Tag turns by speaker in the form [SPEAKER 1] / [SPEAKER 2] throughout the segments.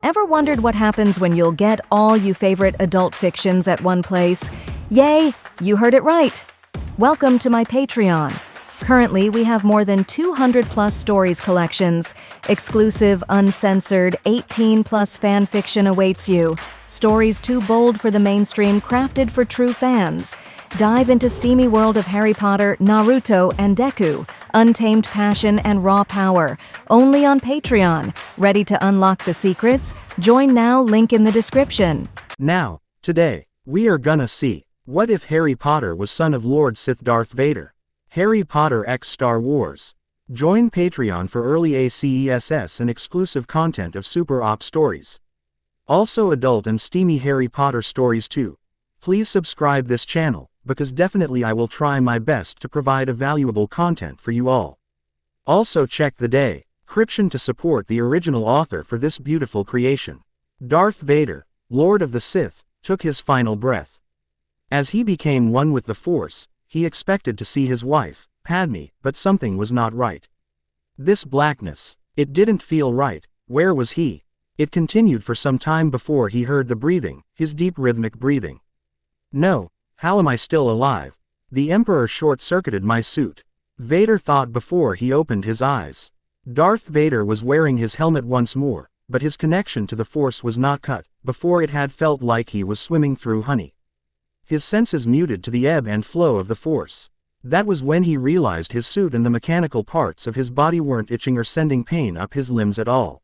[SPEAKER 1] Ever wondered what happens when you'll get all you favorite adult fictions at one place? Yay, you heard it right! Welcome to my Patreon. Currently, we have more than 200+ stories collections. Exclusive, uncensored, 18+ fan fiction awaits you. Stories too bold for the mainstream, crafted for true fans. Dive into steamy world of Harry Potter, Naruto, and Deku. Untamed passion and raw power. Only on Patreon. Ready to unlock the secrets? Join now, link in the description.
[SPEAKER 2] Now, today, we are gonna see, what if Harry Potter was son of Lord Sith Darth Vader? Harry Potter x Star Wars. Join Patreon for early ACESS and exclusive content of Super Op stories. Also adult and steamy Harry Potter stories too. Please subscribe this channel, because definitely I will try my best to provide a valuable content for you all. Also check the description to support the original author for this beautiful creation. Darth Vader, Lord of the Sith, took his final breath. As he became one with the Force, he expected to see his wife, Padme, but something was not right. This blackness, it didn't feel right. Where was he? It continued for some time before he heard the breathing, his deep rhythmic breathing. No, how am I still alive? The Emperor short-circuited my suit. Vader thought before he opened his eyes. Darth Vader was wearing his helmet once more, but his connection to the Force was not cut. Before it had felt like he was swimming through honey. His senses muted to the ebb and flow of the Force. That was when he realized his suit and the mechanical parts of his body weren't itching or sending pain up his limbs at all.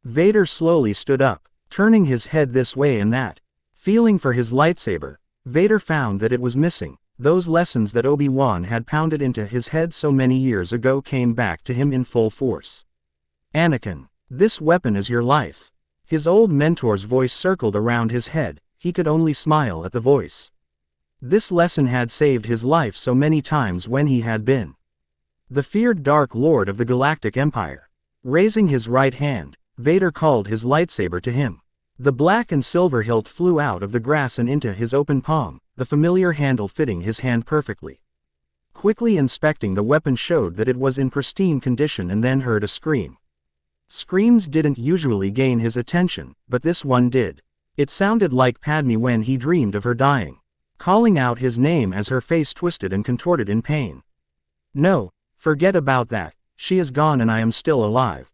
[SPEAKER 2] Vader slowly stood up, turning his head this way and that. Feeling for his lightsaber, Vader found that it was missing. Those lessons that Obi-Wan had pounded into his head so many years ago came back to him in full force. Anakin, this weapon is your life. His old mentor's voice circled around his head. He could only smile at the voice. This lesson had saved his life so many times when he had been the feared Dark Lord of the Galactic Empire. Raising his right hand, Vader called his lightsaber to him. The black and silver hilt flew out of the grass and into his open palm, the familiar handle fitting his hand perfectly. Quickly inspecting the weapon showed that it was in pristine condition and then heard a scream. Screams didn't usually gain his attention, but this one did. It sounded like Padme when he dreamed of her dying, calling out his name as her face twisted and contorted in pain. No, forget about that, she is gone and I am still alive.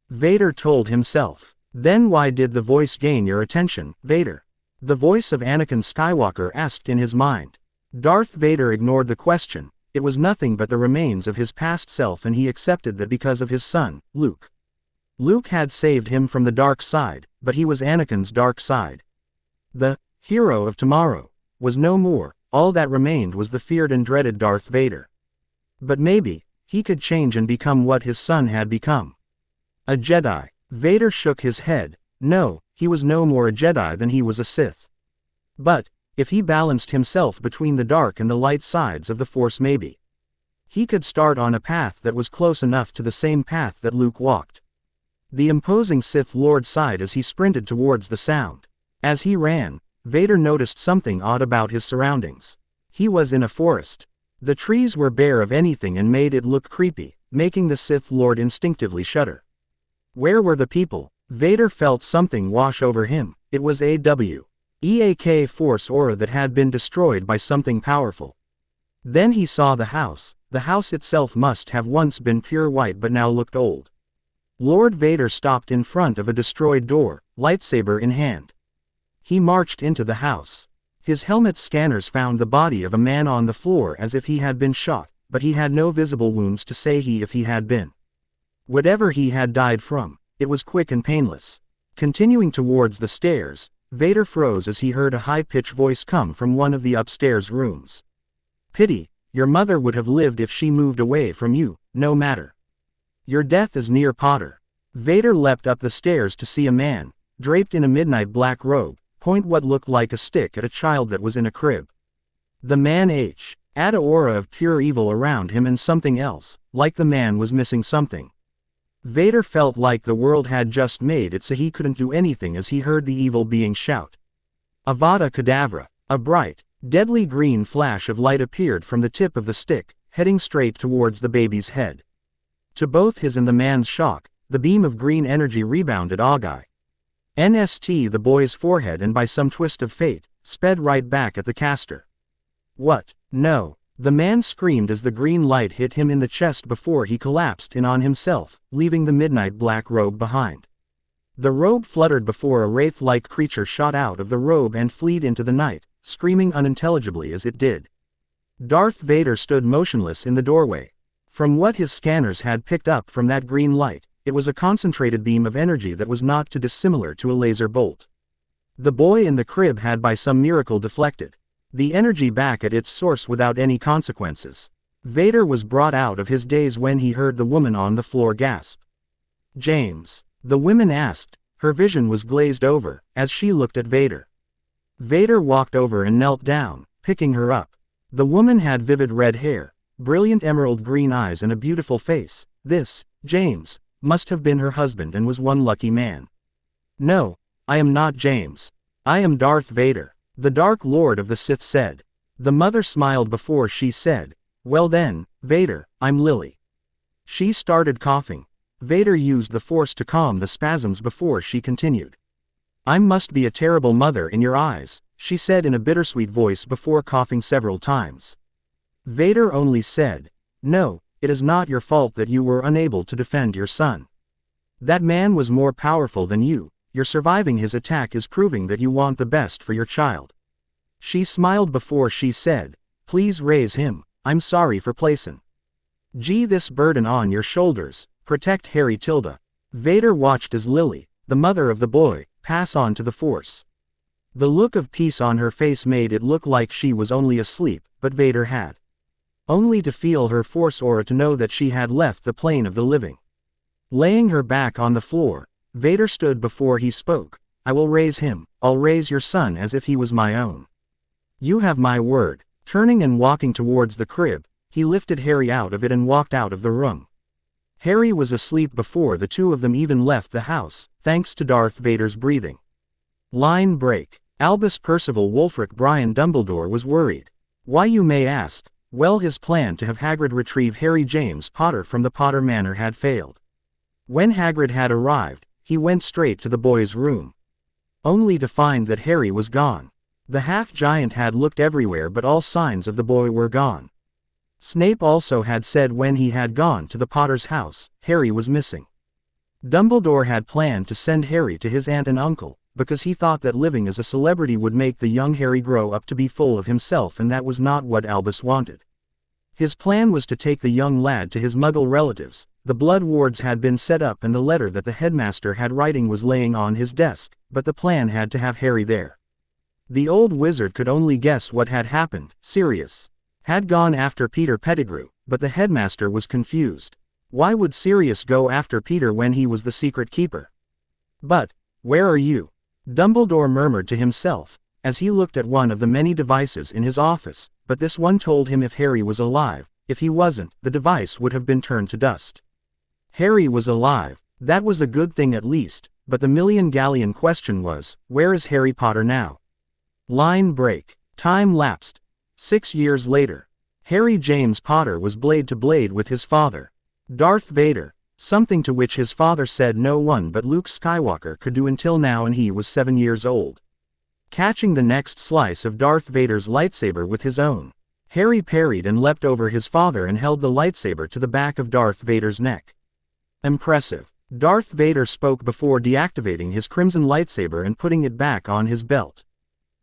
[SPEAKER 2] Vader told himself. Then why did the voice gain your attention, Vader? The voice of Anakin Skywalker asked in his mind. Darth Vader ignored the question. It was nothing but the remains of his past self, and he accepted that because of his son, Luke. Luke had saved him from the dark side, but he was Anakin's dark side. The hero of tomorrow was no more. All that remained was the feared and dreaded Darth Vader. But maybe he could change and become what his son had become. A Jedi. Vader shook his head. No, he was no more a Jedi than he was a Sith. But if he balanced himself between the dark and the light sides of the Force, maybe he could start on a path that was close enough to the same path that Luke walked. The imposing Sith Lord sighed as he sprinted towards the sound. As he ran, Vader noticed something odd about his surroundings. He was in a forest. The trees were bare of anything and made it look creepy, making the Sith Lord instinctively shudder. Where were the people? Vader felt something wash over him. It was a weak Force aura that had been destroyed by something powerful. Then he saw the house. The house itself must have once been pure white but now looked old. Lord Vader stopped in front of a destroyed door, lightsaber in hand. He marched into the house. His helmet's scanners found the body of a man on the floor as if he had been shot, but he had no visible wounds to say if he had been. Whatever he had died from, it was quick and painless. Continuing towards the stairs, Vader froze as he heard a high-pitched voice come from one of the upstairs rooms. Pity, your mother would have lived if she moved away from you, no matter. Your death is near, Potter. Vader leapt up the stairs to see a man, draped in a midnight black robe, point what looked like a stick at a child that was in a crib. The man had an aura of pure evil around him and something else, like the man was missing something. Vader felt like the world had just made it so he couldn't do anything as he heard the evil being shout. Avada Kedavra. A bright, deadly green flash of light appeared from the tip of the stick, heading straight towards the baby's head. To both his and the man's shock, the beam of green energy rebounded Augai. NST the boy's forehead and by some twist of fate, sped right back at the caster. What? No. The man screamed as the green light hit him in the chest before he collapsed in on himself, leaving the midnight black robe behind. The robe fluttered before a wraith-like creature shot out of the robe and fled into the night, screaming unintelligibly as it did. Darth Vader stood motionless in the doorway. From what his scanners had picked up from that green light, it was a concentrated beam of energy that was not too dissimilar to a laser bolt. The boy in the crib had by some miracle deflected the energy back at its source without any consequences. Vader was brought out of his daze when he heard the woman on the floor gasp. "James?" the woman asked. Her vision was glazed over, as she looked at Vader. Vader walked over and knelt down, picking her up. The woman had vivid red hair, brilliant emerald green eyes and a beautiful face. This, James, must have been her husband and was one lucky man. "No, I am not James. I am Darth Vader," the Dark Lord of the Sith said. The mother smiled before she said, "Well then, Vader, I'm Lily." She started coughing. Vader used the Force to calm the spasms before she continued. "I must be a terrible mother in your eyes," she said in a bittersweet voice before coughing several times. Vader only said, "No, it is not your fault that you were unable to defend your son. That man was more powerful than you. Your surviving his attack is proving that you want the best for your child." She smiled before she said, "Please raise him. I'm sorry for placing this burden on your shoulders. Protect Harry Tilda." Vader watched as Lily, the mother of the boy, pass on to the Force. The look of peace on her face made it look like she was only asleep, but Vader had only to feel her Force aura to know that she had left the plane of the living. Laying her back on the floor, Vader stood before he spoke. "I will raise him. I'll raise your son as if he was my own. You have my word." Turning and walking towards the crib, he lifted Harry out of it and walked out of the room. Harry was asleep before the two of them even left the house, thanks to Darth Vader's breathing. Line break. Albus Percival Wulfric Brian Dumbledore was worried. Why, you may ask? Well, his plan to have Hagrid retrieve Harry James Potter from the Potter Manor had failed. When Hagrid had arrived, he went straight to the boy's room, only to find that Harry was gone. The half-giant had looked everywhere but all signs of the boy were gone. Snape also had said when he had gone to the Potter's house, Harry was missing. Dumbledore had planned to send Harry to his aunt and uncle, because he thought that living as a celebrity would make the young Harry grow up to be full of himself, and that was not what Albus wanted. His plan was to take the young lad to his Muggle relatives. The blood wards had been set up and the letter that the headmaster had writing was laying on his desk, but the plan had to have Harry there. The old wizard could only guess what had happened. Sirius had gone after Peter Pettigrew, but the headmaster was confused. Why would Sirius go after Peter when he was the secret keeper? "But, where are you?" Dumbledore murmured to himself, as he looked at one of the many devices in his office, but this one told him if Harry was alive. If he wasn't, the device would have been turned to dust. Harry was alive. That was a good thing at least, but the million-galleon question was, where is Harry Potter now? Line break. Time lapsed. 6 years later. Harry James Potter was blade to blade with his father, Darth Vader, something to which his father said no one but Luke Skywalker could do until now, and he was 7 years old. Catching the next slice of Darth Vader's lightsaber with his own, Harry parried and leapt over his father and held the lightsaber to the back of Darth Vader's neck. Impressive. Darth Vader spoke before deactivating his crimson lightsaber and putting it back on his belt.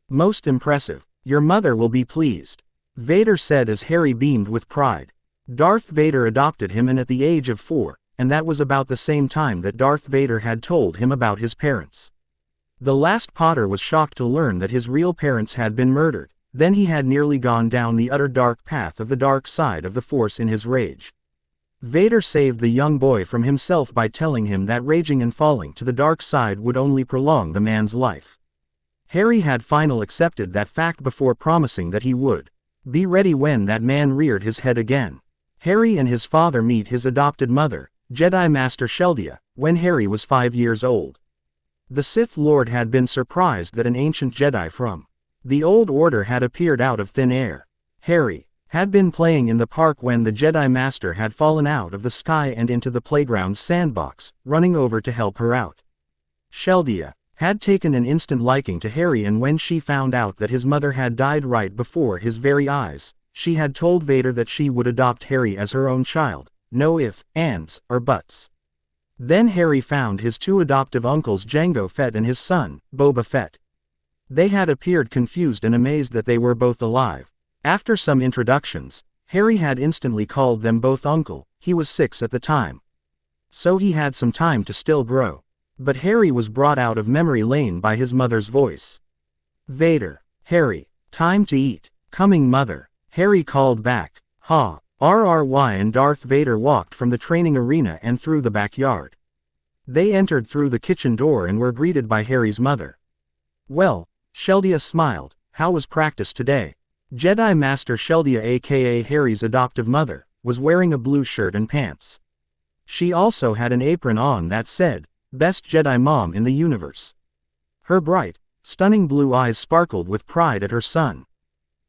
[SPEAKER 2] Most impressive. Your mother will be pleased, Vader said as Harry beamed with pride. Darth Vader adopted him, and at the age of 4, and that was about the same time that Darth Vader had told him about his parents. The last Potter was shocked to learn that his real parents had been murdered. Then he had nearly gone down the utter dark path of the dark side of the Force in his rage. Vader saved the young boy from himself by telling him that raging and falling to the dark side would only prolong the man's life. Harry had finally accepted that fact before promising that he would be ready when that man reared his head again. Harry and his father meet his adopted mother, Jedi Master Sheldia, when Harry was 5 years old. The Sith Lord had been surprised that an ancient Jedi from the Old Order had appeared out of thin air. Harry had been playing in the park when the Jedi Master had fallen out of the sky and into the playground's sandbox, running over to help her out. Sheldia had taken an instant liking to Harry, and when she found out that his mother had died right before his very eyes, she had told Vader that she would adopt Harry as her own child, no ifs, ands, or buts. Then Harry found his two adoptive uncles Jango Fett and his son, Boba Fett. They had appeared confused and amazed that they were both alive. After some introductions, Harry had instantly called them both uncle. He was 6 at the time, so he had some time to still grow. But Harry was brought out of memory lane by his mother's voice. "Vader, Harry, time to eat." "Coming, mother," Harry called back. "Ha, RRY," and Darth Vader walked from the training arena and through the backyard. They entered through the kitchen door and were greeted by Harry's mother. "Well," Sheldia smiled, "how was practice today?" Jedi Master Sheldia, aka Harry's adoptive mother, was wearing a blue shirt and pants. She also had an apron on that said, "Best Jedi Mom in the Universe." Her bright, stunning blue eyes sparkled with pride at her son.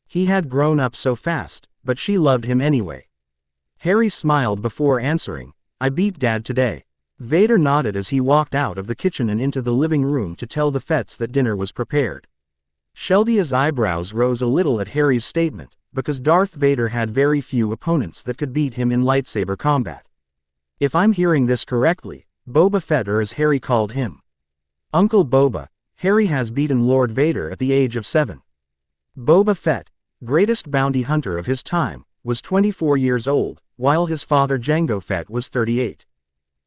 [SPEAKER 2] He had grown up so fast, but she loved him anyway. Harry smiled before answering, "I beat Dad today." Vader nodded as he walked out of the kitchen and into the living room to tell the Fetts that dinner was prepared. Sheldia's eyebrows rose a little at Harry's statement, because Darth Vader had very few opponents that could beat him in lightsaber combat. If I'm hearing this correctly, Boba Fett, or as Harry called him, Uncle Boba, Harry has beaten Lord Vader at the age of 7. Boba Fett, greatest bounty hunter of his time, was 24 years old, while his father Jango Fett was 38.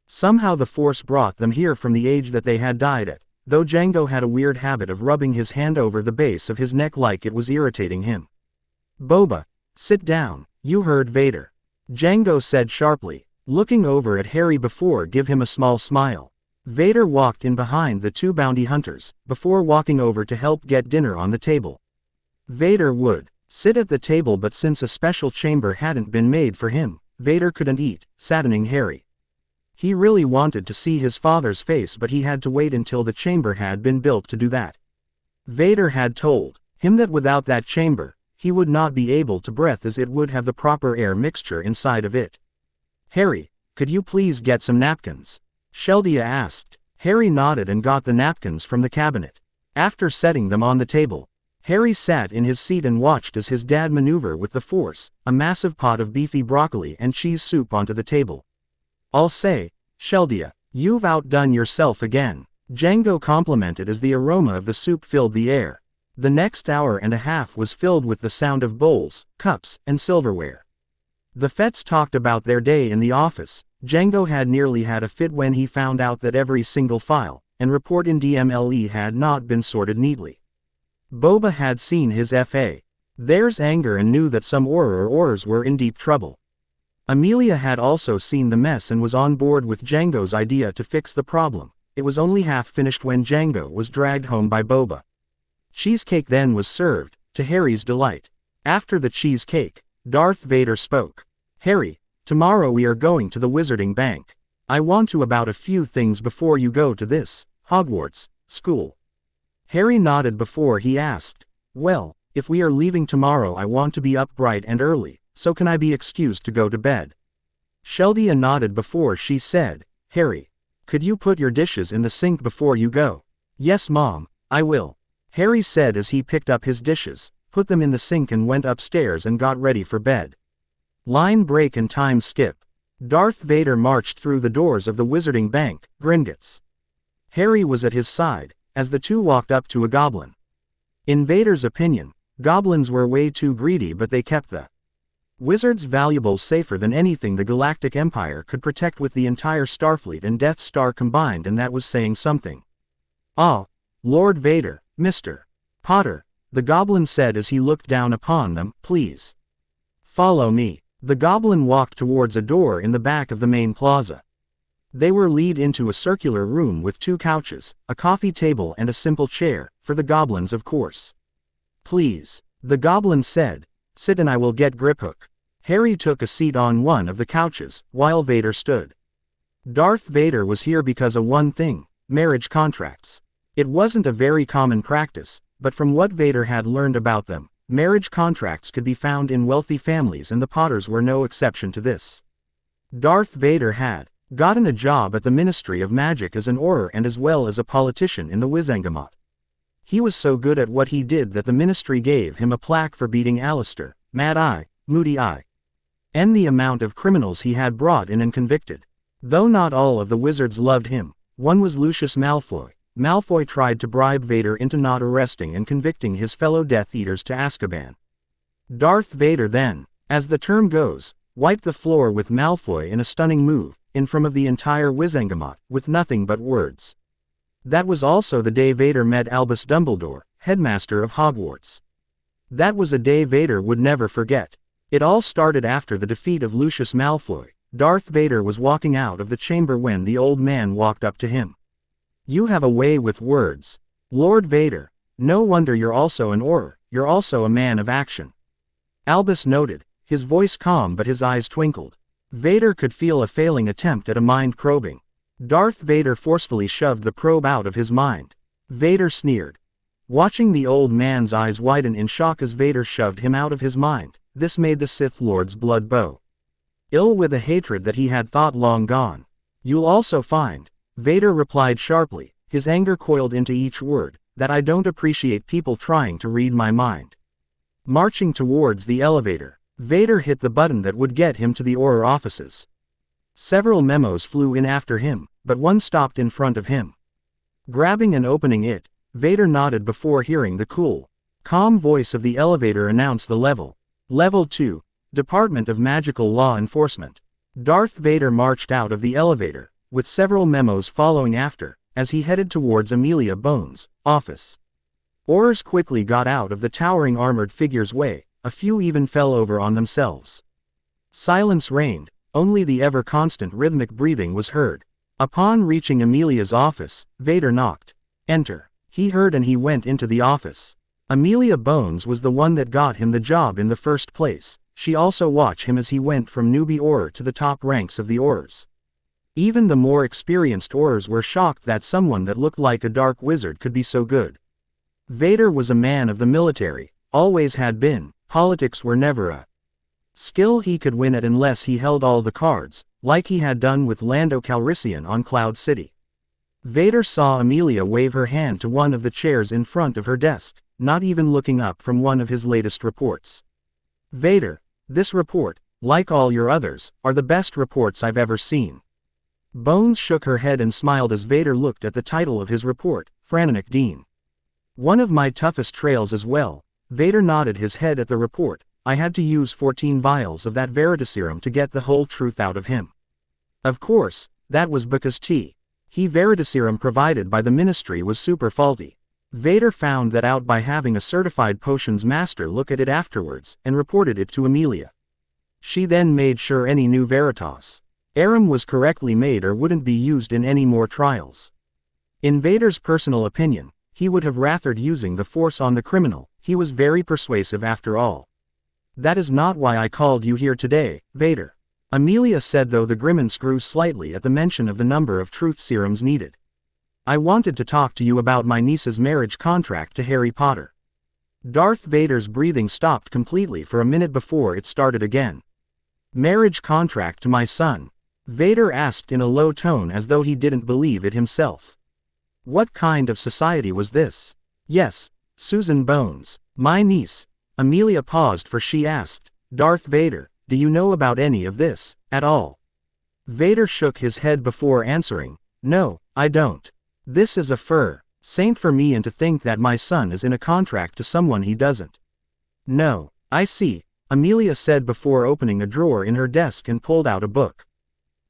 [SPEAKER 2] Somehow the Force brought them here from the age that they had died at, though Jango had a weird habit of rubbing his hand over the base of his neck like it was irritating him. "Boba, sit down, you heard Vader," Jango said sharply, looking over at Harry before give him a small smile. Vader walked in behind the two bounty hunters, before walking over to help get dinner on the table. Vader would sit at the table, but since a special chamber hadn't been made for him, Vader couldn't eat, saddening Harry. He really wanted to see his father's face, but he had to wait until the chamber had been built to do that. Vader had told him that without that chamber, he would not be able to breathe, as it would have the proper air mixture inside of it. "Harry, could you please get some napkins?" Sheldia asked. Harry nodded and got the napkins from the cabinet. After setting them on the table, Harry sat in his seat and watched as his dad maneuver with the Force, a massive pot of beefy broccoli and cheese soup onto the table. "I'll say, Sheldia, you've outdone yourself again," Jango complimented as the aroma of the soup filled the air. The next hour and a half was filled with the sound of bowls, cups, and silverware. The Fetts talked about their day in the office. Jango had nearly had a fit when he found out that every single file and report in DMLE had not been sorted neatly. Boba had seen his FA. There's anger and knew that some Aurors were in deep trouble. Amelia had also seen the mess and was on board with Jango's idea to fix the problem. It was only half finished when Jango was dragged home by Boba. Cheesecake then was served, to Harry's delight. After the cheesecake, Darth Vader spoke. "Harry, tomorrow we are going to the Wizarding Bank. I want to about a few things before you go to this Hogwarts school." Harry nodded before he asked, "Well, if we are leaving tomorrow, I want to be up bright and early, so can I be excused to go to bed?" Sheldia nodded before she said, "Harry, could you put your dishes in the sink before you go?" "Yes, Mom, I will," Harry said as he picked up his dishes, put them in the sink and went upstairs and got ready for bed. Line break and time skip. Darth Vader marched through the doors of the Wizarding Bank, Gringotts. Harry was at his side, as the two walked up to a goblin. In Vader's opinion, goblins were way too greedy, but they kept the wizard's valuables safer than anything the Galactic Empire could protect with the entire Starfleet and Death Star combined, and that was saying something. "Ah, Lord Vader, Mr. Potter," the goblin said as he looked down upon them, "please follow me." The goblin walked towards a door in the back of the main plaza. They were led into a circular room with 2 couches, a coffee table and a simple chair, for the goblins of course. "Please," the goblin said, "sit and I will get Griphook." Harry took a seat on one of the couches, while Vader stood. Darth Vader was here because of one thing: marriage contracts. It wasn't a very common practice, but from what Vader had learned about them, marriage contracts could be found in wealthy families, and the Potters were no exception to this. Darth Vader had Gotten a job at the Ministry of Magic as an Auror and as well as a politician in the Wizengamot. He was so good at what he did that the ministry gave him a plaque for beating Alistair, Mad Eye, Moody Eye, and the amount of criminals he had brought in and convicted. Though not all of the wizards loved him, one was Lucius Malfoy. Malfoy tried to bribe Vader into not arresting and convicting his fellow Death Eaters to Azkaban. Darth Vader then, as the term goes, wiped the floor with Malfoy in a stunning move, in front of the entire Wizengamot, with nothing but words. That was also the day Vader met Albus Dumbledore, headmaster of Hogwarts. That was a day Vader would never forget. It all started after the defeat of Lucius Malfoy. Darth Vader was walking out of the chamber when the old man walked up to him. "You have a way with words, Lord Vader. No wonder you're also an Auror, you're also a man of action." Albus noted, his voice calm but his eyes twinkled. Vader could feel a failing attempt at a mind probing. Darth Vader forcefully shoved the probe out of his mind. Vader sneered, watching the old man's eyes widen in shock as Vader shoved him out of his mind. This made the Sith Lord's blood bow. Ill with a hatred that he had thought long gone. "You'll also find," Vader replied sharply, his anger coiled into each word, "that I don't appreciate people trying to read my mind." Marching towards the elevator, Vader hit the button that would get him to the Auror offices. Several memos flew in after him, but one stopped in front of him. Grabbing and opening it, Vader nodded before hearing the cool, calm voice of the elevator announce the level. Level 2, Department of Magical Law Enforcement. Darth Vader marched out of the elevator, with several memos following after, as he headed towards Amelia Bones' office. Aurors quickly got out of the towering armored figure's way, a few even fell over on themselves. Silence reigned, only the ever-constant rhythmic breathing was heard. Upon reaching Amelia's office, Vader knocked. "Enter." He heard and he went into the office. Amelia Bones was the one that got him the job in the first place. She also watched him as he went from newbie Auror to the top ranks of the Aurors. Even the more experienced Aurors were shocked that someone that looked like a dark wizard could be so good. Vader was a man of the military, always had been. Politics were never a skill he could win at unless he held all the cards, like he had done with Lando Calrissian on Cloud City. Vader saw Amelia wave her hand to one of the chairs in front of her desk, not even looking up from one of his latest reports. "Vader, this report, like all your others, are the best reports I've ever seen." Bones shook her head and smiled as Vader looked at the title of his report, Frananic Dean. "One of my toughest trails as well." Vader nodded his head at the report. "I had to use 14 vials of that Veritaserum to get the whole truth out of him. Of course, that was because he Veritaserum provided by the ministry was super faulty." Vader found that out by having a certified potions master look at it afterwards, and reported it to Amelia. She then made sure any new Veritas Arum was correctly made or wouldn't be used in any more trials. In Vader's personal opinion, he would have rathered using the Force on the criminal. He was very persuasive after all. "That is not why I called you here today, Vader," Amelia said, though the grimace grew slightly at the mention of the number of truth serums needed. "I wanted to talk to you about my niece's marriage contract to Harry Potter." Darth Vader's breathing stopped completely for a minute before it started again. "Marriage contract to my son?" Vader asked in a low tone as though he didn't believe it himself. What kind of society was this? "Yes, Susan Bones, my niece." Amelia paused for she asked, "Darth Vader, do you know about any of this, at all?" Vader shook his head before answering, "No, I don't. This is a saint for me and to think that my son is in a contract to someone he doesn't." "No, I see," Amelia said before opening a drawer in her desk and pulled out a book.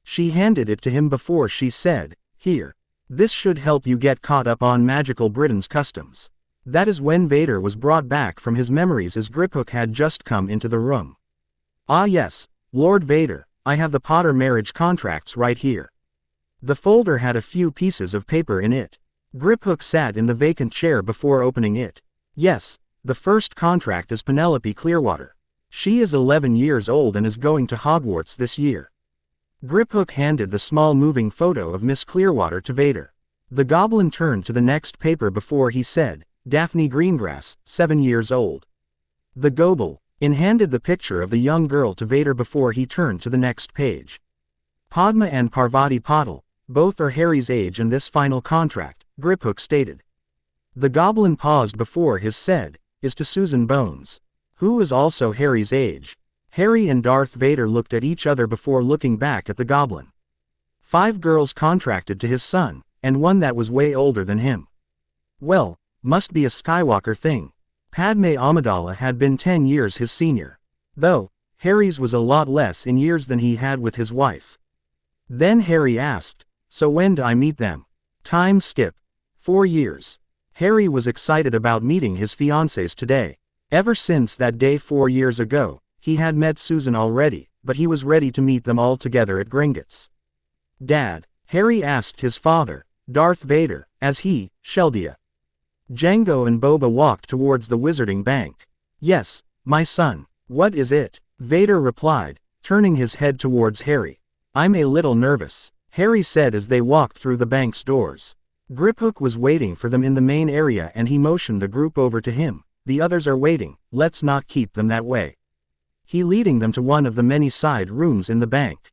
[SPEAKER 2] She handed it to him before she said, "Here. This should help you get caught up on magical Britain's customs." That is when Vader was brought back from his memories as Griphook had just come into the room. "Ah yes, Lord Vader, I have the Potter marriage contracts right here." The folder had a few pieces of paper in it. Griphook sat in the vacant chair before opening it. "Yes, the first contract is Penelope Clearwater. She is 11 years old and is going to Hogwarts this year." Griphook handed the small moving photo of Miss Clearwater to Vader. The goblin turned to the next paper before he said, "Daphne Greengrass, 7 years old." The goblin handed the picture of the young girl to Vader before he turned to the next page. Padma and Parvati Patil, both are Harry's age in this final contract, Griphook stated. The goblin paused before his said, is to Susan Bones, who is also Harry's age. Harry and Darth Vader looked at each other before looking back at the goblin. 5 girls contracted to his son, and one that was way older than him. Well, must be a Skywalker thing. Padme Amidala had been 10 years his senior. Though, Harry's was a lot less in years than he had with his wife. Then Harry asked, so when do I meet them? Time skip. 4 years. Harry was excited about meeting his fiancées today. Ever since that day 4 years ago, he had met Susan already, but he was ready to meet them all together at Gringotts. Dad, Harry asked his father, Darth Vader, as he, Sheldia. Jango and Boba walked towards the wizarding bank. Yes, my son. What is it? Vader replied, turning his head towards Harry. I'm a little nervous, Harry said as they walked through the bank's doors. Griphook was waiting for them in the main area and he motioned the group over to him. The others are waiting, let's not keep them that way. He leading them to one of the many side rooms in the bank.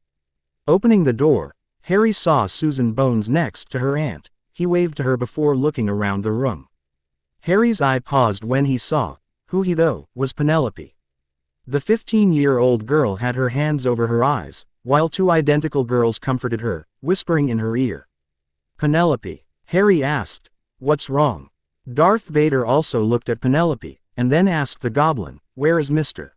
[SPEAKER 2] Opening the door, Harry saw Susan Bones next to her aunt. He waved to her before looking around the room. Harry's eye paused when he saw, who he though, was Penelope. The 15-year-old girl had her hands over her eyes, while 2 identical girls comforted her, whispering in her ear. Penelope, Harry asked, what's wrong? Darth Vader also looked at Penelope, and then asked the goblin, where is Mr.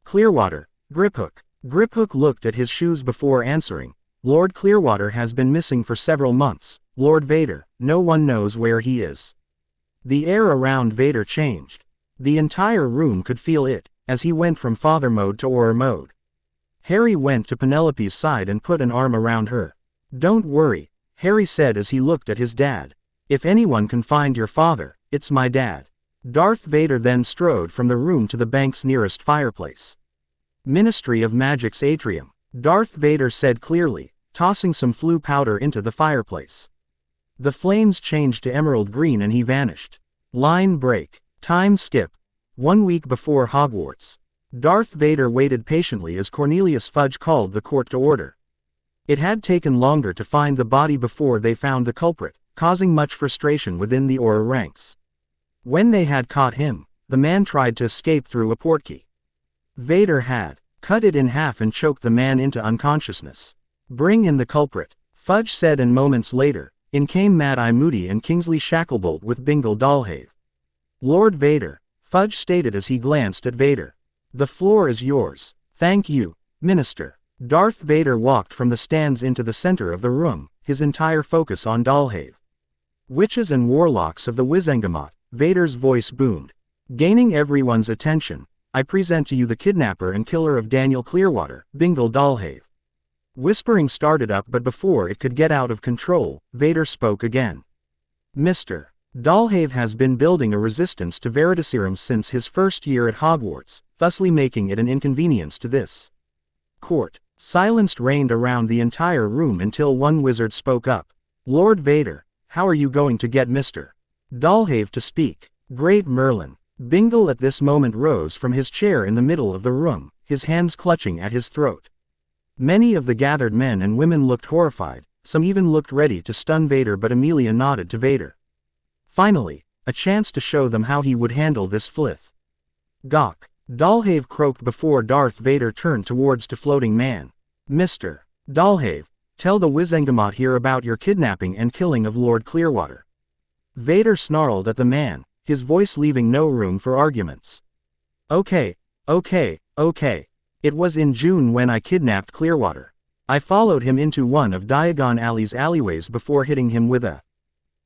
[SPEAKER 2] Clearwater? Griphook. Griphook looked at his shoes before answering, Lord Clearwater has been missing for several months, Lord Vader, no one knows where he is. The air around Vader changed. The entire room could feel it, as he went from father mode to Auror mode. Harry went to Penelope's side and put an arm around her. Don't worry, Harry said as he looked at his dad. If anyone can find your father, it's my dad. Darth Vader then strode from the room to the bank's nearest fireplace. Ministry of Magic's atrium, Darth Vader said clearly, tossing some flue powder into the fireplace. The flames changed to emerald green and he vanished. Line break. Time skip. 1 week before Hogwarts. Darth Vader waited patiently as Cornelius Fudge called the court to order. It had taken longer to find the body before they found the culprit, causing much frustration within the Auror ranks. When they had caught him, the man tried to escape through a portkey. Vader had cut it in half and choked the man into unconsciousness. Bring in the culprit, Fudge said, and moments later, in came Mad-Eye Moody and Kingsley Shacklebolt with Bingle Dalhave. Lord Vader, Fudge stated as he glanced at Vader. The floor is yours. Thank you, Minister. Darth Vader walked from the stands into the center of the room, his entire focus on Dalhave. Witches and warlocks of the Wizengamot, Vader's voice boomed. Gaining everyone's attention, I present to you the kidnapper and killer of Daniel Clearwater, Bingle Dalhave. Whispering started up, but before it could get out of control, Vader spoke again. Mr. Dalhave has been building a resistance to Veritaserum since his first year at Hogwarts, thusly making it an inconvenience to this court. Silence reigned around the entire room until one wizard spoke up. Lord Vader, how are you going to get Mr. Dalhave to speak? Great Merlin. Bingle at this moment rose from his chair in the middle of the room, his hands clutching at his throat. Many of the gathered men and women looked horrified, some even looked ready to stun Vader, but Amelia nodded to Vader. Finally, a chance to show them how he would handle this flith. Gawk. Dalhave croaked before Darth Vader turned towards the floating man. Mr. Dalhave, tell the Wizengamot here about your kidnapping and killing of Lord Clearwater. Vader snarled at the man, his voice leaving no room for arguments. Okay. It was in June when I kidnapped Clearwater. I followed him into one of Diagon Alley's alleyways before hitting him with a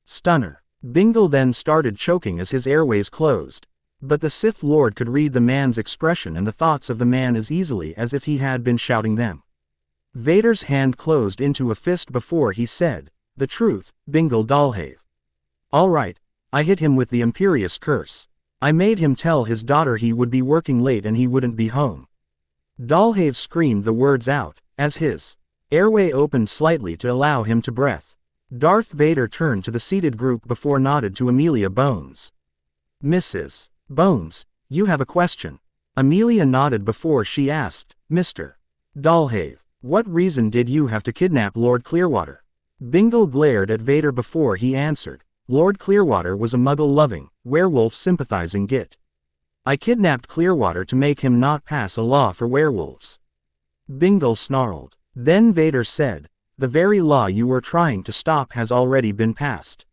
[SPEAKER 2] stunner. Bingle then started choking as his airways closed. But the Sith Lord could read the man's expression and the thoughts of the man as easily as if he had been shouting them. Vader's hand closed into a fist before he said, the truth, Bingle Dalhave. All right, I hit him with the Imperious Curse. I made him tell his daughter he would be working late and he wouldn't be home. Dalhave screamed the words out, as his airway opened slightly to allow him to breath. Darth Vader turned to the seated group before nodded to Amelia Bones. Mrs. Bones, you have a question. Amelia nodded before she asked, Mr. Dalhave, What reason did you have to kidnap Lord Clearwater? Bingle glared at Vader before he answered. Lord Clearwater was a muggle-loving, werewolf-sympathizing git. I kidnapped Clearwater to make him not pass a law for werewolves. Bingle snarled. Then Vader said, the very law you were trying to stop has already been passed.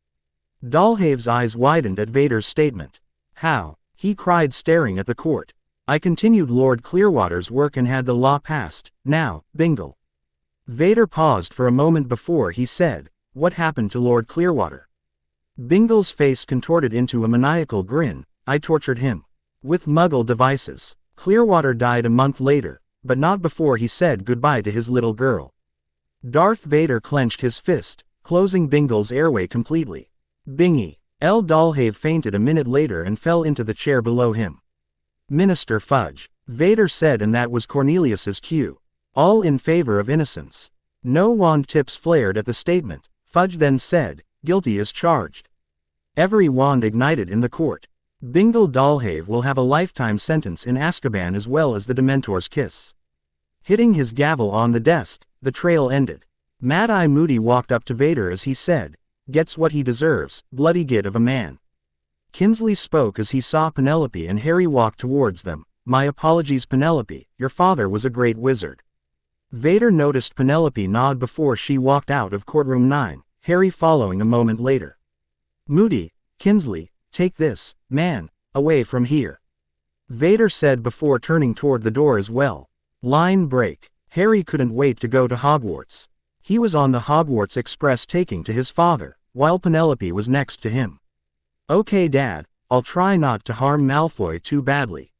[SPEAKER 2] Dalhave's eyes widened at Vader's statement. How? He cried, staring at the court. I continued Lord Clearwater's work and had the law passed. Now, Bingle. Vader paused for a moment before he said, what happened to Lord Clearwater? Bingle's face contorted into a maniacal grin. I tortured him. With muggle devices. Clearwater died a month later, but not before he said goodbye to his little girl. Darth Vader clenched his fist, closing Bingle's airway completely. Bingy. L. Dalhave fainted a minute later and fell into the chair below him. Minister Fudge. Vader said, and that was Cornelius's cue. All in favor of innocence. No wand tips flared at the statement. Fudge then said, guilty as charged. Every wand ignited in the court. Bingle Dalhave will have a lifetime sentence in Azkaban as well as the Dementor's kiss. Hitting his gavel on the desk, the trail ended. Mad-Eye Moody walked up to Vader as he said, gets what he deserves, bloody git of a man. Kinsley spoke as he saw Penelope and Harry walk towards them. My apologies, Penelope, your father was a great wizard. Vader noticed Penelope nod before she walked out of courtroom 9, Harry following a moment later. Moody, Kinsley, take this, man, away from here. Vader said before turning toward the door as well. Line break. Harry couldn't wait to go to Hogwarts. He was on the Hogwarts Express taking to his father, while Penelope was next to him. Okay, Dad, I'll try not to harm Malfoy too badly.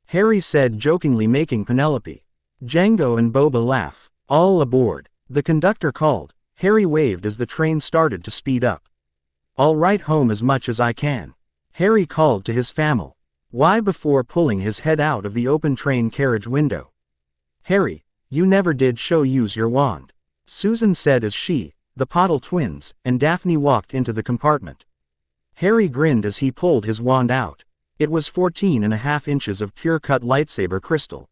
[SPEAKER 2] Harry said jokingly, making Penelope, Django and Boba laugh. All aboard. The conductor called. Harry waved as the train started to speed up. I'll write home as much as I can. Harry called to his family. Why before pulling his head out of the open train carriage window. Harry, you never did show use your wand. Susan said as she, the Potter twins, and Daphne walked into the compartment. Harry grinned as he pulled his wand out. It was 14.5 inches of pure-cut lightsaber crystal.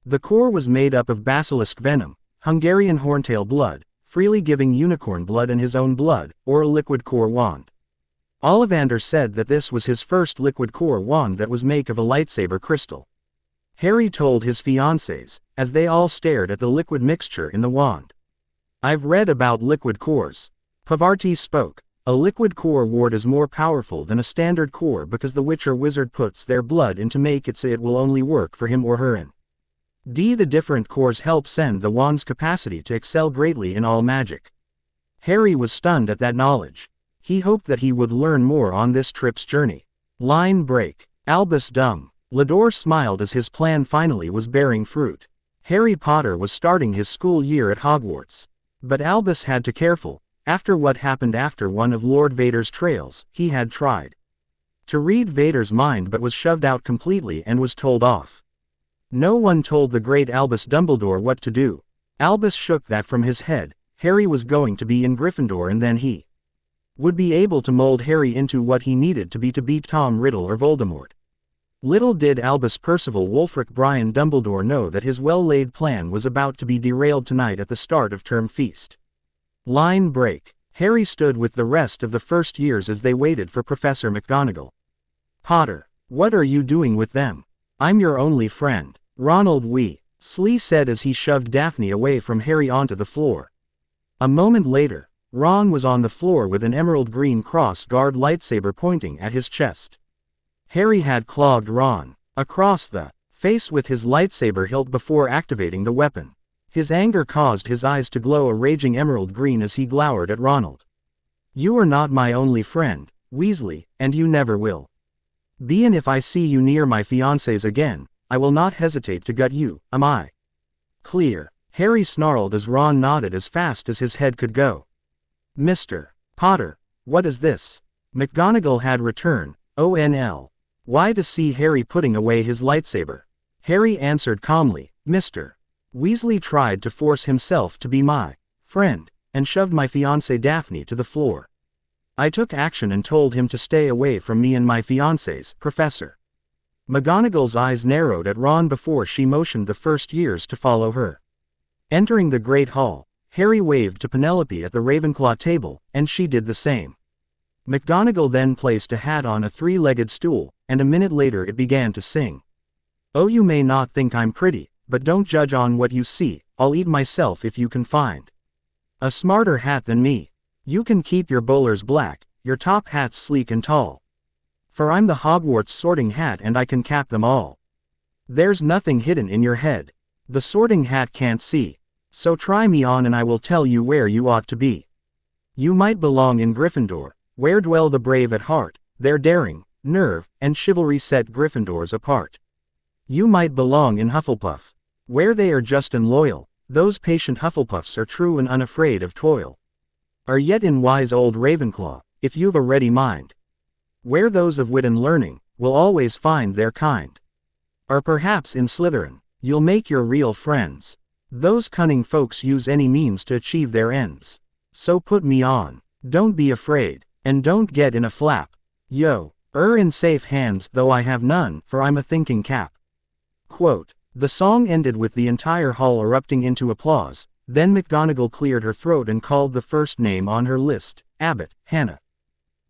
[SPEAKER 2] The core was made up of basilisk venom, Hungarian horntail blood, freely giving unicorn blood and his own blood, or a liquid core wand. Ollivander said that this was his first liquid core wand that was made of a lightsaber crystal. Harry told his fiancées, as they all stared at the liquid mixture in the wand. I've read about liquid cores. Pavarti spoke. A liquid core ward is more powerful than a standard core because the witch or wizard puts their blood in to make it so it will only work for him or her in. The different cores help send the wand's capacity to excel greatly in all magic. Harry was stunned at that knowledge. He hoped that he would learn more on this trip's journey. Line break. Albus dumb. Lador smiled as his plan finally was bearing fruit. Harry Potter was starting his school year at Hogwarts. But Albus had to careful. After what happened after one of Lord Vader's trails, he had tried to read Vader's mind but was shoved out completely and was told off. No one told the great Albus Dumbledore what to do. Albus shook that from his head. Harry was going to be in Gryffindor and then he would be able to mold Harry into what he needed to beat Tom Riddle or Voldemort. Little did Albus Percival Wulfric Brian Dumbledore know that his well-laid plan was about to be derailed tonight at the start of term feast. Line break. Harry stood with the rest of the first years as they waited for Professor McGonagall. Potter, what are you doing with them? I'm your only friend. Ronald Weasley said as he shoved Daphne away from Harry onto the floor. A moment later, Ron was on the floor with an emerald green cross-guard lightsaber pointing at his chest. Harry had clogged Ron across the face with his lightsaber hilt before activating the weapon. His anger caused his eyes to glow a raging emerald green as he glowered at Ronald. You are not my only friend, Weasley, and you never will be, and if I see you near my fiancés again, I will not hesitate to gut you, am I clear? Harry snarled as Ron nodded as fast as his head could go. Mr. Potter, what is this? McGonagall had returned. ONL. Why to see Harry putting away his lightsaber? Harry answered calmly, Mr. Weasley tried to force himself to be my friend, and shoved my fiancée Daphne to the floor. I took action and told him to stay away from me and my fiancés, Professor. McGonagall's eyes narrowed at Ron before she motioned the first years to follow her. Entering the great hall, Harry waved to Penelope at the Ravenclaw table, and she did the same. McGonagall then placed a hat on a three-legged stool, and a minute later it began to sing. "Oh, you may not think I'm pretty, but don't judge on what you see, I'll eat myself if you can find a smarter hat than me. You can keep your bowlers black, your top hats sleek and tall. For I'm the Hogwarts sorting hat and I can cap them all. There's nothing hidden in your head. The sorting hat can't see. So try me on and I will tell you where you ought to be. You might belong in Gryffindor, where dwell the brave at heart, their daring, nerve, and chivalry set Gryffindors apart. You might belong in Hufflepuff, where they are just and loyal, those patient Hufflepuffs are true and unafraid of toil. Or yet in wise old Ravenclaw, if you've a ready mind, where those of wit and learning will always find their kind. Or perhaps in Slytherin, you'll make your real friends. Those cunning folks use any means to achieve their ends. So put me on. Don't be afraid, and don't get in a flap. Yo, in safe hands though I have none, for I'm a thinking cap." Quote. The song ended with the entire hall erupting into applause. Then McGonagall cleared her throat and called the first name on her list, Abbott, Hannah.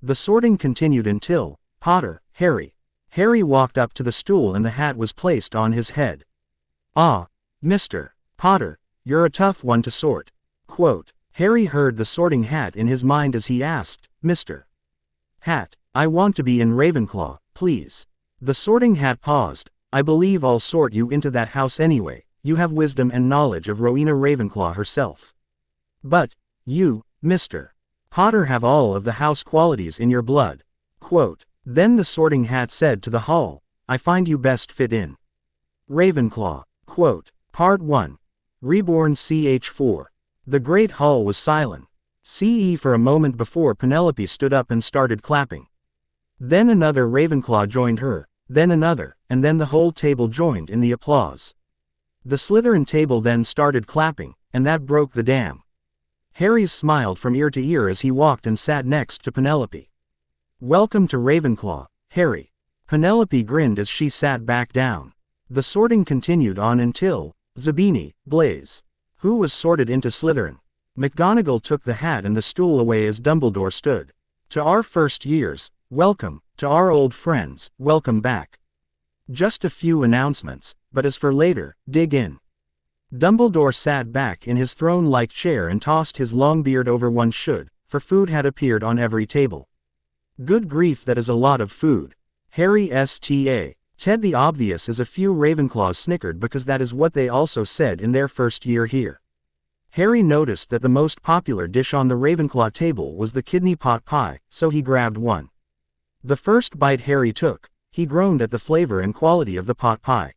[SPEAKER 2] The sorting continued until, Potter, Harry. Harry walked up to the stool and the hat was placed on his head. "Ah, Mr. Potter, you're a tough one to sort." Quote. Harry heard the sorting hat in his mind as he asked, "Mr. Hat, I want to be in Ravenclaw, please." The sorting hat paused. "I believe I'll sort you into that house anyway, you have wisdom and knowledge of Rowena Ravenclaw herself. But, you, Mr. Potter have all of the house qualities in your blood." Quote. Then the sorting hat said to the hall, "I find you best fit in Ravenclaw." Quote. Part 1. Reborn ch4. The great hall was silent. For a moment before Penelope stood up and started clapping. Then another Ravenclaw joined her, then another, and then the whole table joined in the applause. The Slytherin table then started clapping, and that broke the dam. Harry smiled from ear to ear as he walked and sat next to Penelope. "Welcome to Ravenclaw, Harry." Penelope grinned as she sat back down. The sorting continued on until, Zabini, Blaise, who was sorted into Slytherin. McGonagall took the hat and the stool away as Dumbledore stood. "To our first years, welcome, to our old friends, welcome back. Just a few announcements, but as for later, dig in." Dumbledore sat back in his throne-like chair and tossed his long beard over one should, for food had appeared on every table. "Good grief, that is a lot of food." Harry Sta. Ted the obvious as a few Ravenclaws snickered because that is what they also said in their first year here. Harry noticed that the most popular dish on the Ravenclaw table was the kidney pot pie, so he grabbed one. The first bite Harry took, he groaned at the flavor and quality of the pot pie.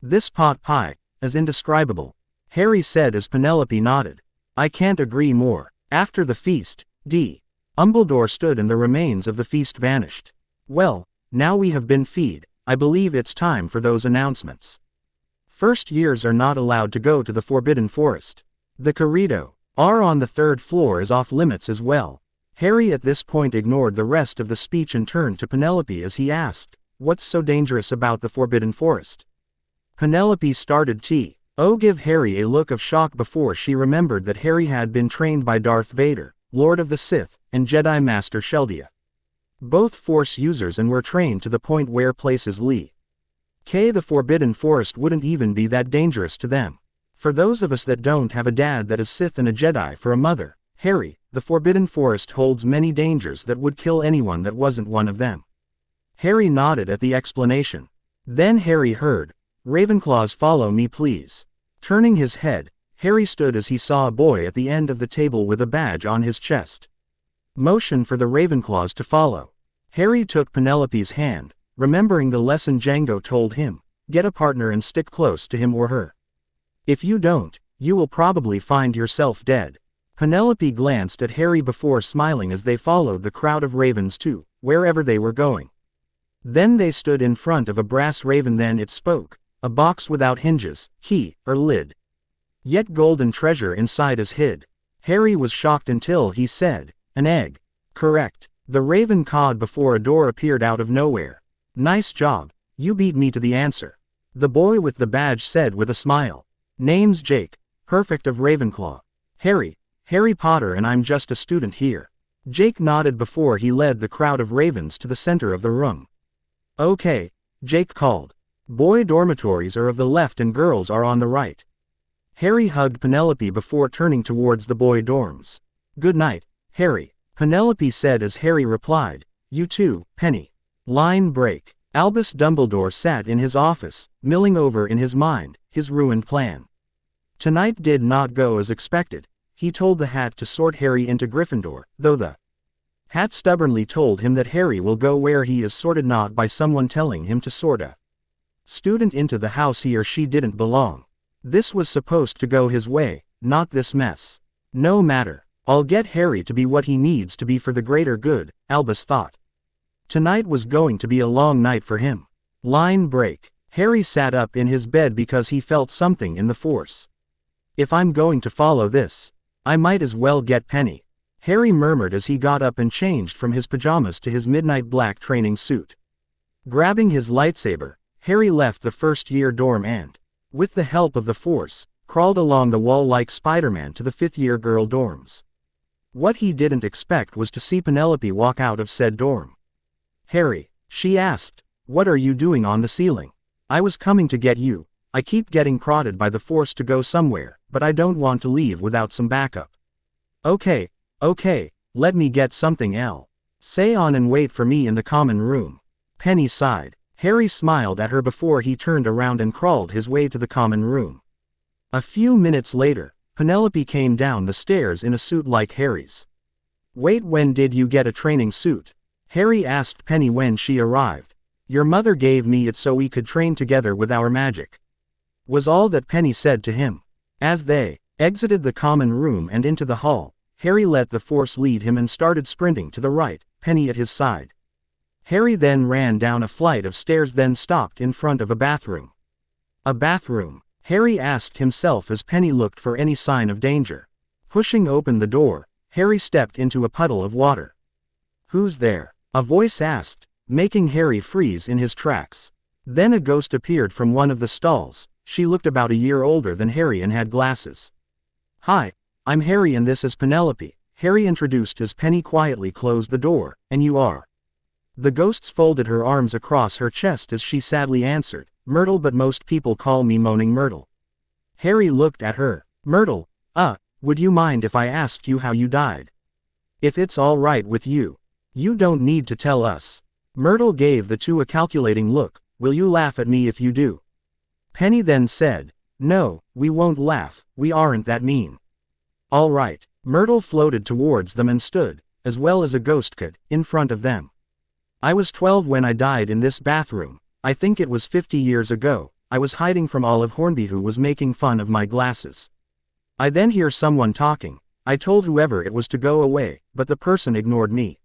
[SPEAKER 2] "This pot pie is indescribable," Harry said as Penelope nodded. "I can't agree more." After the feast, Dumbledore stood and the remains of the feast vanished. "Well, now we have been fed, I believe it's time for those announcements. First years are not allowed to go to the Forbidden Forest. The corridor on the third floor is off limits as well." Harry at this point ignored the rest of the speech and turned to Penelope as he asked, "What's so dangerous about the Forbidden Forest?" Penelope started to give Harry a look of shock before she remembered that Harry had been trained by Darth Vader, Lord of the Sith, and Jedi Master Sheldia. Both Force users and were trained to the point where places the Forbidden Forest wouldn't even be that dangerous to them. For those of us that don't have a dad that is Sith and a Jedi for a mother, Harry, the Forbidden Forest holds many dangers that would kill anyone that wasn't one of them. Harry nodded at the explanation. Then Harry heard, "Ravenclaws, follow me please." Turning his head, Harry stood as he saw a boy at the end of the table with a badge on his chest. Motion for the Ravenclaws to follow. Harry took Penelope's hand, remembering the lesson Django told him, get a partner and stick close to him or her. If you don't, you will probably find yourself dead. Penelope glanced at Harry before smiling as they followed the crowd of ravens to wherever they were going. Then they stood in front of a brass raven. Then it spoke, a box without hinges, key, or lid. Yet golden treasure inside is hid. Harry was shocked until he said, "An egg." "Correct." The raven cawed before a door appeared out of nowhere. "Nice job, you beat me to the answer," the boy with the badge said with a smile. "Name's Jake. Perfect of Ravenclaw. Harry Potter and I'm just a student here. Jake nodded before he led the crowd of ravens to the center of the room. Okay, Jake called. Boy dormitories are of the left and girls are on the right. Harry hugged Penelope before turning towards the boy dorms. Good night, Harry, Penelope said as Harry replied, you too, Penny. Line break. Albus Dumbledore sat in his office, milling over in his mind his ruined plan. Tonight did not go as expected. He told the hat to sort Harry into Gryffindor, though the hat stubbornly told him that Harry will go where he is sorted, not by someone telling him to sort a student into the house he or she didn't belong. This was supposed to go his way, not this mess. No matter, I'll get Harry to be what he needs to be for the greater good, Albus thought. Tonight was going to be a long night for him. Line break. Harry sat up in his bed because he felt something in the force. If I'm going to follow this, I might as well get Penny, Harry murmured as he got up and changed from his pajamas to his midnight black training suit. Grabbing his lightsaber, Harry left the first-year dorm and, with the help of the Force, crawled along the wall like Spider-Man to the fifth-year girl dorms. What he didn't expect was to see Penelope walk out of said dorm. Harry, she asked, what are you doing on the ceiling? I was coming to get you. I keep getting prodded by the Force to go somewhere, but I don't want to leave without some backup. Okay, let me get something say on and wait for me in the common room. Penny sighed. Harry smiled at her before he turned around and crawled his way to the common room. A few minutes later, Penelope came down the stairs in a suit like Harry's. Wait, when did you get a training suit? Harry asked Penny when she arrived. Your mother gave me it so we could train together with our magic, was all that Penny said to him. As they exited the common room and into the hall, Harry let the Force lead him and started sprinting to the right, Penny at his side. Harry then ran down a flight of stairs, then stopped in front of a bathroom. A bathroom? Harry asked himself as Penny looked for any sign of danger. Pushing open the door, Harry stepped into a puddle of water. Who's there? A voice asked, making Harry freeze in his tracks. Then a ghost appeared from one of the stalls. She looked about a year older than Harry and had glasses. Hi, I'm Harry and this is Penelope, Harry introduced as Penny quietly closed the door. And you are? The ghost folded her arms across her chest as she sadly answered, Myrtle, but most people call me Moaning Myrtle. Harry looked at her. Myrtle, would you mind if I asked you how you died? If it's all right with you. You don't need to tell us. Myrtle gave the two a calculating look. Will you laugh at me if you do? Penny then said, no, we won't laugh, we aren't that mean. All right. Myrtle floated towards them and stood, as well as a ghost could, in front of them. I was 12 when I died in this bathroom. I think it was 50 years ago. I was hiding from Olive Hornby, who was making fun of my glasses. I then hear someone talking. I told whoever it was to go away, but the person ignored me.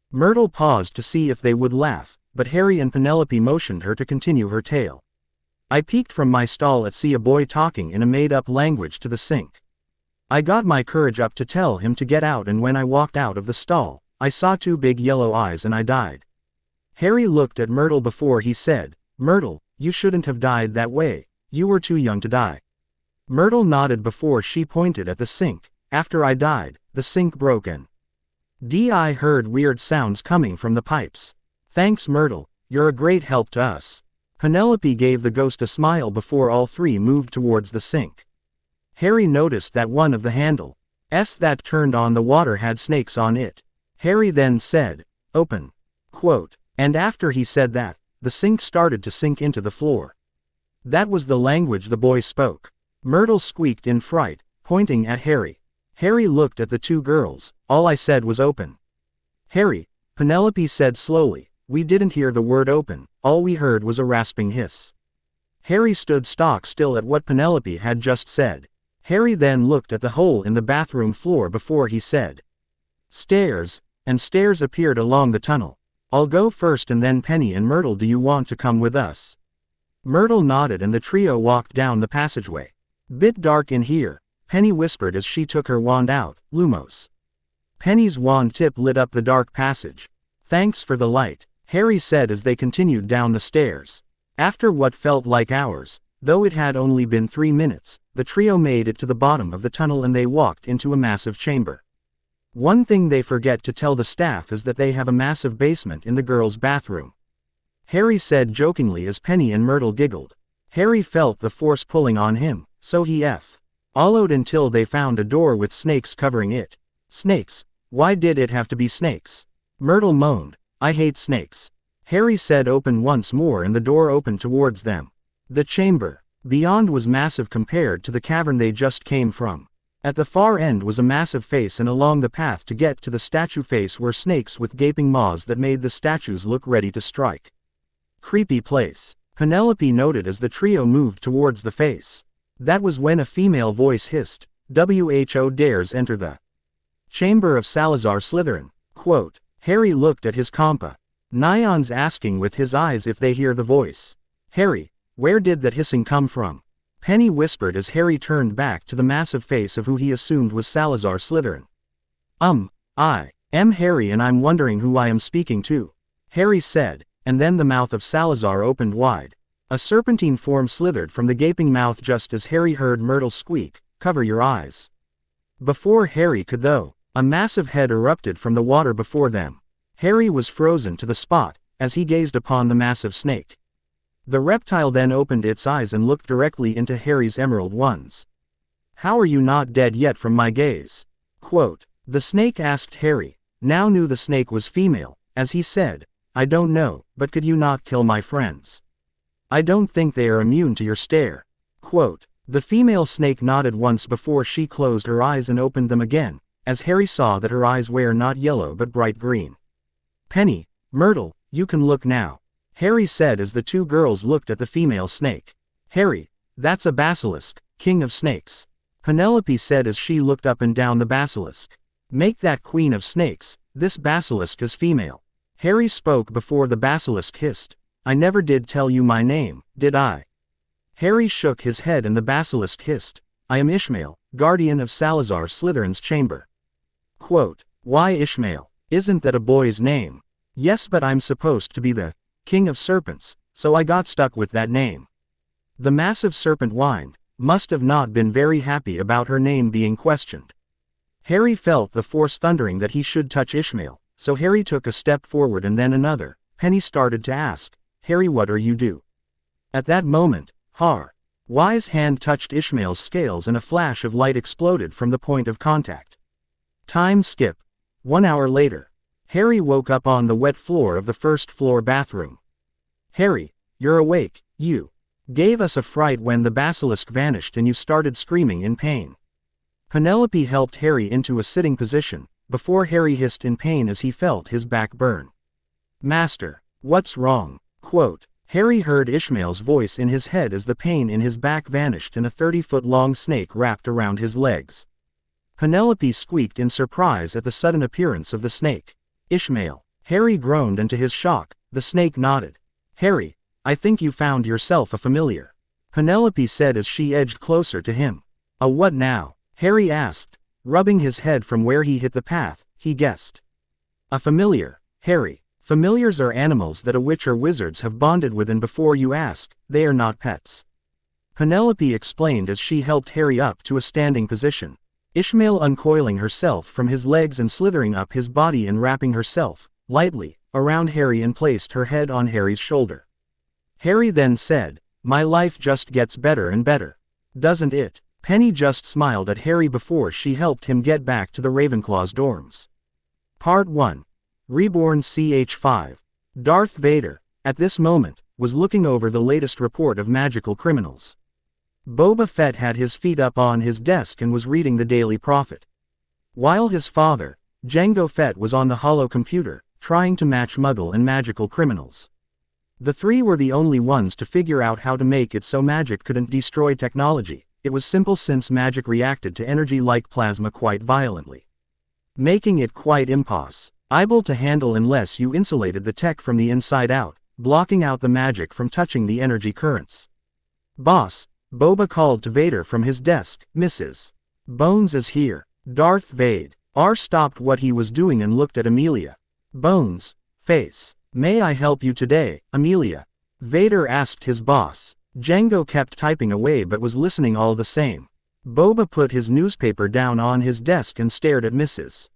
[SPEAKER 2] Myrtle paused to see if they would laugh, but Harry and Penelope motioned her to continue her tale. I peeked from my stall at see a boy talking in a made-up language to the sink. I got my courage up to tell him to get out, and when I walked out of the stall, I saw two big yellow eyes and I died. Harry looked at Myrtle before he said, Myrtle, you shouldn't have died that way, you were too young to die. Myrtle nodded before she pointed at the sink. After I died, the sink broke and I heard weird sounds coming from the pipes. Thanks Myrtle, you're a great help to us. Penelope gave the ghost a smile before all three moved towards the sink. Harry noticed that one of the handles that turned on the water had snakes on it. Harry then said, open. Quote, and after he said that, the sink started to sink into the floor. That was the language the boy spoke. Myrtle squeaked in fright, pointing at Harry. Harry looked at the two girls. All I said was open. Harry, Penelope said slowly, we didn't hear the word open, all we heard was a rasping hiss. Harry stood stock still at what Penelope had just said. Harry then looked at the hole in the bathroom floor before he said, stairs, and stairs appeared along the tunnel. I'll go first and then Penny and Myrtle, do you want to come with us? Myrtle nodded and the trio walked down the passageway. Bit dark in here, Penny whispered as she took her wand out. Lumos. Penny's wand tip lit up the dark passage. Thanks for the light, Harry said as they continued down the stairs. After what felt like hours, Though it had only been 3 minutes, the trio made it to the bottom of the tunnel and they walked into a massive chamber. One thing they forget to tell the staff is that they have a massive basement in the girls' bathroom. Harry said jokingly as Penny and Myrtle giggled. Harry felt the force pulling on him, so he followed until they found a door with snakes covering it. Snakes? Why did it have to be snakes? Myrtle moaned. I hate snakes. Harry said open once more and the door opened towards them. The chamber beyond was massive compared to the cavern they just came from. At the far end was a massive face and along the path to get to the statue face were snakes with gaping maws that made the statues look ready to strike. Creepy place, Penelope noted as the trio moved towards the face. That was when a female voice hissed, "Who dares enter the chamber of Salazar Slytherin?" Quote. Harry looked at his compa. Nion's asking with his eyes if they hear the voice. Harry, where did that hissing come from? Penny whispered as Harry turned back to the massive face of who he assumed was Salazar Slytherin. I am Harry and I'm wondering who I am speaking to. Harry said, and then the mouth of Salazar opened wide. A serpentine form slithered from the gaping mouth just as Harry heard Myrtle squeak, "Cover your eyes." Before Harry could though, a massive head erupted from the water before them. Harry was frozen to the spot, as he gazed upon the massive snake. The reptile then opened its eyes and looked directly into Harry's emerald ones. "How are you not dead yet from my gaze?" Quote. The snake asked Harry, now knew the snake was female, as he said, "I don't know, but could you not kill my friends? I don't think they are immune to your stare." Quote. The female snake nodded once before she closed her eyes and opened them again, as Harry saw that her eyes were not yellow but bright green. "Penny, Myrtle, you can look now," Harry said as the two girls looked at the female snake. "Harry, that's a basilisk, king of snakes," Penelope said as she looked up and down the basilisk. "Make that queen of snakes, this basilisk is female." Harry spoke before the basilisk hissed, "I never did tell you my name, did I?" Harry shook his head and the basilisk hissed, "I am Ishmael, guardian of Salazar Slytherin's chamber." Quote. Why Ishmael? Isn't that a boy's name? Yes, but I'm supposed to be the king of serpents, so I got stuck with that name. The massive serpent whined, must have not been very happy about her name being questioned. Harry felt the force thundering that he should touch Ishmael, so Harry took a step forward and then another. Penny started to ask, "Harry, what are you do?" At that moment, Harry's hand touched Ishmael's scales and a flash of light exploded from the point of contact. Time skip. 1 hour later. Harry woke up on the wet floor of the first floor bathroom. "Harry, you're awake. You gave us a fright when the basilisk vanished and you started screaming in pain." Penelope helped Harry into a sitting position, before Harry hissed in pain as he felt his back burn. "Master, what's wrong?" Quote. Harry heard Ishmael's voice in his head as the pain in his back vanished and a 30-foot-long snake wrapped around his legs. Penelope squeaked in surprise at the sudden appearance of the snake. "Ishmael." Harry groaned, and to his shock, the snake nodded. "Harry, I think you found yourself a familiar," Penelope said as she edged closer to him. "A what now?" Harry asked, rubbing his head from where he hit the path. He guessed. "A familiar, Harry. Familiars are animals that a witch or wizards have bonded with, and before you ask, they are not pets," Penelope explained as she helped Harry up to a standing position. Ishmael uncoiling herself from his legs and slithering up his body and wrapping herself, lightly, around Harry and placed her head on Harry's shoulder. Harry then said, "My life just gets better and better. Doesn't it?" Penny just smiled at Harry before she helped him get back to the Ravenclaw's dorms. Part 1. Reborn Ch5. Darth Vader, at this moment, was looking over the latest report of magical criminals. Boba Fett had his feet up on his desk and was reading the Daily Prophet. While his father, Jango Fett, was on the holo computer, trying to match Muggle and magical criminals. The three were the only ones to figure out how to make it so magic couldn't destroy technology. It was simple since magic reacted to energy like plasma quite violently, making it quite impossible to handle unless you insulated the tech from the inside out, blocking out the magic from touching the energy currents. "Boss," Boba called to Vader from his desk, "Mrs. Bones is here." Darth Vader stopped what he was doing and looked at Amelia. Bones' face. "May I help you today, Amelia?" Vader asked his boss. Django kept typing away but was listening all the same. Boba put his newspaper down on his desk and stared at Mrs.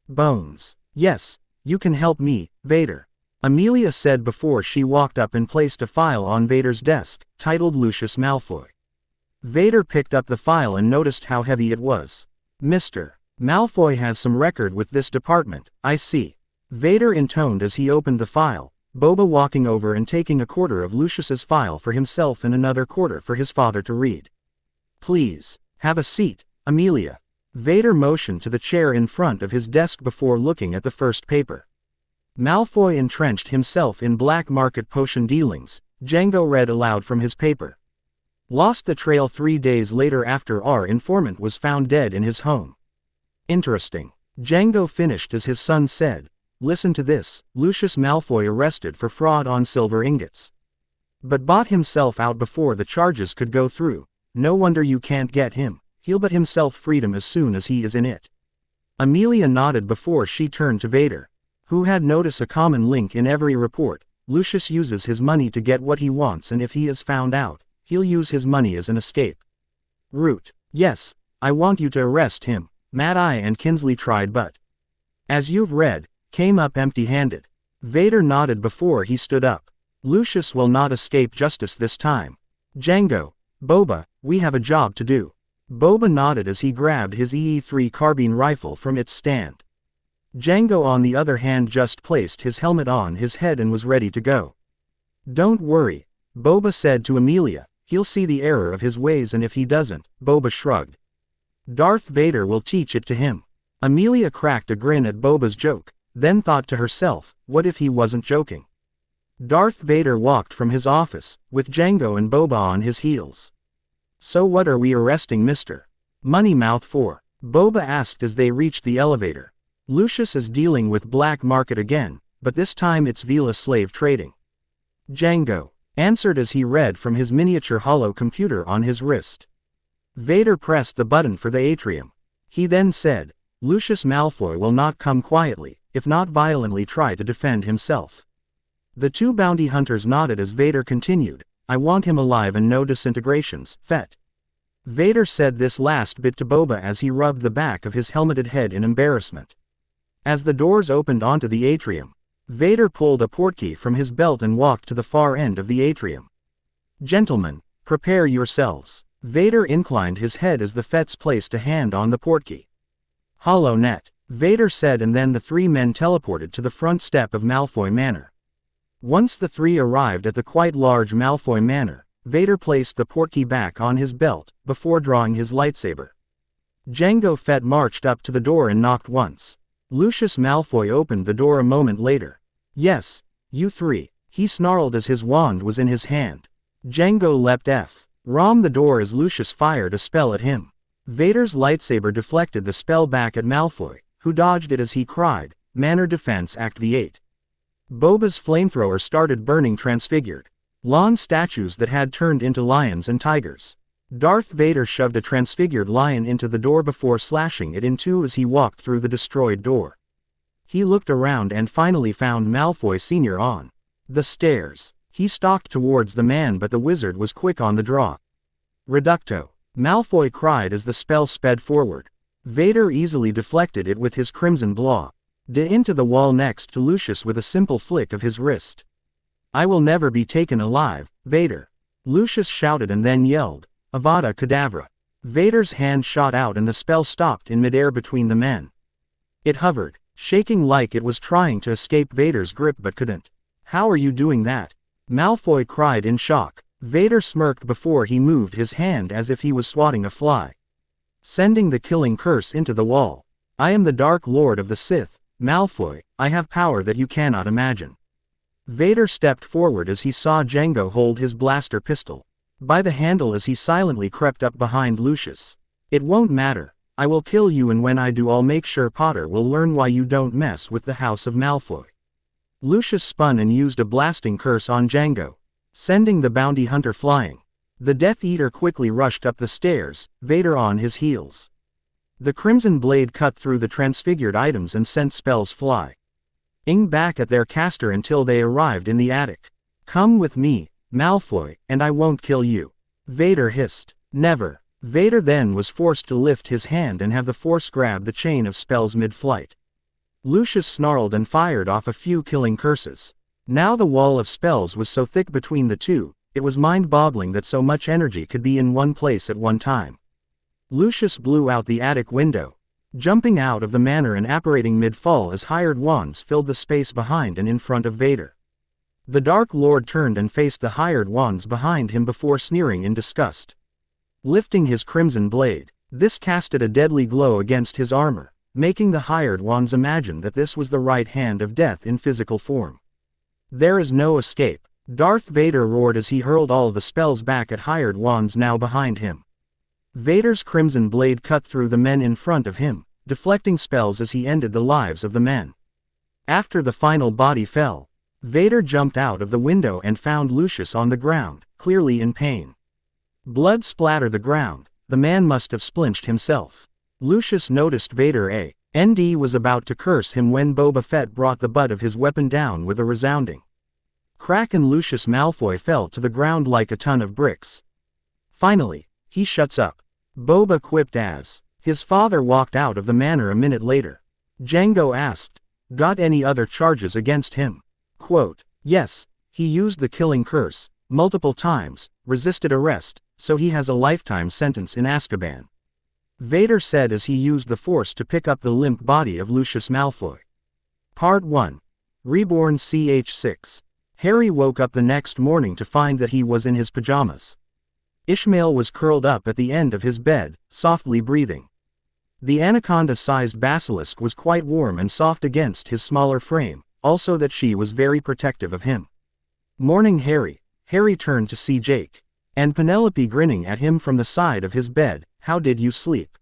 [SPEAKER 2] Bones. Yes, you can help me, Vader. Amelia said before she walked up and placed a file on Vader's desk, titled Lucius Malfoy. Vader picked up the file and noticed how heavy it was. Mr. Malfoy has some record with this department, I see. Vader intoned as he opened the file, Boba walking over and taking a quarter of Lucius's file for himself and another quarter for his father to read. Please, have a seat, Amelia. Vader motioned to the chair in front of his desk before looking at the first paper. Malfoy entrenched himself in black market potion dealings, Django read aloud from his paper. Lost the trail 3 days later after our informant was found dead in his home. Interesting. Django finished as his son said, listen to this, Lucius Malfoy arrested for fraud on silver ingots. But bought himself out before the charges could go through. No wonder you can't get him, he'll bet himself freedom as soon as he is in it. Amelia nodded before she turned to Vader, who had noticed a common link in every report. Lucius uses his money to get what he wants, and if he is found out, he'll use his money as an escape route. Yes, I want you to arrest him. Mad Eye and Kinsley tried but, as you've read, came up empty-handed. Vader nodded before he stood up. Lucius will not escape justice this time. Django, Boba, we have a job to do. Boba nodded as he grabbed his EE-3 carbine rifle from its stand. Django on the other hand just placed his helmet on his head and was ready to go. Don't worry, Boba said to Amelia, he'll see the error of his ways, and if he doesn't, Boba shrugged. Darth Vader will teach it to him. Amelia cracked a grin at Boba's joke, then thought to herself, what if he wasn't joking? Darth Vader walked from his office, with Django and Boba on his heels. So what are we arresting Mr. Moneymouth for? Boba asked as they reached the elevator. Lucius is dealing with black market again, but this time it's Vila slave trading. Django answered as he read from his miniature holo computer on his wrist. Vader pressed the button for the atrium. He then said, Lucius Malfoy will not come quietly, if not violently try to defend himself. The two bounty hunters nodded as Vader continued, I want him alive and no disintegrations, Fett. Vader said this last bit to Boba as he rubbed the back of his helmeted head in embarrassment. As the doors opened onto the atrium, Vader pulled a portkey from his belt and walked to the far end of the atrium. Gentlemen, prepare yourselves. Vader inclined his head as the Fets placed a hand on the portkey. Hollow net, Vader said, and then the three men teleported to the front step of Malfoy Manor. Once the three arrived at the quite large Malfoy Manor, Vader placed the portkey back on his belt, before drawing his lightsaber. Django Fett marched up to the door and knocked once. Lucius Malfoy opened the door a moment later. Yes, you three, he snarled as his wand was in his hand. Django leapt Rom the door as Lucius fired a spell at him. Vader's lightsaber deflected the spell back at Malfoy, who dodged it as he cried, Manor Defense Act V8. Boba's flamethrower started burning transfigured lawn statues that had turned into lions and tigers. Darth Vader shoved a transfigured lion into the door before slashing it in two as he walked through the destroyed door. He looked around and finally found Malfoy Sr. on the stairs. He stalked towards the man, but the wizard was quick on the draw. Reducto, Malfoy cried as the spell sped forward. Vader easily deflected it with his crimson blaw. Into the wall next to Lucius with a simple flick of his wrist. I will never be taken alive, Vader. Lucius shouted and then yelled, Avada Kedavra. Vader's hand shot out and the spell stopped in midair between the men. It hovered, shaking like it was trying to escape Vader's grip but couldn't. How are you doing that? Malfoy cried in shock. Vader smirked before he moved his hand as if he was swatting a fly, sending the killing curse into the wall. I am the Dark Lord of the Sith, Malfoy, I have power that you cannot imagine. Vader stepped forward as he saw Django hold his blaster pistol by the handle as he silently crept up behind Lucius. It won't matter, I will kill you, and when I do I'll make sure Potter will learn why you don't mess with the House of Malfoy. Lucius spun and used a blasting curse on Django, sending the bounty hunter flying. The Death Eater quickly rushed up the stairs, Vader on his heels. The crimson blade cut through the transfigured items and sent spells flying back at their caster until they arrived in the attic. Come with me, Malfoy, and I won't kill you." Vader hissed. "Never." Vader then was forced to lift his hand and have the Force grab the chain of spells mid-flight. Lucius snarled and fired off a few killing curses. Now the wall of spells was so thick between the two, it was mind-boggling that so much energy could be in one place at one time. Lucius blew out the attic window, jumping out of the manor and apparating mid-fall as hired wands filled the space behind and in front of Vader. The Dark Lord turned and faced the hired wands behind him before sneering in disgust. Lifting his crimson blade, this casted a deadly glow against his armor, making the hired wands imagine that this was the right hand of death in physical form. "There is no escape," Darth Vader roared as he hurled all the spells back at hired wands now behind him. Vader's crimson blade cut through the men in front of him, deflecting spells as he ended the lives of the men. After the final body fell, Vader jumped out of the window and found Lucius on the ground, clearly in pain. Blood splattered the ground. The man must have splinched himself. Lucius noticed Vader and was about to curse him when Boba Fett brought the butt of his weapon down with a resounding crack and Lucius Malfoy fell to the ground like a ton of bricks. Finally, he shuts up, Boba quipped as his father walked out of the manor a minute later. Jango asked, "Got any other charges against him?" Quote, "Yes, he used the killing curse multiple times, resisted arrest, so he has a lifetime sentence in Azkaban," Vader said as he used the Force to pick up the limp body of Lucius Malfoy. Part 1. Reborn ch6. Harry woke up the next morning to find that he was in his pajamas. Ishmael was curled up at the end of his bed, softly breathing. The anaconda-sized basilisk was quite warm and soft against his smaller frame, also that she was very protective of him. "Morning, Harry." Harry turned to see Jake and Penelope grinning at him from the side of his bed. "How did you sleep?"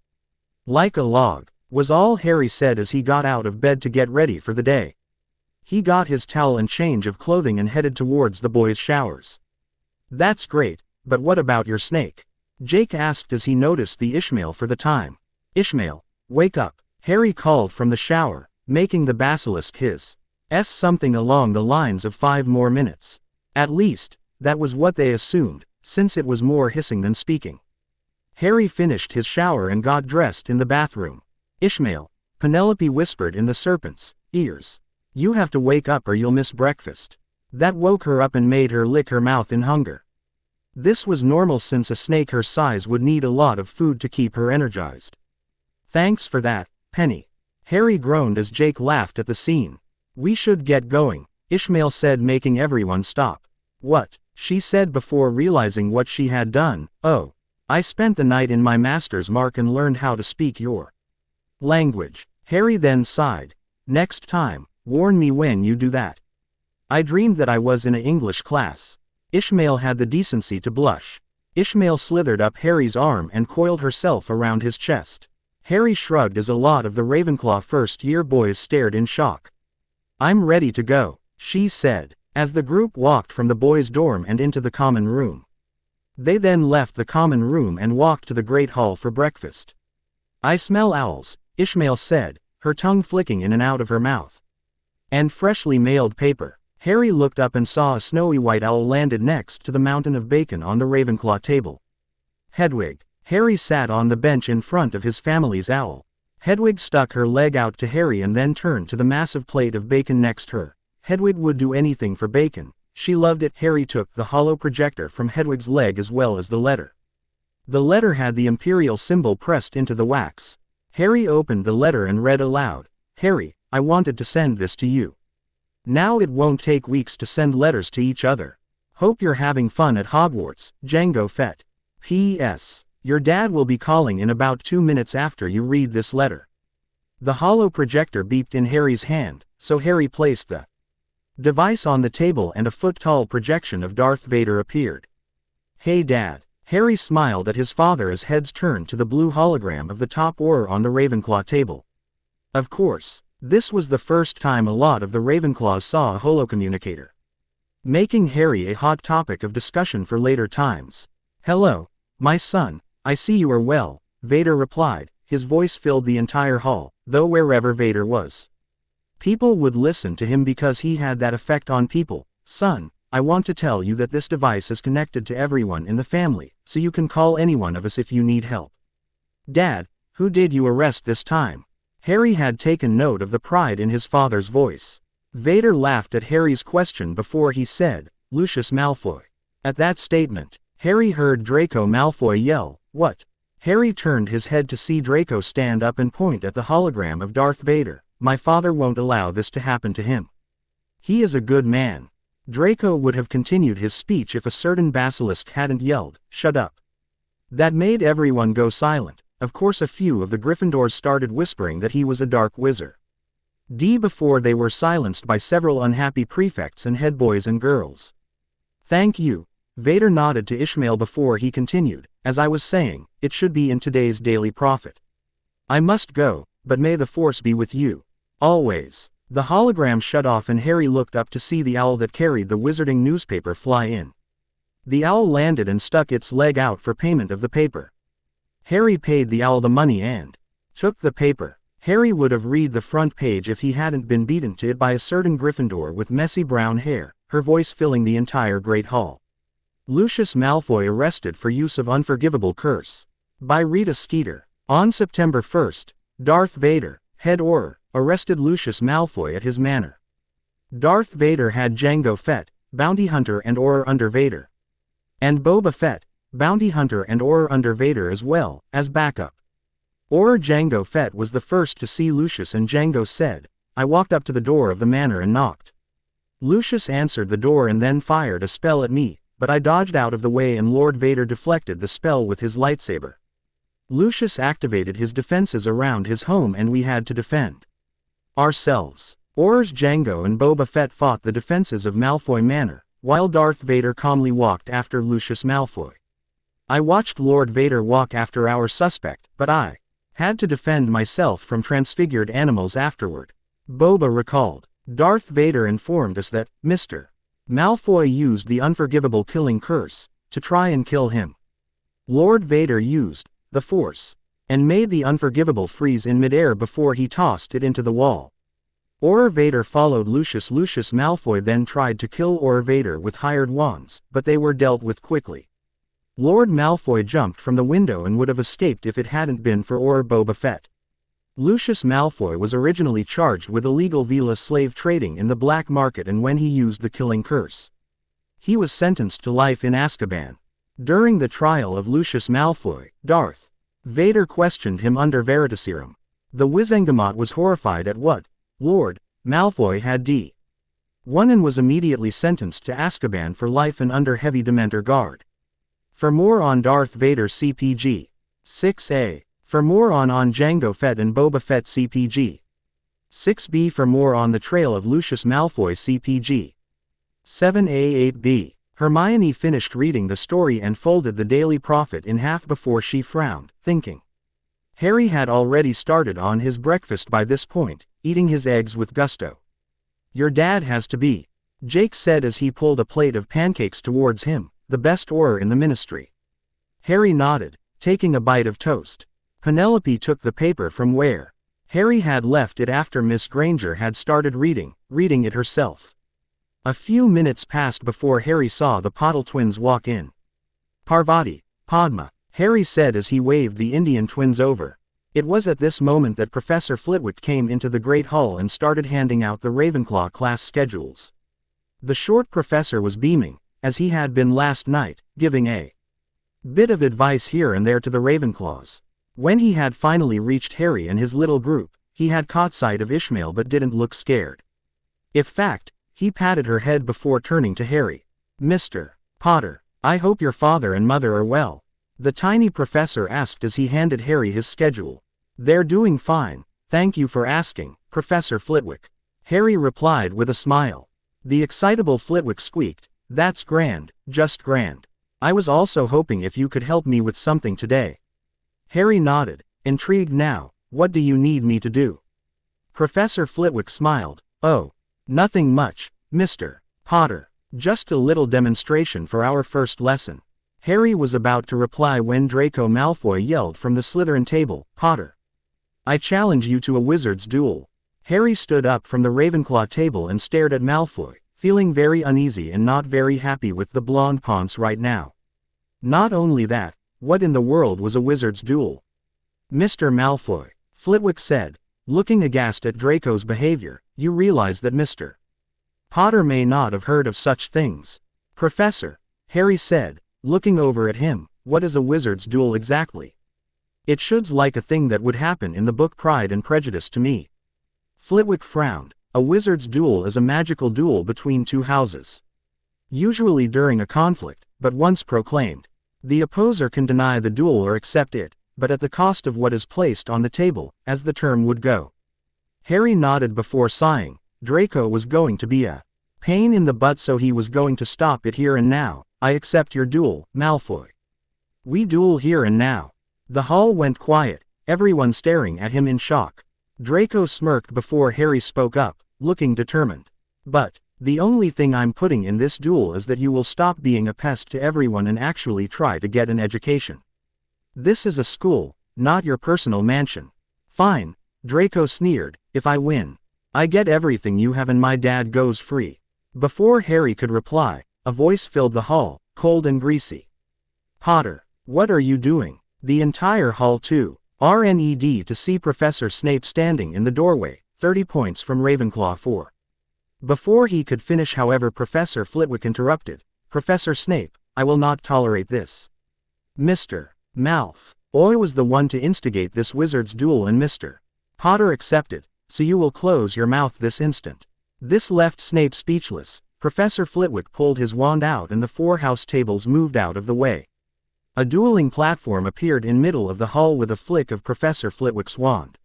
[SPEAKER 2] "Like a log," was all Harry said as he got out of bed to get ready for the day. He got his towel and change of clothing and headed towards the boys' showers. "That's great, but what about your snake?" Jake asked as he noticed the Ishmael for the time. "Ishmael, wake up," Harry called from the shower, making the basilisk his something along the lines of 5 more minutes. At least, that was what they assumed, since it was more hissing than speaking. Harry finished his shower and got dressed in the bathroom. "Ishmael," Penelope whispered in the serpent's ears, "you have to wake up or you'll miss breakfast." That woke her up and made her lick her mouth in hunger. This was normal since a snake her size would need a lot of food to keep her energized. "Thanks for that, Penny." Harry groaned as Jake laughed at the scene. "We should get going," Ishmael said, making everyone stop. "What?" she said before realizing what she had done. "Oh, I spent the night in my master's mark and learned how to speak your language." Harry then sighed. "Next time, warn me when you do that." "I dreamed that I was in a English class." Ishmael had the decency to blush. Ishmael slithered up Harry's arm and coiled herself around his chest. Harry shrugged as a lot of the Ravenclaw first-year boys stared in shock. "I'm ready to go," she said, as the group walked from the boys' dorm and into the common room. They then left the common room and walked to the Great Hall for breakfast. "I smell owls," Ishmael said, her tongue flicking in and out of her mouth. "And freshly mailed paper." Harry looked up and saw a snowy white owl landed next to the mountain of bacon on the Ravenclaw table. "Hedwig." Harry sat on the bench in front of his family's owl. Hedwig stuck her leg out to Harry and then turned to the massive plate of bacon next her. Hedwig would do anything for bacon. She loved it. Harry took the hollow projector from Hedwig's leg as well as the letter. The letter had the imperial symbol pressed into the wax. Harry opened the letter and read aloud, "Harry, I wanted to send this to you. Now it won't take weeks to send letters to each other. Hope you're having fun at Hogwarts, Jango Fett. P.S. Your dad will be calling in about 2 minutes after you read this letter." The hollow projector beeped in Harry's hand, so Harry placed the device on the table and a foot-tall projection of Darth Vader appeared. "Hey Dad." Harry smiled at his father as heads turned to the blue hologram of the top Auror on the Ravenclaw table. Of course, this was the first time a lot of the Ravenclaws saw a holocommunicator, making Harry a hot topic of discussion for later times. "Hello, my son, I see you are well," Vader replied. His voice filled the entire hall, though wherever Vader was, people would listen to him because he had that effect on people. "Son, I want to tell you that this device is connected to everyone in the family, so you can call any one of us if you need help. Dad, who did you arrest this time? Harry had taken note of the pride in his father's voice. Vader laughed at Harry's question before he said, Lucius Malfoy. At that statement, Harry heard Draco Malfoy yell, "What?" Harry turned his head to see Draco stand up and point at the hologram of Darth Vader. My father won't allow this to happen to him. He is a good man. Draco would have continued his speech if a certain basilisk hadn't yelled, "Shut up." That made everyone go silent. Of course, a few of the Gryffindors started whispering that he was a dark wizard. Before they were silenced by several unhappy prefects and head boys and girls. Thank you. Vader nodded to Ishmael before he continued. As I was saying, it should be in today's Daily Prophet. I must go, but may the Force be with you. Always. The hologram shut off and Harry looked up to see the owl that carried the wizarding newspaper fly in. The owl landed and stuck its leg out for payment of the paper. Harry paid the owl the money and took the paper. Harry would have read the front page if he hadn't been beaten to it by a certain Gryffindor with messy brown hair, her voice filling the entire Great Hall. Lucius Malfoy arrested for use of unforgivable curse. By Rita Skeeter. On September 1st, Darth Vader, head Auror, arrested Lucius Malfoy at his manor. Darth Vader had Jango Fett, bounty hunter and Auror under Vader. And Boba Fett, bounty hunter and Auror under Vader as well, as backup. Auror Jango Fett was the first to see Lucius and Jango said, I walked up to the door of the manor and knocked. Lucius answered the door and then fired a spell at me, but I dodged out of the way and Lord Vader deflected the spell with his lightsaber. Lucius activated his defenses around his home and we had to defend ourselves. Auror's Jango and Boba Fett fought the defenses of Malfoy Manor, while Darth Vader calmly walked after Lucius Malfoy. I watched Lord Vader walk after our suspect, but I had to defend myself from transfigured animals afterward. Boba recalled. Darth Vader informed us that Mr. Malfoy used the unforgivable killing curse to try and kill him. Lord Vader used the Force and made the unforgivable freeze in midair before he tossed it into the wall. Auror Vader followed Lucius. Lucius Malfoy then tried to kill Auror Vader with hired wands, but they were dealt with quickly. Lord Malfoy jumped from the window and would have escaped if it hadn't been for Auror Boba Fett. Lucius Malfoy was originally charged with illegal Vila slave trading in the black market, and when he used the killing curse, he was sentenced to life in Azkaban. During the trial of Lucius Malfoy, Darth Vader questioned him under Veritaserum. The Wizengamot was horrified at what Lord Malfoy had done and was immediately sentenced to Azkaban for life and under heavy Dementor guard. For more on Darth Vader CPG 6A. For more on Jango Fett and Boba Fett CPG 6B. For more on the trail of Lucius Malfoy CPG 7A 8B. Hermione finished reading the story and folded the Daily Prophet in half before she frowned, thinking. Harry had already started on his breakfast by this point, eating his eggs with gusto. Your dad has to be, Jake said as he pulled a plate of pancakes towards him, the best Auror in the ministry. Harry nodded, taking a bite of toast. Penelope took the paper from where Harry had left it after Miss Granger had started reading it herself. A few minutes passed before Harry saw the Pottle twins walk in. Parvati, Padma, Harry said as he waved the Indian twins over. It was at this moment that Professor Flitwick came into the Great Hall and started handing out the Ravenclaw class schedules. The short professor was beaming, as he had been last night, giving a bit of advice here and there to the Ravenclaws. When he had finally reached Harry and his little group, he had caught sight of Ishmael but didn't look scared. In fact, he patted her head before turning to Harry. Mr. Potter, I hope your father and mother are well. The tiny professor asked as he handed Harry his schedule. They're doing fine, thank you for asking, Professor Flitwick. Harry replied with a smile. The excitable Flitwick squeaked, That's grand, just grand. I was also hoping if you could help me with something today. Harry nodded, intrigued now. What do you need me to do? Professor Flitwick smiled. Oh, nothing much, Mr. Potter. Just a little demonstration for our first lesson. Harry was about to reply when Draco Malfoy yelled from the Slytherin table, Potter, I challenge you to a wizard's duel. Harry stood up from the Ravenclaw table and stared at Malfoy, feeling very uneasy and not very happy with the blonde ponce right now. Not only that, what in the world was a wizard's duel? Mr. Malfoy, Flitwick said, looking aghast at Draco's behavior, you realize that Mr. Potter may not have heard of such things. Professor, Harry said, looking over at him, what is a wizard's duel exactly? It should like a thing that would happen in the book Pride and Prejudice to me. Flitwick frowned. A wizard's duel is a magical duel between two houses. Usually during a conflict, but once proclaimed. The opposer can deny the duel or accept it, but at the cost of what is placed on the table, as the term would go. Harry nodded before sighing. Draco was going to be a pain in the butt, so he was going to stop it here and now. I accept your duel, Malfoy. We duel here and now. The hall went quiet, everyone staring at him in shock. Draco smirked before Harry spoke up, looking determined. But, the only thing I'm putting in this duel is that you will stop being a pest to everyone and actually try to get an education. This is a school, not your personal mansion. Fine, Draco sneered, if I win. I get everything you have and my dad goes free. Before Harry could reply, a voice filled the hall, cold and greasy. Potter, what are you doing? The entire hall too. RNED to see Professor Snape standing in the doorway, 30 points from Ravenclaw 4. Before he could finish, however, Professor Flitwick interrupted. Professor Snape, I will not tolerate this. Mr. Malfoy was the one to instigate this wizard's duel and Mr. Potter accepted, so you will close your mouth this instant. This left Snape speechless. Professor Flitwick pulled his wand out and the 4 house tables moved out of the way. A dueling platform appeared in middle of the hall with a flick of Professor Flitwick's wand.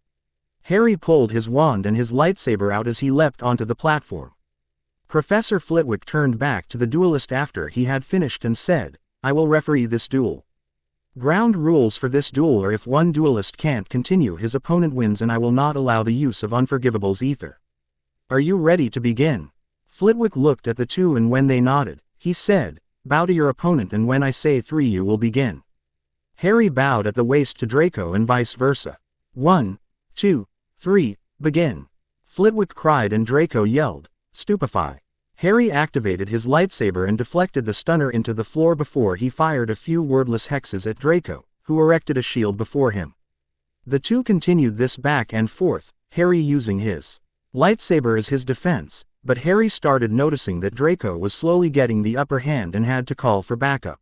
[SPEAKER 2] Harry pulled his wand and his lightsaber out as he leapt onto the platform. Professor Flitwick turned back to the duelist after he had finished and said, I will referee this duel. Ground rules for this duel are if one duelist can't continue, his opponent wins, and I will not allow the use of unforgivables either. Are you ready to begin? Flitwick looked at the two, and when they nodded, he said, bow to your opponent and when I say 3 you will begin. Harry bowed at the waist to Draco and vice versa. 1, 2, 3, begin. Flitwick cried and Draco yelled, stupefy. Harry activated his lightsaber and deflected the stunner into the floor before he fired a few wordless hexes at Draco, who erected a shield before him. The two continued this back and forth, Harry using his lightsaber as his defense, but Harry started noticing that Draco was slowly getting the upper hand and had to call for backup.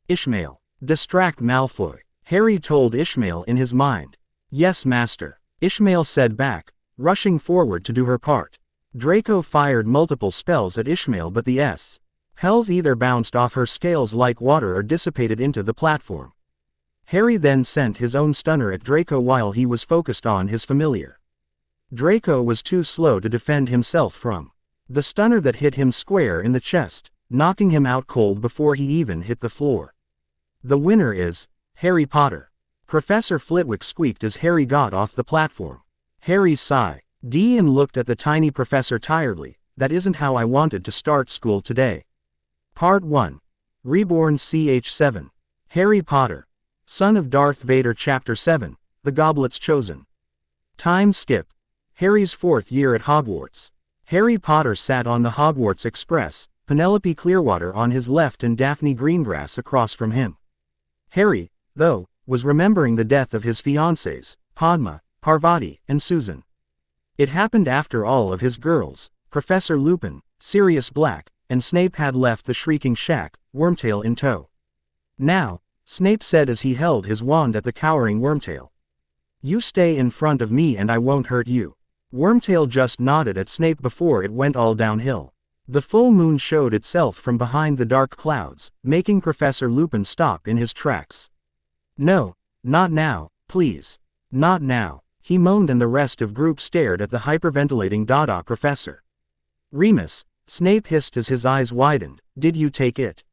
[SPEAKER 2] Ishmael, distract Malfoy, Harry told Ishmael in his mind. Yes, master, Ishmael said back, rushing forward to do her part. Draco fired multiple spells at Ishmael, but the spells either bounced off her scales like water or dissipated into the platform. Harry then sent his own stunner at Draco while he was focused on his familiar. Draco was too slow to defend himself from the stunner that hit him square in the chest, knocking him out cold before he even hit the floor. The winner is Harry Potter. Professor Flitwick squeaked as Harry got off the platform. Harry sighed. Dean looked at the tiny professor tiredly. That isn't how I wanted to start school today. Part 1. Reborn Ch7. Harry Potter, son of Darth Vader. Chapter 7, The Goblet's Chosen. Time skip. Harry's 4th year at Hogwarts. Harry Potter sat on the Hogwarts Express, Penelope Clearwater on his left and Daphne Greengrass across from him. Harry, though, was remembering the death of his fiancées, Padma, Parvati, and Susan. It happened after all of his girls, Professor Lupin, Sirius Black, and Snape had left the Shrieking Shack, Wormtail in tow. Now, Snape said as he held his wand at the cowering Wormtail. You stay in front of me and I won't hurt you. Wormtail just nodded at Snape before it went all downhill. The full moon showed itself from behind the dark clouds, making Professor Lupin stop in his tracks. No, not now, please. Not now, he moaned, and the rest of group stared at the hyperventilating Dada professor. Remus, Snape hissed as his eyes widened, did you take it?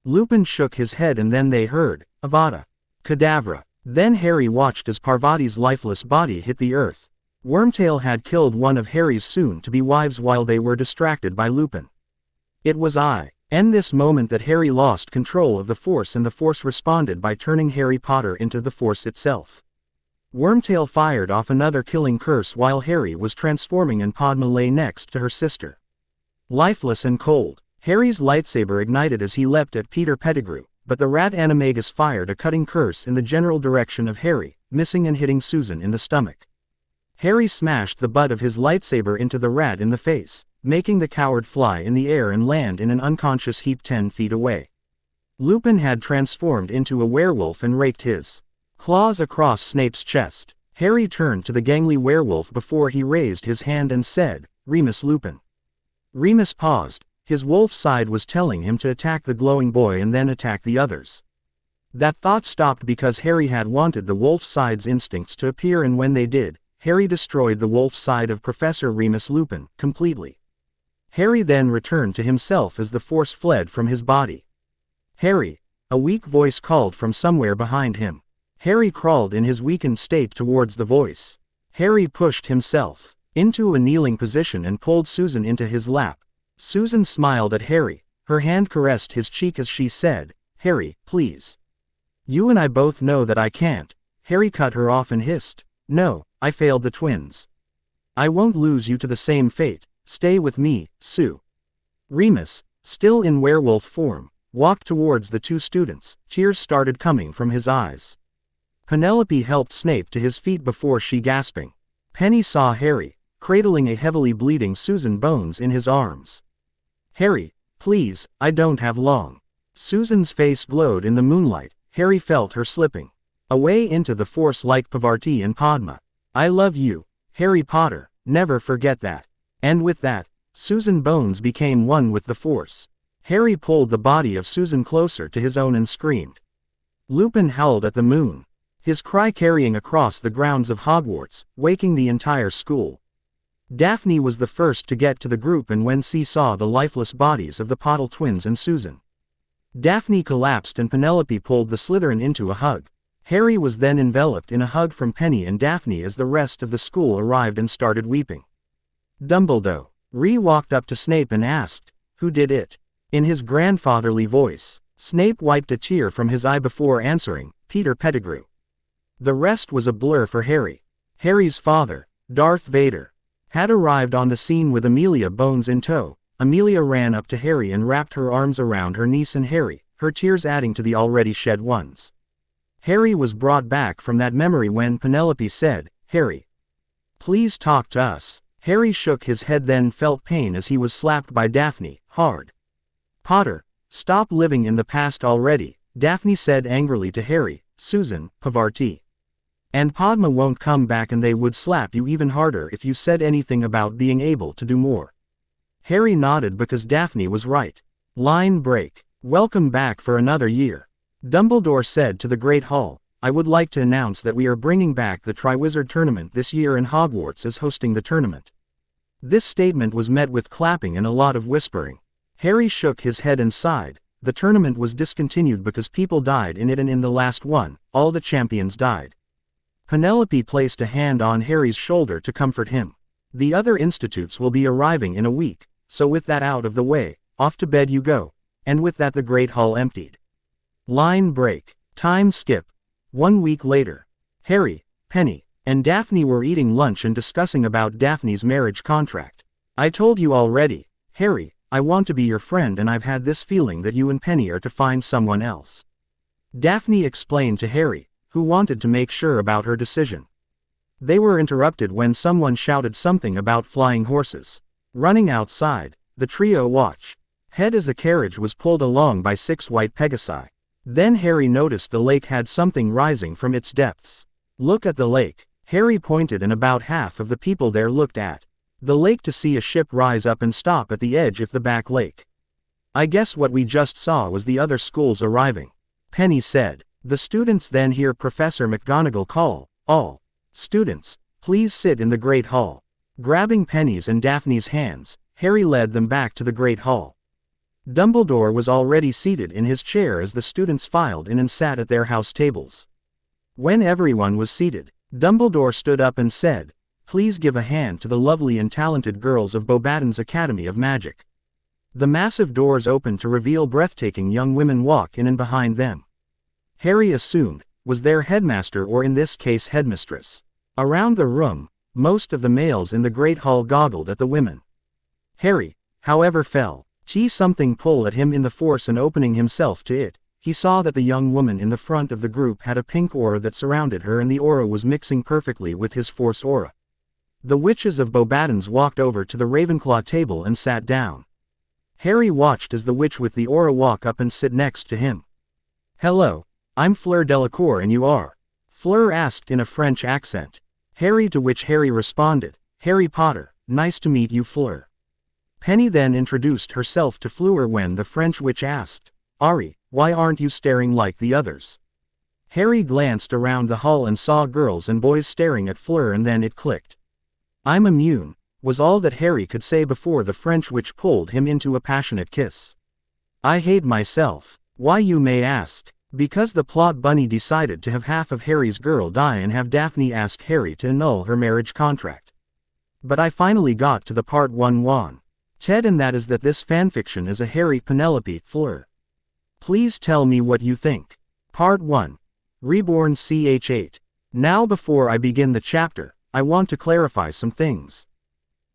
[SPEAKER 2] Lupin shook his head and then they heard, Avada Kedavra. Then Harry watched as Parvati's lifeless body hit the earth. Wormtail had killed one of Harry's soon-to-be wives while they were distracted by Lupin. It was in this moment that Harry lost control of the Force, and the Force responded by turning Harry Potter into the Force itself. Wormtail fired off another killing curse while Harry was transforming and Padma lay next to her sister. lifeless and cold. Harry's lightsaber ignited as he leapt at Peter Pettigrew, but the rat animagus fired a cutting curse in the general direction of Harry, missing and hitting Susan in the stomach. Harry smashed the butt of his lightsaber into the rat in the face, making the coward fly in the air and land in an unconscious heap 10 feet away. Lupin had transformed into a werewolf and raked his claws across Snape's chest. Harry turned to the gangly werewolf before he raised his hand and said, "Remus Lupin." Remus paused. His wolf side was telling him to attack the glowing boy and then attack the others. That thought stopped because Harry had wanted the wolf side's instincts to appear, and when they did, Harry destroyed the wolf side of Professor Remus Lupin completely. Harry then returned to himself as the force fled from his body. "Harry," a weak voice called from somewhere behind him. Harry crawled in his weakened state towards the voice. Harry pushed himself into a kneeling position and pulled Susan into his lap. Susan smiled at Harry. Her hand caressed his cheek as she said, "Harry, please. You and I both know that I can't." Harry cut her off and hissed, "No, I failed the twins. I won't lose you to the same fate. Stay with me, Sue." Remus, still in werewolf form, walked towards the two students. Tears started coming from his eyes. Penelope helped Snape to his feet before she gasping. Penny saw Harry, cradling a heavily bleeding Susan Bones in his arms. "Harry, please, I don't have long." Susan's face glowed in the moonlight. Harry felt her slipping away into the force like Pavarti and Padma. "I love you, Harry Potter, never forget that." And with that, Susan Bones became one with the force. Harry pulled the body of Susan closer to his own and screamed. Lupin howled at the moon, his cry carrying across the grounds of Hogwarts, waking the entire school. Daphne was the first to get to the group, and when she saw the lifeless bodies of the Potter twins and Susan, Daphne collapsed and Penelope pulled the Slytherin into a hug. Harry was then enveloped in a hug from Penny and Daphne as the rest of the school arrived and started weeping. Dumbledore walked up to Snape and asked, "Who did it?" in his grandfatherly voice. Snape wiped a tear from his eye before answering, "Peter Pettigrew." The rest was a blur for Harry. Harry's father, Darth Vader, had arrived on the scene with Amelia Bones in tow. Amelia ran up to Harry and wrapped her arms around her niece and Harry, her tears adding to the already shed ones. Harry was brought back from that memory when Penelope said, "Harry, please talk to us." Harry shook his head then felt pain as he was slapped by Daphne, hard. "Potter, stop living in the past already," Daphne said angrily to Harry. "Susan, Pavarti, and Padma won't come back, and they would slap you even harder if you said anything about being able to do more." Harry nodded because Daphne was right. Line break. "Welcome back for another year," Dumbledore said to the Great Hall. "I would like to announce that we are bringing back the Triwizard Tournament this year, and Hogwarts is hosting the tournament." This statement was met with clapping and a lot of whispering. Harry shook his head and sighed. The tournament was discontinued because people died in it, and in the last one, all the champions died. Penelope placed a hand on Harry's shoulder to comfort him. "The other institutes will be arriving in a week, so with that out of the way, off to bed you go." And with that the Great Hall emptied. Line break. Time skip. 1 week later. Harry, Penny, and Daphne were eating lunch and discussing about Daphne's marriage contract. "I told you already, Harry, I want to be your friend, and I've had this feeling that you and Penny are to find someone else," Daphne explained to Harry, who wanted to make sure about her decision. They were interrupted when someone shouted something about flying horses. Running outside, the trio watched as a carriage was pulled along by 6 white Pegasi. Then Harry noticed the lake had something rising from its depths. "Look at the lake," Harry pointed, and about half of the people there looked at the lake to see a ship rise up and stop at the edge of the back lake. "I guess what we just saw was the other schools arriving," Penny said. The students then hear Professor McGonagall call, "All students, please sit in the Great Hall." Grabbing Penny's and Daphne's hands, Harry led them back to the Great Hall. Dumbledore was already seated in his chair as the students filed in and sat at their house tables. When everyone was seated, Dumbledore stood up and said, "Please give a hand to the lovely and talented girls of Beauxbaton's Academy of Magic." The massive doors opened to reveal breathtaking young women walk in, and behind them, Harry assumed, was their headmaster, or in this case headmistress. Around the room, most of the males in the Great Hall goggled at the women. "Harry, however fell. Something pulled at him in the force, and opening himself to it, he saw that the young woman in the front of the group had a pink aura that surrounded her, and the aura was mixing perfectly with his force aura. The witches of Bobaddons walked over to the Ravenclaw table and sat down. Harry watched as the witch with the aura walk up and sit next to him. "Hello, I'm Fleur Delacour, and you are?" Fleur asked in a French accent. Harry, to which Harry responded, "Harry Potter, nice to meet you, Fleur." Penny then introduced herself to Fleur when the French witch asked, "Ari, why aren't you staring like the others?" Harry glanced around the hall and saw girls and boys staring at Fleur, and then it clicked. "I'm immune," was all that Harry could say before the French witch pulled him into a passionate kiss. "I hate myself. Why, you may ask? Because the plot bunny decided to have half of Harry's girl die and have Daphne ask Harry to annul her marriage contract. But I finally got to the part 1 Ted, and that is that this fanfiction is a Harry Penelope Fleur. Please tell me what you think. Part 1. Reborn ch8. Now, before I begin the chapter, I want to clarify some things.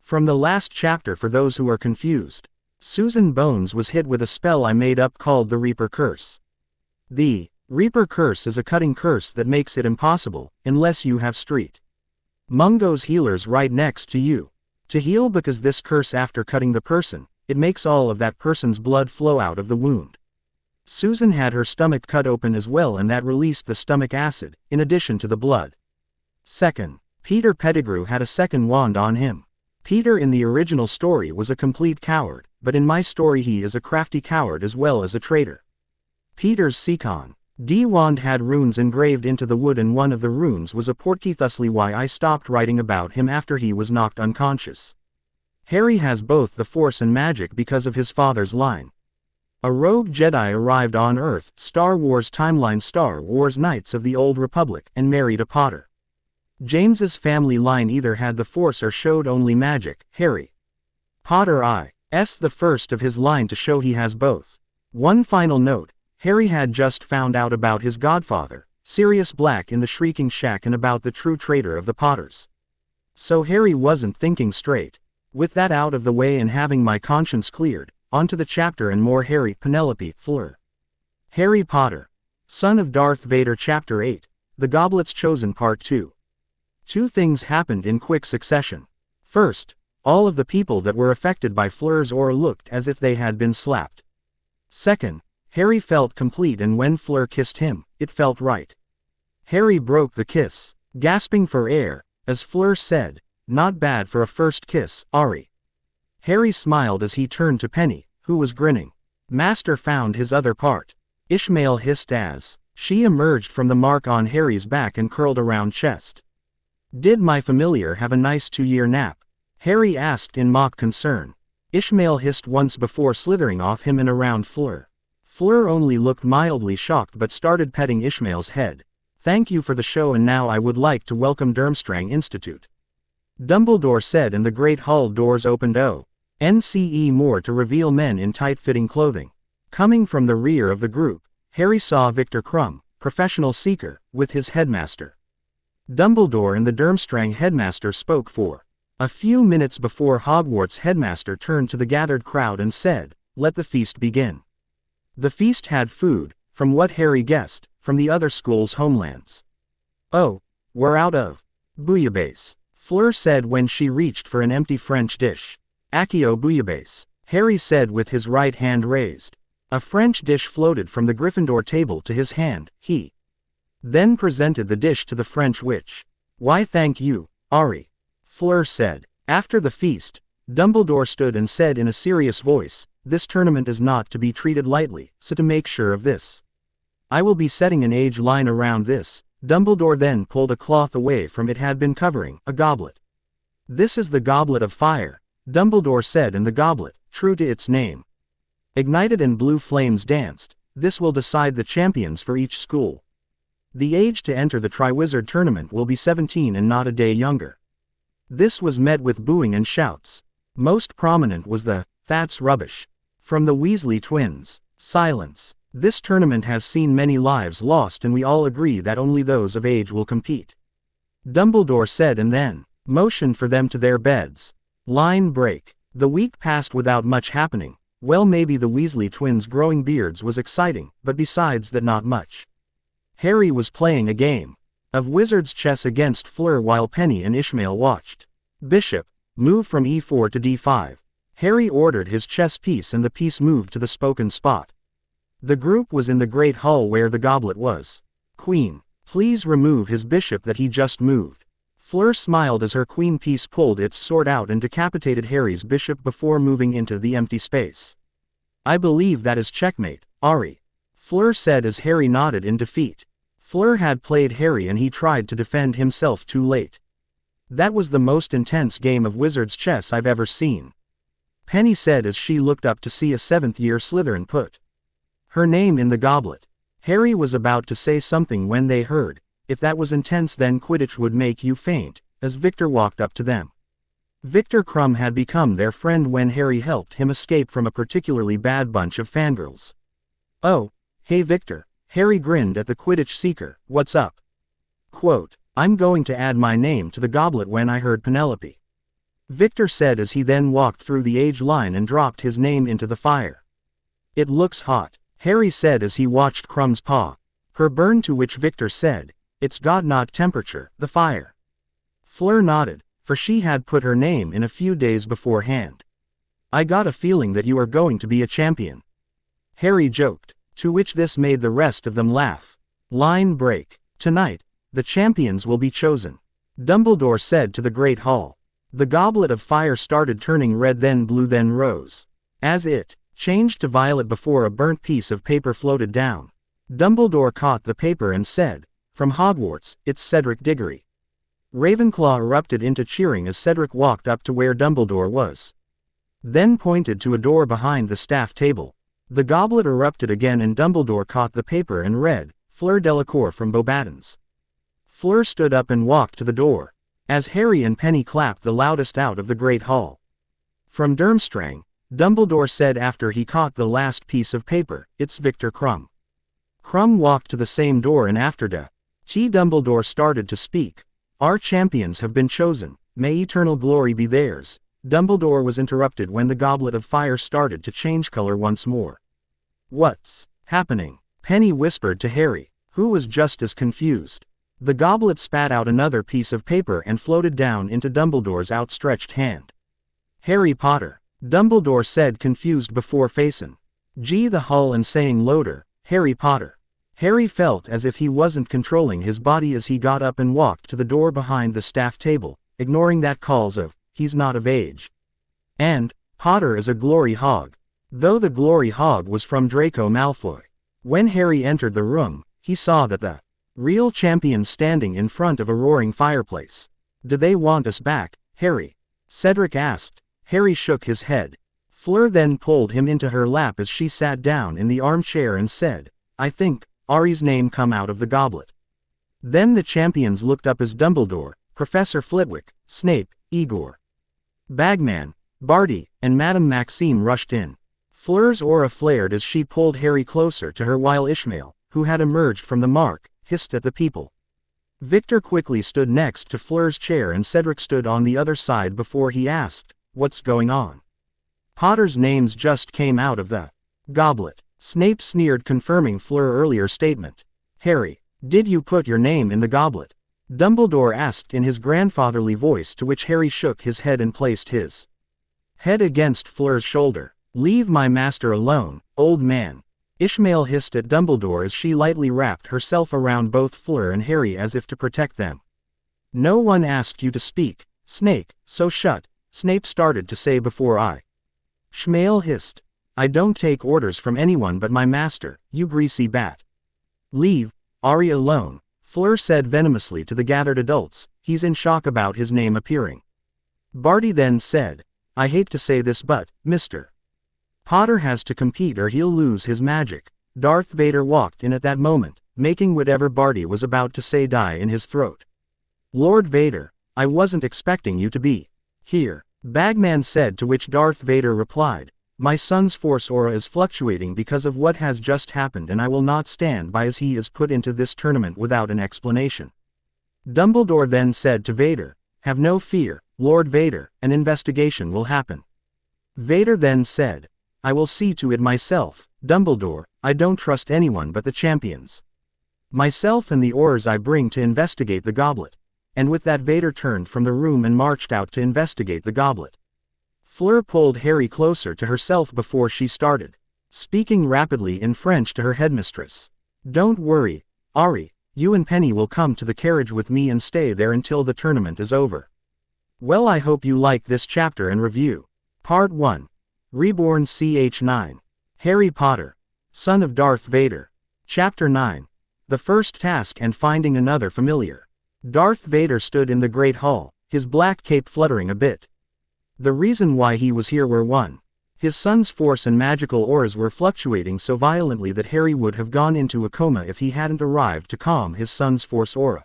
[SPEAKER 2] From the last chapter, for those who are confused, Susan Bones was hit with a spell I made up called the Reaper Curse. The Reaper Curse is a cutting curse that makes it impossible, unless you have Street Mungo's healers right next to you, to heal, because this curse, after cutting the person, it makes all of that person's blood flow out of the wound. Susan had her stomach cut open as well, and that released the stomach acid, in addition to the blood. Second, Peter Pettigrew had a second wand on him. Peter in the original story was a complete coward, but in my story he is a crafty coward as well as a traitor. Peter's Secon D wand had runes engraved into the wood, and one of the runes was a portkey, thusly why I stopped writing about him after he was knocked unconscious. Harry has both the Force and magic because of his father's line. A rogue Jedi arrived on Earth, Star Wars timeline, Star Wars Knights of the Old Republic, and married a Potter. James's family line either had the Force or showed only magic. Harry Potter is the first of his line to show he has both. One final note, Harry had just found out about his godfather, Sirius Black, in the Shrieking Shack, and about the true traitor of the Potters. So Harry wasn't thinking straight. With that out of the way and having my conscience cleared, on to the chapter and more. Harry Penelope Fleur. Harry Potter, son of Darth Vader. Chapter 8, The Goblets Chosen. Part 2. Two things happened in quick succession. First, all of the people that were affected by Fleur's aura looked as if they had been slapped. Second, Harry felt complete, and when Fleur kissed him, it felt right. Harry broke the kiss, gasping for air, as Fleur said, "Not bad for a first kiss, Ari." Harry smiled as he turned to Penny, who was grinning. "Master found his other part," Ishmael hissed as she emerged from the mark on Harry's back and curled around chest. "Did my familiar have a nice 2-year nap?" Harry asked in mock concern. Ishmael hissed once before slithering off him and around Fleur. Fleur only looked mildly shocked but started petting Ishmael's head. "Thank you for the show, and now I would like to welcome Durmstrang Institute," Dumbledore said, and the great hall doors opened. NCE more to reveal men in tight-fitting clothing. Coming from the rear of the group, Harry saw Victor Krum, professional seeker, with his headmaster. Dumbledore and the Durmstrang headmaster spoke for a few minutes before Hogwarts headmaster turned to the gathered crowd and said, "Let the feast begin." The feast had food, from what Harry guessed, from the other schools' homelands. "Oh, we're out of bouillabaisse," Fleur said when she reached for an empty French dish. "Accio bouillabaisse," Harry said with his right hand raised. A French dish floated from the Gryffindor table to his hand. He then presented the dish to the French witch. "Why, thank you, Ari," Fleur said. After the feast, Dumbledore stood and said in a serious voice, "This tournament is not to be treated lightly, so to make sure of this, I will be setting an age line around this." Dumbledore then pulled a cloth away from it had been covering a goblet. "This is the Goblet of Fire," Dumbledore said, and the goblet, true to its name, ignited and blue flames danced. "This will decide the champions for each school. The age to enter the Triwizard Tournament will be 17 and not a day younger." This was met with booing and shouts. Most prominent was the "That's rubbish" from the Weasley twins. Silence. "This tournament has seen many lives lost, and we all agree that only those of age will compete," Dumbledore said, and then motioned for them to their beds. "Line break." The week passed without much happening. Well, maybe the Weasley twins' growing beards was exciting, but besides that not much. Harry was playing a game of wizard's chess against Fleur while Penny and Ishmael watched. Bishop, move from e4 to d5. Harry ordered his chess piece and the piece moved to the spoken spot. The group was in the great hall where the goblet was. Queen, please remove his bishop that he just moved. Fleur smiled as her queen piece pulled its sword out and decapitated Harry's bishop before moving into the empty space. I believe that is checkmate, Ari. Fleur said as Harry nodded in defeat. Fleur had played Harry and he tried to defend himself too late. That was the most intense game of wizard's chess I've ever seen. Penny said as she looked up to see a 7th-year Slytherin put her name in the goblet. Harry was about to say something when they heard, "If that was intense then Quidditch would make you faint," as Victor walked up to them. Victor Crumb had become their friend when Harry helped him escape from a particularly bad bunch of fangirls. "Oh, hey Victor," Harry grinned at the Quidditch seeker, "what's up?" Quote, "I'm going to add my name to the goblet when I heard Penelope," Victor said as he then walked through the age line and dropped his name into the fire. "It looks hot," Harry said as he watched Crumb's paw. Her burn, to which Victor said, "It's got not temperature, the fire." Fleur nodded, for she had put her name in a few days beforehand. "I got a feeling that you are going to be a champion," Harry joked, to which this made the rest of them laugh. Line break. "Tonight, the champions will be chosen," Dumbledore said to the Great Hall. The goblet of fire started turning red, then blue, then rose. As it changed to violet before a burnt piece of paper floated down. Dumbledore caught the paper and said, "From Hogwarts, it's Cedric Diggory." Ravenclaw erupted into cheering as Cedric walked up to where Dumbledore was. Then pointed to a door behind the staff table. The goblet erupted again and Dumbledore caught the paper and read, "Fleur Delacour from Beauxbatons." Fleur stood up and walked to the door, as Harry and Penny clapped the loudest out of the Great Hall. "From Durmstrang," Dumbledore said after he caught the last piece of paper, "It's Victor Crumb." Crumb walked to the same door and after Dumbledore started to speak. "Our champions have been chosen, may eternal glory be theirs." Dumbledore was interrupted when the goblet of fire started to change color once more. "What's happening?" Penny whispered to Harry, who was just as confused. The goblet spat out another piece of paper and floated down into Dumbledore's outstretched hand. "Harry Potter," Dumbledore said, confused before facing the hull and saying louder, "Harry Potter." Harry felt as if he wasn't controlling his body as he got up and walked to the door behind the staff table, ignoring that calls of, "He's not of age." And, "Potter is a glory hog." Though the glory hog was from Draco Malfoy. When Harry entered the room, he saw that the real champions standing in front of a roaring fireplace. "Do they want us back, Harry?" Cedric asked. Harry shook his head. Fleur then pulled him into her lap as she sat down in the armchair and said, "I think Ari's name come out of the goblet." Then the champions looked up as Dumbledore, Professor Flitwick, Snape, Igor, Bagman, Barty, and Madame Maxime rushed in. Fleur's aura flared as she pulled Harry closer to her while Ishmael, who had emerged from the mark, hissed at the people. Victor quickly stood next to Fleur's chair and Cedric stood on the other side before he asked, "What's going on?" "Potter's names just came out of the goblet," Snape sneered, confirming Fleur's earlier statement. "Harry, did you put your name in the goblet?" Dumbledore asked in his grandfatherly voice, to which Harry shook his head and placed his head against Fleur's shoulder. "Leave my master alone, old man," Ishmael hissed at Dumbledore as she lightly wrapped herself around both Fleur and Harry as if to protect them. "No one asked you to speak, Snake, so shut," Snape started to say before Ishmael hissed. "I don't take orders from anyone but my master, you greasy bat." "Leave Ari alone," Fleur said venomously to the gathered adults, "he's in shock about his name appearing." Barty then said, "I hate to say this but, Mr. Potter has to compete or he'll lose his magic." Darth Vader walked in at that moment, making whatever Barty was about to say die in his throat. "Lord Vader, I wasn't expecting you to be here," Bagman said, to which Darth Vader replied, "My son's force aura is fluctuating because of what has just happened and I will not stand by as he is put into this tournament without an explanation." Dumbledore then said to Vader, "Have no fear, Lord Vader, an investigation will happen." Vader then said, "I will see to it myself, Dumbledore. I don't trust anyone but the champions. Myself and the ores I bring to investigate the goblet." And with that Vader turned from the room and marched out to investigate the goblet. Fleur pulled Harry closer to herself before she started, speaking rapidly in French to her headmistress. "Don't worry, Ari, you and Penny will come to the carriage with me and stay there until the tournament is over." Well, I hope you like this chapter and review. Part 1. Reborn ch9. Harry Potter, son of Darth Vader. Chapter 9. The First Task and Finding Another Familiar. Darth Vader stood in the Great Hall, his black cape fluttering a bit. The reason why he was here were 1. His son's force and magical auras were fluctuating so violently that Harry would have gone into a coma if he hadn't arrived to calm his son's force aura.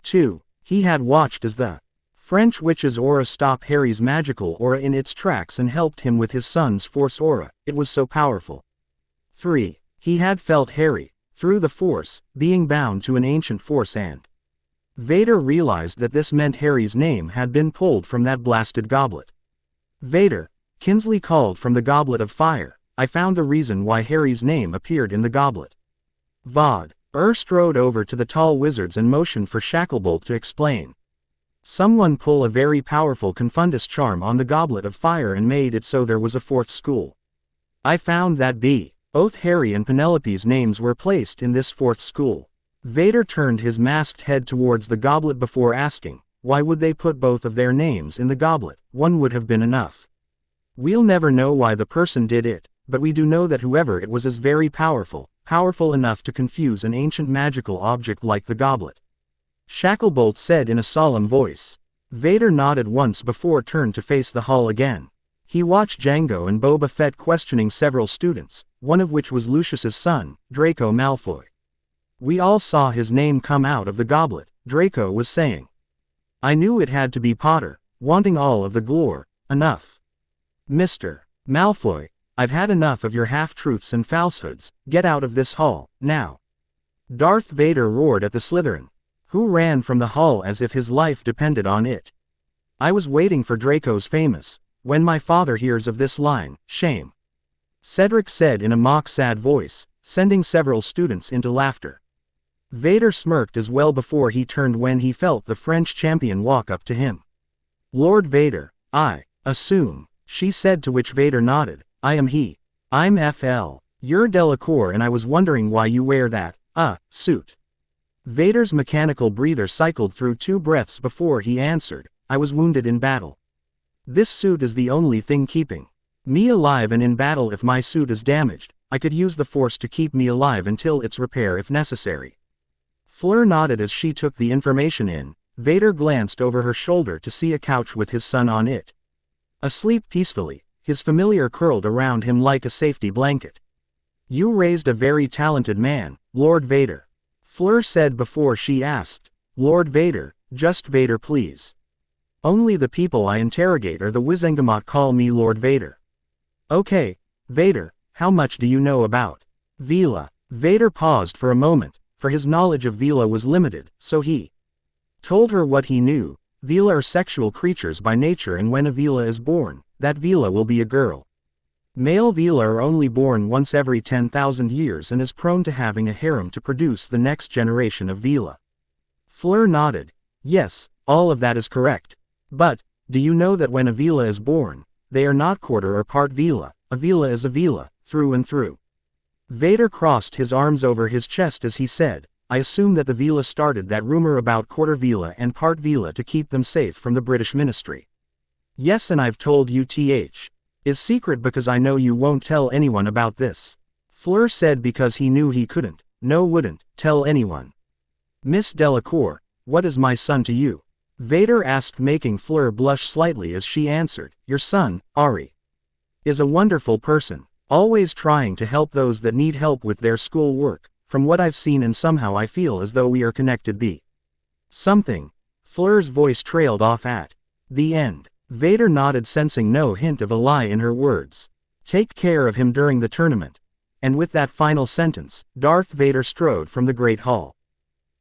[SPEAKER 2] 2. He had watched as the French witch's aura stopped Harry's magical aura in its tracks and helped him with his son's force aura. It was so powerful. 3. He had felt Harry, through the force, being bound to an ancient force, and Vader realized that this meant Harry's name had been pulled from that blasted goblet. "Vader," Kinsley called from the goblet of fire, "I found the reason why Harry's name appeared in the goblet." Vod strode over to the tall wizards and motioned for Shacklebolt to explain. "Someone pull a very powerful Confundus charm on the goblet of fire and made it so there was a 4th school. I found that both Harry and Penelope's names were placed in this 4th school." Vader turned his masked head towards the goblet before asking, "Why would they put both of their names in the goblet? One would have been enough." "We'll never know why the person did it, but we do know that whoever it was is very powerful enough to confuse an ancient magical object like the goblet," Shacklebolt said in a solemn voice. Vader nodded once before turned to face the hall again. He watched Django and Boba Fett questioning several students, one of which was Lucius's son, Draco Malfoy. "We all saw his name come out of the goblet," Draco was saying. "I knew it had to be Potter, wanting all of the glory. Enough. Mr. Malfoy, I've had enough of your half-truths and falsehoods. Get out of this hall, now." Darth Vader roared at the Slytherin, who ran from the hall as if his life depended on it. "I was waiting for Draco's famous, 'When my father hears of this line, shame,'" Cedric said in a mock-sad voice, sending several students into laughter. Vader smirked as well before he turned when he felt the French champion walk up to him. "Lord Vader, I assume," she said, to which Vader nodded. "I am he. I'm FL. You're Delacour, and I was wondering why you wear that, suit." Vader's mechanical breather cycled through 2 breaths before he answered, "I was wounded in battle. This suit is the only thing keeping me alive, and in battle if my suit is damaged, I could use the force to keep me alive until its repair if necessary." Fleur nodded as she took the information in. Vader glanced over her shoulder to see a couch with his son on it, asleep peacefully, his familiar curled around him like a safety blanket. "You raised a very talented man, Lord Vader," Fleur said before she asked, "Lord Vader, just Vader please. Only the people I interrogate or the Wizengamot call me Lord Vader." "Okay, Vader, how much do you know about Vila?" Vader paused for a moment, for his knowledge of Vila was limited, so he told her what he knew. Vila are sexual creatures by nature, and when a Vila is born, that Vila will be a girl. Male Vila are only born once every 10,000 years and is prone to having a harem to produce the next generation of Vila. Fleur nodded. "Yes, all of that is correct. But, do you know that when a Vila is born, they are not quarter or part Vila? A Vila is a Vila, through and through." Vader crossed his arms over his chest as he said, "I assume that the Vila started that rumor about quarter Vila and part Vila to keep them safe from the British ministry." "Yes, and I've told you is secret because I know you won't tell anyone about this," Fleur said, because he knew he wouldn't tell anyone. "Miss Delacour, what is my son to you?" Vader asked, making Fleur blush slightly as she answered, "Your son, Ari, is a wonderful person. Always trying to help those that need help with their school work, from what I've seen, and somehow I feel as though we are connected. Something." Fleur's voice trailed off at the end. Vader nodded, sensing no hint of a lie in her words. "Take care of him during the tournament." And with that final sentence, Darth Vader strode from the Great Hall.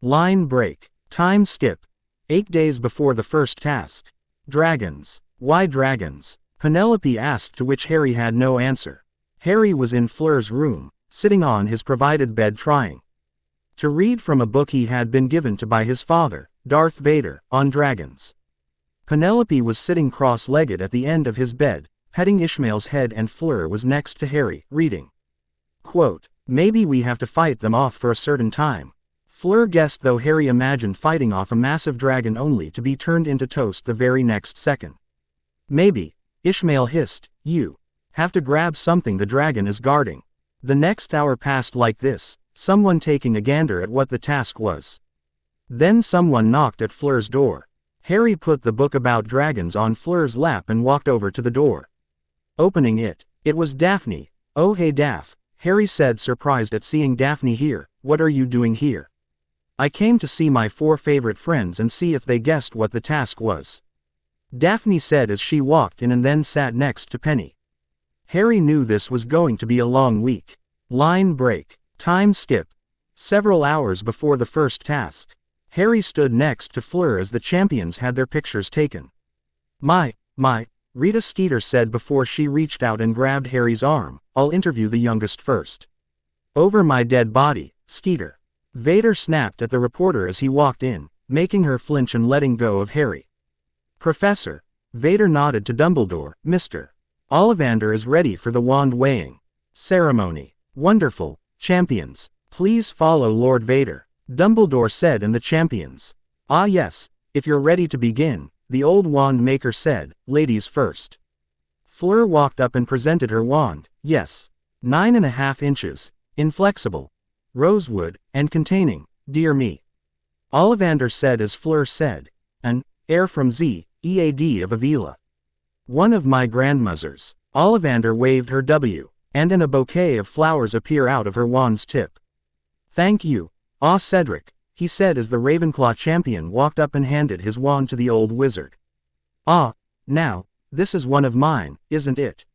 [SPEAKER 2] Line break. Time skip. 8 days before the first task. Dragons. Why dragons? Penelope asked, to which Harry had no answer. Harry was in Fleur's room, sitting on his provided bed trying to read from a book he had been given to by his father, Darth Vader, on dragons. Penelope was sitting cross-legged at the end of his bed, petting Ishmael's head, and Fleur was next to Harry, reading. Quote, "Maybe we have to fight them off for a certain time." Fleur guessed, though Harry imagined fighting off a massive dragon only to be turned into toast the very next second. "Maybe," Ishmael hissed, "you have to grab something the dragon is guarding." The next hour passed like this, someone taking a gander at what the task was. Then someone knocked at Fleur's door. Harry put the book about dragons on Fleur's lap and walked over to the door. Opening it, it was Daphne. "Oh hey Daph," Harry said, surprised at seeing Daphne here. "What are you doing here?" "I came to see my 4 favorite friends and see if they guessed what the task was," Daphne said as she walked in and then sat next to Penny. Harry knew this was going to be a long week. Line break. Time skip. Several hours before the first task, Harry stood next to Fleur as the champions had their pictures taken. My, Rita Skeeter said before she reached out and grabbed Harry's arm, "I'll interview the youngest first." "Over my dead body, Skeeter," Vader snapped at the reporter as he walked in, making her flinch and letting go of Harry. "Professor," Vader nodded to Dumbledore, "Mr. Ollivander is ready for the wand weighing ceremony." "Wonderful, champions. Please follow Lord Vader," Dumbledore said, and the champions. "Ah yes, if you're ready to begin," the old wand maker said, "ladies first." Fleur walked up and presented her wand. Yes. 9.5 inches, inflexible, rosewood, and containing, dear me, Ollivander said as Fleur said, "An heir from Z.E.A.D. of Avila. One of my grandmothers." Ollivander waved her W, and a bouquet of flowers appear out of her wand's tip. "Thank you, Cedric," he said as the Ravenclaw champion walked up and handed his wand to the old wizard. Now, this is one of mine, isn't it?"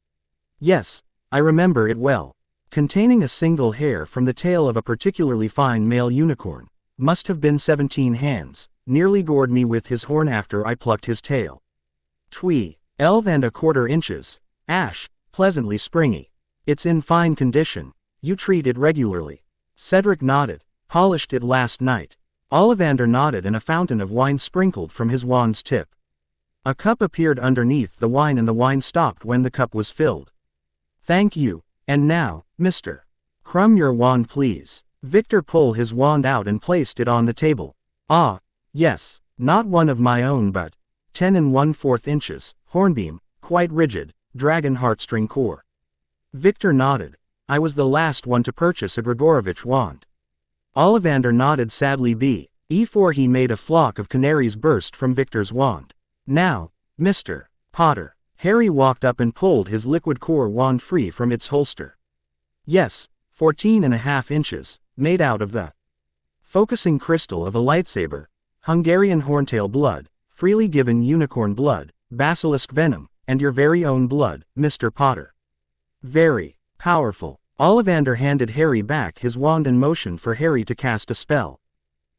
[SPEAKER 2] "Yes, I remember it well. Containing a single hair from the tail of a particularly fine male unicorn. Must have been 17 hands, nearly gored me with his horn after I plucked his tail. 12.25 inches, ash, pleasantly springy. It's in fine condition. You treat it regularly." Cedric nodded. "Polished it last night." Ollivander nodded, and a fountain of wine sprinkled from his wand's tip. A cup appeared underneath the wine, and the wine stopped when the cup was filled. "Thank you. And now, Mr. Crumb, your wand please." Victor pulled his wand out and placed it on the table. Yes, not one of my own, but 10.25 inches, hornbeam, quite rigid, dragon heartstring core." Victor nodded. "I was the last one to purchase a Grigorovich wand." Ollivander nodded sadly. Before he made a flock of canaries burst from Victor's wand. "Now, Mr. Potter." Harry walked up and pulled his liquid core wand free from its holster. Yes, 14.5 inches, made out of the focusing crystal of a lightsaber, Hungarian horntail blood, freely given unicorn blood, basilisk venom, and your very own blood, Mr. Potter. Very powerful. Ollivander handed Harry back his wand and motioned for Harry to cast a spell.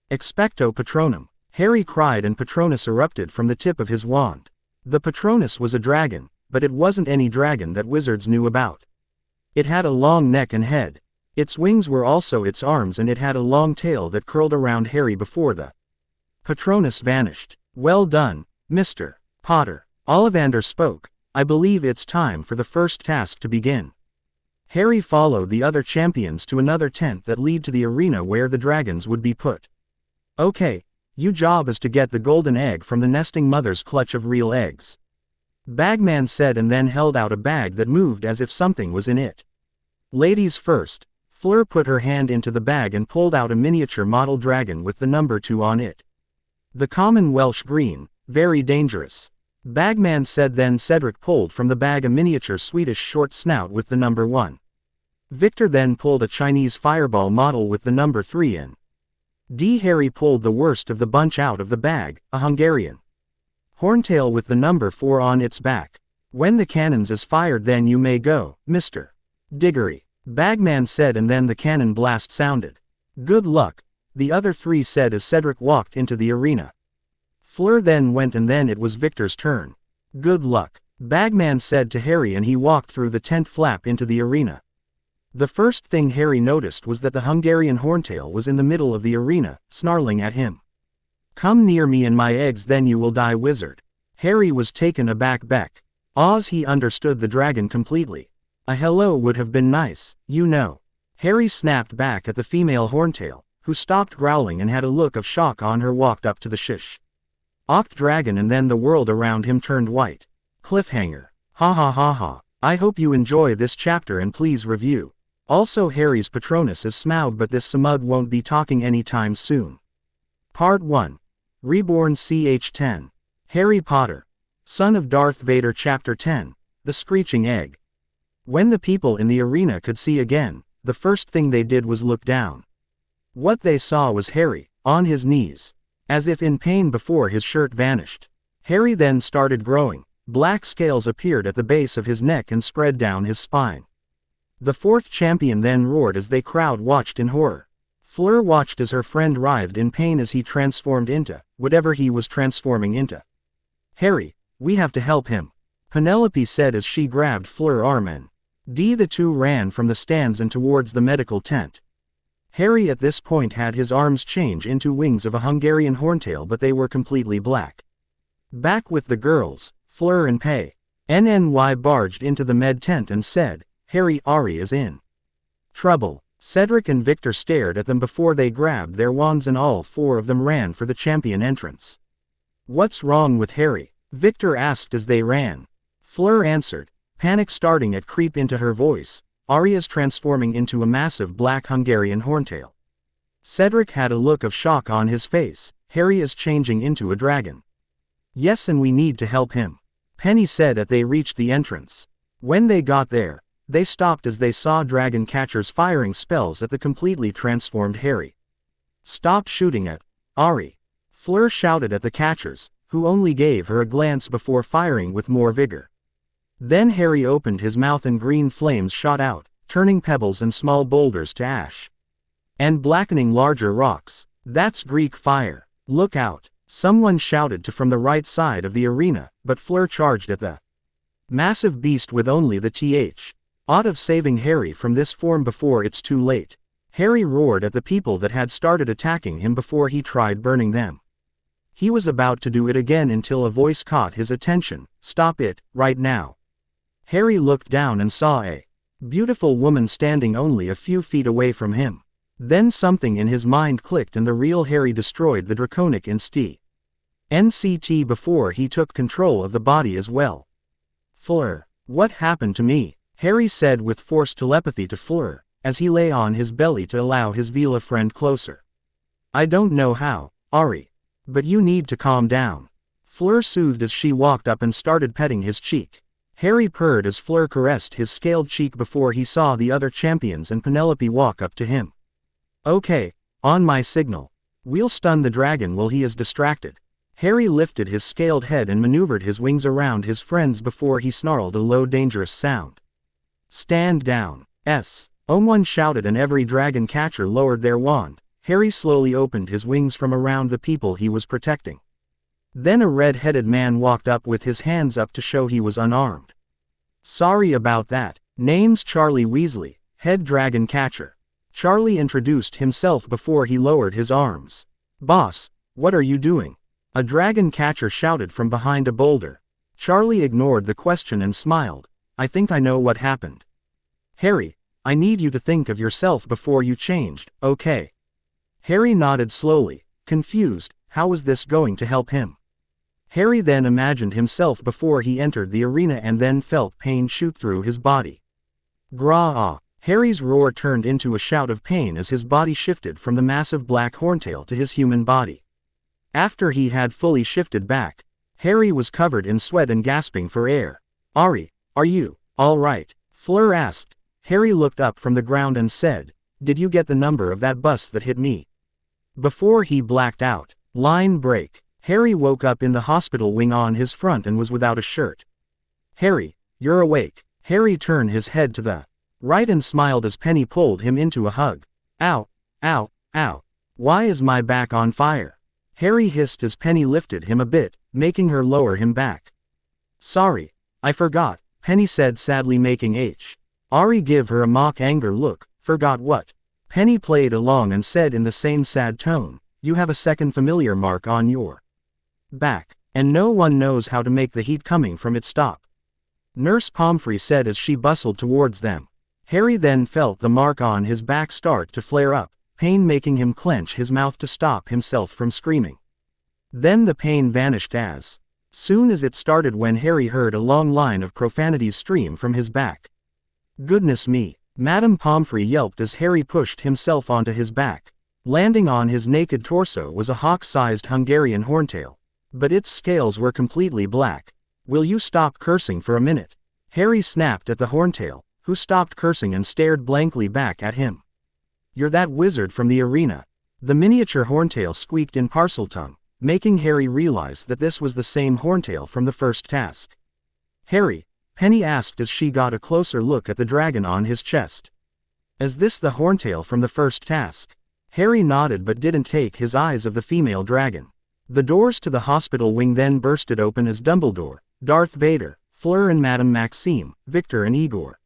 [SPEAKER 2] Expecto Patronum. Harry cried, and Patronus erupted from the tip of his wand. The Patronus was a dragon, but it wasn't any dragon that wizards knew about. It had a long neck and head. Its wings were also its arms, and it had a long tail that curled around Harry before the Patronus vanished. "Well done, Mr. Potter," Ollivander spoke. "I believe it's time for the first task to begin." Harry followed the other champions to another tent that led to the arena where the dragons would be put. "Okay, your job is to get the golden egg from the nesting mother's clutch of real eggs," Bagman said, and then held out a bag that moved as if something was in it. "Ladies first." Fleur put her hand into the bag and pulled out a miniature model dragon with the number 2 on it. "The common Welsh green, very dangerous," Bagman said. Then Cedric pulled from the bag a miniature Swedish short snout with the number 1. Victor then pulled a Chinese fireball model with the number 3 in. Harry pulled the worst of the bunch out of the bag, a Hungarian horntail with the number 4 on its back. "When the cannons is fired, then you may go, Mr. Diggory," Bagman said, and then the cannon blast sounded. "Good luck," the other 3 said as Cedric walked into the arena. Fleur then went, and then it was Victor's turn. "Good luck," Bagman said to Harry, and he walked through the tent flap into the arena. The first thing Harry noticed was that the Hungarian Horntail was in the middle of the arena, snarling at him. "Come near me and my eggs, then you will die, wizard." Harry was taken aback. He understood the dragon completely. A hello would have been nice, you know. Harry snapped back at the female Horntail, who stopped growling and had a look of shock on her, walked up to the shish-ocked dragon, and then the world around him turned white. Cliffhanger. Ha ha ha ha. I hope you enjoy this chapter and please review. Also, Harry's Patronus is Smaug, but this Smaug won't be talking anytime soon. Part 1. Reborn ch10. Harry Potter, son of Darth Vader. Chapter 10. The Screeching Egg. When the people in the arena could see again, the first thing they did was look down. What they saw was Harry, on his knees, as if in pain before his shirt vanished. Harry then started growing. Black scales appeared at the base of his neck and spread down his spine. The fourth champion then roared as the crowd watched in horror. Fleur watched as her friend writhed in pain as he transformed into whatever he was transforming into. "Harry, we have to help him," Penelope said as she grabbed Fleur's arm, and the two ran from the stands and towards the medical tent. Harry at this point had his arms change into wings of a Hungarian Horntail, but they were completely black. Back with the girls, Fleur and Pei. Nny barged into the med tent and said, "Harry, Ari is in trouble." Cedric and Victor stared at them before they grabbed their wands, and all four of them ran for the champion entrance. "What's wrong with Harry?" Victor asked as they ran. Fleur answered, panic starting to creep into her voice. "Ari is transforming into a massive black Hungarian Horntail." Cedric had a look of shock on his face. "Harry is changing into a dragon." "Yes, and we need to help him," Penny said as they reached the entrance. When they got there, they stopped as they saw dragon catchers firing spells at the completely transformed Harry. "Stop shooting at Ari," Fleur shouted at the catchers, who only gave her a glance before firing with more vigor. Then Harry opened his mouth and green flames shot out, turning pebbles and small boulders to ash, and blackening larger rocks. "That's Greek fire. Look out," someone shouted from the right side of the arena, but Fleur charged at the massive beast with only the thought of saving Harry from this form before it's too late. Harry roared at the people that had started attacking him before he tried burning them. He was about to do it again until a voice caught his attention. "Stop it, right now." Harry looked down and saw a beautiful woman standing only a few feet away from him. Then something in his mind clicked and the real Harry destroyed the draconic NCT before he took control of the body as well. "Fleur, what happened to me?" Harry said with forced telepathy to Fleur, as he lay on his belly to allow his Vila friend closer. "I don't know how, Ari. But you need to calm down," Fleur soothed as she walked up and started petting his cheek. Harry purred as Fleur caressed his scaled cheek before he saw the other champions and Penelope walk up to him. "Okay, on my signal. We'll stun the dragon while he is distracted." Harry lifted his scaled head and maneuvered his wings around his friends before he snarled a low dangerous sound. "Stand down." One shouted and every dragon catcher lowered their wand. Harry slowly opened his wings from around the people he was protecting. Then a red-headed man walked up with his hands up to show he was unarmed. "Sorry about that. Name's Charlie Weasley, head dragon catcher." Charlie introduced himself before he lowered his arms. "Boss, what are you doing?" a dragon catcher shouted from behind a boulder. Charlie ignored the question and smiled. "I think I know what happened. Harry, I need you to think of yourself before you changed, okay?" Harry nodded slowly, confused. How was this going to help him? Harry then imagined himself before he entered the arena and then felt pain shoot through his body. Gra-ah! Harry's roar turned into a shout of pain as his body shifted from the massive black horntail to his human body. After he had fully shifted back, Harry was covered in sweat and gasping for air. "Ari, are you all right?" Fleur asked. Harry looked up from the ground and said, "Did you get the number of that bus that hit me?" Before he blacked out. Line break. Harry woke up in the hospital wing on his front and was without a shirt. "Harry, you're awake." Harry turned his head to the right and smiled as Penny pulled him into a hug. "Ow, ow, ow. Why is my back on fire?" Harry hissed as Penny lifted him a bit, making her lower him back. "Sorry, I forgot, Penny said sadly, making Ari give her a mock anger look. Forgot what? Penny played along and said in the same sad tone, you have a second familiar mark on your back, and no one knows how to make the heat coming from it stop. Nurse Pomfrey said as she bustled towards them. Harry then felt the mark on his back start to flare up, pain making him clench his mouth to stop himself from screaming. Then the pain vanished as soon as it started when Harry heard a long line of profanities stream from his back. Goodness me, Madame Pomfrey yelped as Harry pushed himself onto his back. Landing on his naked torso was a hawk-sized Hungarian horntail, but its scales were completely black. Will you stop cursing for a minute? Harry snapped at the horntail, who stopped cursing and stared blankly back at him. You're that wizard from the arena. The miniature horntail squeaked in Parseltongue, making Harry realize that this was the same horntail from the first task. Harry, Penny asked as she got a closer look at the dragon on his chest. Is this the horntail from the first task? Harry nodded but didn't take his eyes off the female dragon. The doors to the hospital wing then bursted open as Dumbledore, Darth Vader, Fleur and Madame Maxime, Victor and Igor,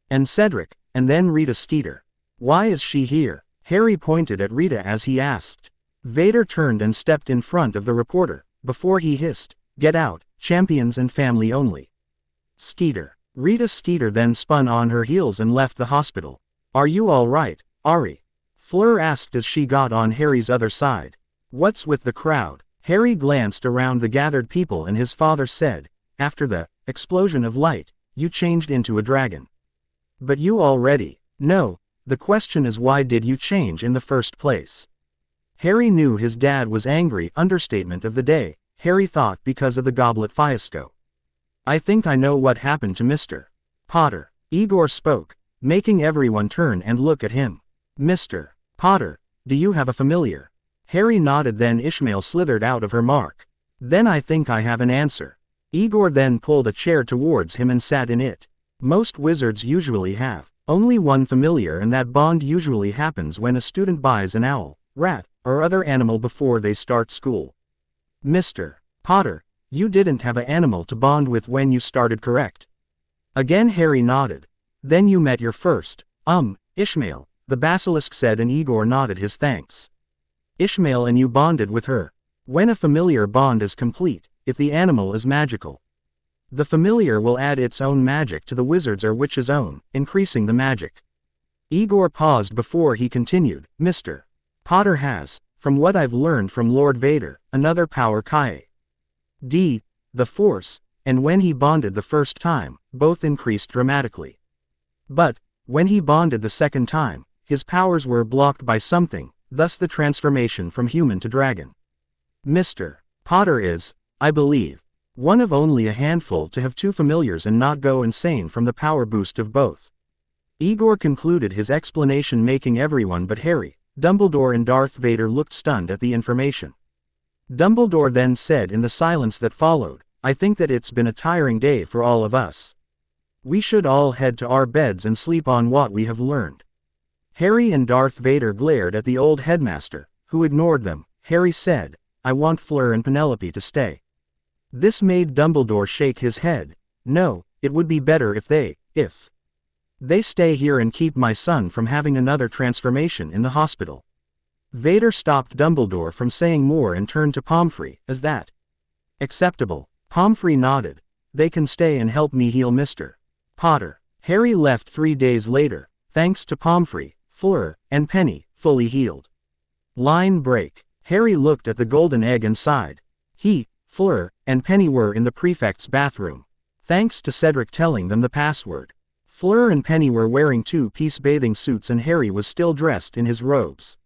[SPEAKER 2] and Cedric, and then Rita Skeeter. Why is she here? Harry pointed at Rita as he asked. Vader turned and stepped in front of the reporter, before he hissed, "Get out, champions and family only." Skeeter. Rita Skeeter then spun on her heels and left the hospital. Are you all right, Ari? Fleur asked as she got on Harry's other side. What's with the crowd? Harry glanced around the gathered people and his father said, after the explosion of light, you changed into a dragon. But you already know. The question is, why did you change in the first place? Harry knew his dad was angry. Understatement of the day, Harry thought, because of the goblet fiasco. I think I know what happened to Mr. Potter. Igor spoke, making everyone turn and look at him. Mr. Potter, do you have a familiar? Harry nodded, then Ishmael slithered out of her mark. Then I think I have an answer. Igor then pulled a chair towards him and sat in it. Most wizards usually have only one familiar, and that bond usually happens when a student buys an owl, rat, or other animal before they start school. Mr. Potter, you didn't have an animal to bond with when you started, correct? Again Harry nodded. Then you met your first, Ishmael, the basilisk said, and Igor nodded his thanks. Ishmael and you bonded with her. When a familiar bond is complete, if the animal is magical, the familiar will add its own magic to the wizard's or witch's own, increasing the magic. Igor paused before he continued. Mr. Potter has, from what I've learned from Lord Vader, another power, the Force, and when he bonded the first time, both increased dramatically. But, when he bonded the second time, his powers were blocked by something, thus the transformation from human to dragon. Mr. Potter is, I believe, one of only a handful to have two familiars and not go insane from the power boost of both. Igor concluded his explanation, making everyone but Harry, Dumbledore and Darth Vader looked stunned at the information. Dumbledore then said in the silence that followed, I think that it's been a tiring day for all of us. We should all head to our beds and sleep on what we have learned. Harry and Darth Vader glared at the old headmaster, who ignored them. Harry said, I want Fleur and Penelope to stay. This made Dumbledore shake his head. No, it would be better if they stay here and keep my son from having another transformation in the hospital. Vader stopped Dumbledore from saying more and turned to Pomfrey. Is that acceptable? Pomfrey nodded. They can stay and help me heal Mr. Potter. Harry left 3 days later, thanks to Pomfrey, Fleur, and Penny, fully healed. Line break. Harry looked at the golden egg and sighed. He, Fleur, and Penny were in the prefect's bathroom, thanks to Cedric telling them the password. Fleur and Penny were wearing two-piece bathing suits and Harry was still dressed in his robes.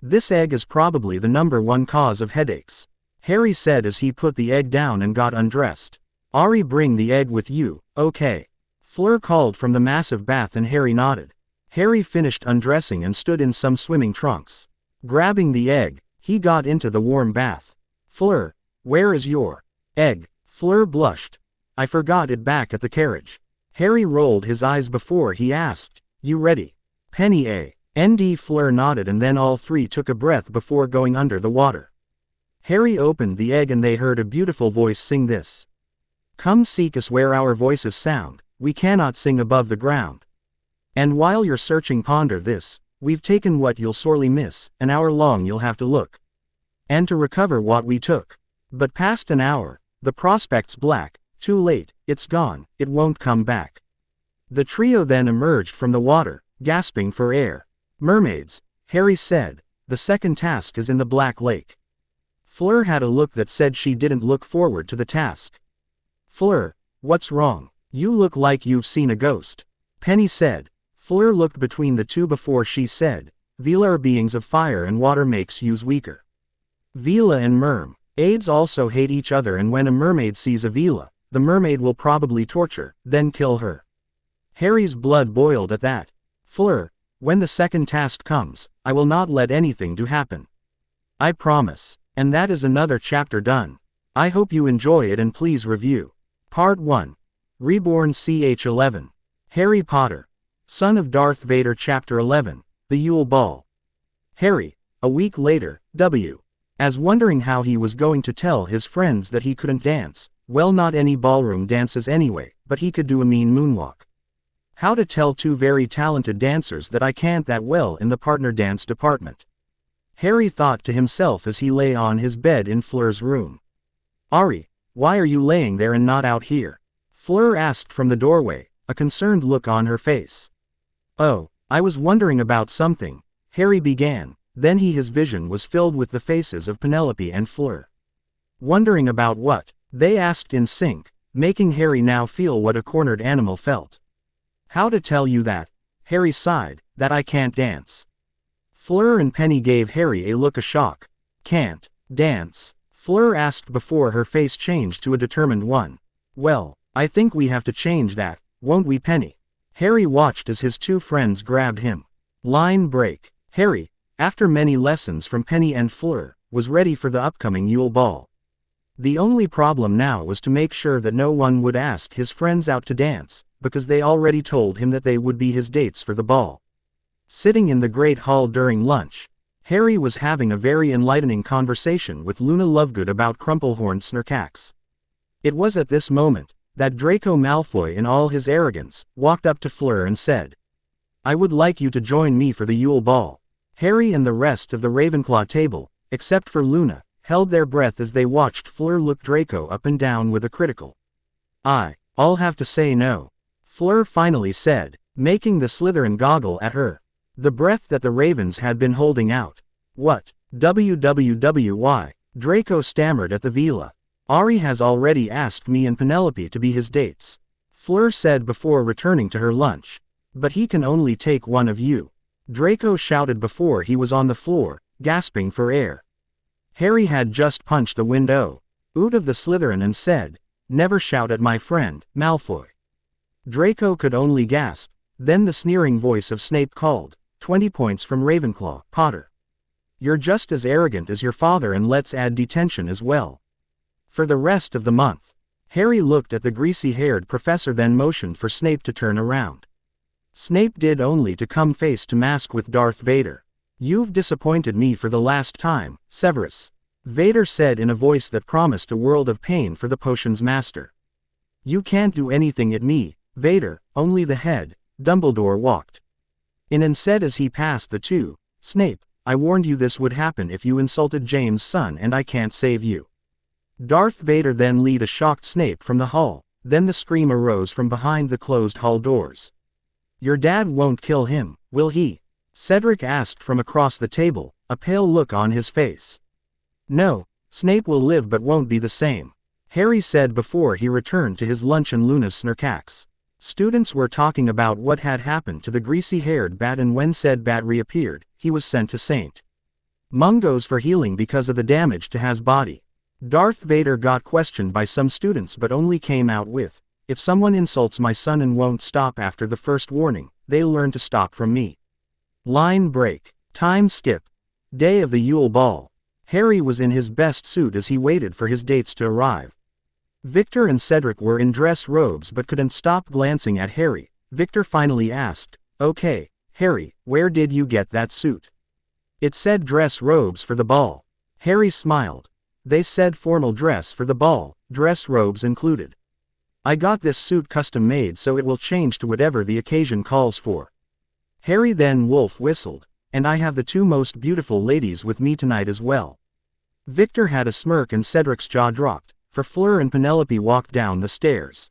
[SPEAKER 2] This egg is probably the #1 cause of headaches, Harry said as he put the egg down and got undressed. Ari, bring the egg with you, okay? Fleur called from the massive bath and Harry nodded. Harry finished undressing and stood in some swimming trunks. Grabbing the egg, he got into the warm bath. Fleur, where is your egg? Fleur blushed. I forgot it back at the carriage. Harry rolled his eyes before he asked, you ready? Penny and Fleur nodded and then all three took a breath before going under the water. Harry opened the egg and they heard a beautiful voice sing this. Come seek us where our voices sound, we cannot sing above the ground. And while you're searching ponder this, we've taken what you'll sorely miss, an hour long you'll have to look. And to recover what we took. But past an hour, the prospect's black, too late, it's gone, it won't come back. The trio then emerged from the water, gasping for air. Mermaids, Harry said, the second task is in the Black Lake. Fleur had a look that said she didn't look forward to the task. Fleur, what's wrong? You look like you've seen a ghost. Penny said. Fleur looked between the two before she said, Vila are beings of fire and water makes yous weaker. Vila and mermaids also hate each other, and when a mermaid sees a Vila, the mermaid will probably torture, then kill her. Harry's blood boiled at that. Fleur, when the second task comes, I will not let anything do happen. I promise. And that is another chapter done. I hope you enjoy it and please review. Part 1. Reborn ch 11. Harry Potter. Son of Darth Vader Chapter 11. The Yule Ball. Harry, a week later, as wondering how he was going to tell his friends that he couldn't dance. Well, not any ballroom dances anyway, but he could do a mean moonwalk. How to tell two very talented dancers that I can't that well in the partner dance department. Harry thought to himself as he lay on his bed in Fleur's room. Ari, why are you laying there and not out here? Fleur asked from the doorway, a concerned look on her face. Oh, I was wondering about something, Harry began, then his vision was filled with the faces of Penelope and Fleur. Wondering about what? They asked in sync, making Harry now feel what a cornered animal felt. How to tell you that? Harry sighed, that I can't dance. Fleur and Penny gave Harry a look of shock. Can't dance? Fleur asked before her face changed to a determined one. Well, I think we have to change that, won't we, Penny? Harry watched as his two friends grabbed him. Line break. Harry, after many lessons from Penny and Fleur, was ready for the upcoming Yule Ball. The only problem now was to make sure that no one would ask his friends out to dance, because they already told him that they would be his dates for the ball. Sitting in the Great Hall during lunch, Harry was having a very enlightening conversation with Luna Lovegood about Crumplehorn Snurkax. It was at this moment that Draco Malfoy in all his arrogance walked up to Fleur and said, I would like you to join me for the Yule Ball. Harry and the rest of the Ravenclaw table, except for Luna, held their breath as they watched Fleur look Draco up and down with a critical. I'll have to say no. Fleur finally said, making the Slytherin goggle at her. The breath that the Ravens had been holding out. What? Why? Draco stammered at the Vila. Ari has already asked me and Penelope to be his dates. Fleur said before returning to her lunch. But he can only take one of you. Draco shouted before he was on the floor, gasping for air. Harry had just punched the window out of the Slytherin and said, never shout at my friend, Malfoy. Draco could only gasp. Then the sneering voice of Snape called, 20 points from Ravenclaw, Potter. You're just as arrogant as your father, and let's add detention as well. For the rest of the month. Harry looked at the greasy-haired professor, then motioned for Snape to turn around. Snape did, only to come face to mask with Darth Vader. You've disappointed me for the last time, Severus. Vader said in a voice that promised a world of pain for the potion's master. You can't do anything at me, Vader, only the head. Dumbledore walked in and said as he passed the two, Snape, I warned you this would happen if you insulted James' son, and I can't save you. Darth Vader then led a shocked Snape from the hall. Then the scream arose from behind the closed hall doors. Your dad won't kill him, will he? Cedric asked from across the table, a pale look on his face. No, Snape will live but won't be the same, Harry said before he returned to his lunch and Luna's Snurkax. Students were talking about what had happened to the greasy-haired bat, and when said bat reappeared, he was sent to St. Mungo's for healing because of the damage to his body. Darth Vader got questioned by some students but only came out with, if someone insults my son and won't stop after the first warning, they'll learn to stop from me. Line break. Time skip. Day of the Yule Ball. Harry was in his best suit as he waited for his dates to arrive. Victor and Cedric were in dress robes but couldn't stop glancing at Harry. Victor finally asked, Okay, Harry, where did you get that suit? It said dress robes for the ball. Harry smiled. They said formal dress for the ball, dress robes included. I got this suit custom made so it will change to whatever the occasion calls for. Harry then Wolf whistled. And I have the two most beautiful ladies with me tonight as well. Victor had a smirk and Cedric's jaw dropped, for Fleur and Penelope walked down the stairs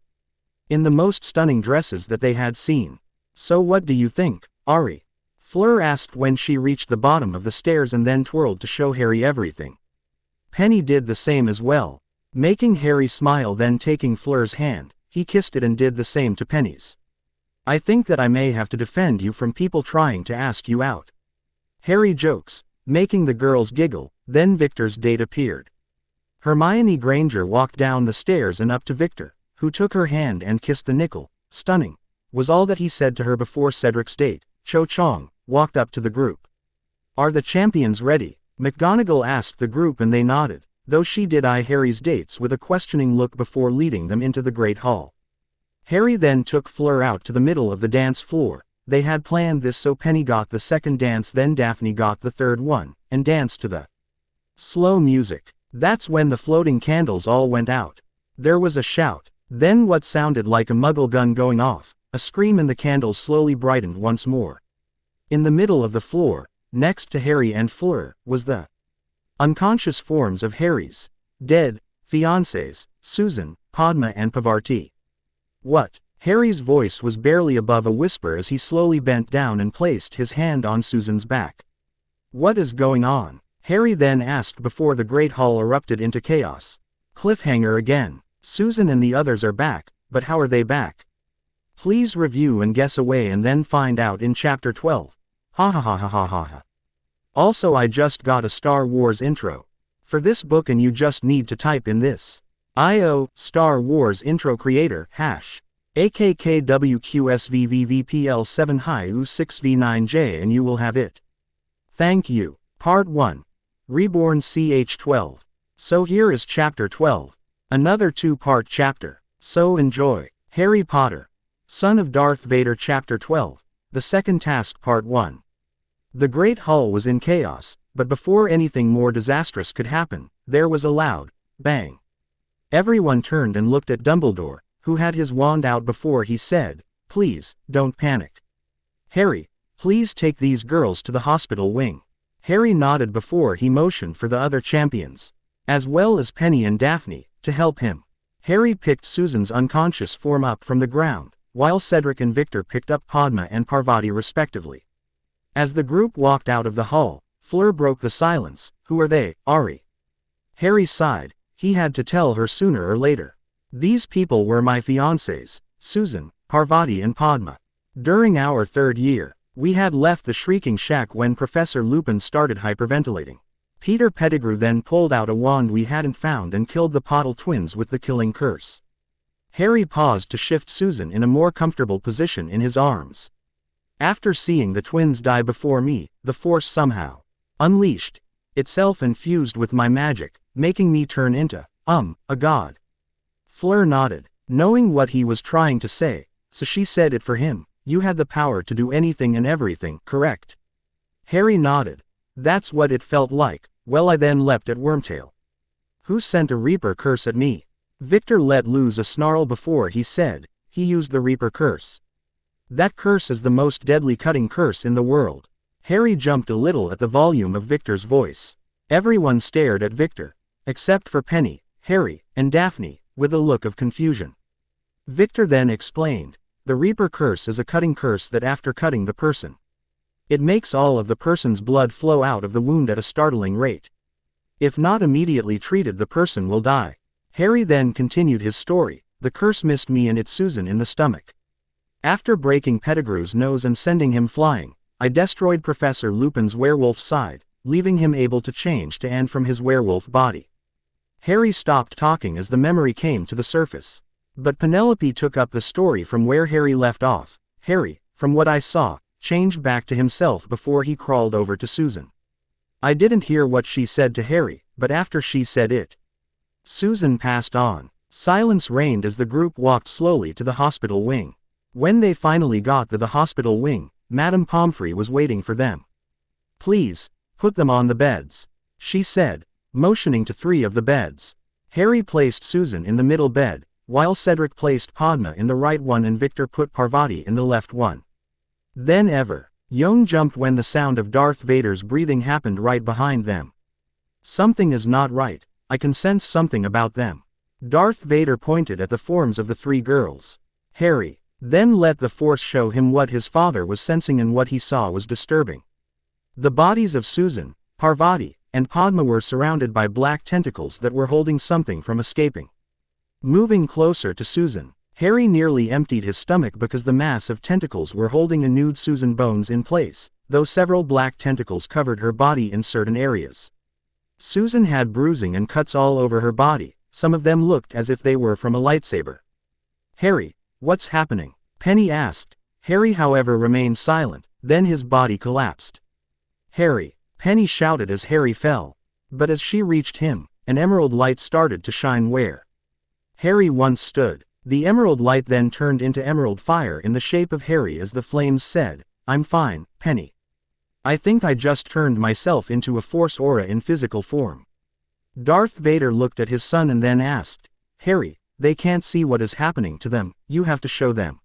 [SPEAKER 2] in the most stunning dresses that they had seen. So what do you think, Ari? Fleur asked when she reached the bottom of the stairs and then twirled to show Harry everything. Penny did the same as well, making Harry smile. Then taking Fleur's hand, he kissed it and did the same to Penny's. I think that I may have to defend you from people trying to ask you out. Harry jokes, making the girls giggle. Then Victor's date appeared. Hermione Granger walked down the stairs and up to Victor, who took her hand and kissed the nickel. Stunning, was all that he said to her before Cedric's date. Cho Chang walked up to the group. Are the champions ready? McGonagall asked the group and they nodded, though she did eye Harry's dates with a questioning look before leading them into the Great Hall. Harry then took Fleur out to the middle of the dance floor. They had planned this so Penny got the second dance, then Daphne got the third one, and danced to the slow music. That's when the floating candles all went out. There was a shout, then what sounded like a muggle gun going off, a scream, and the candles slowly brightened once more. In the middle of the floor, next to Harry and Fleur, was the unconscious forms of Harry's dead fiancés, Susan, Padma and Pavarti. What? Harry's voice was barely above a whisper as he slowly bent down and placed his hand on Susan's back. What is going on? Harry then asked before the Great Hall erupted into chaos. Cliffhanger again. Susan and the others are back, but how are they back? Please review and guess away and then find out in Chapter 12. Ha ha ha ha ha ha ha. Also, I just got a Star Wars intro for this book and you just need to type in this IO Star Wars intro creator #AKKWQSVVVPL7HIU6V9J and you will have it. Thank you. Part 1. Reborn CH12. So here is Chapter 12. Another two-part chapter. So enjoy. Harry Potter, Son of Darth Vader Chapter 12. The Second Task Part 1. The Great Hall was in chaos, but before anything more disastrous could happen, there was a loud bang. Everyone turned and looked at Dumbledore, who had his wand out before he said, "Please, don't panic. Harry, please take these girls to the hospital wing." Harry nodded before he motioned for the other champions, as well as Penny and Daphne, to help him. Harry picked Susan's unconscious form up from the ground, while Cedric and Victor picked up Padma and Parvati respectively. As the group walked out of the hall, Fleur broke the silence. Who are they, Ari? Harry sighed. He had to tell her sooner or later. These people were my fiancés, Susan, Parvati and Padma. During our third year, we had left the Shrieking Shack when Professor Lupin started hyperventilating. Peter Pettigrew then pulled out a wand we hadn't found and killed the Pottle twins with the killing curse. Harry paused to shift Susan in a more comfortable position in his arms. After seeing the twins die before me, the Force somehow unleashed itself and fused with my magic, making me turn into, a god. Fleur nodded, knowing what he was trying to say, so she said it for him. You had the power to do anything and everything, correct? Harry nodded. That's what it felt like. Well, I then leapt at Wormtail. Who sent a Reaper curse at me? Victor let loose a snarl before he said, he used the Reaper curse. That curse is the most deadly cutting curse in the world. Harry jumped a little at the volume of Victor's voice. Everyone stared at Victor, except for Penny, Harry, and Daphne, with a look of confusion. Victor then explained, the Reaper curse is a cutting curse that after cutting the person, it makes all of the person's blood flow out of the wound at a startling rate. If not immediately treated, the person will die. Harry then continued his story. The curse missed me and it Susan in the stomach. After breaking Pettigrew's nose and sending him flying, I destroyed Professor Lupin's werewolf side, leaving him able to change to and from his werewolf body. Harry stopped talking as the memory came to the surface. But Penelope took up the story from where Harry left off. Harry, from what I saw, changed back to himself before he crawled over to Susan. I didn't hear what she said to Harry, but after she said it, Susan passed on. Silence reigned as the group walked slowly to the hospital wing. When they finally got to the hospital wing, Madame Pomfrey was waiting for them. Please, put them on the beds, she said, motioning to 3 of the beds. Harry placed Susan in the middle bed, while Cedric placed Padma in the right one and Victor put Parvati in the left one. Then Young jumped when the sound of Darth Vader's breathing happened right behind them. Something is not right, I can sense something about them. Darth Vader pointed at the forms of the three girls. Harry then let the Force show him what his father was sensing, and what he saw was disturbing. The bodies of Susan, Parvati, and Padma were surrounded by black tentacles that were holding something from escaping. Moving closer to Susan, Harry nearly emptied his stomach because the mass of tentacles were holding a nude Susan bones in place, though several black tentacles covered her body in certain areas. Susan had bruising and cuts all over her body, some of them looked as if they were from a lightsaber. Harry, what's happening? Penny asked. Harry, however, remained silent, then his body collapsed. Harry, Penny shouted as Harry fell. But as she reached him, an emerald light started to shine where Harry once stood. The emerald light then turned into emerald fire in the shape of Harry as the flames said, "I'm fine, Penny. I think I just turned myself into a Force aura in physical form." Darth Vader looked at his son and then asked, "Harry, they can't see what is happening to them, you have to show them."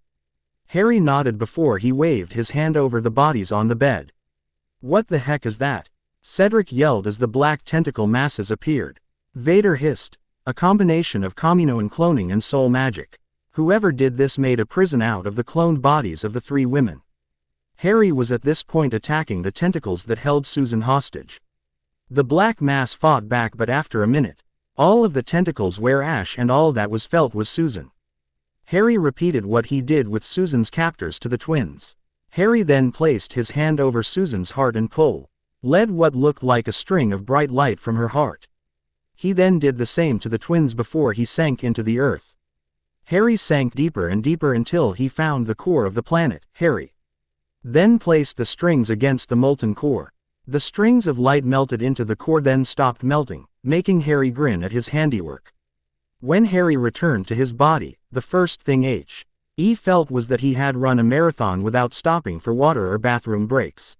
[SPEAKER 2] Harry nodded before he waved his hand over the bodies on the bed. "What the heck is that?" Cedric yelled as the black tentacle masses appeared. Vader hissed, "A combination of Kamino and cloning and soul magic. Whoever did this made a prison out of the cloned bodies of the three women." Harry was at this point attacking the tentacles that held Susan hostage. The black mass fought back, but after a minute, all of the tentacles were ash and all that was felt was Susan. Harry repeated what he did with Susan's captors to the twins. Harry then placed his hand over Susan's heart and led what looked like a string of bright light from her heart. He then did the same to the twins before he sank into the earth. Harry sank deeper and deeper until he found the core of the planet. Harry then placed the strings against the molten core. The strings of light melted into the core, then stopped melting, making Harry grin at his handiwork. When Harry returned to his body, the first thing he felt was that he had run a marathon without stopping for water or bathroom breaks.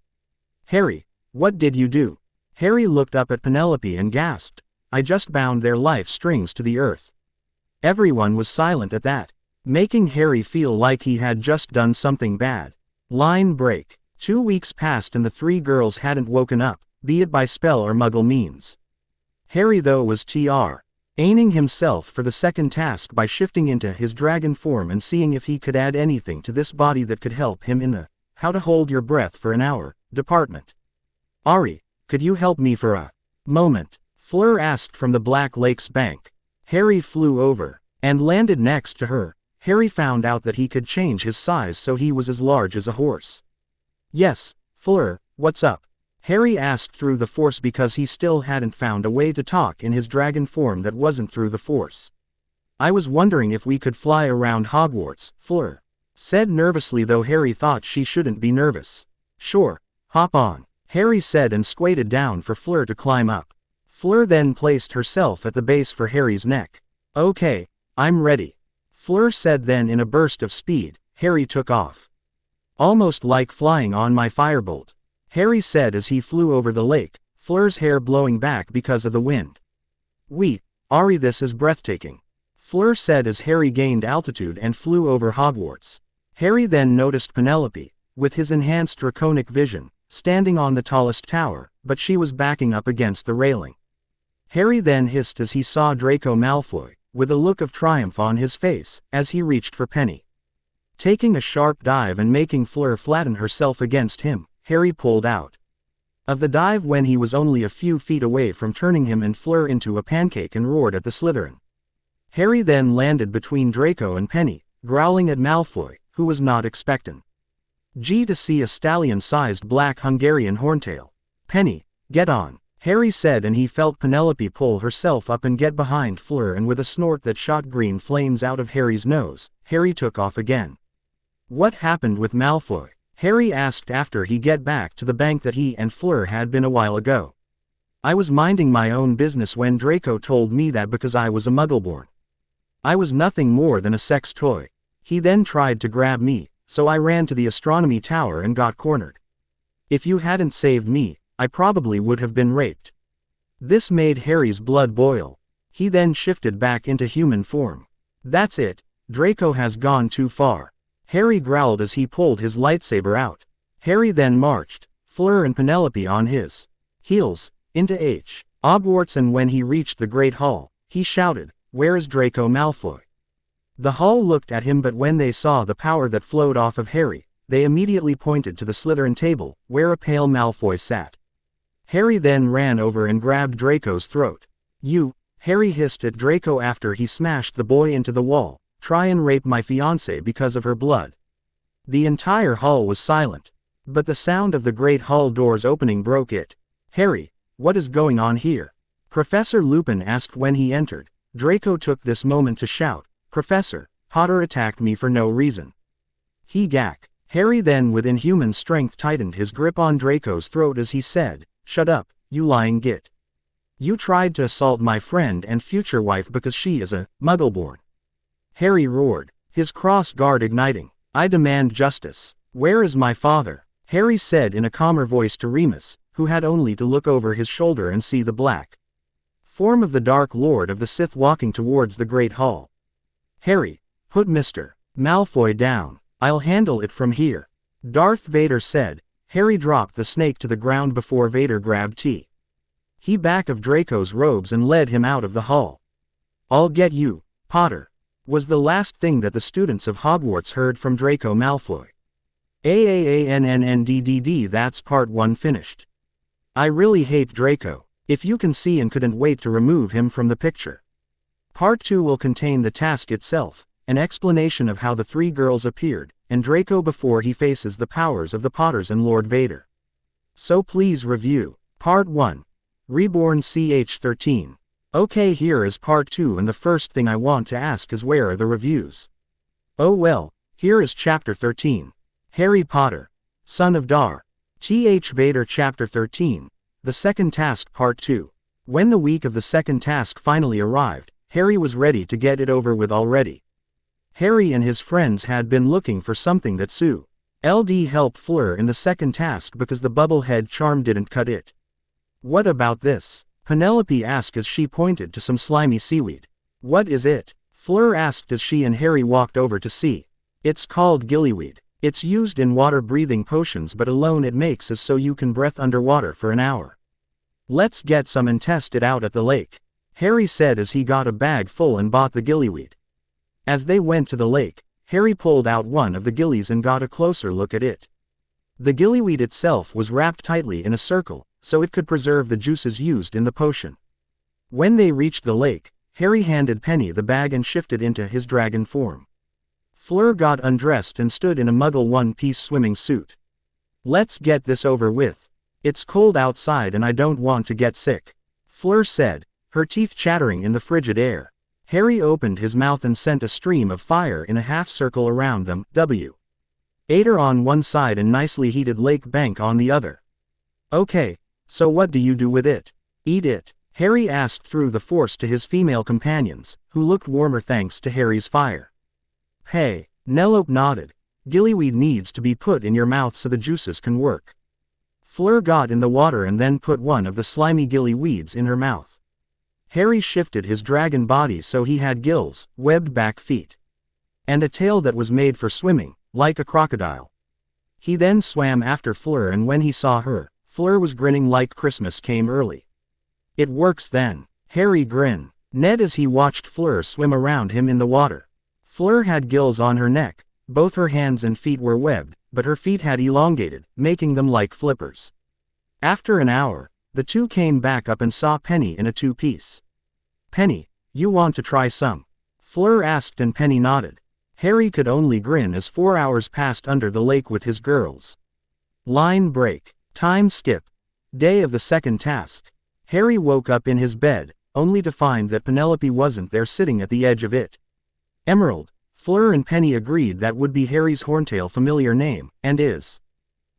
[SPEAKER 2] "Harry, what did you do?" Harry looked up at Penelope and gasped, "I just bound their life strings to the earth." Everyone was silent at that, making Harry feel like he had just done something bad. Line break. 2 weeks passed and the three girls hadn't woken up, be it by spell or muggle means. Harry though was aiming himself for the second task by shifting into his dragon form and seeing if he could add anything to this body that could help him in the "how to hold your breath for an hour" department. "Ari, could you help me for a moment?" Fleur asked from the Black Lake's bank. Harry flew over and landed next to her. Harry found out that he could change his size so he was as large as a horse. "Yes, Fleur, what's up?" Harry asked through the Force because he still hadn't found a way to talk in his dragon form that wasn't through the Force. "I was wondering if we could fly around Hogwarts," Fleur said nervously, though Harry thought she shouldn't be nervous. "Sure, hop on," Harry said and squatted down for Fleur to climb up. Fleur then placed herself at the base for Harry's neck. "Okay, I'm ready," Fleur said. Then in a burst of speed, Harry took off. "Almost like flying on my firebolt," Harry said as he flew over the lake, Fleur's hair blowing back because of the wind. Ari, this is breathtaking," Fleur said as Harry gained altitude and flew over Hogwarts. Harry then noticed Penelope, with his enhanced draconic vision, standing on the tallest tower, but she was backing up against the railing. Harry then hissed as he saw Draco Malfoy, with a look of triumph on his face, as he reached for Penny. Taking a sharp dive and making Fleur flatten herself against him, Harry pulled out of the dive when he was only a few feet away from turning him and Fleur into a pancake and roared at the Slytherin. Harry then landed between Draco and Penny, growling at Malfoy, who was not expectant to see a stallion-sized black Hungarian horntail. "Penny, get on," Harry said, and he felt Penelope pull herself up and get behind Fleur, and with a snort that shot green flames out of Harry's nose, Harry took off again. "What happened with Malfoy?" Harry asked after he get back to the bank that he and Fleur had been a while ago. "I was minding my own business when Draco told me that because I was a Muggleborn. I was nothing more than a sex toy. He then tried to grab me, so I ran to the astronomy tower and got cornered. If you hadn't saved me, I probably would have been raped." This made Harry's blood boil. He then shifted back into human form. That's it, Draco has gone too far. Harry growled as he pulled his lightsaber out. Harry then marched, Fleur and Penelope on his heels, into Hogwarts, and when he reached the Great Hall, he shouted, "Where is Draco Malfoy?" The hall looked at him, but when they saw the power that flowed off of Harry, they immediately pointed to the Slytherin table, where a pale Malfoy sat. Harry then ran over and grabbed Draco's throat. "You," Harry hissed at Draco after he smashed the boy into the wall, "try and rape my fiancée because of her blood." The entire hall was silent. But the sound of the Great Hall doors opening broke it. "Harry, what is going on here?" Professor Lupin asked when he entered. Draco took this moment to shout, "Professor, Potter attacked me for no reason." He gacked. Harry then with inhuman strength tightened his grip on Draco's throat as he said, "Shut up, you lying git. You tried to assault my friend and future wife because she is a Muggleborn." Harry roared, his cross guard igniting. "I demand justice. Where is my father?" Harry said in a calmer voice to Remus, who had only to look over his shoulder and see the black form of the Dark Lord of the Sith walking towards the Great Hall. "Harry, put Mr. Malfoy down. I'll handle it from here," Darth Vader said. Harry dropped the snake to the ground before Vader grabbed he back of Draco's robes and led him out of the hall. "I'll get you, Potter," was the last thing that the students of Hogwarts heard from Draco Malfoy. AAANNNDDD. That's part 1 finished. I really hate Draco. If you can see and couldn't wait to remove him from the picture. Part 2 will contain the task itself, an explanation of how the 3 girls appeared, and Draco before he faces the powers of the Potters and Lord Vader. So please review. Part 1. Reborn CH13. Okay, here is part 2, and the first thing I want to ask is where are the reviews? Oh well, here is chapter 13. Harry Potter, Son of Darth Vader. Chapter 13, The Second Task. Part 2. When the week of the second task finally arrived, Harry was ready to get it over with already. Harry and his friends had been looking for something that LD helped Fleur in the second task because the bubblehead charm didn't cut it. "What about this?" Penelope asked as she pointed to some slimy seaweed. "What is it?" Fleur asked as she and Harry walked over to see. "It's called gillyweed. It's used in water-breathing potions, but alone it makes us so you can breathe underwater for an hour. Let's get some and test it out at the lake," Harry said as he got a bag full and bought the gillyweed. As they went to the lake, Harry pulled out one of the gillies and got a closer look at it. The gillyweed itself was wrapped tightly in a circle, so it could preserve the juices used in the potion. When they reached the lake, Harry handed Penny the bag and shifted into his dragon form. Fleur got undressed and stood in a Muggle one-piece swimming suit. "Let's get this over with. It's cold outside and I don't want to get sick," Fleur said, her teeth chattering in the frigid air. Harry opened his mouth and sent a stream of fire in a half-circle around them. Ader on one side and nicely heated lake bank on the other. "Okay, so what do you do with it?" "Eat it," Harry asked through the Force to his female companions, who looked warmer thanks to Harry's fire. "Hey," Nelope nodded. "Gillyweed needs to be put in your mouth so the juices can work." Fleur got in the water and then put one of the slimy gillyweeds in her mouth. Harry shifted his dragon body so he had gills, webbed back feet, and a tail that was made for swimming, like a crocodile. He then swam after Fleur, and when he saw her, Fleur was grinning like Christmas came early. "It works then," Harry grinned. Ned as he watched Fleur swim around him in the water. Fleur had gills on her neck, both her hands and feet were webbed, but her feet had elongated, making them like flippers. After an hour, the two came back up and saw Penny in a two-piece. "Penny, you want to try some?" Fleur asked and Penny nodded. Harry could only grin as 4 hours passed under the lake with his girls. Line break. Time skip. Day of the second task. Harry woke up in his bed, only to find that Penelope wasn't there sitting at the edge of it. Emerald, Fleur and Penny agreed that would be Harry's Horntail familiar name, and is.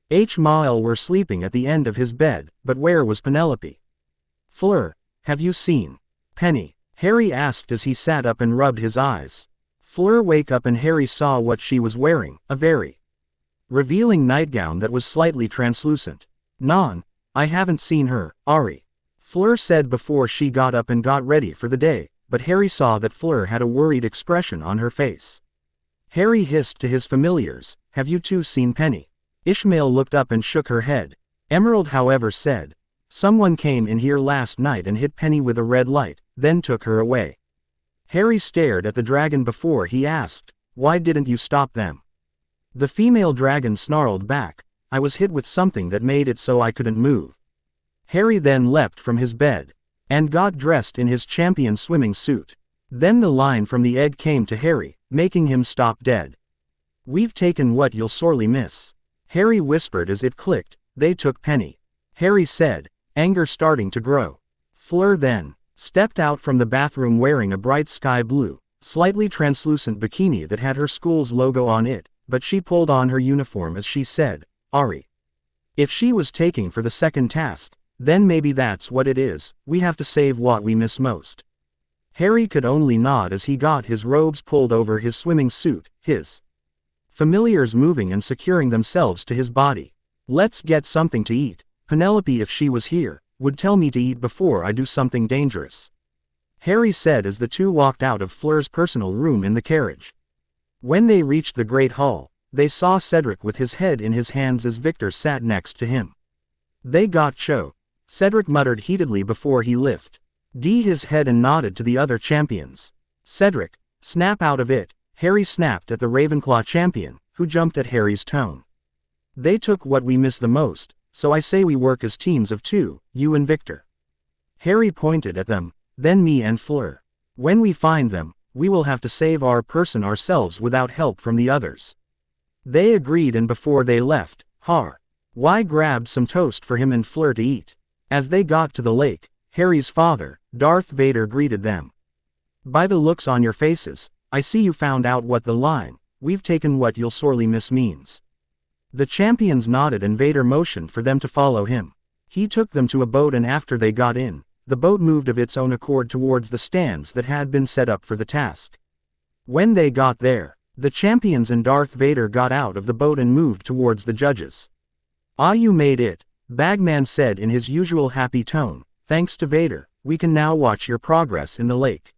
[SPEAKER 2] Mael were sleeping at the end of his bed, but where was Penelope? "Fleur, have you seen Penny?" Harry asked as he sat up and rubbed his eyes. Fleur wake up and Harry saw what she was wearing, a very revealing nightgown that was slightly translucent. "Non, I haven't seen her, Ari," Fleur said before she got up and got ready for the day, but Harry saw that Fleur had a worried expression on her face. Harry hissed to his familiars, "Have you two seen Penny?" Ishmael looked up and shook her head. Emerald, however, said, "Someone came in here last night and hit Penny with a red light, then took her away." Harry stared at the dragon before he asked, "Why didn't you stop them?" The female dragon snarled back, "I was hit with something that made it so I couldn't move." Harry then leapt from his bed and got dressed in his champion swimming suit. Then the line from the egg came to Harry, making him stop dead. "We've taken what you'll sorely miss," Harry whispered as it clicked. "They took Penny," Harry said, anger starting to grow. Fleur then stepped out from the bathroom wearing a bright sky blue, slightly translucent bikini that had her school's logo on it, but she pulled on her uniform as she said, "Ari." If she was taking for the second task, then maybe that's what it is, we have to save what we miss most. Harry could only nod as he got his robes pulled over his swimming suit, his familiars moving and securing themselves to his body. "Let's get something to eat. Penelope, if she was here, would tell me to eat before I do something dangerous," Harry said as the two walked out of Fleur's personal room in the carriage. When they reached the Great Hall, they saw Cedric with his head in his hands as Victor sat next to him. "They got Cho," Cedric muttered heatedly before he lifted his head and nodded to the other champions. "Cedric, snap out of it," Harry snapped at the Ravenclaw champion, who jumped at Harry's tone. "They took what we miss the most, so I say we work as teams of two, you and Victor." Harry pointed at them, "Then me and Fleur. When we find them, we will have to save our person ourselves without help from the others." They agreed, and before they left, Harry grabbed some toast for him and Fleur to eat. As they got to the lake, Harry's father, Darth Vader, greeted them. "By the looks on your faces, I see you found out what the line, 'We've taken what you'll sorely miss' means." The champions nodded and Vader motioned for them to follow him. He took them to a boat, and after they got in, the boat moved of its own accord towards the stands that had been set up for the task. When they got there, the champions and Darth Vader got out of the boat and moved towards the judges. "Ah, you made it," Bagman said in his usual happy tone. "Thanks to Vader, we can now watch your progress in the lake."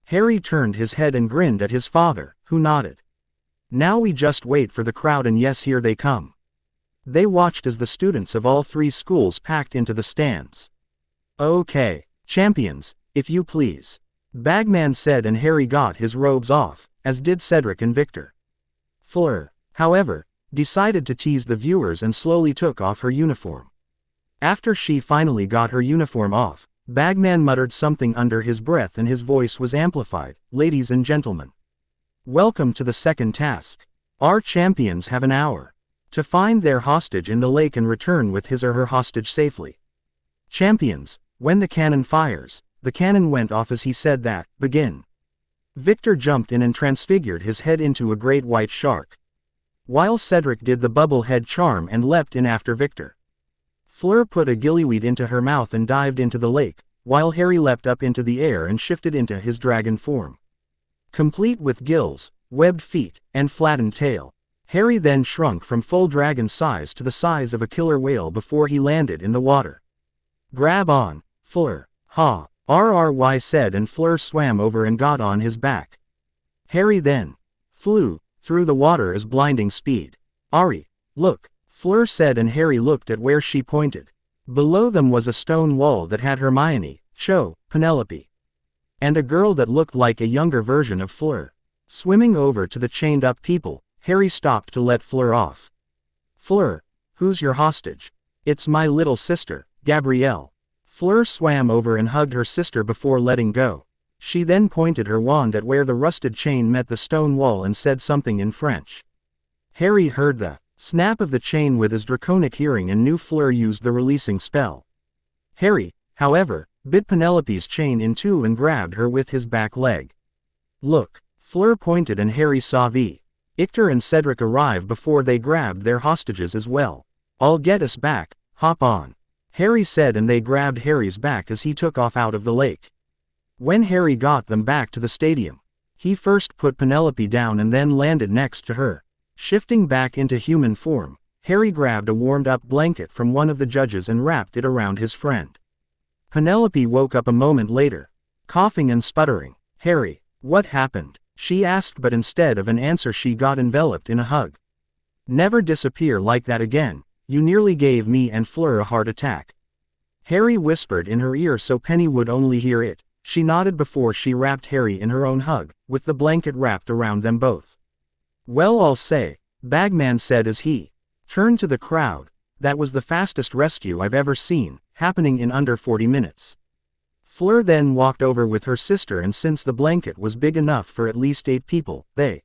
[SPEAKER 2] Harry turned his head and grinned at his father, who nodded. "Now we just wait for the crowd, and yes, here they come." They watched as the students of all three schools packed into the stands. "Okay, champions, if you please," Bagman said, and Harry got his robes off, as did Cedric and Victor. Fleur, however, decided to tease the viewers and slowly took off her uniform. After she finally got her uniform off, Bagman muttered something under his breath and his voice was amplified. "Ladies and gentlemen, welcome to the second task. Our champions have an hour to find their hostage in the lake and return with his or her hostage safely. Champions, when the cannon fires," the cannon went off as he said that, "begin." Victor jumped in and transfigured his head into a great white shark, while Cedric did the bubble head charm and leapt in after Victor. Fleur put a gillyweed into her mouth and dived into the lake, while Harry leapt up into the air and shifted into his dragon form. Complete with gills, webbed feet, and flattened tail, Harry then shrunk from full dragon size to the size of a killer whale before he landed in the water. "Grab on, Fleur," RRY said, and Fleur swam over and got on his back. Harry then flew through the water as blinding speed. "Ari, look," Fleur said, and Harry looked at where she pointed. Below them was a stone wall that had Hermione, Cho, Penelope, and a girl that looked like a younger version of Fleur. Swimming over to the chained-up people, Harry stopped to let Fleur off. "Fleur, who's your hostage?" "It's my little sister, Gabrielle." Fleur swam over and hugged her sister before letting go. She then pointed her wand at where the rusted chain met the stone wall and said something in French. Harry heard the snap of the chain with his draconic hearing and knew Fleur used the releasing spell. Harry, however, bit Penelope's chain in two and grabbed her with his back leg. "Look," Fleur pointed, and Harry saw Victor and Cedric arrive before they grabbed their hostages as well. "I'll get us back, hop on," Harry said, and they grabbed Harry's back as he took off out of the lake. When Harry got them back to the stadium, he first put Penelope down and then landed next to her. Shifting back into human form, Harry grabbed a warmed-up blanket from one of the judges and wrapped it around his friend. Penelope woke up a moment later. coughing and sputtering. "Harry, what happened?" she asked, but instead of an answer she got enveloped in a hug. "Never disappear like that again, you nearly gave me and Fleur a heart attack." Harry whispered in her ear so Penny would only hear it. She nodded before she wrapped Harry in her own hug, with the blanket wrapped around them both. "Well, I'll say," Bagman said as he turned to the crowd, "that was the fastest rescue I've ever seen, happening in under 40 minutes. Fleur then walked over with her sister, and since the blanket was big enough for at least 8 people, they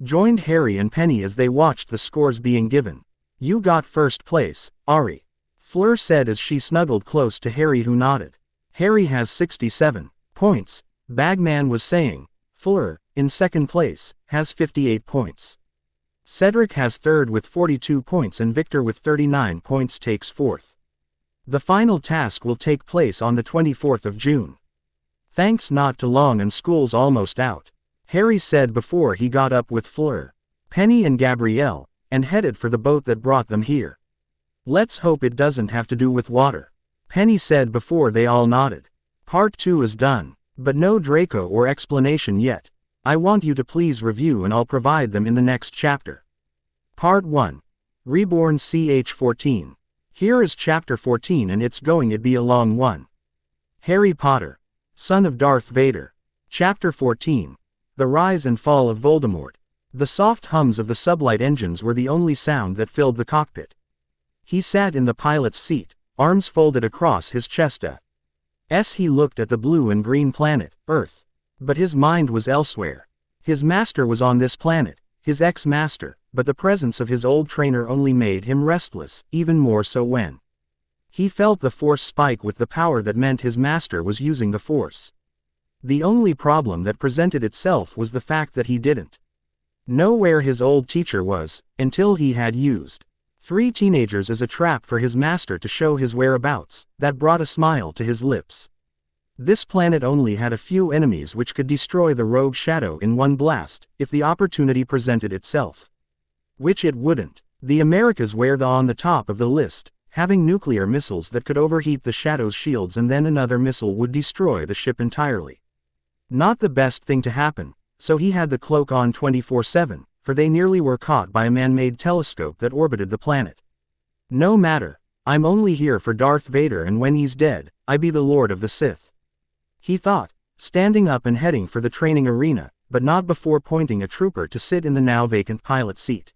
[SPEAKER 2] joined Harry and Penny as they watched the scores being given. "You got first place, Ari," Fleur said as she snuggled close to Harry, who nodded. "Harry has 67 points, Bagman was saying. Fleur, in second place, has 58 points. Cedric has third with 42 points and Victor with 39 points takes fourth. The final task will take place on the 24th of June. Thanks not too long and school's almost out," Harry said before he got up with Fleur, Penny and Gabrielle, and headed for the boat that brought them here. "Let's hope it doesn't have to do with water," Penny said before they all nodded. "Part 2 is done, but no Draco or explanation yet. I want you to please review and I'll provide them in the next chapter." Part 1. Reborn ch14. Here is Chapter 14 and it's going to be a long one. Harry Potter, son of Darth Vader. Chapter 14. The Rise and Fall of Voldemort. The soft hums of the sublight engines were the only sound that filled the cockpit. He sat in the pilot's seat, arms folded across his chest as he looked at the blue and green planet, Earth. But his mind was elsewhere. His master was on this planet, his ex-master, but the presence of his old trainer only made him restless, even more so when he felt the force spike with the power that meant his master was using the force. The only problem that presented itself was the fact that he didn't know where his old teacher was, until he had used 3 teenagers as a trap for his master to show his whereabouts. That brought a smile to his lips. This planet only had a few enemies which could destroy the rogue shadow in one blast, if the opportunity presented itself. Which it wouldn't. The Americas were on the top of the list, having nuclear missiles that could overheat the shadow's shields and then another missile would destroy the ship entirely. Not the best thing to happen, so he had the cloak on 24/7, for they nearly were caught by a man-made telescope that orbited the planet. "No matter, I'm only here for Darth Vader, and when he's dead, I be the Lord of the Sith," he thought, standing up and heading for the training arena, but not before pointing a trooper to sit in the now vacant pilot seat.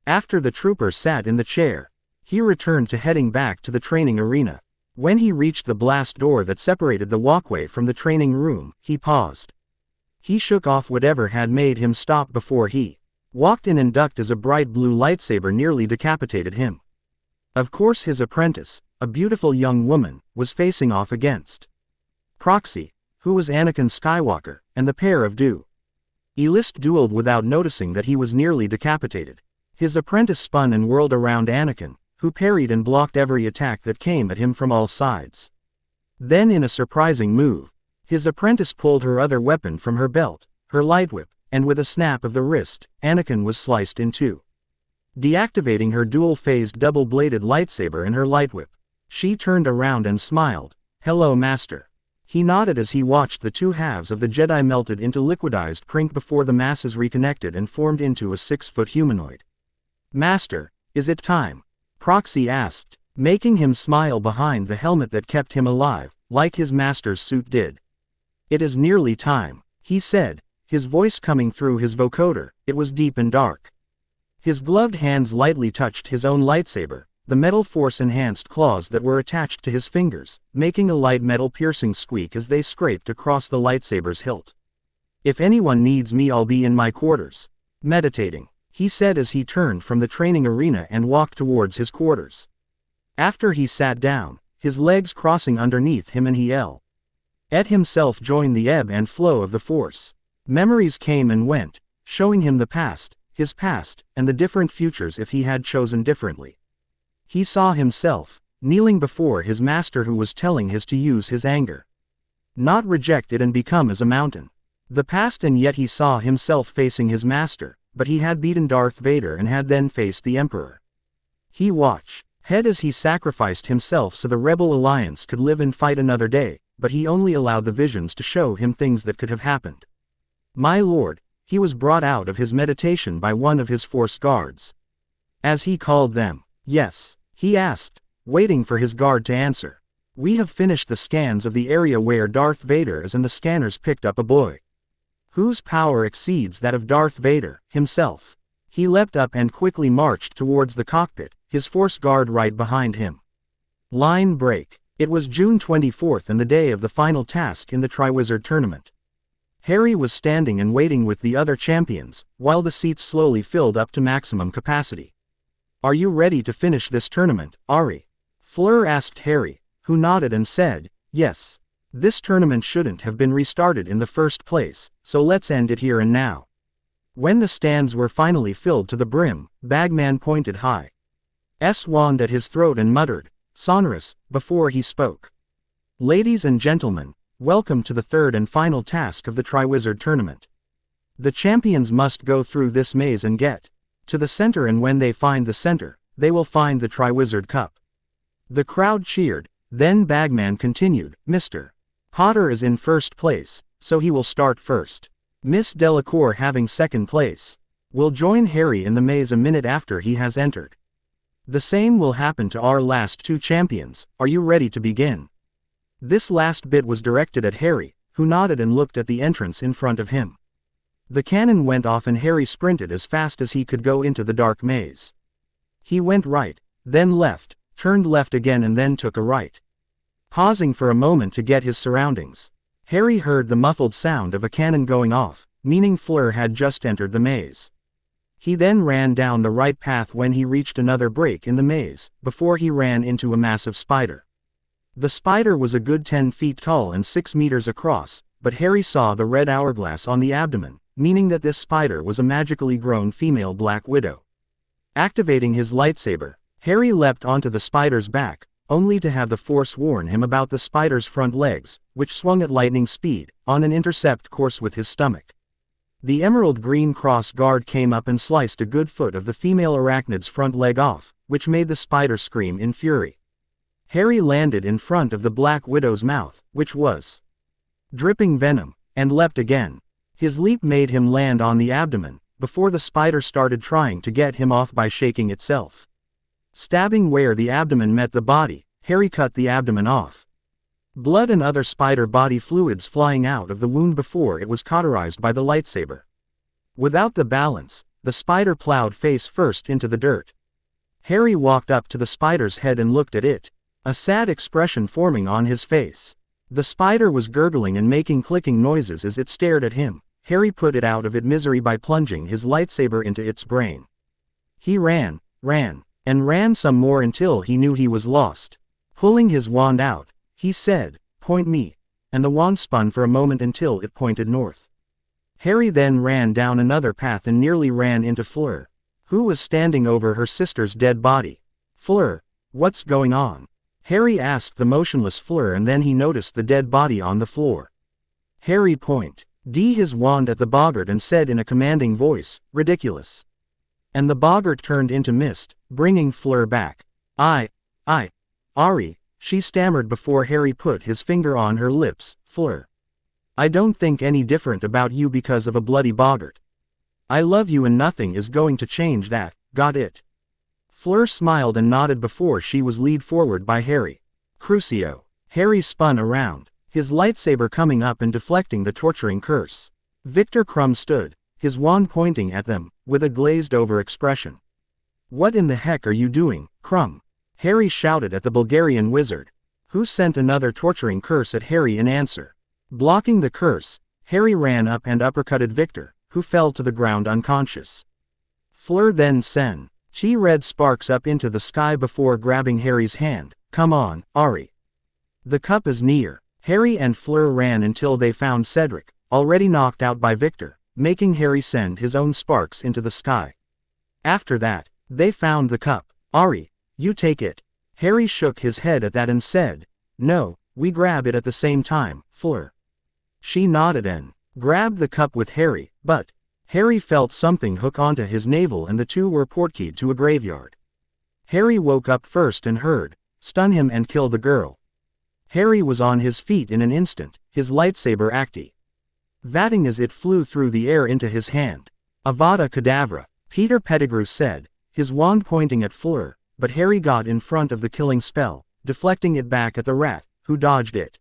[SPEAKER 2] After the trooper sat in the chair, he returned to heading back to the training arena. When he reached the blast door that separated the walkway from the training room, he paused. He shook off whatever had made him stop before he walked in and ducked as a bright blue lightsaber nearly decapitated him. Of course his apprentice, a beautiful young woman, was facing off against Proxy, who was Anakin Skywalker, and the pair of duelist dueled without noticing that he was nearly decapitated. His apprentice spun and whirled around Anakin, who parried and blocked every attack that came at him from all sides. Then in a surprising move, his apprentice pulled her other weapon from her belt, her light whip, and with a snap of the wrist, Anakin was sliced in two. Deactivating her dual-phased double-bladed lightsaber and her light whip, she turned around and smiled. "Hello, Master." He nodded as he watched the two halves of the Jedi melted into liquidized prink before the masses reconnected and formed into a 6-foot humanoid. "Master, is it time?" Proxy asked, making him smile behind the helmet that kept him alive, like his master's suit did. "It is nearly time," he said, his voice coming through his vocoder. It was deep and dark. His gloved hands lightly touched his own lightsaber, the metal force-enhanced claws that were attached to his fingers, making a light metal piercing squeak as they scraped across the lightsaber's hilt. "If anyone needs me, I'll be in my quarters. Meditating," he said as he turned from the training arena and walked towards his quarters. After he sat down, his legs crossing underneath him, and he let himself join the ebb and flow of the force. Memories came and went, showing him the past, his past, and the different futures if he had chosen differently. He saw himself, kneeling before his master who was telling his to use his anger. Not reject it and become as a mountain. The past, and yet he saw himself facing his master, but he had beaten Darth Vader and had then faced the Emperor. He watched head as he sacrificed himself so the Rebel Alliance could live and fight another day, but he only allowed the visions to show him things that could have happened. My lord, he was brought out of his meditation by one of his force guards. As he called them. Yes, he asked, waiting for his guard to answer. We have finished the scans of the area where Darth Vader is, and the scanners picked up a boy whose power exceeds that of Darth Vader himself. He leapt up and quickly marched towards the cockpit, his force guard right behind him. Line break. It was June 24th and the day of the final task in the Triwizard Tournament. Harry was standing and waiting with the other champions, while the seats slowly filled up to maximum capacity. Are you ready to finish this tournament, Ari? Fleur asked Harry, who nodded and said, yes. This tournament shouldn't have been restarted in the first place, so let's end it here and now. When the stands were finally filled to the brim, Bagman pointed his wand at his throat and muttered, sonorous, before he spoke. Ladies and gentlemen, welcome to the third and final task of the Triwizard Tournament. The champions must go through this maze and get to the center, and when they find the center, they will find the Triwizard Cup. The crowd cheered. Then Bagman continued, Mr. Potter is in first place, so he will start first. Miss Delacour, having second place, will join Harry in the maze a minute after he has entered. The same will happen to our last two champions. Are you ready to begin? This last bit was directed at Harry, who nodded and looked at the entrance in front of him. The cannon went off and Harry sprinted as fast as he could go into the dark maze. He went right, then left, turned left again and then took a right. Pausing for a moment to get his surroundings, Harry heard the muffled sound of a cannon going off, meaning Fleur had just entered the maze. He then ran down the right path when he reached another break in the maze, before he ran into a massive spider. The spider was a good 10 feet tall and 6 meters across, but Harry saw the red hourglass on the abdomen, meaning that this spider was a magically grown female Black Widow. Activating his lightsaber, Harry leapt onto the spider's back, only to have the Force warn him about the spider's front legs, which swung at lightning speed, on an intercept course with his stomach. The emerald green cross guard came up and sliced a good foot of the female arachnid's front leg off, which made the spider scream in fury. Harry landed in front of the Black Widow's mouth, which was dripping venom, and leapt again. His leap made him land on the abdomen, before the spider started trying to get him off by shaking itself. Stabbing where the abdomen met the body, Harry cut the abdomen off. Blood and other spider body fluids flying out of the wound before it was cauterized by the lightsaber. Without the balance, the spider plowed face first into the dirt. Harry walked up to the spider's head and looked at it, a sad expression forming on his face. The spider was gurgling and making clicking noises as it stared at him. Harry put it out of its misery by plunging his lightsaber into its brain. He ran, and ran some more until he knew he was lost. Pulling his wand out, he said, "Point me," and the wand spun for a moment until it pointed north. Harry then ran down another path and nearly ran into Fleur, who was standing over her sister's dead body. "Fleur, what's going on?" Harry asked the motionless Fleur, and then he noticed the dead body on the floor. Harry pointed his wand at the boggart and said in a commanding voice, "Ridiculous." And the boggart turned into mist, bringing Fleur back. Ari, she stammered before Harry put his finger on her lips. "Fleur, I don't think any different about you because of a bloody boggart. I love you and nothing is going to change that, got it?" Fleur smiled and nodded before she was led forward by Harry. Crucio. Harry spun around, his lightsaber coming up and deflecting the torturing curse. Victor Crumb stood, his wand pointing at them, with a glazed-over expression. "What in the heck are you doing, Crumb?" Harry shouted at the Bulgarian wizard, who sent another torturing curse at Harry in answer. Blocking the curse, Harry ran up and uppercutted Victor, who fell to the ground unconscious. Fleur then sent red sparks up into the sky before grabbing Harry's hand. "Come on, Ari. The cup is near." Harry and Fleur ran until they found Cedric, already knocked out by Victor, making Harry send his own sparks into the sky. After that, they found the cup. "Ari, you take it." Harry shook his head at that and said, "No, we grab it at the same time, Fleur." She nodded and grabbed the cup with Harry, but Harry felt something hook onto his navel and the two were portkeyed to a graveyard. Harry woke up first and heard, "Stun him and kill the girl." Harry was on his feet in an instant, his lightsaber activating as it flew through the air into his hand. Avada Kedavra, Peter Pettigrew said, his wand pointing at Fleur, but Harry got in front of the killing spell, deflecting it back at the rat, who dodged it.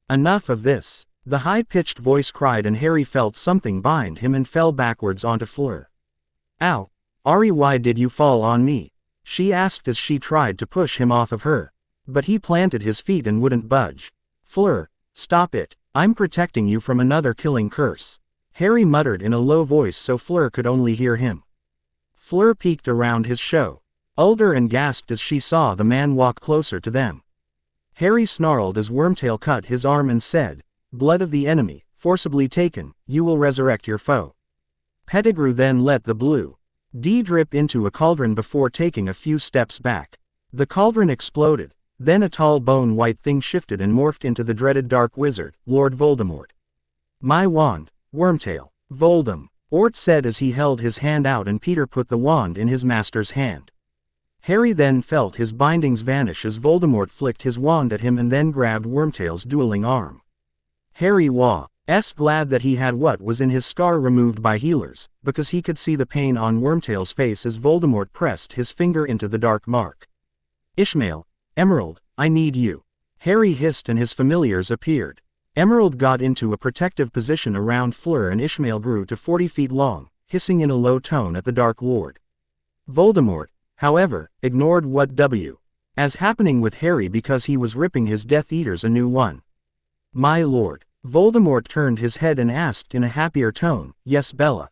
[SPEAKER 2] Enough of this, the high-pitched voice cried, and Harry felt something bind him and fell backwards onto Fleur. Ow! Ari, why did you fall on me? She asked as she tried to push him off of her. But he planted his feet and wouldn't budge. Fleur, stop it, I'm protecting you from another killing curse. Harry muttered in a low voice so Fleur could only hear him. Fleur peeked around his shoulder and gasped as she saw the man walk closer to them. Harry snarled as Wormtail cut his arm and said, "Blood of the enemy, forcibly taken, you will resurrect your foe." Pettigrew then let the blue drip into a cauldron before taking a few steps back. The cauldron exploded. Then a tall bone-white thing shifted and morphed into the dreaded Dark Wizard, Lord Voldemort. "My wand, Wormtail," Voldemort said as he held his hand out, and Peter put the wand in his master's hand. Harry then felt his bindings vanish as Voldemort flicked his wand at him and then grabbed Wormtail's dueling arm. Harry was glad that he had what was in his scar removed by healers, because he could see the pain on Wormtail's face as Voldemort pressed his finger into the dark mark. "Ishmael, Emerald, I need you," Harry hissed, and his familiars appeared. Emerald got into a protective position around Fleur, and Ishmael grew to 40 feet long, hissing in a low tone at the Dark Lord. Voldemort, however, ignored what was happening with Harry because he was ripping his Death Eaters a new one. "My lord," Voldemort turned his head and asked in a happier tone, "Yes, Bella?"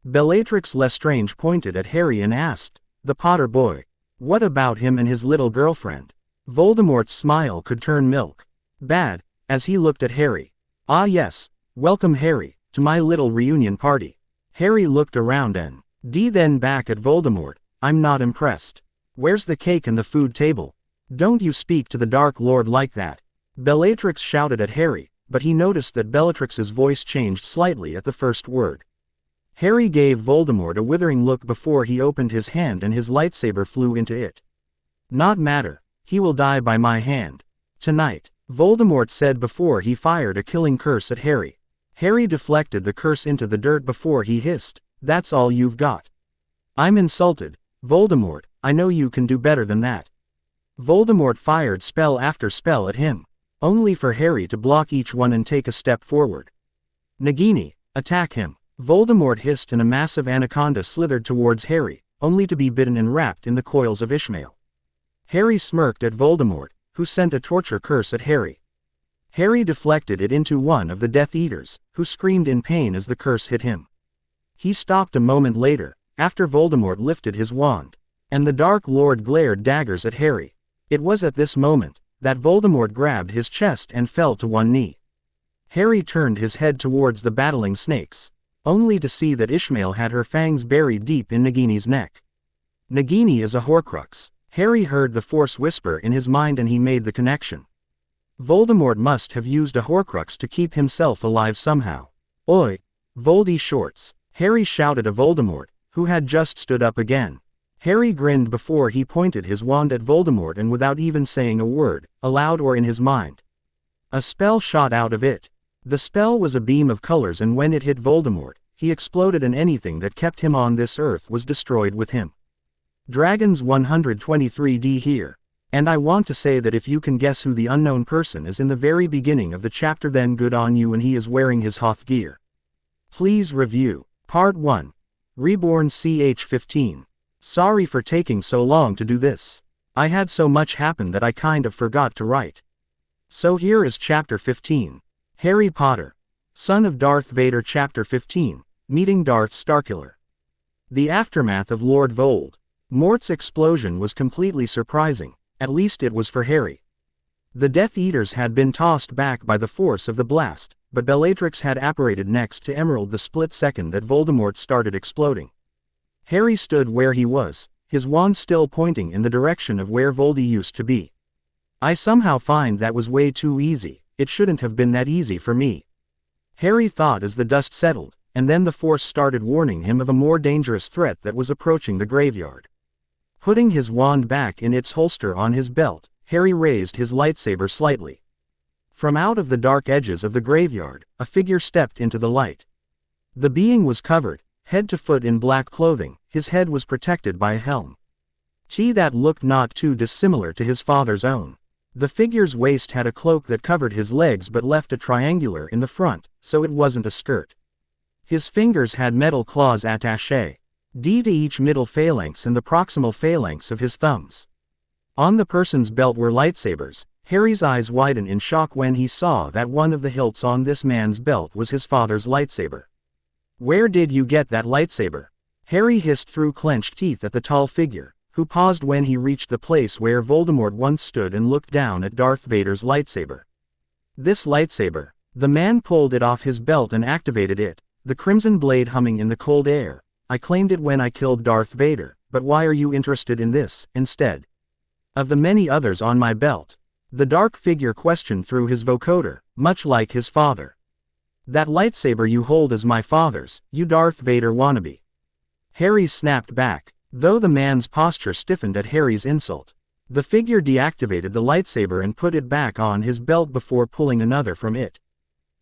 [SPEAKER 2] Bellatrix Lestrange pointed at Harry and asked, "The Potter boy. What about him and his little girlfriend?" Voldemort's smile could turn milk bad as he looked at Harry. "Ah yes, welcome Harry, to my little reunion party." Harry looked around and then back at Voldemort. "I'm not impressed. Where's the cake and the food table? Don't you speak to the Dark Lord like that." Bellatrix shouted at Harry, but he noticed that Bellatrix's voice changed slightly at the first word. Harry gave Voldemort a withering look before he opened his hand and his lightsaber flew into it. "Not matter, he will die by my hand. Tonight," Voldemort said before he fired a killing curse at Harry. Harry deflected the curse into the dirt before he hissed, "That's all you've got?" "I'm insulted, Voldemort, I know you can do better than that." Voldemort fired spell after spell at him, only for Harry to block each one and take a step forward. "Nagini, attack him," Voldemort hissed, and a massive anaconda slithered towards Harry, only to be bitten and wrapped in the coils of Ishmael. Harry smirked at Voldemort, who sent a torture curse at Harry. Harry deflected it into one of the Death Eaters, who screamed in pain as the curse hit him. He stopped a moment later, after Voldemort lifted his wand, and the Dark Lord glared daggers at Harry. It was at this moment that Voldemort grabbed his chest and fell to one knee. Harry turned his head towards the battling snakes, only to see that Ishmael had her fangs buried deep in Nagini's neck. "Nagini is a Horcrux," Harry heard the Force whisper in his mind, and he made the connection. Voldemort must have used a Horcrux to keep himself alive somehow. "Oi, Voldy Shorts," Harry shouted at Voldemort, who had just stood up again. Harry grinned before he pointed his wand at Voldemort, and without even saying a word, aloud or in his mind, a spell shot out of it. The spell was a beam of colors, and when it hit Voldemort, he exploded, and anything that kept him on this earth was destroyed with him. Dragons 123D here. And I want to say that if you can guess who the unknown person is in the very beginning of the chapter, then good on you, and he is wearing his Hoth gear. Please review Part 1. Reborn CH15. Sorry for taking so long to do this. I had so much happen that I kind of forgot to write. So here is Chapter 15. Harry Potter, Son of Darth Vader. Chapter 15, Meeting Darth Starkiller. The aftermath of Lord Voldemort's explosion was completely surprising, at least it was for Harry. The Death Eaters had been tossed back by the force of the blast, but Bellatrix had apparated next to Emerald the split second that Voldemort started exploding. Harry stood where he was, his wand still pointing in the direction of where Voldy used to be. "I somehow find that was way too easy. It shouldn't have been that easy for me," Harry thought as the dust settled, and then the Force started warning him of a more dangerous threat that was approaching the graveyard. Putting his wand back in its holster on his belt, Harry raised his lightsaber slightly. From out of the dark edges of the graveyard, a figure stepped into the light. The being was covered, head to foot in black clothing, his head was protected by a helm. That looked not too dissimilar to his father's own. The figure's waist had a cloak that covered his legs but left a triangular in the front, so it wasn't a skirt. His fingers had metal claws attachées to each middle phalanx and the proximal phalanx of his thumbs. On the person's belt were lightsabers. Harry's eyes widened in shock when he saw that one of the hilts on this man's belt was his father's lightsaber. "Where did you get that lightsaber?" Harry hissed through clenched teeth at the tall figure, who paused when he reached the place where Voldemort once stood and looked down at Darth Vader's lightsaber. "This lightsaber." The man pulled it off his belt and activated it, the crimson blade humming in the cold air. "I claimed it when I killed Darth Vader, but why are you interested in this, instead of the many others on my belt?" The dark figure questioned through his vocoder, much like his father. "That lightsaber you hold is my father's, you Darth Vader wannabe." Harry snapped back, though the man's posture stiffened at Harry's insult. The figure deactivated the lightsaber and put it back on his belt before pulling another from it.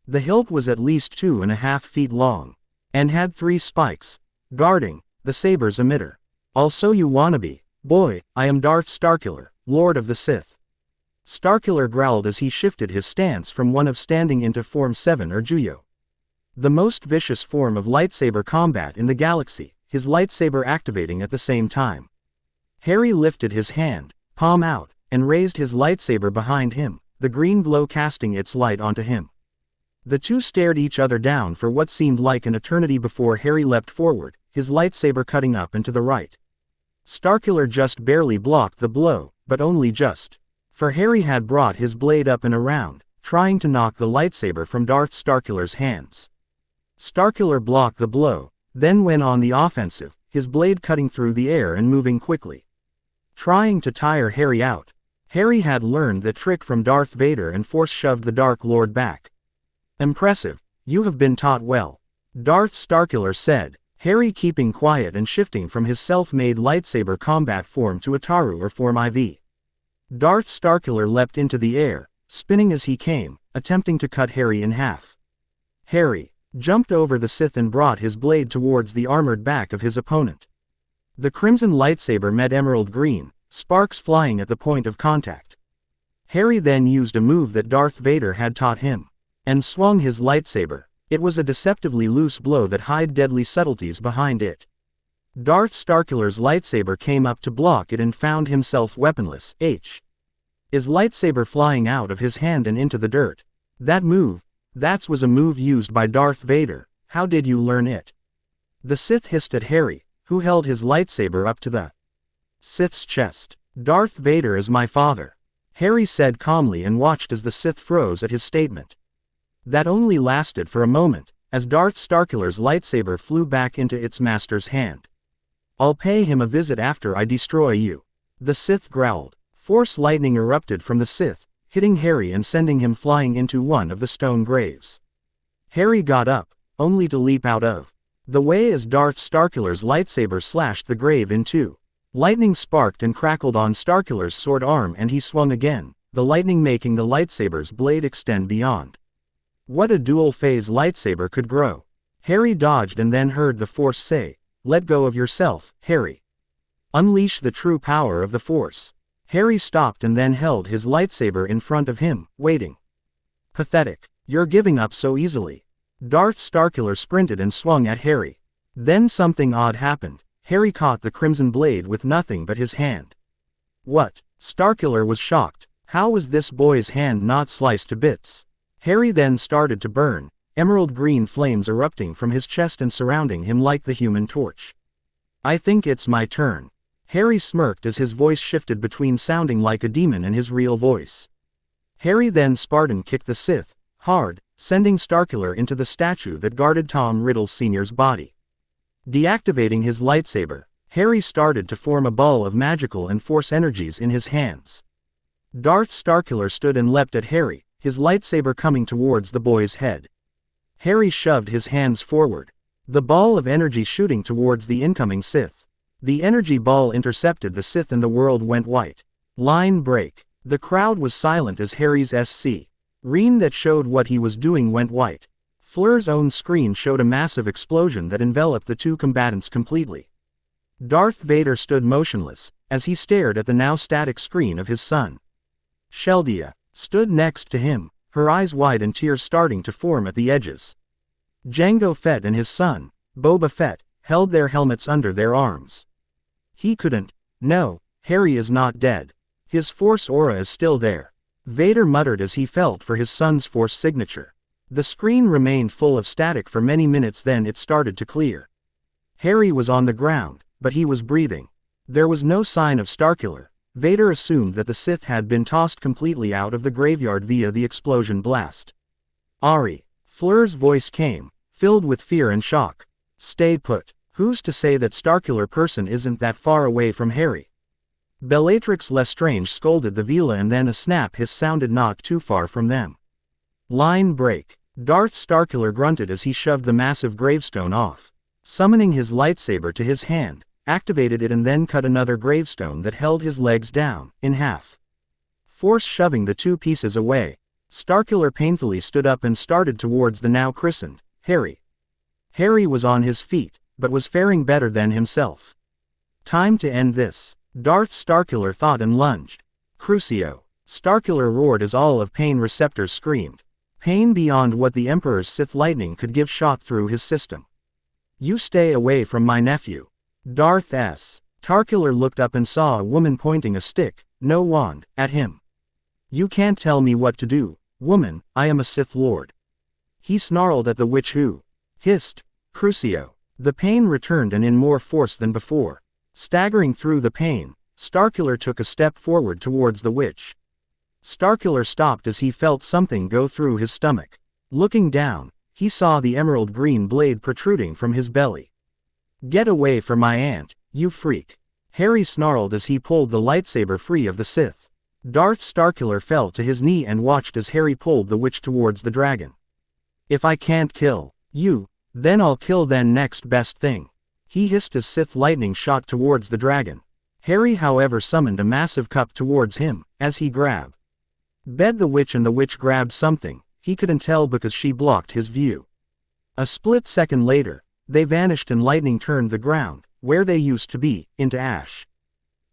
[SPEAKER 2] The hilt was at least 2.5 feet long, and had 3 spikes, guarding the saber's emitter. "Also you wannabe, boy, I am Darth Starkiller, Lord of the Sith." Starkiller growled as he shifted his stance from one of standing into Form 7 or Juyo. The most vicious form of lightsaber combat in the galaxy, his lightsaber activating at the same time. Harry lifted his hand, palm out, and raised his lightsaber behind him, the green glow casting its light onto him. The two stared each other down for what seemed like an eternity before Harry leapt forward, his lightsaber cutting up and to the right. Starkiller just barely blocked the blow, but only just. For Harry had brought his blade up and around, trying to knock the lightsaber from Darth Starkiller's hands. Starkiller blocked the blow, then went on the offensive, his blade cutting through the air and moving quickly, trying to tire Harry out. Harry had learned the trick from Darth Vader and force-shoved the Dark Lord back. "Impressive, you have been taught well," Darth Starkiller said, Harry keeping quiet and shifting from his self-made lightsaber combat form to Ataru or Form IV. Darth Starkiller leapt into the air, spinning as he came, attempting to cut Harry in half. Harry jumped over the Sith and brought his blade towards the armored back of his opponent. The crimson lightsaber met emerald green, sparks flying at the point of contact. Harry then used a move that Darth Vader had taught him, and swung his lightsaber. It was a deceptively loose blow that hid deadly subtleties behind it. Darth Starkiller's lightsaber came up to block it and found himself weaponless. His lightsaber flying out of his hand and into the dirt. That was a move used by Darth Vader. How did you learn it? The Sith hissed at Harry, who held his lightsaber up to the Sith's chest. "Darth Vader is my father," Harry said calmly and watched as the Sith froze at his statement. That only lasted for a moment, as Darth Starkiller's lightsaber flew back into its master's hand. "I'll pay him a visit after I destroy you," the Sith growled. Force lightning erupted from the Sith, hitting Harry and sending him flying into one of the stone graves. Harry got up, only to leap out of the way as Darth Starkiller's lightsaber slashed the grave in two. Lightning sparked and crackled on Starkiller's sword arm and he swung again, the lightning making the lightsaber's blade extend beyond what a dual-phase lightsaber could grow. Harry dodged and then heard the Force say, "Let go of yourself, Harry. Unleash the true power of the Force." Harry stopped and then held his lightsaber in front of him, waiting. "Pathetic. You're giving up so easily." Darth Starkiller sprinted and swung at Harry. Then something odd happened. Harry caught the crimson blade with nothing but his hand. "What?" Starkiller was shocked. How was this boy's hand not sliced to bits? Harry then started to burn, emerald green flames erupting from his chest and surrounding him like the Human Torch. "I think it's my turn." Harry smirked as his voice shifted between sounding like a demon and his real voice. Harry then Spartan kicked the Sith, hard, sending Starkiller into the statue that guarded Tom Riddle Sr.'s body. Deactivating his lightsaber, Harry started to form a ball of magical and force energies in his hands. Darth Starkiller stood and leapt at Harry, his lightsaber coming towards the boy's head. Harry shoved his hands forward, the ball of energy shooting towards the incoming Sith. The energy ball intercepted the Sith and the world went white. Line break. The crowd was silent as Harry's SC Screen that showed what he was doing went white. Fleur's own screen showed a massive explosion that enveloped the two combatants completely. Darth Vader stood motionless, as he stared at the now static screen of his son. Sheldia stood next to him, her eyes wide and tears starting to form at the edges. Jango Fett and his son, Boba Fett, held their helmets under their arms. He couldn't. No, Harry is not dead. His Force aura is still there. Vader muttered as he felt for his son's Force signature. The screen remained full of static for many minutes, then it started to clear. Harry was on the ground, but he was breathing. There was no sign of Starkiller. Vader assumed that the Sith had been tossed completely out of the graveyard via the explosion blast. Ari. Fleur's voice came, filled with fear and shock. Stay put. Who's to say that Starkiller person isn't that far away from Harry? Bellatrix Lestrange scolded the Vila, and then a snap hiss sounded not too far from them. Line break. Darth Starkiller grunted as he shoved the massive gravestone off. Summoning his lightsaber to his hand, activated it and then cut another gravestone that held his legs down, in half. Force shoving the two pieces away, Starkiller painfully stood up and started towards the now christened Harry. Harry was on his feet, but was faring better than himself. Time to end this. Darth Starkiller thought and lunged. Crucio. Starkiller roared as all of pain receptors screamed. Pain beyond what the Emperor's Sith lightning could give shot through his system. You stay away from my nephew. Darth S. Starkiller looked up and saw a woman pointing a stick, no wand, at him. You can't tell me what to do, woman, I am a Sith Lord. He snarled at the witch who hissed. Crucio. The pain returned and in more force than before. Staggering through the pain, Starkiller took a step forward towards the witch. Starkiller stopped as he felt something go through his stomach. Looking down, he saw the emerald green blade protruding from his belly. Get away from my aunt, you freak. Harry snarled as he pulled the lightsaber free of the Sith. Darth Starkiller fell to his knee and watched as Harry pulled the witch towards the dragon. If I can't kill you, then I'll kill the next best thing. He hissed as Sith lightning shot towards the dragon. Harry however summoned a massive cup towards him, as he grabbed the witch, and the witch grabbed something, he couldn't tell because she blocked his view. A split second later, they vanished and lightning turned the ground, where they used to be, into ash.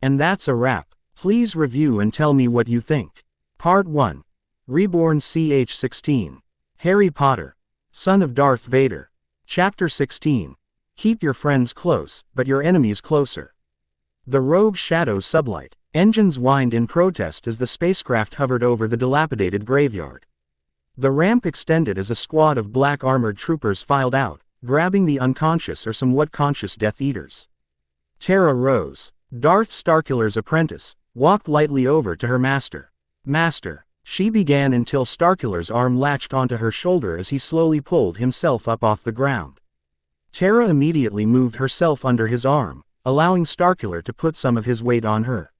[SPEAKER 2] And that's a wrap. Please review and tell me what you think. Part 1. Reborn ch 16. Harry Potter, son of Darth Vader. Chapter 16. Keep your friends close, but your enemies closer. The rogue shadows sublight. Engines whined in protest as the spacecraft hovered over the dilapidated graveyard. The ramp extended as a squad of black armored troopers filed out, grabbing the unconscious or somewhat conscious Death Eaters. Tara rose. Darth Starkiller's apprentice, walked lightly over to her master. Master, she began until Starkiller's arm latched onto her shoulder as he slowly pulled himself up off the ground. Tara immediately moved herself under his arm, allowing Starkiller to put some of his weight on her.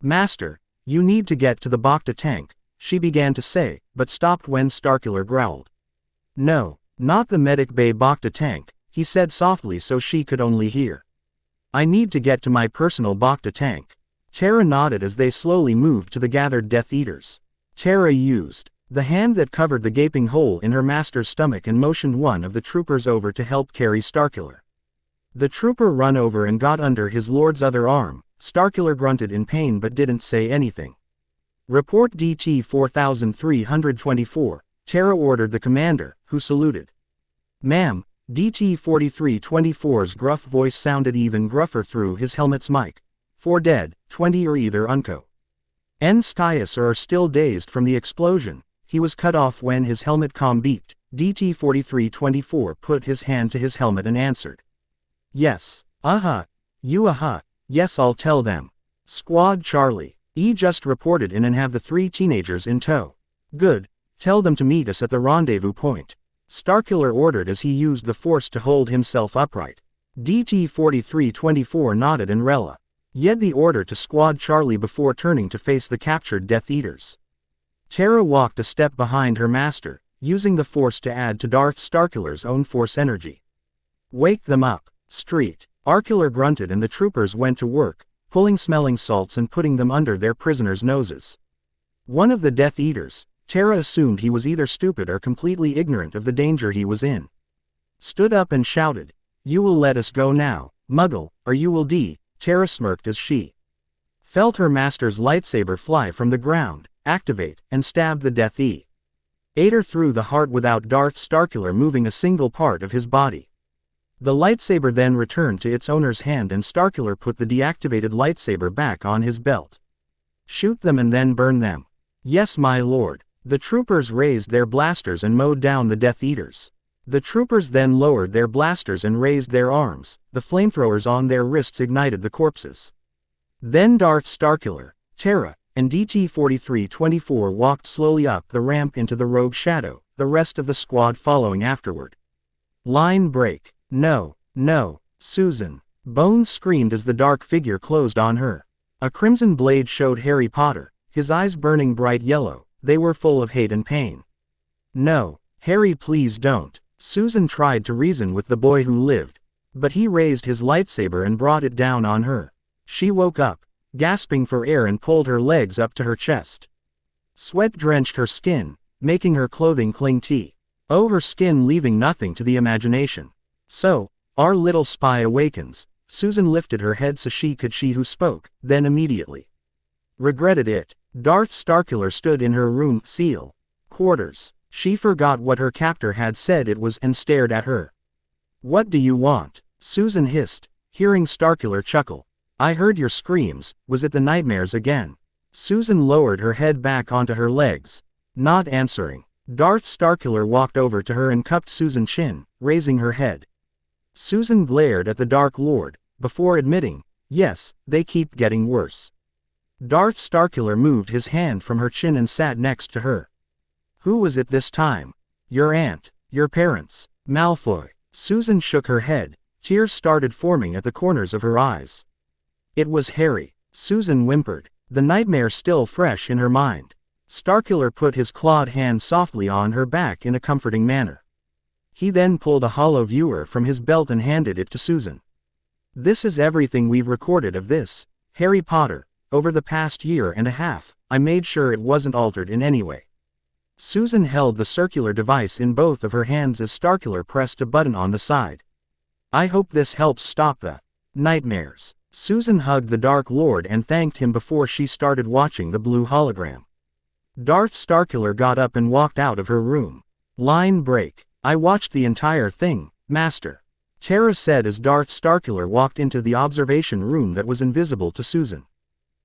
[SPEAKER 2] Master, you need to get to the Bacta tank, she began to say, but stopped when Starkiller growled. No, not the Medic Bay Bacta tank, he said softly so she could only hear. I need to get to my personal Bacta tank. Tara nodded as they slowly moved to the gathered Death Eaters. Tara used the hand that covered the gaping hole in her master's stomach and motioned one of the troopers over to help carry Starkiller. The trooper ran over and got under his lord's other arm. Starkiller grunted in pain but didn't say anything. Report DT 4324, Tara ordered the commander, who saluted. Ma'am, DT 4324's gruff voice sounded even gruffer through his helmet's mic. 4 dead, 20 are either unco. N. Skyus are still dazed from the explosion. He was cut off when his helmet comm beeped. DT 4324 put his hand to his helmet and answered. Yes. You Yes, I'll tell them. Squad Charlie. E just reported in and have the 3 teenagers in tow. Good. Tell them to meet us at the rendezvous point. Starkiller ordered as he used the force to hold himself upright. DT 4324 nodded and Rella. Yed the order to Squad Charlie before turning to face the captured Death Eaters. Tara walked a step behind her master, using the force to add to Darth Starkiller's own force energy. Wake them up, Street. Arkiller grunted and the troopers went to work, pulling smelling salts and putting them under their prisoners' noses. One of the Death Eaters, Tara assumed he was either stupid or completely ignorant of the danger he was in. Stood up and shouted, "You will let us go now, Muggle, or you will die." Tara smirked as she felt her master's lightsaber fly from the ground, activate, and stabbed the Death Eater through the heart without Darth Starkiller moving a single part of his body. The lightsaber then returned to its owner's hand and Starkiller put the deactivated lightsaber back on his belt. "Shoot them and then burn them." "Yes, my lord." The troopers raised their blasters and mowed down the Death Eaters. The troopers then lowered their blasters and raised their arms. The flamethrowers on their wrists ignited the corpses. Then Darth Starkiller, Tara, and DT-4324 walked slowly up the ramp into the rogue shadow, the rest of the squad following afterward. Line break. "No, no, Susan." Bones screamed as the dark figure closed on her. A crimson blade showed Harry Potter, his eyes burning bright yellow. They were full of hate and pain. "No, Harry, please don't." Susan tried to reason with the boy who lived, but he raised his lightsaber and brought it down on her. She woke up, gasping for air and pulled her legs up to her chest. Sweat drenched her skin, making her clothing cling to her skin, leaving nothing to the imagination. "So, our little spy awakens." Susan lifted her head so she could see who spoke, then immediately regretted it. Darth Starkiller stood in her room seal quarters. She forgot what her captor had said it was and stared at her. "What do you want?" Susan hissed, hearing Starkiller chuckle. "I heard your screams. Was it the nightmares again?" Susan lowered her head back onto her legs, not answering. Darth Starkiller walked over to her and cupped Susan's chin, raising her head. Susan glared at the Dark Lord, before admitting, "Yes, they keep getting worse." Darth Starkiller moved his hand from her chin and sat next to her. "Who was it this time?" "Your aunt, your parents." "Malfoy." Susan shook her head, tears started forming at the corners of her eyes. "It was Harry." Susan whimpered, the nightmare still fresh in her mind. Starkiller put his clawed hand softly on her back in a comforting manner. He then pulled a hollow viewer from his belt and handed it to Susan. "This is everything we've recorded of this, Harry Potter, over the past year and a half. I made sure it wasn't altered in any way." Susan held the circular device in both of her hands as Starkiller pressed a button on the side. "I hope this helps stop the nightmares." Susan hugged the Dark Lord and thanked him before she started watching the blue hologram. Darth Starkiller got up and walked out of her room. Line break. "I watched the entire thing, Master," Tara said as Darth Starkiller walked into the observation room that was invisible to Susan.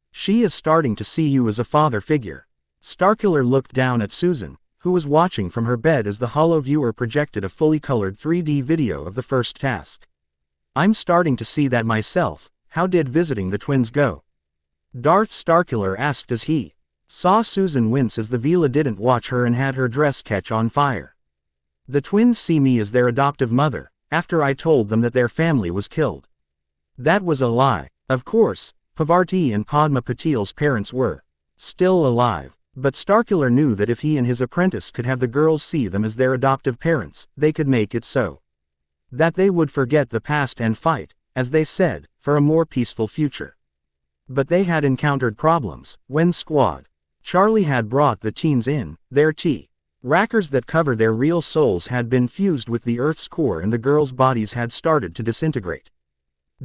[SPEAKER 2] "She is starting to see you as a father figure." Starkiller looked down at Susan, who was watching from her bed as the hollow viewer projected a fully colored 3D video of the first task. "I'm starting to see that myself. How did visiting the twins go?" Darth Starkiller asked as he saw Susan wince as the Vila didn't watch her and had her dress catch on fire. "The twins see me as their adoptive mother, after I told them that their family was killed." That was a lie. Of course, Pavarti and Padma Patel's parents were still alive, but Starkiller knew that if he and his apprentice could have the girls see them as their adoptive parents, they could make it so that they would forget the past and fight, as they said, for a more peaceful future. But they had encountered problems. When Squad Charlie had brought the teens in, their rackers that cover their real souls had been fused with the Earth's core and the girls' bodies had started to disintegrate.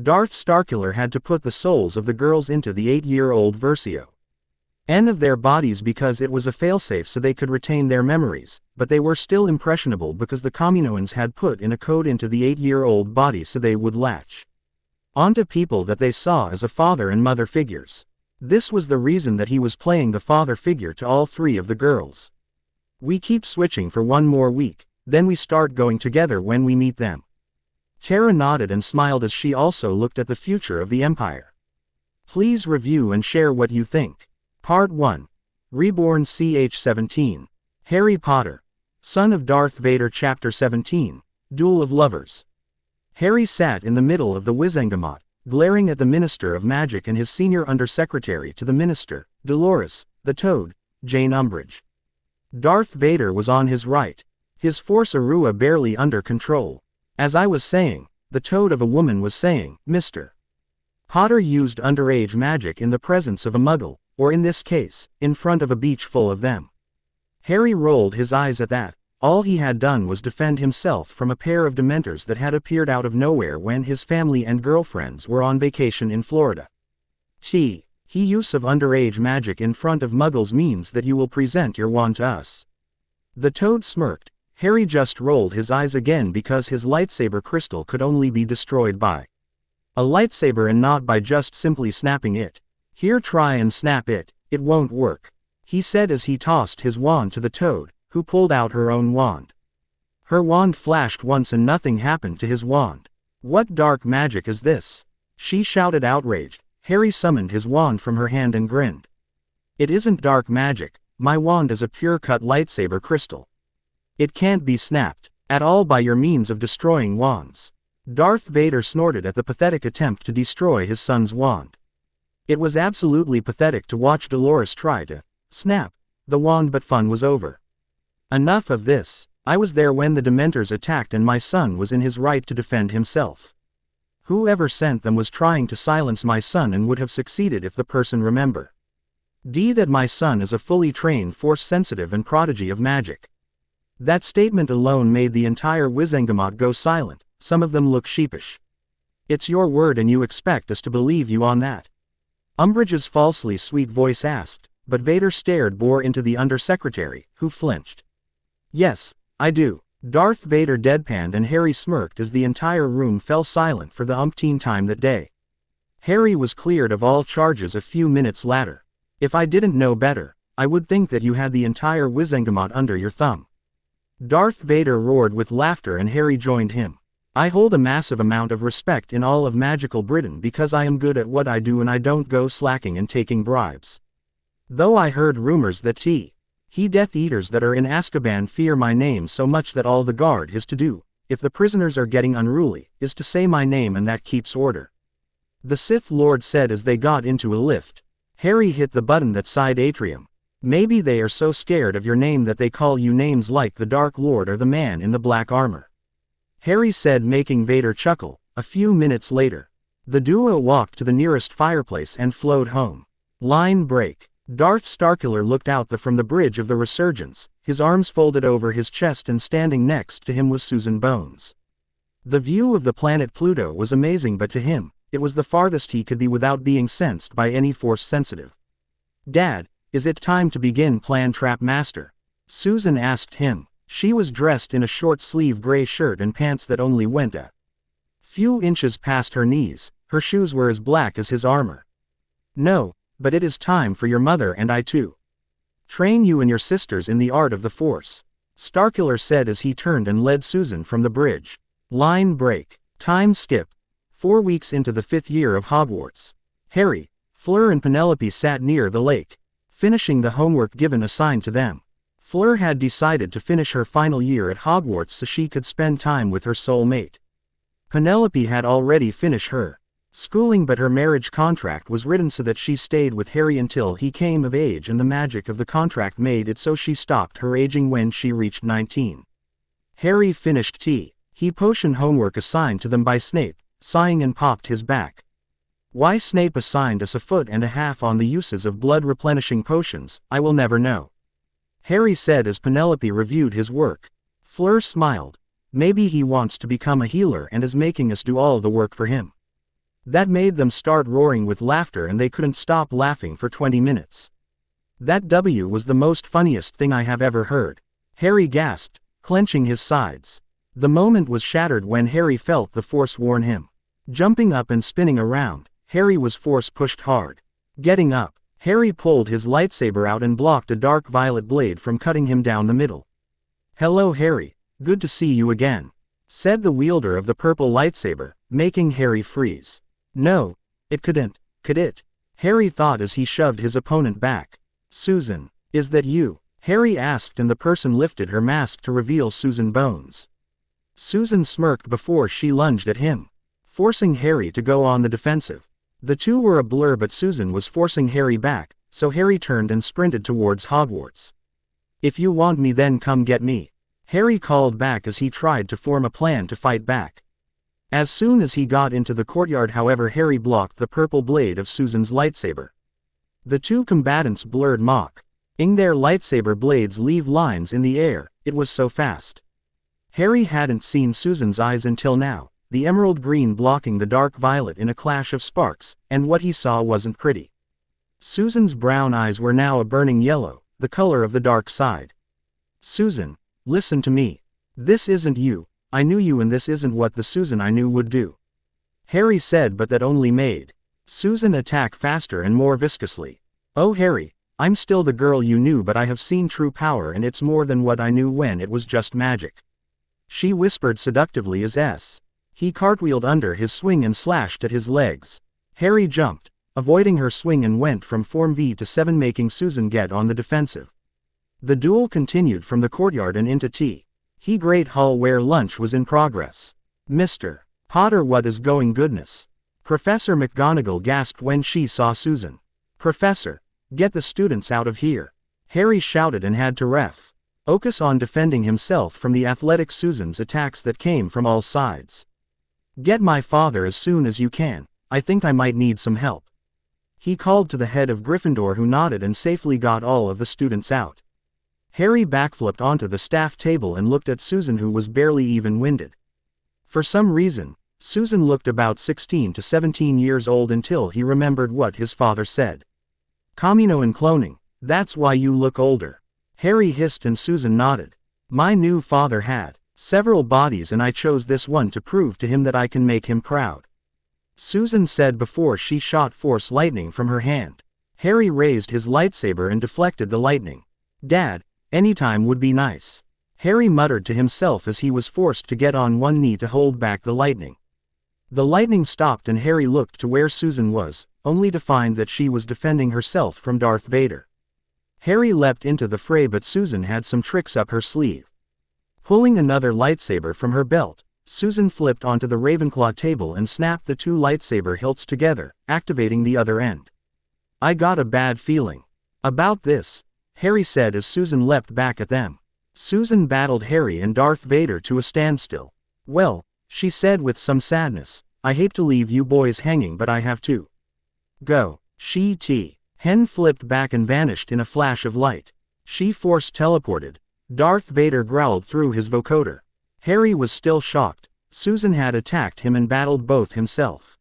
[SPEAKER 2] Darth Starkiller had to put the souls of the girls into the 8-year-old Versio N of their bodies because it was a failsafe so they could retain their memories, but they were still impressionable because the Kaminoans had put in a code into the 8-year-old body so they would latch onto people that they saw as a father and mother figures. This was the reason that he was playing the father figure to all 3 of the girls. "We keep switching for 1 more week, then we start going together when we meet them." Tara nodded and smiled as she also looked at the future of the Empire. Please review and share what you think. Part 1. Reborn ch17. Harry Potter, Son of Darth Vader Chapter 17, Duel of Lovers. Harry sat in the middle of the Wizengamot, glaring at the Minister of Magic and his senior undersecretary to the Minister, Dolores, the Toad, Jane Umbridge. Darth Vader was on his right, his Force Arua barely under control. "As I was saying," the Toad of a woman was saying, "Mr. Potter used underage magic in the presence of a Muggle, or in this case, in front of a beach full of them. Harry rolled his eyes at that. All he had done was defend himself from a pair of dementors that had appeared out of nowhere when his family and girlfriends were on vacation in Florida. He use of underage magic in front of muggles means that you will present your wand to us. The toad smirked. Harry just rolled his eyes again because his lightsaber crystal could only be destroyed by a lightsaber and not by just simply snapping it. Here, try and snap it, it won't work, he said as he tossed his wand to the toad, who pulled out her own wand. Her wand flashed once and nothing happened to his wand. What dark magic is this? She shouted outraged. Harry summoned his wand from her hand and grinned. It isn't dark magic, my wand is a pure-cut lightsaber crystal. It can't be snapped at all by your means of destroying wands. Darth Vader snorted at the pathetic attempt to destroy his son's wand. It was absolutely pathetic to watch Dolores try to snap the wand, but fun was over. Enough of this. I was there when the Dementors attacked and my son was in his right to defend himself. Whoever sent them was trying to silence my son and would have succeeded if the person remember. That my son is a fully trained Force-sensitive and prodigy of magic. That statement alone made the entire Wizengamot go silent. Some of them look sheepish. It's your word and you expect us to believe you on that? Umbridge's falsely sweet voice asked, but Vader bore into the undersecretary, who flinched. Yes, I do. Darth Vader deadpanned and Harry smirked as the entire room fell silent for the umpteenth time that day. Harry was cleared of all charges a few minutes later. If I didn't know better, I would think that you had the entire Wizengamot under your thumb. Darth Vader roared with laughter and Harry joined him. I hold a massive amount of respect in all of magical Britain because I am good at what I do and I don't go slacking and taking bribes. Though I heard rumors that Death Eaters that are in Azkaban fear my name so much that all the guard is to do, if the prisoners are getting unruly, is to say my name and that keeps order. The Sith Lord said as they got into a lift. Harry hit the button that side atrium. Maybe they are so scared of your name that they call you names like the Dark Lord or the man in the black armor. Harry said, making Vader chuckle. A few minutes later, the duo walked to the nearest fireplace and flowed home. Line break. Darth Starkiller looked out from the bridge of the Resurgence, his arms folded over his chest and standing next to him was Susan Bones. The view of the planet Pluto was amazing, but to him, it was the farthest he could be without being sensed by any Force-sensitive. Dad, is it time to begin Plan Trap Master? Susan asked him. She was dressed in a short-sleeve gray shirt and pants that only went a few inches past her knees. Her shoes were as black as his armor. No, but it is time for your mother and I to train you and your sisters in the art of the Force, Starkiller said as he turned and led Susan from the bridge. Line break. Time skip. 4 weeks into the 5th year of Hogwarts. Harry, Fleur and Penelope sat near the lake, finishing the homework assigned to them. Fleur had decided to finish her final year at Hogwarts so she could spend time with her soulmate. Penelope had already finished her schooling, but her marriage contract was written so that she stayed with Harry until he came of age, and the magic of the contract made it so she stopped her aging when she reached 19. Harry finished he potion homework assigned to them by Snape, sighing and popped his back. Why Snape assigned us a foot and a half on the uses of blood-replenishing potions, I will never know. Harry said as Penelope reviewed his work. Fleur smiled. Maybe he wants to become a healer and is making us do all the work for him. That made them start roaring with laughter and they couldn't stop laughing for 20 minutes. That W was the most funniest thing I have ever heard. Harry gasped, clenching his sides. The moment was shattered when Harry felt the Force warn him. Jumping up and spinning around, Harry was Force pushed hard. Getting up, Harry pulled his lightsaber out and blocked a dark violet blade from cutting him down the middle. Hello Harry, good to see you again, said the wielder of the purple lightsaber, making Harry freeze. No, it couldn't, could it? Harry thought as he shoved his opponent back. Susan, is that you? Harry asked, and the person lifted her mask to reveal Susan Bones. Susan smirked before she lunged at him, forcing Harry to go on the defensive. The two were a blur, but Susan was forcing Harry back, so Harry turned and sprinted towards Hogwarts. If you want me then come get me, Harry called back as he tried to form a plan to fight back. As soon as he got into the courtyard, however, Harry blocked the purple blade of Susan's lightsaber. The two combatants blurred mock Their lightsaber blades leave lines in the air, it was so fast. Harry hadn't seen Susan's eyes until now, the emerald green blocking the dark violet in a clash of sparks, and what he saw wasn't pretty. Susan's brown eyes were now a burning yellow, the color of the dark side. Susan, listen to me. This isn't you, I knew you, and this isn't what the Susan I knew would do. Harry said, but that only made Susan attack faster and more viscously. Oh Harry, I'm still the girl you knew, but I have seen true power, and it's more than what I knew when it was just magic. She whispered seductively as he cartwheeled under his swing and slashed at his legs. Harry jumped, avoiding her swing, and went from Form V to 7, making Susan get on the defensive. The duel continued from the courtyard and into Great Hall, where lunch was in progress. Mr. Potter, what is going goodness? Professor McGonagall gasped when she saw Susan. Professor, get the students out of here, Harry shouted, and had to focus on defending himself from the athletic Susan's attacks that came from all sides. Get my father as soon as you can, I think I might need some help. He called to the head of Gryffindor, who nodded and safely got all of the students out. Harry backflipped onto the staff table and looked at Susan, who was barely even winded. For some reason, Susan looked about 16 to 17 years old until he remembered what his father said. Kamino and cloning, that's why you look older. Harry hissed, and Susan nodded. My new father had several bodies, and I chose this one to prove to him that I can make him proud, Susan said before she shot Force lightning from her hand. Harry raised his lightsaber and deflected the lightning. Dad, anytime would be nice, Harry muttered to himself as he was forced to get on one knee to hold back the lightning. The lightning stopped, and Harry looked to where Susan was, only to find that she was defending herself from Darth Vader. Harry leapt into the fray, but Susan had some tricks up her sleeve. Pulling another lightsaber from her belt, Susan flipped onto the Ravenclaw table and snapped the two lightsaber hilts together, activating the other end. I got a bad feeling about this, Harry said as Susan leapt back at them. Susan battled Harry and Darth Vader to a standstill. Well, she said with some sadness, I hate to leave you boys hanging, but I have to go. Hen flipped back and vanished in a flash of light. She force teleported. Darth Vader growled through his vocoder. Harry was still shocked. Susan had attacked him and battled both himself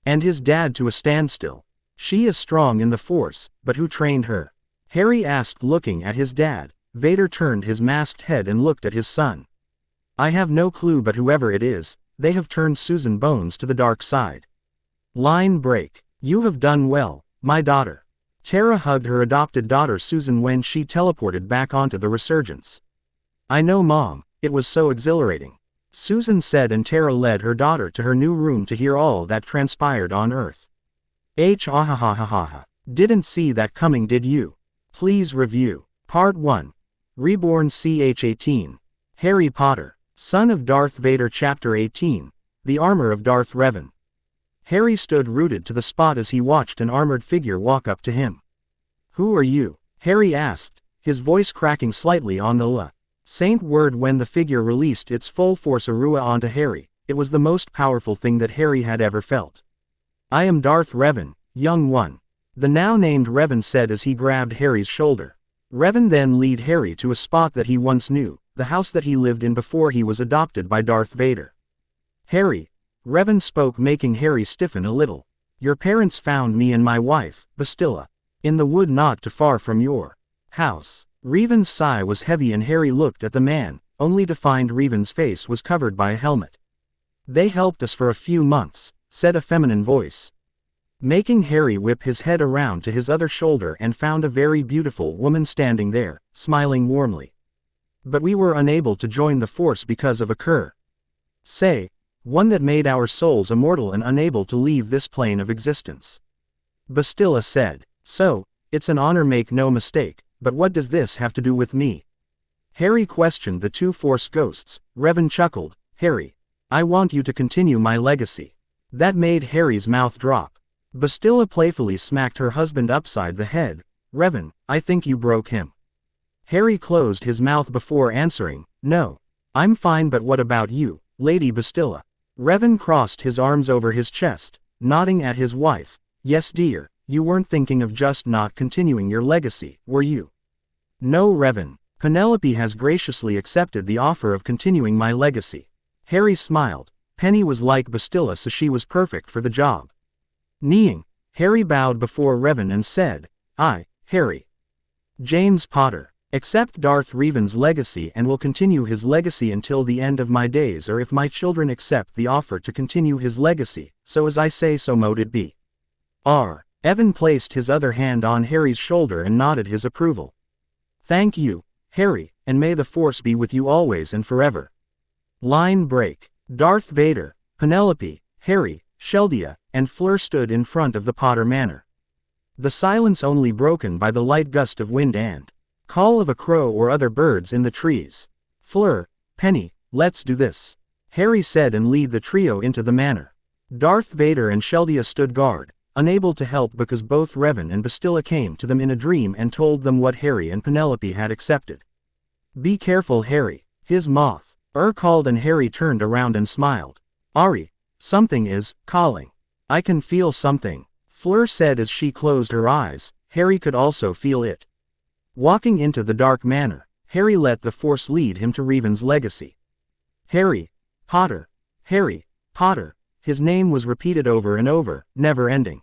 [SPEAKER 2] and his dad to a standstill. She is strong in the Force, but who trained her? Harry asked, looking at his dad. Vader turned his masked head and looked at his son. I have no clue, but whoever it is, they have turned Susan Bones to the dark side. Line break. You have done well, my daughter. Tara hugged her adopted daughter Susan when she teleported back onto the Resurgence. I know, Mom, it was so exhilarating, Susan said, and Tara led her daughter to her new room to hear all that transpired on Earth. Didn't see that coming, did you? Please review. Part 1. Reborn ch18. Harry Potter, Son of Darth Vader. Chapter 18. The Armor of Darth Revan. Harry stood rooted to the spot as he watched an armored figure walk up to him. Who are you? Harry asked, his voice cracking slightly on the Saint word. When the figure released its full force Arua onto Harry, it was the most powerful thing that Harry had ever felt. I am Darth Revan, young one, the now named Revan said as he grabbed Harry's shoulder. Revan then led Harry to a spot that he once knew, the house that he lived in before he was adopted by Darth Vader. Harry, Revan spoke, making Harry stiffen a little. Your parents found me and my wife, Bastilla, in the wood not too far from your house. Revan's sigh was heavy and Harry looked at the man, only to find Revan's face was covered by a helmet. They helped us for a few months, said a feminine voice, making Harry whip his head around to his other shoulder and found a very beautiful woman standing there, smiling warmly. But we were unable to join the Force because of a one that made our souls immortal and unable to leave this plane of existence. Bastilla said, so, it's an honor, make no mistake, but what does this have to do with me? Harry questioned the two Force ghosts. Revan chuckled, Harry, I want you to continue my legacy. That made Harry's mouth drop. Bastilla playfully smacked her husband upside the head. Revan, I think you broke him. Harry closed his mouth before answering, no, I'm fine, but what about you, Lady Bastilla? Revan crossed his arms over his chest, nodding at his wife. Yes dear, you weren't thinking of just not continuing your legacy, were you? No, Revan. Penelope has graciously accepted the offer of continuing my legacy. Harry smiled. Penny was like Bastilla, so she was perfect for the job. Kneeing, Harry bowed before Revan and said, I, Harry James Potter, accept Darth Revan's legacy and will continue his legacy until the end of my days, or if my children accept the offer to continue his legacy, so as I say, so mote it be. Evan placed his other hand on Harry's shoulder and nodded his approval. Thank you, Harry, and may the Force be with you always and forever. Line break. Darth Vader, Penelope, Harry, Sheldia, and Fleur stood in front of the Potter Manor. The silence only broken by the light gust of wind and call of a crow or other birds in the trees. Fleur, Penny, let's do this, Harry said and led the trio into the manor. Darth Vader and Sheldia stood guard, unable to help because both Revan and Bastilla came to them in a dream and told them what Harry and Penelope had accepted. Be careful, Harry, his moth called, and Harry turned around and smiled. Ari, something is calling. I can feel something, Fleur said as she closed her eyes. Harry could also feel it. Walking into the dark manor, Harry let the Force lead him to Revan's legacy. Harry Potter, Harry Potter, his name was repeated over and over, never ending.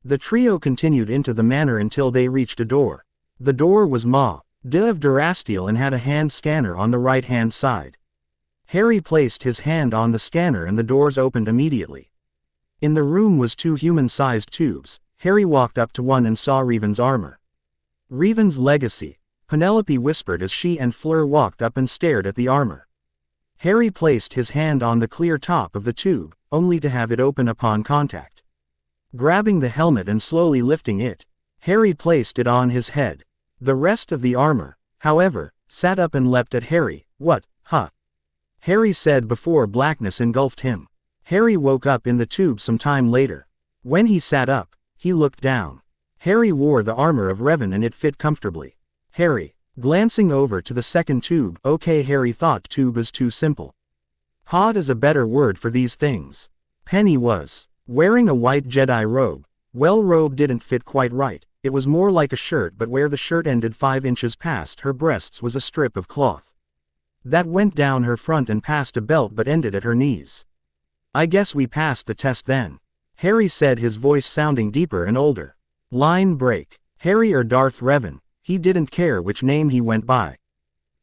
[SPEAKER 2] The trio continued into the manor until they reached a door. The door was Ma of Durasteel and had a hand scanner on the right-hand side. Harry placed his hand on the scanner and the doors opened immediately. In the room was 2 human-sized tubes. Harry walked up to one and saw Revan's armor. Revan's legacy, Penelope whispered as she and Fleur walked up and stared at the armor. Harry placed his hand on the clear top of the tube, only to have it open upon contact. Grabbing the helmet and slowly lifting it, Harry placed it on his head. The rest of the armor, however, sat up and leapt at Harry. What, huh? Harry said before blackness engulfed him. Harry woke up in the tube some time later. When he sat up, he looked down. Harry wore the armor of Revan and it fit comfortably. Harry, glancing over to the second tube. Okay, Harry thought tube is too simple. Pod is a better word for these things. Penny was wearing a white Jedi robe. Well, robe didn't fit quite right. It was more like a shirt, but where the shirt ended 5 inches past her breasts was a strip of cloth that went down her front and past a belt but ended at her knees. I guess we passed the test then, Harry said, his voice sounding deeper and older. Line break. Harry or Darth Revan, he didn't care which name he went by,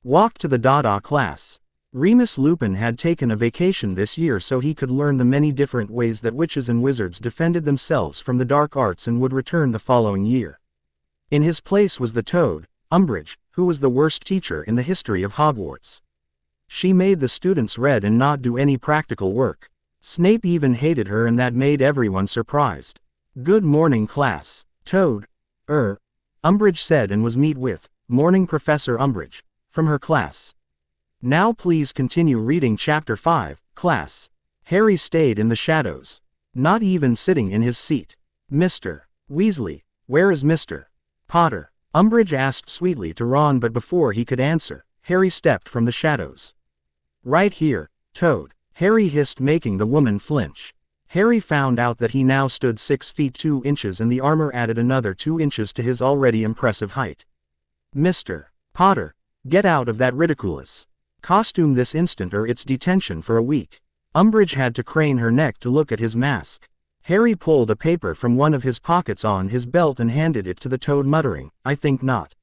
[SPEAKER 2] walked to the Dada class. Remus Lupin had taken a vacation this year so he could learn the many different ways that witches and wizards defended themselves from the dark arts and would return the following year. In his place was the Toad, Umbridge, who was the worst teacher in the history of Hogwarts. She made the students read and not do any practical work. Snape even hated her, and that made everyone surprised. Good morning, class. Toad, Umbridge said, and was met with, Morning, Professor Umbridge, from her class. Now please continue reading Chapter 5, class. Harry stayed in the shadows, not even sitting in his seat. Mr. Weasley, where is Mr. Potter? Umbridge asked sweetly to Ron, but before he could answer, Harry stepped from the shadows. Right here, Toad, Harry hissed, making the woman flinch. Harry found out that he now stood 6 feet 2 inches, and the armor added another 2 inches to his already impressive height. Mr. Potter, get out of that ridiculous costume this instant, or it's detention for a week. Umbridge had to crane her neck to look at his mask. Harry pulled a paper from one of his pockets on his belt and handed it to the Toad, muttering, I think not.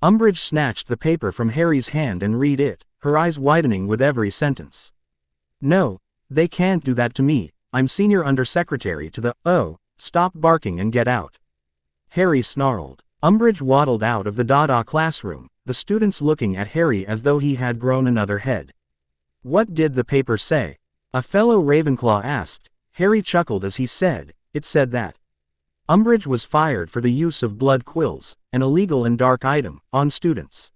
[SPEAKER 2] Umbridge snatched the paper from Harry's hand and read it, her eyes widening with every sentence. No, they can't do that to me. I'm senior undersecretary to the, stop barking and get out. Harry snarled. Umbridge waddled out of the Dada classroom, the students looking at Harry as though he had grown another head. What did the paper say? A fellow Ravenclaw asked. Harry chuckled as he said, it said that Umbridge was fired for the use of blood quills, an illegal and dark item, on students.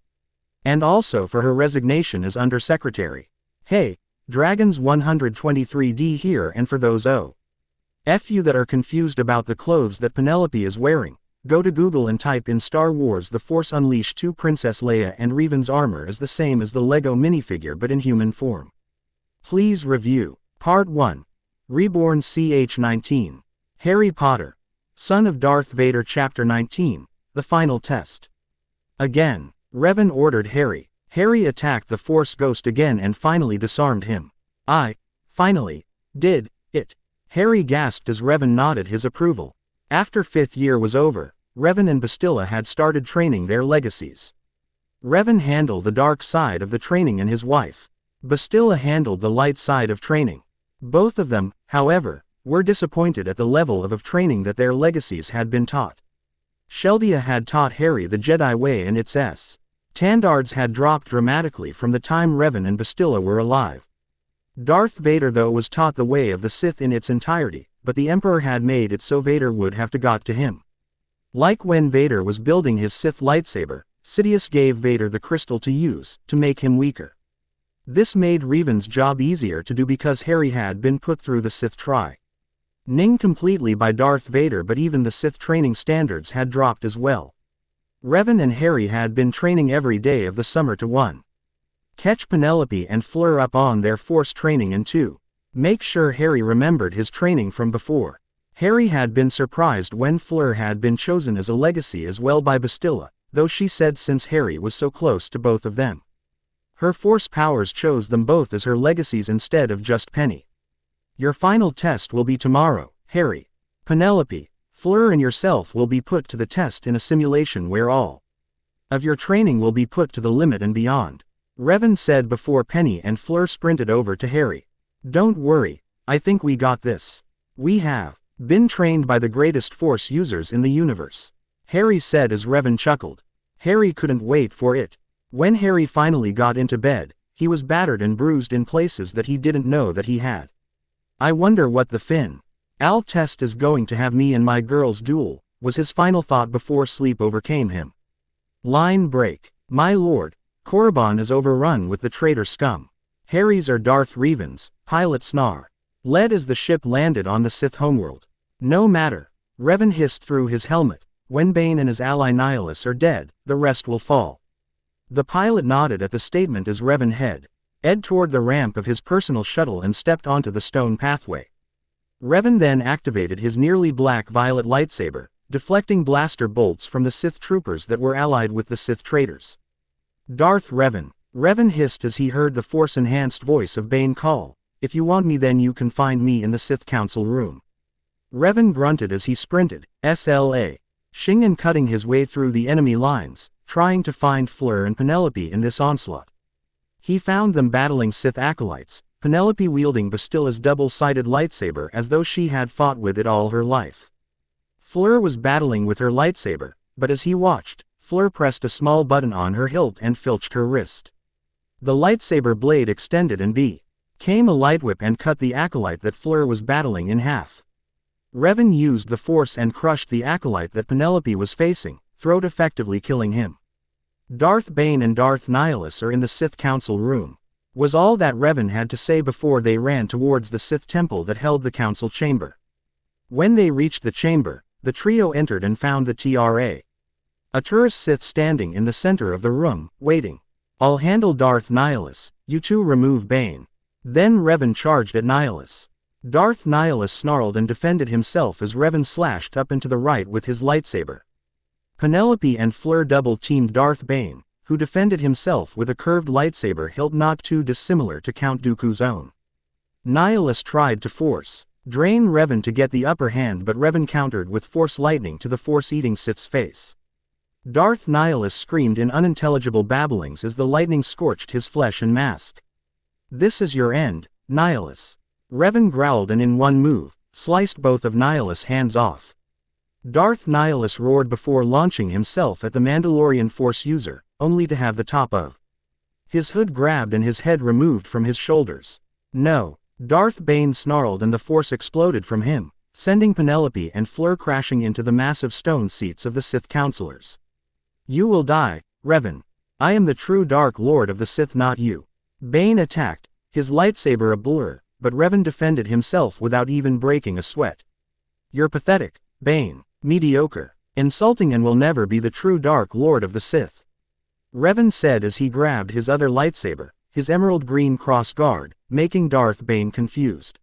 [SPEAKER 2] And also for her resignation as undersecretary. Hey, Dragons 123D here, and for those you that are confused about the clothes that Penelope is wearing, go to Google and type in Star Wars The Force Unleashed 2. Princess Leia and Revan's armor is the same as the Lego minifigure but in human form. Please review. Part 1. Reborn ch19. Harry Potter, son of Darth Vader. Chapter 19, The Final Test. Again, Revan ordered Harry. Harry attacked the Force Ghost again and finally disarmed him. Finally, did it. Harry gasped as Revan nodded his approval. After 5th year was over, Revan and Bastilla had started training their legacies. Revan handled the dark side of the training and his wife. Bastilla handled the light side of training. Both of them, however, were disappointed at the level of training that their legacies had been taught. Sheldia had taught Harry the Jedi way and its standards had dropped dramatically from the time Revan and Bastilla were alive. Darth Vader though was taught the way of the Sith in its entirety, but the Emperor had made it so Vader would have to got to him. Like when Vader was building his Sith lightsaber, Sidious gave Vader the crystal to use, to make him weaker. This made Revan's job easier to do because Harry had been put through the Sith training completely by Darth Vader, but even the Sith training standards had dropped as well. Revan and Harry had been training every day of the summer to catch Penelope and Fleur up on their Force training and to make sure Harry remembered his training from before. Harry had been surprised when Fleur had been chosen as a legacy as well by Bastilla, though she said since Harry was so close to both of them, her Force powers chose them both as her legacies instead of just Penny. Your final test will be tomorrow, Harry. Penelope, Fleur and yourself will be put to the test in a simulation where all of your training will be put to the limit and beyond. Revan said before Penny and Fleur sprinted over to Harry. Don't worry, I think we got this. We have been trained by the greatest Force users in the universe, Harry said as Revan chuckled. Harry couldn't wait for it. When Harry finally got into bed, he was battered and bruised in places that he didn't know that he had. I wonder what the final test is going to have me and my girl's duel, was his final thought before sleep overcame him. Line break. My lord, Korriban is overrun with the traitor scum. Harry's are Darth Revan's, pilot Snar. Led as the ship landed on the Sith homeworld. No matter. Revan hissed through his helmet. When Bane and his ally Nihilus are dead, the rest will fall. The pilot nodded at the statement as Revan headed toward the ramp of his personal shuttle and stepped onto the stone pathway. Revan then activated his nearly black-violet lightsaber, deflecting blaster bolts from the Sith troopers that were allied with the Sith traitors. Darth Revan. Revan hissed as he heard the Force-enhanced voice of Bane call, "If you want me then you can find me in the Sith Council room." Revan grunted as he sprinted, slashing and cutting his way through the enemy lines, trying to find Fleur and Penelope in this onslaught. He found them battling Sith acolytes, Penelope wielding Bastilla's double-sided lightsaber as though she had fought with it all her life. Fleur was battling with her lightsaber, but as he watched, Fleur pressed a small button on her hilt and filched her wrist. The lightsaber blade extended and became a light whip and cut the acolyte that Fleur was battling in half. Revan used the Force and crushed the acolyte that Penelope was facing, throat effectively killing him. Darth Bane and Darth Nihilus are in the Sith Council room, was all that Revan had to say before they ran towards the Sith temple that held the council chamber. When they reached the chamber, the trio entered and found the a tourist Sith standing in the center of the room, waiting. I'll handle Darth Nihilus, you two remove Bane. Then Revan charged at Nihilus. Darth Nihilus snarled and defended himself as Revan slashed up and to the right with his lightsaber. Penelope and Fleur double-teamed Darth Bane, who defended himself with a curved lightsaber hilt not too dissimilar to Count Dooku's own. Nihilus tried to force drain Revan to get the upper hand, but Revan countered with Force lightning to the Force-eating Sith's face. Darth Nihilus screamed in unintelligible babblings as the lightning scorched his flesh and mask. This is your end, Nihilus. Revan growled and in one move, sliced both of Nihilus' hands off. Darth Nihilus roared before launching himself at the Mandalorian Force user, only to have the top of his hood grabbed and his head removed from his shoulders. No. Darth Bane snarled and the Force exploded from him, sending Penelope and Fleur crashing into the massive stone seats of the Sith counselors. You will die, Revan. I am the true Dark Lord of the Sith, not you. Bane attacked, his lightsaber a blur, but Revan defended himself without even breaking a sweat. You're pathetic, Bane. Mediocre, insulting, and will never be the true Dark Lord of the Sith. Revan said as he grabbed his other lightsaber, his emerald green cross guard, making Darth Bane confused.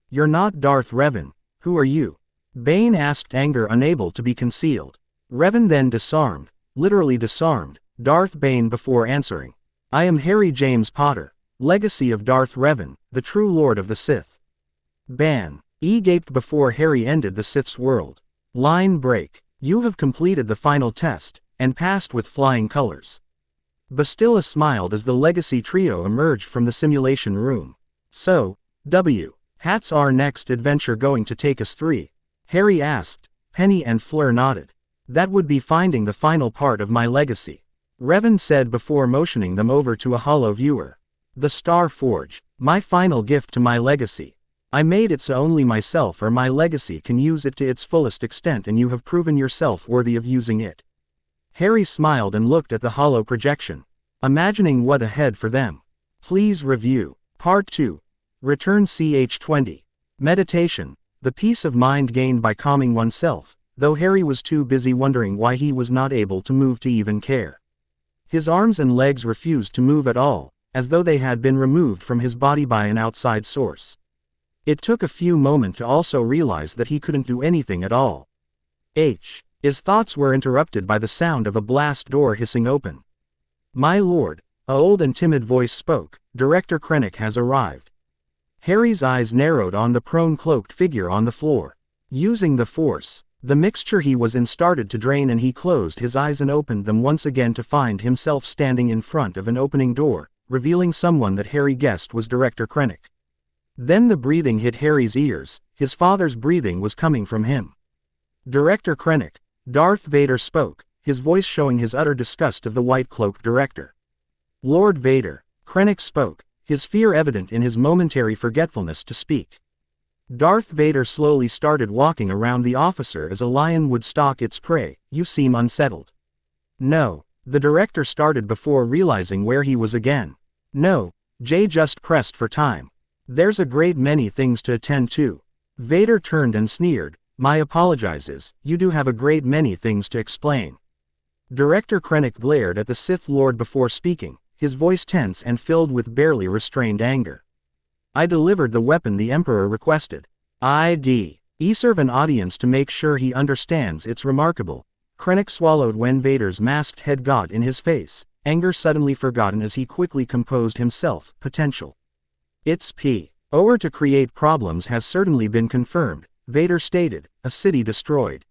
[SPEAKER 2] You're not Darth Revan. Who are you? Bane asked, anger unable to be concealed. Revan then disarmed, literally disarmed, Darth Bane before answering. I am Harry James Potter, legacy of Darth Revan, the true Lord of the Sith. Ban. Gaped before Harry ended the Sith's world. Line break. You have completed the final test, and passed with flying colors. Bastila smiled as the legacy trio emerged from the simulation room. So, Hat's our next adventure going to take us through? Harry asked. Penny and Fleur nodded. That would be finding the final part of my legacy, Revan said before motioning them over to a hollow viewer. The Star Forge, my final gift to my legacy. I made it so only myself or my legacy can use it to its fullest extent, and you have proven yourself worthy of using it. Harry smiled and looked at the hollow projection, imagining what ahead for them. Please review. Part 2. Return ch20. Meditation, the peace of mind gained by calming oneself, though Harry was too busy wondering why he was not able to move to even care. His arms and legs refused to move at all, as though they had been removed from his body by an outside source. It took a few moments to also realize that he couldn't do anything at all. His thoughts were interrupted by the sound of a blast door hissing open. My lord, a old and timid voice spoke, Director Krennic has arrived. Harry's eyes narrowed on the prone cloaked figure on the floor. Using the Force, the mixture he was in started to drain, and he closed his eyes and opened them once again to find himself standing in front of an opening door, revealing someone that Harry guessed was Director Krennic. Then the breathing hit Harry's ears. His father's breathing was coming from him. Director Krennic, Darth Vader spoke, his voice showing his utter disgust of the white-cloaked director. Lord Vader, Krennic spoke, his fear evident in his momentary forgetfulness to speak. Darth Vader slowly started walking around the officer as a lion would stalk its prey. You seem unsettled. No, the director started before realizing where he was again. No, Jay just pressed for time. There's a great many things to attend to. Vader turned and sneered. My apologizes, you do have a great many things to explain. Director Krennic glared at the Sith Lord before speaking, his voice tense and filled with barely restrained anger. I delivered the weapon the Emperor requested. I serve an audience to make sure he understands it's remarkable. Krennic swallowed when Vader's masked head got in his face, anger suddenly forgotten as he quickly composed himself. Potential. Its power to create problems has certainly been confirmed, Vader stated, a city destroyed.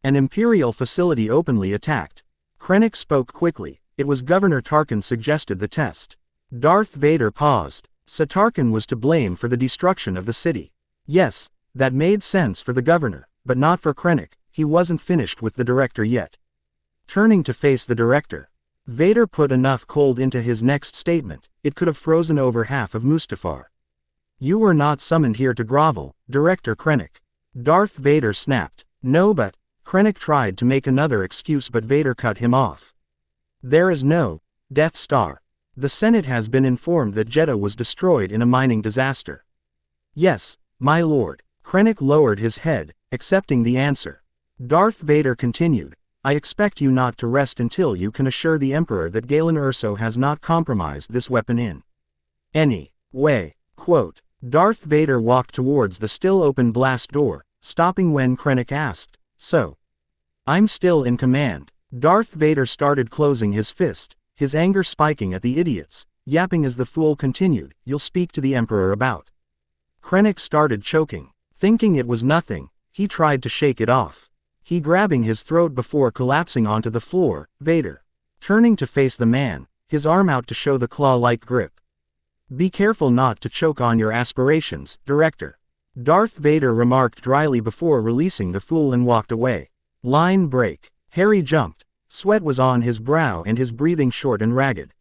[SPEAKER 2] An Imperial facility openly attacked. Krennic spoke quickly, it was Governor Tarkin suggested the test. Darth Vader paused. So Tarkin was to blame for the destruction of the city. Yes, that made sense for the governor, but not for Krennic, he wasn't finished with the director yet. Turning to face the director, Vader put enough cold into his next statement, it could have frozen over half of Mustafar. You were not summoned here to grovel, Director Krennic. Darth Vader snapped. No, but Krennic tried to make another excuse, but Vader cut him off. There is no Death Star. The Senate has been informed that Jeddah was destroyed in a mining disaster. Yes, my lord. Krennic lowered his head, accepting the answer. Darth Vader continued. I expect you not to rest until you can assure the Emperor that Galen Erso has not compromised this weapon in any way. Quote. Darth Vader walked towards the still open blast door, stopping when Krennic asked, So? I'm still in command. Darth Vader started closing his fist, his anger spiking at the idiots, yapping as the fool continued, You'll speak to the Emperor about. Krennic started choking. Thinking it was nothing, he tried to shake it off. He grabbing his throat before collapsing onto the floor. Vader. Turning to face the man, his arm out to show the claw-like grip. Be careful not to choke on your aspirations, Director. Darth Vader remarked dryly before releasing the fool and walked away. Line break. Harry jumped. Sweat was on his brow and his breathing short and ragged.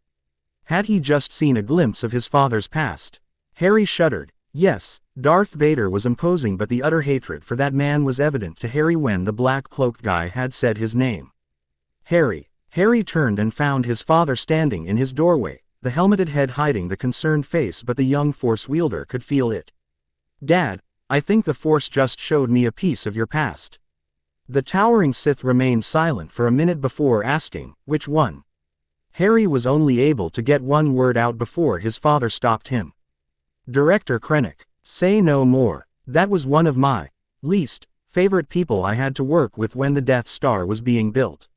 [SPEAKER 2] Had he just seen a glimpse of his father's past? Harry shuddered. Yes, Darth Vader was imposing, but the utter hatred for that man was evident to Harry when the black-cloaked guy had said his name. Harry. Harry turned and found his father standing in his doorway, the helmeted head hiding the concerned face, but the young Force wielder could feel it. Dad, I think the Force just showed me a piece of your past. The towering Sith remained silent for a minute before asking, which one? Harry was only able to get one word out before his father stopped him. Director Krennic. Say no more. That was one of my least favorite people I had to work with when the Death Star was being built.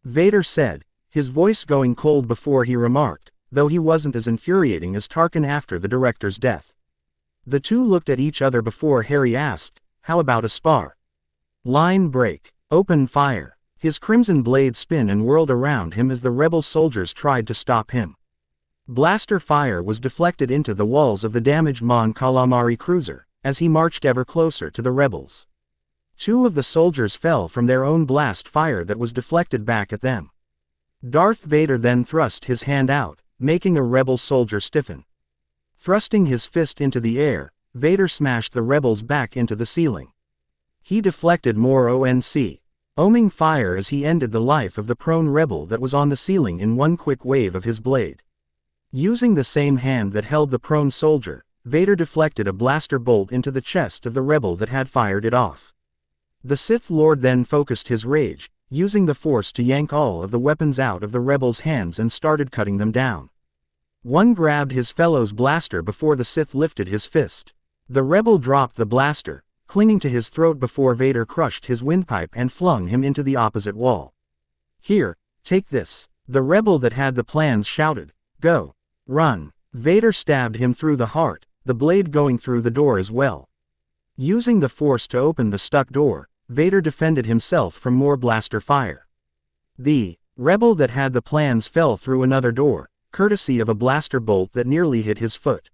[SPEAKER 2] Vader said, his voice going cold before he remarked, though he wasn't as infuriating as Tarkin after the director's death. The two looked at each other before Harry asked, how about a spar? Line break. Open fire. His crimson blade spin and whirled around him as the rebel soldiers tried to stop him. Blaster fire was deflected into the walls of the damaged Mon Calamari cruiser, as he marched ever closer to the rebels. Two of the soldiers fell from their own blast fire that was deflected back at them. Darth Vader then thrust his hand out, making a rebel soldier stiffen. Thrusting his fist into the air, Vader smashed the rebels back into the ceiling. He deflected more oming fire as he ended the life of the prone rebel that was on the ceiling in one quick wave of his blade. Using the same hand that held the prone soldier, Vader deflected a blaster bolt into the chest of the rebel that had fired it off. The Sith Lord then focused his rage, using the Force to yank all of the weapons out of the rebels' hands and started cutting them down. One grabbed his fellow's blaster before the Sith lifted his fist. The rebel dropped the blaster, clinging to his throat before Vader crushed his windpipe and flung him into the opposite wall. Here, take this. The rebel that had the plans shouted, go. Run. Vader stabbed him through the heart, the blade going through the door as well. Using the Force to open the stuck door, Vader defended himself from more blaster fire. The rebel that had the plans fell through another door, courtesy of a blaster bolt that nearly hit his foot.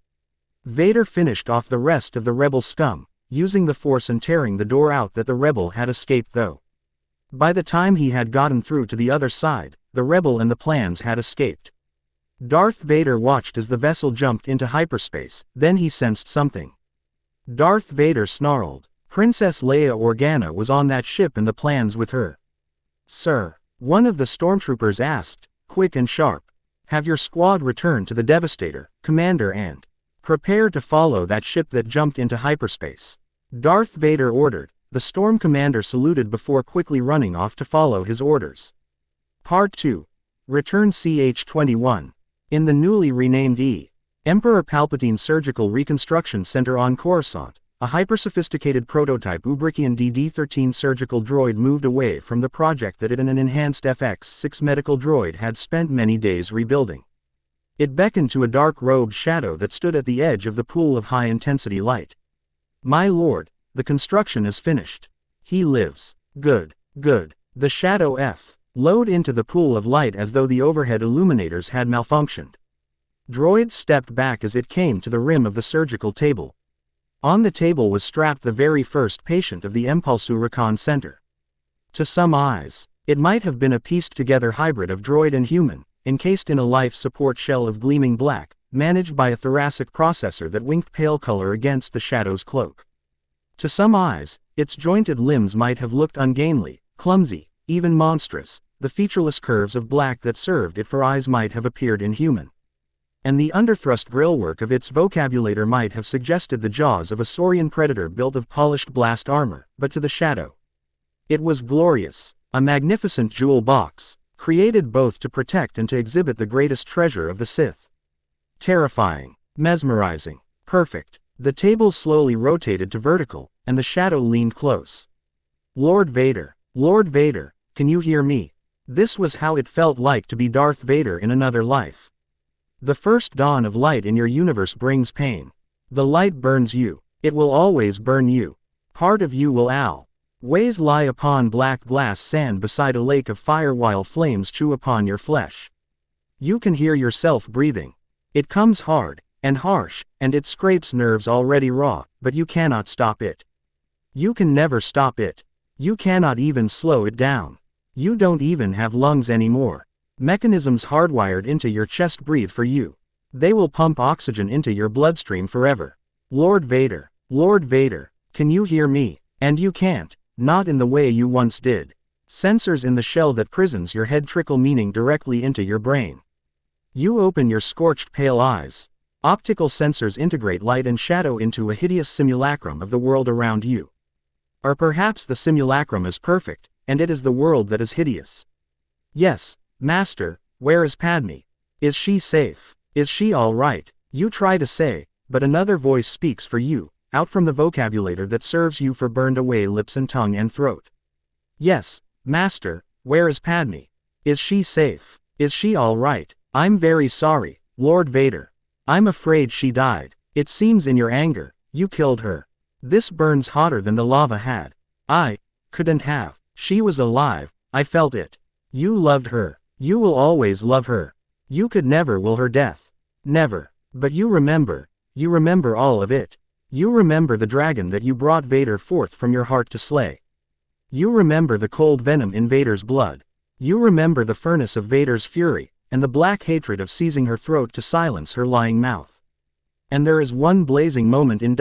[SPEAKER 2] Vader finished off the rest of the rebel scum, using the Force and tearing the door out that the rebel had escaped though. By the time he had gotten through to the other side, the rebel and the plans had escaped. Darth Vader watched as the vessel jumped into hyperspace, then he sensed something. Darth Vader snarled. Princess Leia Organa was on that ship and the plans with her. Sir, one of the stormtroopers asked, quick and sharp. Have your squad return to the Devastator, Commander, and prepare to follow that ship that jumped into hyperspace. Darth Vader ordered. The Storm Commander saluted before quickly running off to follow his orders. Part 2. Return CH-21. In the newly renamed Emperor Palpatine Surgical Reconstruction Center on Coruscant, a hyper-sophisticated prototype Ubrikian DD-13 surgical droid moved away from the project that it and an enhanced FX-6 medical droid had spent many days rebuilding. It beckoned to a dark-robed shadow that stood at the edge of the pool of high-intensity light. My lord, the construction is finished. He lives. Good, good. The shadow flowed into the pool of light as though the overhead illuminators had malfunctioned. Droid stepped back as it came to the rim of the surgical table. On the table was strapped the very first patient of the Impulsu Recon Center. To some eyes, it might have been a pieced-together hybrid of droid and human, encased in a life support shell of gleaming black, managed by a thoracic processor that winked pale color against the shadow's cloak. To some eyes, its jointed limbs might have looked ungainly, clumsy, even monstrous. The featureless curves of black that served it for eyes might have appeared inhuman. And the underthrust grillwork of its vocabulator might have suggested the jaws of a saurian predator built of polished blast armor, but to the shadow, it was glorious, a magnificent jewel box, created both to protect and to exhibit the greatest treasure of the Sith. Terrifying, mesmerizing, perfect. The table slowly rotated to vertical, and the shadow leaned close. Lord Vader, can you hear me? This was how it felt like to be Darth Vader in another life. The first dawn of light in your universe brings pain. The light burns you. It will always burn you. Part of you will always lie upon black glass sand beside a lake of fire while flames chew upon your flesh. You can hear yourself breathing. It comes hard and harsh, and it scrapes nerves already raw, but you cannot stop it. You can never stop it. You cannot even slow it down. You don't even have lungs anymore. Mechanisms hardwired into your chest breathe for you. They will pump oxygen into your bloodstream forever. Lord Vader, can you hear me? And you can't, not in the way you once did. Sensors in the shell that prisons your head trickle meaning directly into your brain. You open your scorched pale eyes. Optical sensors integrate light and shadow into a hideous simulacrum of the world around you. Or perhaps the simulacrum is perfect, and it is the world that is hideous. Yes, Master, where is Padme? Is she safe? Is she all right? You try to say, but another voice speaks for you, out from the vocabulator that serves you for burned away lips and tongue and throat. Yes, Master, where is Padme? Is she safe? Is she all right? I'm very sorry, Lord Vader. I'm afraid she died. It seems in your anger, you killed her. This burns hotter than the lava had. I couldn't have. She was alive, I felt it. You loved her. You will always love her. You could never will her death. Never. But you remember all of it. You remember the dragon that you brought Vader forth from your heart to slay. You remember the cold venom in Vader's blood. You remember the furnace of Vader's fury, and the black hatred of seizing her throat to silence her lying mouth. And there is one blazing moment in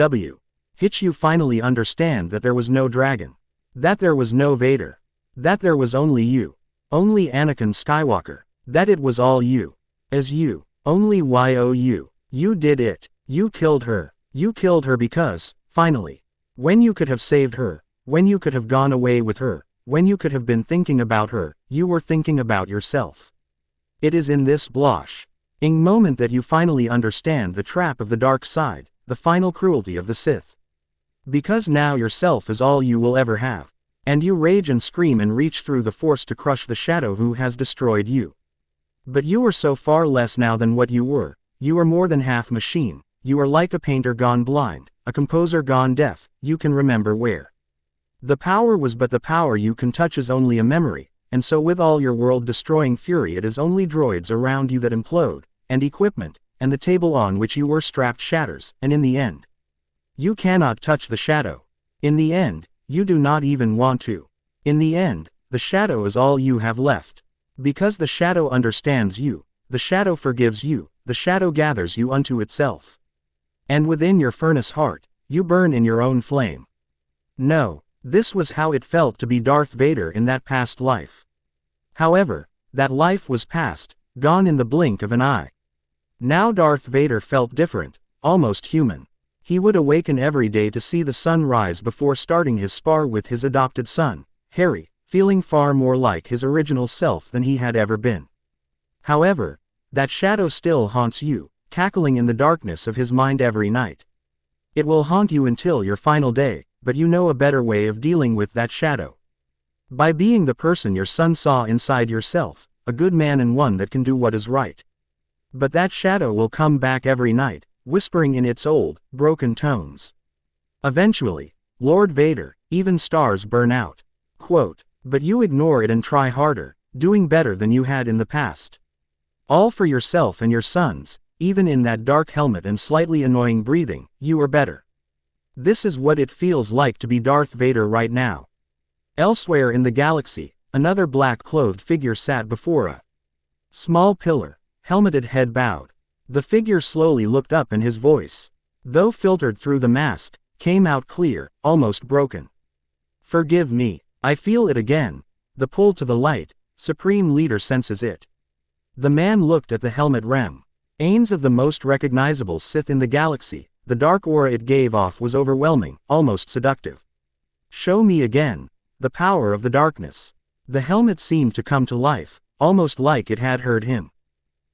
[SPEAKER 2] which you finally understand that there was no dragon. That there was no Vader. That there was only you. Only Anakin Skywalker. That it was all you. As you. Only you. You did it. You killed her. You killed her because, finally, when you could have saved her, when you could have gone away with her, when you could have been thinking about her, you were thinking about yourself. It is in this blushing moment that you finally understand the trap of the dark side, the final cruelty of the Sith. Because now yourself is all you will ever have. And you rage and scream and reach through the Force to crush the shadow who has destroyed you. But you are so far less now than what you were. You are more than half machine. You are like a painter gone blind, a composer gone deaf. You can remember where the power was, but the power you can touch is only a memory, and so with all your world-destroying fury it is only droids around you that implode, and equipment, and the table on which you were strapped shatters, and in the end, you cannot touch the shadow. In the end, you do not even want to. In the end, the shadow is all you have left. Because the shadow understands you, the shadow forgives you, the shadow gathers you unto itself. And within your furnace heart, you burn in your own flame. No, this was how it felt to be Darth Vader in that past life. However, that life was past, gone in the blink of an eye. Now Darth Vader felt different, almost human. He would awaken every day to see the sun rise before starting his spar with his adopted son, Harry, feeling far more like his original self than he had ever been. However, that shadow still haunts you, cackling in the darkness of his mind every night. It will haunt you until your final day, but you know a better way of dealing with that shadow. By being the person your son saw inside yourself, a good man and one that can do what is right. But that shadow will come back every night, whispering in its old, broken tones. Eventually, Lord Vader, even stars burn out. Quote, but you ignore it and try harder, doing better than you had in the past. All for yourself and your sons. Even in that dark helmet and slightly annoying breathing, you are better. This is what it feels like to be Darth Vader right now. Elsewhere in the galaxy, another black-clothed figure sat before a small pillar, helmeted head bowed. The figure slowly looked up and his voice, though filtered through the mask, came out clear, almost broken. Forgive me, I feel it again. The pull to the light, Supreme Leader senses it. The man looked at the helmet rem. Ains of the most recognizable Sith in the galaxy, the dark aura it gave off was overwhelming, almost seductive. Show me again. The power of the darkness. The helmet seemed to come to life, almost like it had heard him.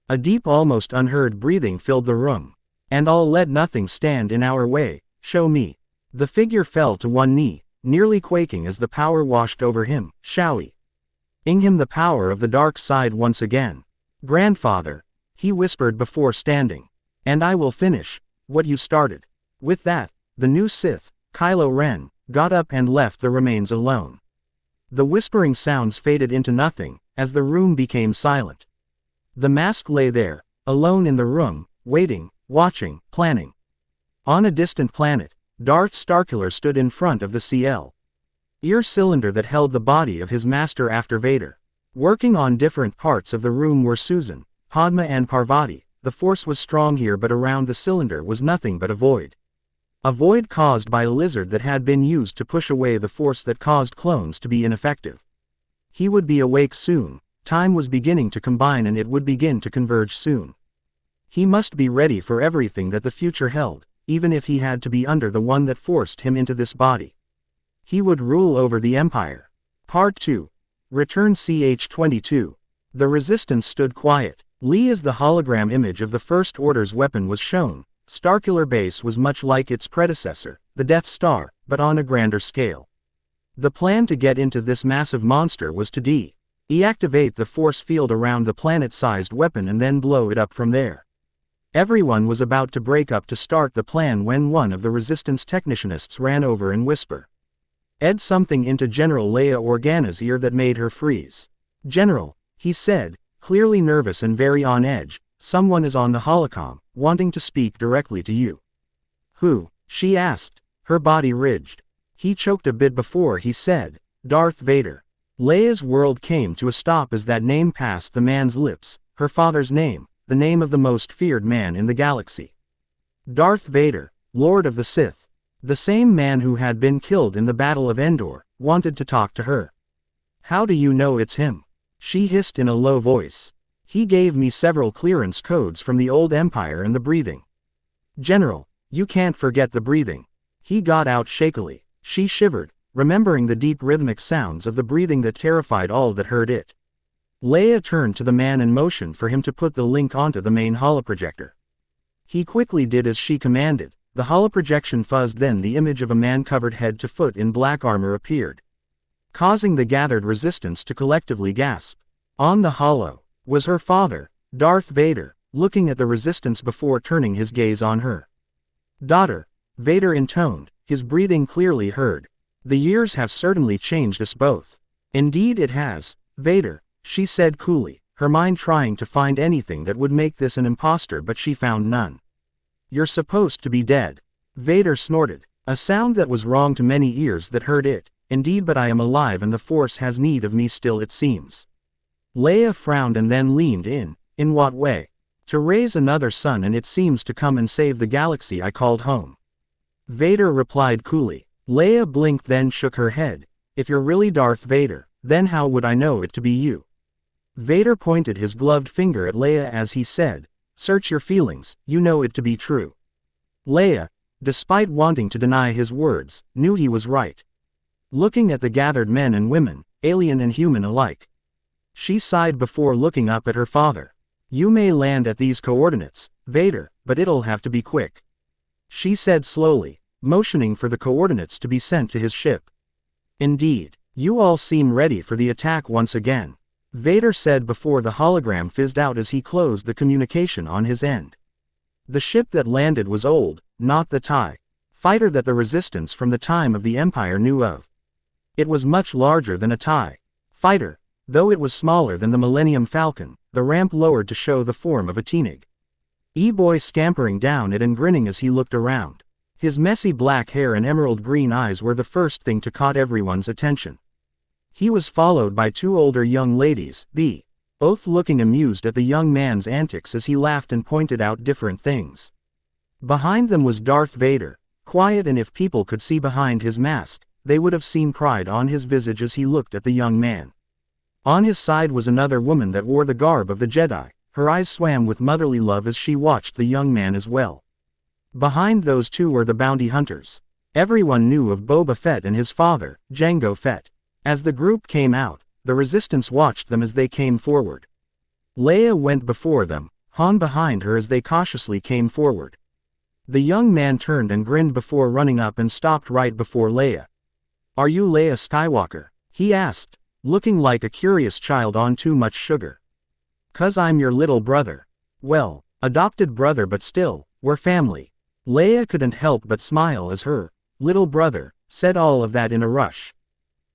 [SPEAKER 2] A deep, almost unheard breathing filled the room. And all let nothing stand in our way, show me. The figure fell to one knee, nearly quaking as the power washed over him, showing him the power of the dark side once again. Grandfather, he whispered before standing. And I will finish what you started. With that, the new Sith, Kylo Ren, got up and left the remains alone. The whispering sounds faded into nothing, as the room became silent. The mask lay there, alone in the room, waiting, watching, planning. On a distant planet, Darth Starkiller stood in front of the ear cylinder that held the body of his master after Vader. Working on different parts of the room were Susan, Padma and Parvati. The force was strong here, but around the cylinder was nothing but a void. A void caused by a lizard that had been used to push away the force that caused clones to be ineffective. He would be awake soon. Time was beginning to combine and it would begin to converge soon. He must be ready for everything that the future held, even if he had to be under the one that forced him into this body. He would rule over the Empire. Part 2. Return CH-22. The Resistance stood quiet. Lee as the hologram image of the First Order's weapon was shown. Starkiller Base was much like its predecessor, the Death Star, but on a grander scale. The plan to get into this massive monster was to Deactivate the force field around the planet-sized weapon and then blow it up from there. Everyone was about to break up to start the plan when one of the Resistance technicianists ran over and whispered something into General Leia Organa's ear that made her freeze. "General," he said, clearly nervous and very on edge, "someone is on the holocom, wanting to speak directly to you." "Who?" she asked, her body ridged. He choked a bit before he said, "Darth Vader." Leia's world came to a stop as that name passed the man's lips, her father's name, the name of the most feared man in the galaxy. Darth Vader, Lord of the Sith. The same man who had been killed in the Battle of Endor, wanted to talk to her. "How do you know it's him?" she hissed in a low voice. "He gave me several clearance codes from the old Empire and the breathing." "General, you can't forget the breathing." He got out shakily. She shivered, remembering the deep rhythmic sounds of the breathing that terrified all that heard it. Leia turned to the man and motioned for him to put the link onto the main holoprojector. He quickly did as she commanded. The holoprojection fuzzed, then the image of a man covered head to foot in black armor appeared, causing the gathered resistance to collectively gasp. On the holo was her father, Darth Vader, looking at the resistance before turning his gaze on her. "Daughter," Vader intoned, his breathing clearly heard. "The years have certainly changed us both." "Indeed it has, Vader," she said coolly, her mind trying to find anything that would make this an imposter, but she found none. "You're supposed to be dead." Vader snorted, a sound that was wrong to many ears that heard it. "Indeed, but I am alive and the Force has need of me still, it seems." Leia frowned and then leaned in. "In what way?" "To raise another son, and it seems to come and save the galaxy I called home," Vader replied coolly. Leia blinked, then shook her head. "If you're really Darth Vader, then how would I know it to be you?" Vader pointed his gloved finger at Leia as he said, "Search your feelings, you know it to be true." Leia, despite wanting to deny his words, knew he was right. Looking at the gathered men and women, alien and human alike, she sighed before looking up at her father. "You may land at these coordinates, Vader, but it'll have to be quick," she said slowly, motioning for the coordinates to be sent to his ship. "Indeed, you all seem ready for the attack once again," Vader said before the hologram fizzed out as he closed the communication on his end. The ship that landed was old, not the TIE fighter that the Resistance from the time of the Empire knew of. It was much larger than a TIE fighter, though it was smaller than the Millennium Falcon. The ramp lowered to show the form of a teenage boy scampering down it and grinning as he looked around. His messy black hair and emerald green eyes were the first thing to caught everyone's attention. He was followed by two older young ladies, both looking amused at the young man's antics as he laughed and pointed out different things. Behind them was Darth Vader, quiet, and if people could see behind his mask, they would have seen pride on his visage as he looked at the young man. On his side was another woman that wore the garb of the Jedi. Her eyes swam with motherly love as she watched the young man as well. Behind those two were the bounty hunters. Everyone knew of Boba Fett and his father, Jango Fett. As the group came out, the Resistance watched them as they came forward. Leia went before them, Han behind her as they cautiously came forward. The young man turned and grinned before running up and stopped right before Leia. "Are you Leia Skywalker?" he asked, looking like a curious child on too much sugar. "'Cause I'm your little brother." "Well, adopted brother, but still, we're family." Leia couldn't help but smile as her little brother said all of that in a rush.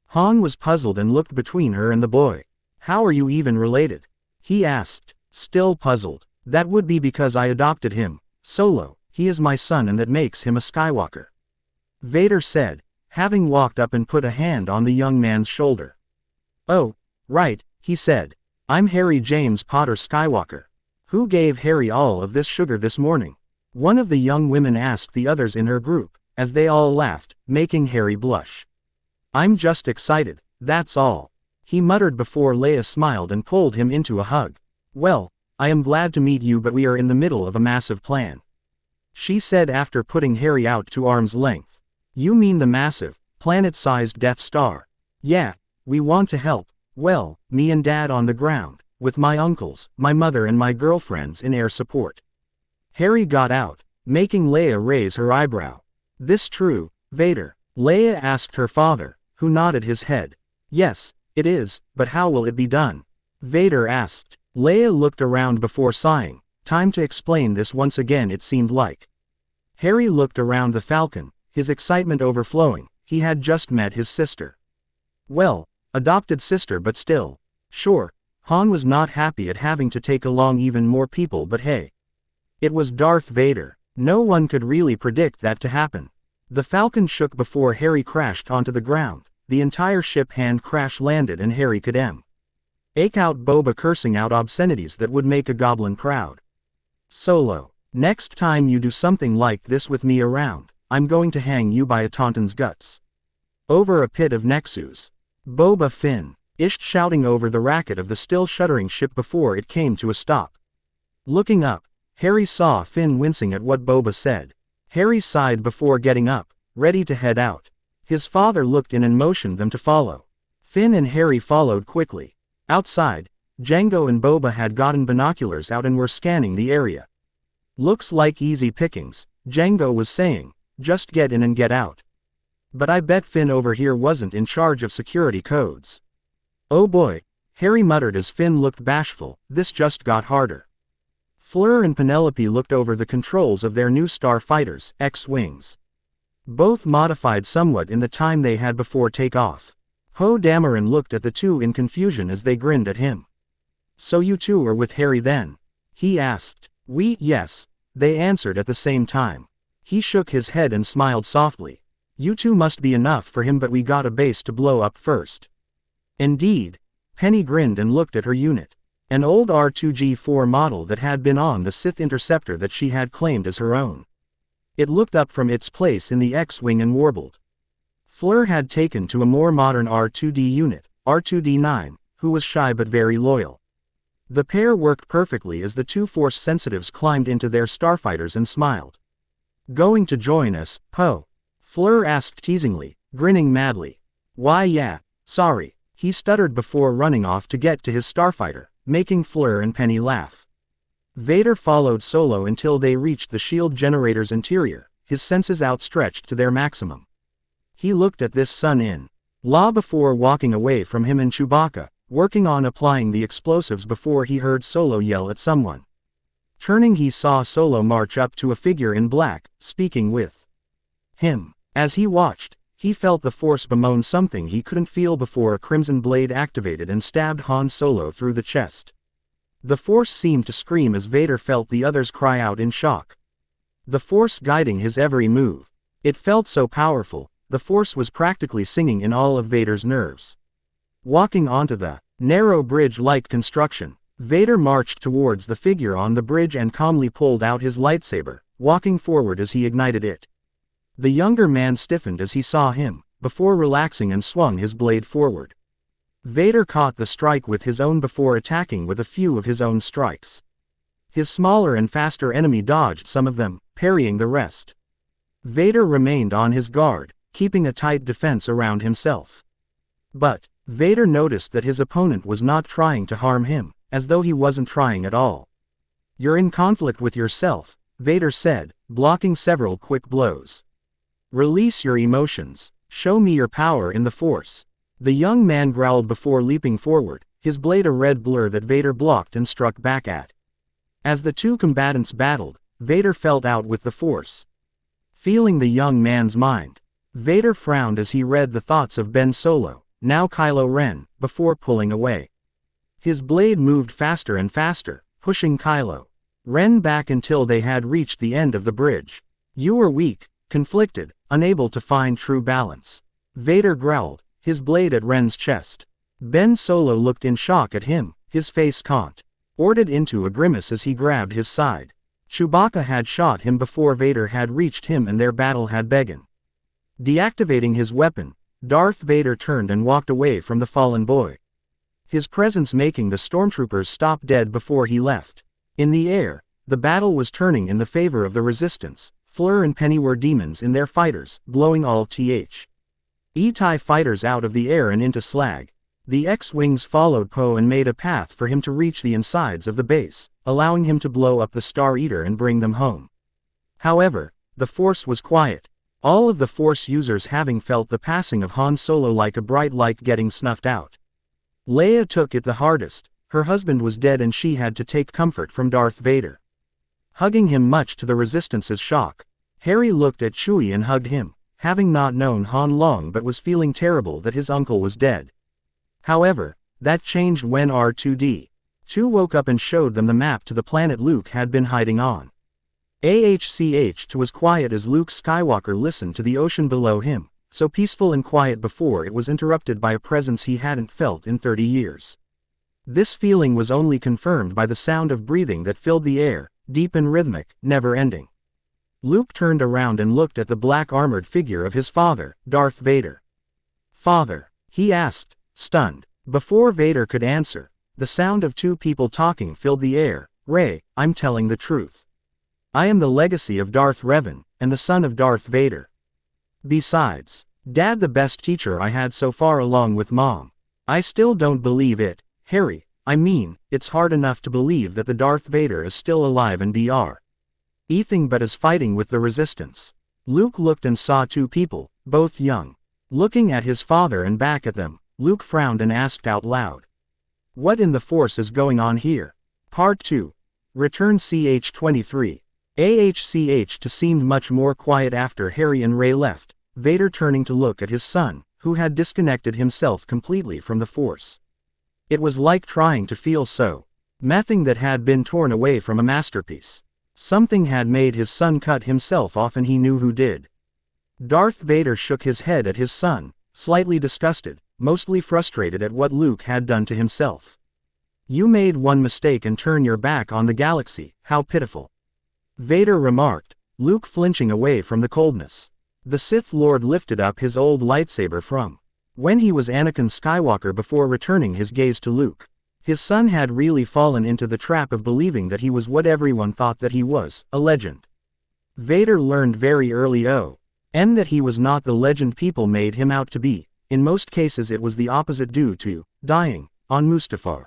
[SPEAKER 2] Han was puzzled and looked between her and the boy. "How are you even related?" he asked, still puzzled. "That would be because I adopted him, Solo. He is my son and that makes him a Skywalker," Vader said, having walked up and put a hand on the young man's shoulder. "Oh, right," he said. "I'm Harry James Potter Skywalker." "Who gave Harry all of this sugar this morning?" one of the young women asked the others in her group, as they all laughed, making Harry blush. "I'm just excited, that's all," he muttered before Leia smiled and pulled him into a hug. "Well, I am glad to meet you, but we are in the middle of a massive plan," she said after putting Harry out to arm's length. "You mean the massive, planet-sized Death Star?" "Yeah, we want to help. Well, me and Dad on the ground, with my uncles, my mother and my girlfriends in air support." Harry got out, making Leia raise her eyebrow. "This true, Vader?" Leia asked her father, who nodded his head. "Yes, It is, but how will it be done? Vader asked. Leia looked around before sighing. Time to explain this once again, it seemed like. Harry looked around the Falcon, his excitement overflowing. He had just met his sister. Well, adopted sister, but still. Sure, Han was not happy at having to take along even more people, but hey. It was Darth Vader. No one could really predict that to happen. The Falcon shook before Harry crashed onto the ground. The entire ship hand crash landed and Harry could ache out Boba, cursing out obscenities that would make a goblin proud. Solo, next time you do something like this with me around, I'm going to hang you by a Tauntaun's guts. Over a pit of Nexus. Boba Finn, ished shouting over the racket of the still shuddering ship before it came to a stop. Looking up, Harry saw Finn wincing at what Boba said. Harry sighed before getting up, ready to head out. His father looked in and motioned them to follow. Finn and Harry followed quickly. Outside, Jango and Boba had gotten binoculars out and were scanning the area. Looks like easy pickings, Jango was saying, just get in and get out. But I bet Finn over here wasn't in charge of security codes. Oh boy, Harry muttered as Finn looked bashful. This just got harder. Fleur and Penelope looked over the controls of their new starfighters, X-Wings. Both modified somewhat in the time they had before takeoff. Poe Dameron looked at the two in confusion as they grinned at him. So you two are with Harry then? He asked. Yes, they answered at the same time. He shook his head and smiled softly. You two must be enough for him, but we got a base to blow up first. Indeed. Penny grinned and looked at her unit. An old R2-G4 model that had been on the Sith Interceptor that she had claimed as her own. It looked up from its place in the X-Wing and warbled. Fleur had taken to a more modern R2D unit, R2D9, who was shy but very loyal. The pair worked perfectly as the two Force sensitives climbed into their starfighters and smiled. Going to join us, Poe? Fleur asked teasingly, grinning madly. Why yeah, sorry, he stuttered before running off to get to his starfighter, making Fleur and Penny laugh. Vader followed Solo until they reached the shield generator's interior, his senses outstretched to their maximum. He looked at this son-in-law before walking away from him and Chewbacca, working on applying the explosives before he heard Solo yell at someone. Turning, he saw Solo march up to a figure in black, speaking with him. As he watched, he felt the Force bemoan something he couldn't feel before a crimson blade activated and stabbed Han Solo through the chest. The Force seemed to scream as Vader felt the others cry out in shock. The Force guiding his every move. It felt so powerful, the Force was practically singing in all of Vader's nerves. Walking onto the narrow bridge-like construction, Vader marched towards the figure on the bridge and calmly pulled out his lightsaber, walking forward as he ignited it. The younger man stiffened as he saw him, before relaxing and swung his blade forward. Vader caught the strike with his own before attacking with a few of his own strikes. His smaller and faster enemy dodged some of them, parrying the rest. Vader remained on his guard, keeping a tight defense around himself. But Vader noticed that his opponent was not trying to harm him, as though he wasn't trying at all. You're in conflict with yourself, Vader said, blocking several quick blows. Release your emotions. Show me your power in the Force. The young man growled before leaping forward, his blade a red blur that Vader blocked and struck back at. As the two combatants battled, Vader felt out with the Force. Feeling the young man's mind, Vader frowned as he read the thoughts of Ben Solo, now Kylo Ren, before pulling away. His blade moved faster and faster, pushing Kylo Ren back until they had reached the end of the bridge. You were weak, conflicted, unable to find true balance. Vader growled, his blade at Ren's chest. Ben Solo looked in shock at him, his face contorted into a grimace as he grabbed his side. Chewbacca had shot him before Vader had reached him and their battle had begun. Deactivating his weapon, Darth Vader turned and walked away from the fallen boy. His presence making the stormtroopers stop dead before he left. In the air, the battle was turning in the favor of the Resistance. Fleur and Penny were demons in their fighters, blowing all TIE fighters out of the air and into slag. The X-Wings followed Poe and made a path for him to reach the insides of the base, allowing him to blow up the Star Eater and bring them home. However, the Force was quiet. All of the Force users having felt the passing of Han Solo like a bright light getting snuffed out. Leia took it the hardest. Her husband was dead and she had to take comfort from Darth Vader. Hugging him much to the Resistance's shock, Harry looked at Chewie and hugged him, having not known Han long but was feeling terrible that his uncle was dead. However, that changed when R2-D2 woke up and showed them the map to the planet Luke had been hiding on. AHCH was quiet as Luke Skywalker listened to the ocean below him, so peaceful and quiet before it was interrupted by a presence he hadn't felt in 30 years. This feeling was only confirmed by the sound of breathing that filled the air, deep and rhythmic, never-ending. Luke turned around and looked at the black armored figure of his father, Darth Vader. "Father?" he asked, stunned. Before Vader could answer, the sound of two people talking filled the air. "Rey, I'm telling the truth. I am the legacy of Darth Revan, and the son of Darth Vader. Besides, Dad the best teacher I had so far along with Mom. I still don't believe it, Harry. I mean, it's hard enough to believe that the Darth Vader is still alive and anything but is fighting with the Resistance." Luke looked and saw two people, both young. Looking at his father and back at them, Luke frowned and asked out loud, "What in the Force is going on here?" Part 2. Return CH-23. AHCH seemed much more quiet after Harry and Rey left, Vader turning to look at his son, who had disconnected himself completely from the Force. It was like trying to feel nothing that had been torn away from a masterpiece. Something had made his son cut himself off and he knew who did. Darth Vader shook his head at his son, slightly disgusted, mostly frustrated at what Luke had done to himself. "You made one mistake and turned your back on the galaxy, how pitiful," Vader remarked, Luke flinching away from the coldness. The Sith Lord lifted up his old lightsaber from when he was Anakin Skywalker before returning his gaze to Luke. His son had really fallen into the trap of believing that he was what everyone thought that he was, a legend. Vader learned very early on that he was not the legend people made him out to be. In most cases it was the opposite due to dying on Mustafar.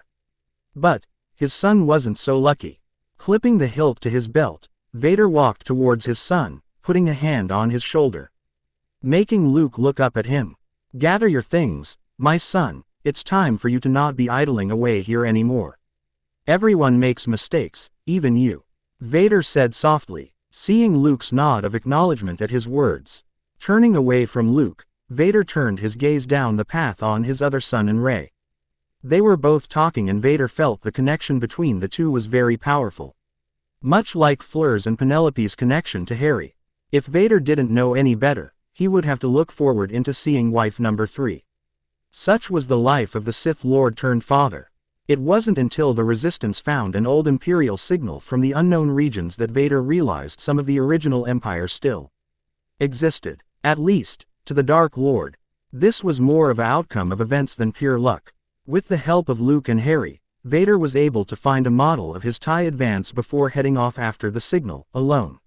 [SPEAKER 2] But his son wasn't so lucky. Clipping the hilt to his belt, Vader walked towards his son, putting a hand on his shoulder, making Luke look up at him. "Gather your things, my son. It's time for you to not be idling away here anymore. Everyone makes mistakes, even you," Vader said softly, seeing Luke's nod of acknowledgement at his words. Turning away from Luke, Vader turned his gaze down the path on his other son and Rey. They were both talking and Vader felt the connection between the two was very powerful. Much like Fleur's and Penelope's connection to Harry. If Vader didn't know any better, he would have to look forward into seeing wife number 3. Such was the life of the Sith Lord turned father. It wasn't until the Resistance found an old Imperial signal from the unknown regions that Vader realized some of the original Empire still existed, at least, to the Dark Lord. This was more of an outcome of events than pure luck. With the help of Luke and Harry, Vader was able to find a model of his TIE advance before heading off after the signal, alone.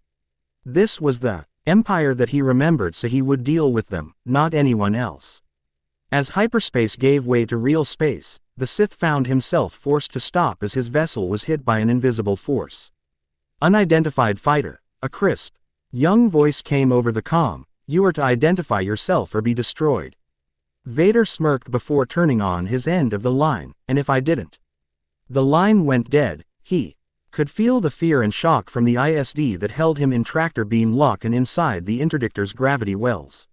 [SPEAKER 2] This was the Empire that he remembered, so he would deal with them, not anyone else. As hyperspace gave way to real space, the Sith found himself forced to stop as his vessel was hit by an invisible force. "Unidentified fighter," a crisp, young voice came over the comm. "You are to identify yourself or be destroyed." Vader smirked before turning on his end of the line, "And if I didn't?" The line went dead. He could feel the fear and shock from the ISD that held him in tractor beam lock and inside the interdictor's gravity wells.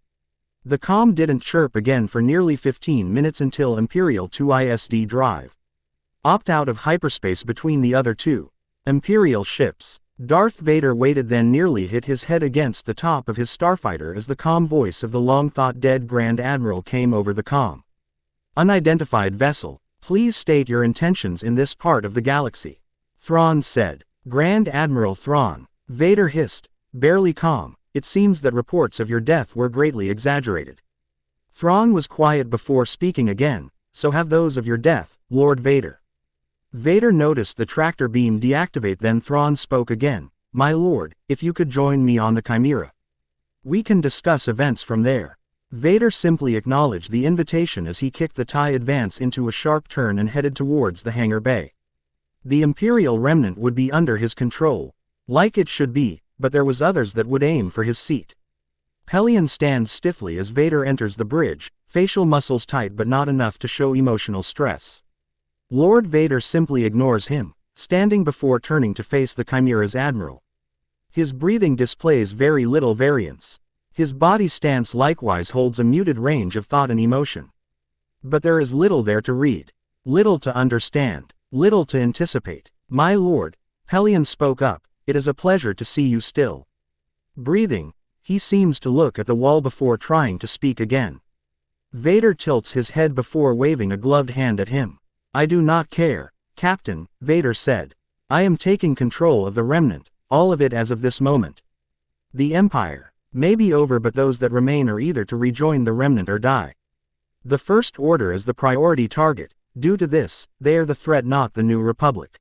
[SPEAKER 2] The comm didn't chirp again for nearly 15 minutes until Imperial 2 ISD drive opt out of hyperspace between the other two Imperial ships. Darth Vader waited, then nearly hit his head against the top of his starfighter as the calm voice of the long-thought-dead Grand Admiral came over the comm. "Unidentified vessel, please state your intentions in this part of the galaxy," Thrawn said. "Grand Admiral Thrawn," Vader hissed, barely calm, "it seems that reports of your death were greatly exaggerated." Thrawn was quiet before speaking again. "So have those of your death, Lord Vader." Vader noticed the tractor beam deactivate, then Thrawn spoke again. "My lord, if you could join me on the Chimera, we can discuss events from there." Vader simply acknowledged the invitation as he kicked the TIE advance into a sharp turn and headed towards the hangar bay. The Imperial remnant would be under his control, like it should be, but there was others that would aim for his seat. Pelion stands stiffly as Vader enters the bridge, facial muscles tight but not enough to show emotional stress. Lord Vader simply ignores him, standing before turning to face the Chimera's admiral. His breathing displays very little variance. His body stance likewise holds a muted range of thought and emotion. But there is little there to read, little to understand, little to anticipate. "My lord," Pelion spoke up, "it is a pleasure to see you still." Breathing, he seems to look at the wall before trying to speak again. Vader tilts his head before waving a gloved hand at him. "I do not care, Captain," Vader said. "I am taking control of the remnant, all of it as of this moment. The Empire may be over, but those that remain are either to rejoin the remnant or die. The First Order is the priority target. Due to this, they are the threat, not the New Republic.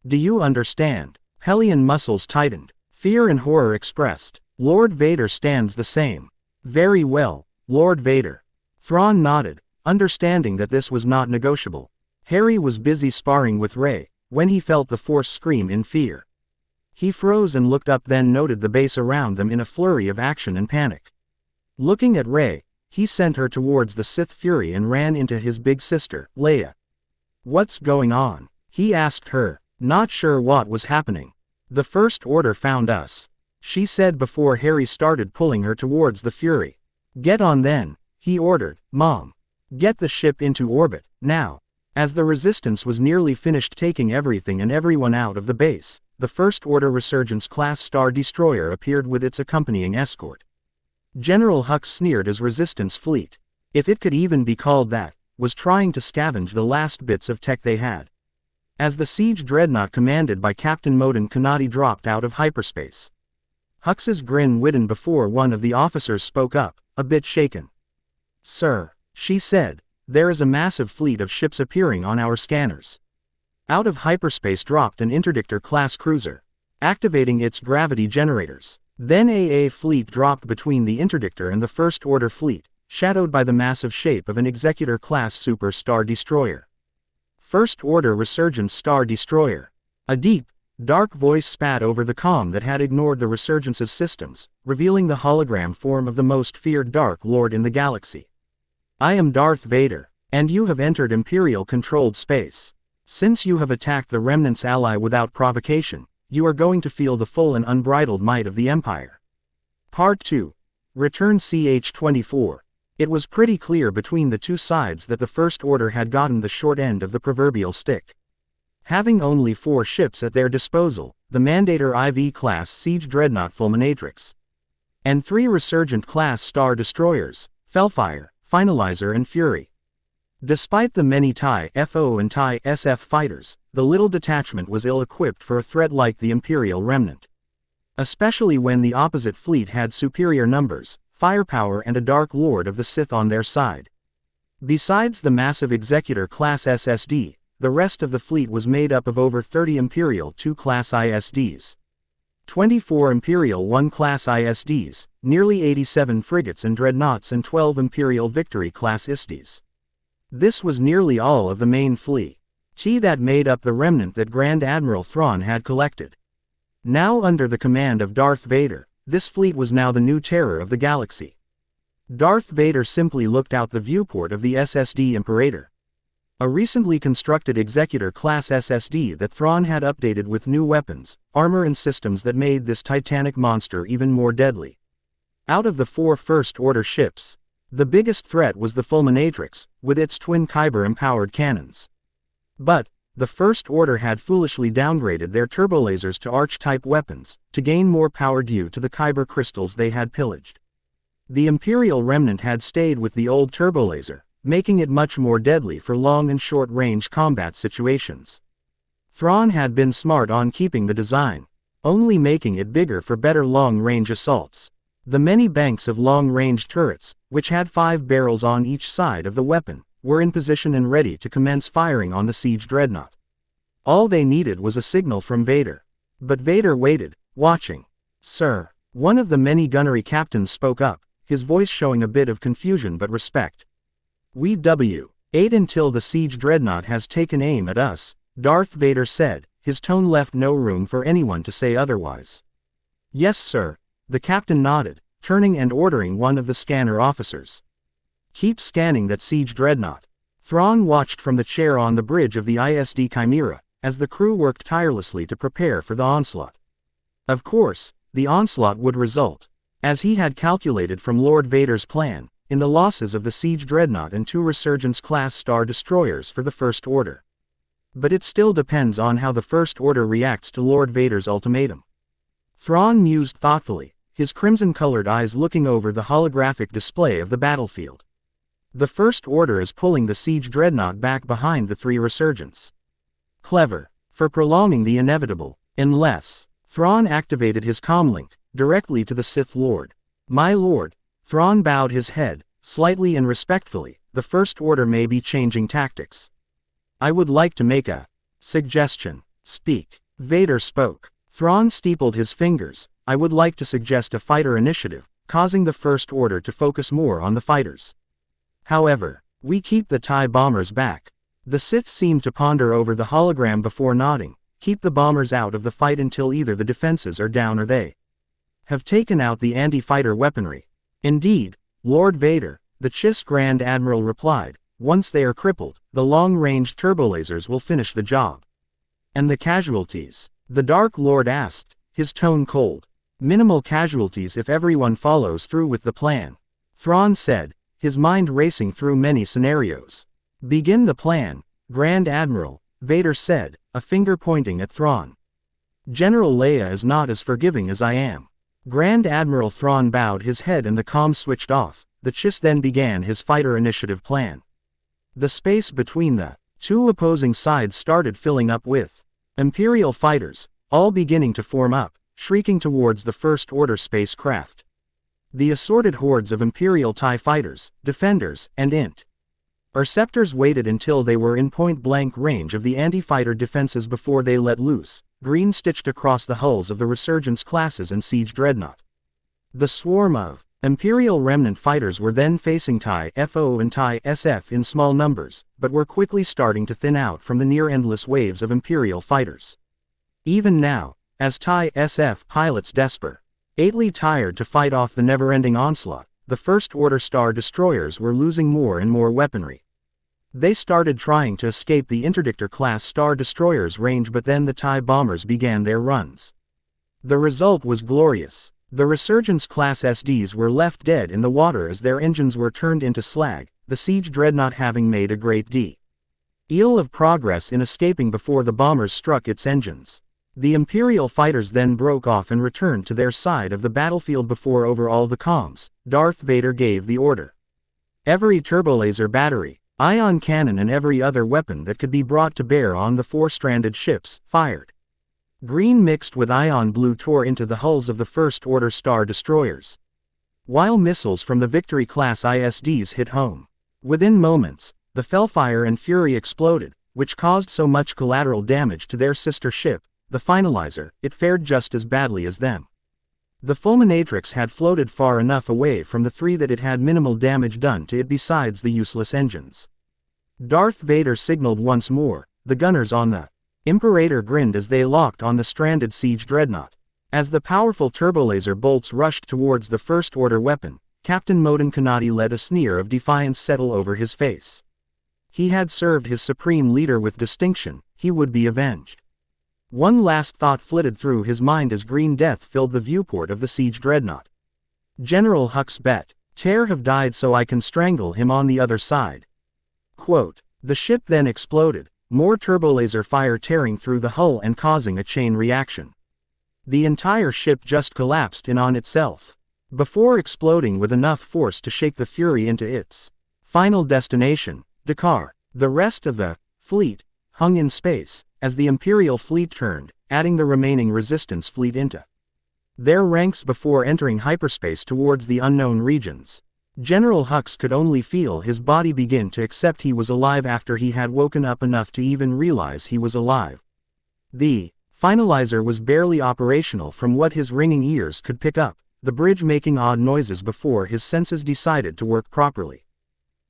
[SPEAKER 2] Do you understand?" Pelion muscles tightened, fear and horror expressed. Lord Vader stands the same. "Very well, Lord Vader." Thrawn nodded, understanding that this was not negotiable. Harry was busy sparring with Rey, when he felt the Force scream in fear. He froze and looked up, then noted the base around them in a flurry of action and panic. Looking at Rey, he sent her towards the Sith Fury and ran into his big sister, Leia. "What's going on?" he asked her, not sure what was happening. "The First Order found us," she said before Harry started pulling her towards the Fury. "Get on then," he ordered. "Mom, get the ship into orbit, now." As the Resistance was nearly finished taking everything and everyone out of the base, the First Order Resurgence-class Star Destroyer appeared with its accompanying escort. General Hux sneered as Resistance fleet, if it could even be called that, was trying to scavenge the last bits of tech they had. As the siege dreadnought commanded by Captain Moden Kennedy dropped out of hyperspace, Hux's grin widened before one of the officers spoke up, a bit shaken. "Sir," she said, "there is a massive fleet of ships appearing on our scanners." Out of hyperspace dropped an Interdictor-class cruiser, activating its gravity generators. Then a fleet dropped between the Interdictor and the First Order fleet, shadowed by the massive shape of an Executor-class Super Star Destroyer. First Order Resurgence Star Destroyer. A deep, dark voice spat over the comm that had ignored the Resurgence's systems, revealing the hologram form of the most feared Dark Lord in the galaxy. "I am Darth Vader, and you have entered Imperial-controlled space. Since you have attacked the Remnant's ally without provocation, you are going to feel the full and unbridled might of the Empire." Part 2. Return CH-24. It was pretty clear between the two sides that the First Order had gotten the short end of the proverbial stick. Having only 4 ships at their disposal, the Mandator IV-class siege dreadnought Fulminatrix, and 3 Resurgent-class Star Destroyers, Fellfire, Finalizer and Fury. Despite the many TIE FO and TIE SF fighters, the little detachment was ill-equipped for a threat like the Imperial Remnant. Especially when the opposite fleet had superior numbers, firepower and a Dark Lord of the Sith on their side. Besides the massive Executor-class SSD, the rest of the fleet was made up of over 30 Imperial II-class ISDs, 24 Imperial I-class ISDs, nearly 87 frigates and dreadnoughts and 12 Imperial Victory-class ISDs. This was nearly all of the main fleet that made up the remnant that Grand Admiral Thrawn had collected. Now under the command of Darth Vader, this fleet was now the new terror of the galaxy. Darth Vader simply looked out the viewport of the SSD Imperator, a recently constructed Executor-class SSD that Thrawn had updated with new weapons, armor and systems that made this titanic monster even more deadly. Out of the 4 First Order ships, the biggest threat was the Fulminatrix, with its twin Kyber-empowered cannons. But, the First Order had foolishly downgraded their turbolasers to Arch-type weapons, to gain more power due to the Kyber crystals they had pillaged. The Imperial Remnant had stayed with the old turbolaser, making it much more deadly for long and short-range combat situations. Thrawn had been smart on keeping the design, only making it bigger for better long-range assaults. The many banks of long-range turrets, which had 5 barrels on each side of the weapon, were in position and ready to commence firing on the siege dreadnought. All they needed was a signal from Vader. But Vader waited, watching. "Sir," one of the many gunnery captains spoke up, his voice showing a bit of confusion but respect. "We wait until the siege dreadnought has taken aim at us," Darth Vader said, his tone left no room for anyone to say otherwise. "Yes sir," the captain nodded, turning and ordering one of the scanner officers. "Keep scanning that siege dreadnought." Thrawn watched from the chair on the bridge of the ISD Chimera, as the crew worked tirelessly to prepare for the onslaught. Of course, the onslaught would result, as he had calculated from Lord Vader's plan, in the losses of the siege dreadnought and 2 Resurgence-class Star Destroyers for the First Order. But it still depends on how the First Order reacts to Lord Vader's ultimatum. Thrawn mused thoughtfully, his crimson-colored eyes looking over the holographic display of the battlefield. The First Order is pulling the siege dreadnought back behind the 3 Resurgence. Clever, for prolonging the inevitable, unless... Thrawn activated his comlink, directly to the Sith Lord. "My lord," Thrawn bowed his head, slightly and respectfully, "the First Order may be changing tactics. I would like to make a suggestion." "Speak." Vader spoke. Thrawn steepled his fingers. "I would like to suggest a fighter initiative, causing the First Order to focus more on the fighters. However, we keep the TIE bombers back." The Sith seemed to ponder over the hologram before nodding. "Keep the bombers out of the fight until either the defenses are down or they have taken out the anti-fighter weaponry." "Indeed, Lord Vader," the Chiss Grand Admiral replied. "Once they are crippled, the long-range turbolasers will finish the job." "And the casualties?" the Dark Lord asked, his tone cold. "Minimal casualties if everyone follows through with the plan," Thrawn said, his mind racing through many scenarios. "Begin the plan, Grand Admiral," Vader said, a finger pointing at Thrawn. "General Leia is not as forgiving as I am." Grand Admiral Thrawn bowed his head and the comm switched off. The Chiss then began his fighter initiative plan. The space between the 2 opposing sides started filling up with Imperial fighters, all beginning to form up, shrieking towards the First Order spacecraft. The assorted hordes of Imperial TIE fighters, defenders, and interceptors waited until they were in point-blank range of the anti-fighter defenses before they let loose, green stitched across the hulls of the Resurgence classes and siege dreadnought. The swarm of Imperial remnant fighters were then facing TIE FO and TIE SF in small numbers, but were quickly starting to thin out from the near-endless waves of Imperial fighters. Even now, as TIE SF pilots desperately tired to fight off the never-ending onslaught, the First Order Star Destroyers were losing more and more weaponry. They started trying to escape the Interdictor-class Star Destroyers' range, but then the TIE bombers began their runs. The result was glorious. The Resurgence-class SDs were left dead in the water as their engines were turned into slag, the siege dreadnought having made a great deal of progress in escaping before the bombers struck its engines. The Imperial fighters then broke off and returned to their side of the battlefield before over all the comms, Darth Vader gave the order. Every turbolaser battery, ion cannon and every other weapon that could be brought to bear on the 4 stranded ships, fired. Green mixed with ion blue tore into the hulls of the First Order Star Destroyers, while missiles from the Victory-class ISDs hit home. Within moments, the Fellfire and Fury exploded, which caused so much collateral damage to their sister ship, the Finalizer. It fared just as badly as them. The Fulminatrix had floated far enough away from the 3 that it had minimal damage done to it besides the useless engines. Darth Vader signaled once more. The gunners on the Imperator grinned as they locked on the stranded siege dreadnought. As the powerful turbolaser bolts rushed towards the First Order weapon, Captain Moden Kennedy let a sneer of defiance settle over his face. He had served his supreme leader with distinction. He would be avenged. One last thought flitted through his mind as green death filled the viewport of the siege dreadnought. General Hux bet, "Tear have died so I can strangle him on the other side." Quote. The ship then exploded, more turbolaser fire tearing through the hull and causing a chain reaction. The entire ship just collapsed in on itself, before exploding with enough force to shake the Fury into its final destination, Dakar. The rest of the fleet hung in space, as the Imperial fleet turned, adding the remaining Resistance fleet into their ranks before entering hyperspace towards the unknown regions. General Hux could only feel his body begin to accept he was alive after he had woken up enough to even realize he was alive. The Finalizer was barely operational from what his ringing ears could pick up, the bridge making odd noises before his senses decided to work properly.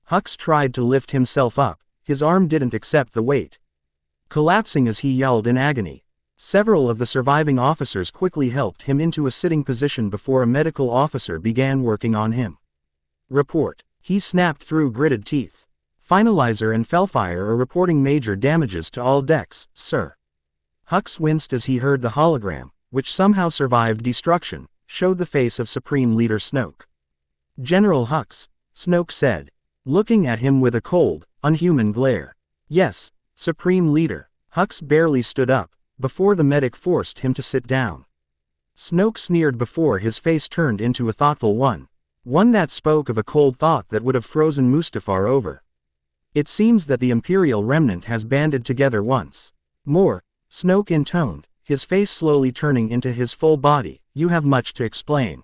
[SPEAKER 2] Hux tried to lift himself up, his arm didn't accept the weight, collapsing as he yelled in agony. Several of the surviving officers quickly helped him into a sitting position before a medical officer began working on him. Report. He snapped through gritted teeth. Finalizer and Fellfire are reporting major damages to all decks, sir. Hux winced as he heard the hologram, which somehow survived destruction, showed the face of Supreme Leader Snoke. General Hux, Snoke said, looking at him with a cold, unhuman glare. Yes, Supreme Leader. Hux barely stood up, before the medic forced him to sit down. Snoke sneered before his face turned into a thoughtful one that spoke of a cold thought that would have frozen Mustafar over. It seems that the Imperial remnant has banded together once more, Snoke intoned, his face slowly turning into his full body. You have much to explain.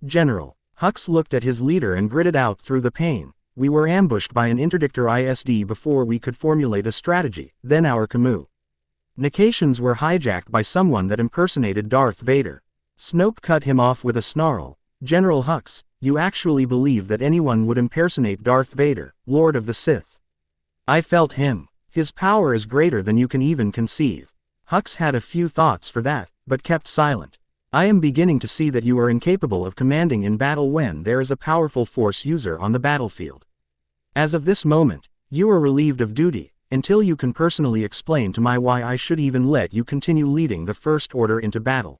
[SPEAKER 2] General. Hux looked at his leader and gritted out through the pain. We were ambushed by an interdictor ISD before we could formulate a strategy, then our communications were hijacked by someone that impersonated Darth Vader. Snoke cut him off with a snarl. General Hux, you actually believe that anyone would impersonate Darth Vader, Lord of the Sith? I felt him. His power is greater than you can even conceive. Hux had a few thoughts for that, but kept silent. I am beginning to see that you are incapable of commanding in battle when there is a powerful force user on the battlefield. As of this moment, you are relieved of duty, until you can personally explain to me why I should even let you continue leading the First Order into battle.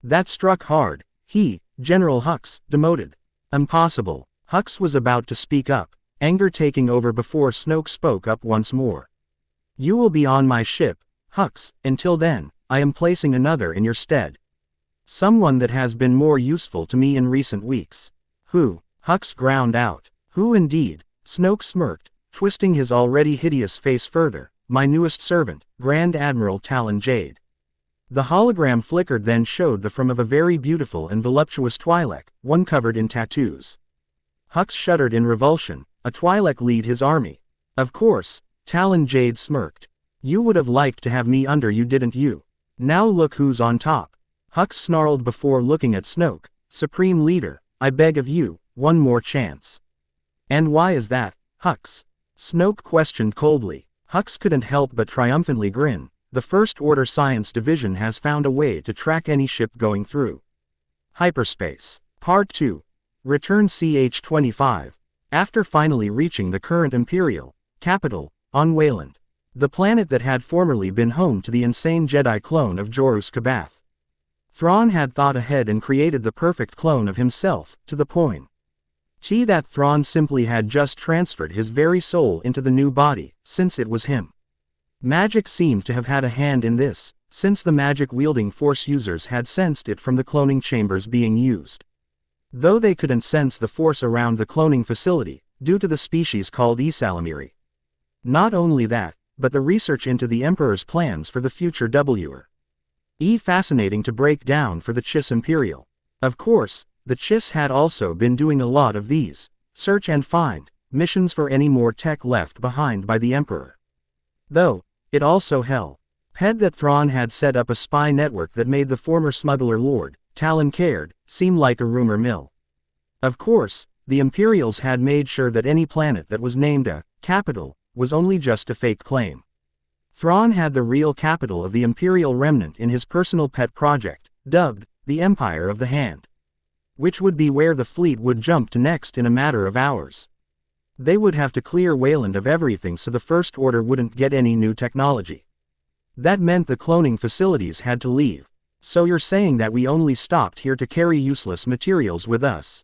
[SPEAKER 2] That struck hard. General Hux, demoted. Impossible. Hux was about to speak up, anger taking over before Snoke spoke up once more. You will be on my ship, Hux. Until then, I am placing another in your stead. Someone that has been more useful to me in recent weeks. Who? Hux ground out. Who indeed? Snoke smirked, twisting his already hideous face further. My newest servant, Grand Admiral Talon Jade. The hologram flickered, then showed the form of a very beautiful and voluptuous Twi'lek, one covered in tattoos. Hux shuddered in revulsion. A Twi'lek lead his army. Of course, Talon Jade smirked. You would have liked to have me under you, didn't you? Now look who's on top. Hux snarled before looking at Snoke. Supreme Leader, I beg of you, one more chance. And why is that, Hux? Snoke questioned coldly. Hux couldn't help but triumphantly grin. The First Order Science Division has found a way to track any ship going through hyperspace. Part 2. Return CH-25. After finally reaching the current Imperial capital, on Wayland, the planet that had formerly been home to the insane Jedi clone of Jorus Kabath, Thrawn had thought ahead and created the perfect clone of himself, to the point that Thrawn simply had just transferred his very soul into the new body, since it was him. Magic seemed to have had a hand in this, since the magic-wielding Force users had sensed it from the cloning chambers being used. Though they couldn't sense the Force around the cloning facility, due to the species called Isalamiri. Not only that, but the research into the Emperor's plans for the future fascinating to break down for the Chiss Imperial. Of course, the Chiss had also been doing a lot of these search and find missions for any more tech left behind by the Emperor. Though, it also held that Thrawn had set up a spy network that made the former smuggler Lord Talon Caird seem like a rumor mill. Of course, the Imperials had made sure that any planet that was named a capital was only just a fake claim. Thrawn had the real capital of the Imperial remnant in his personal pet project, dubbed the Empire of the Hand, which would be where the fleet would jump to next in a matter of hours. They would have to clear Wayland of everything so the First Order wouldn't get any new technology. That meant the cloning facilities had to leave. So you're saying that we only stopped here to carry useless materials with us?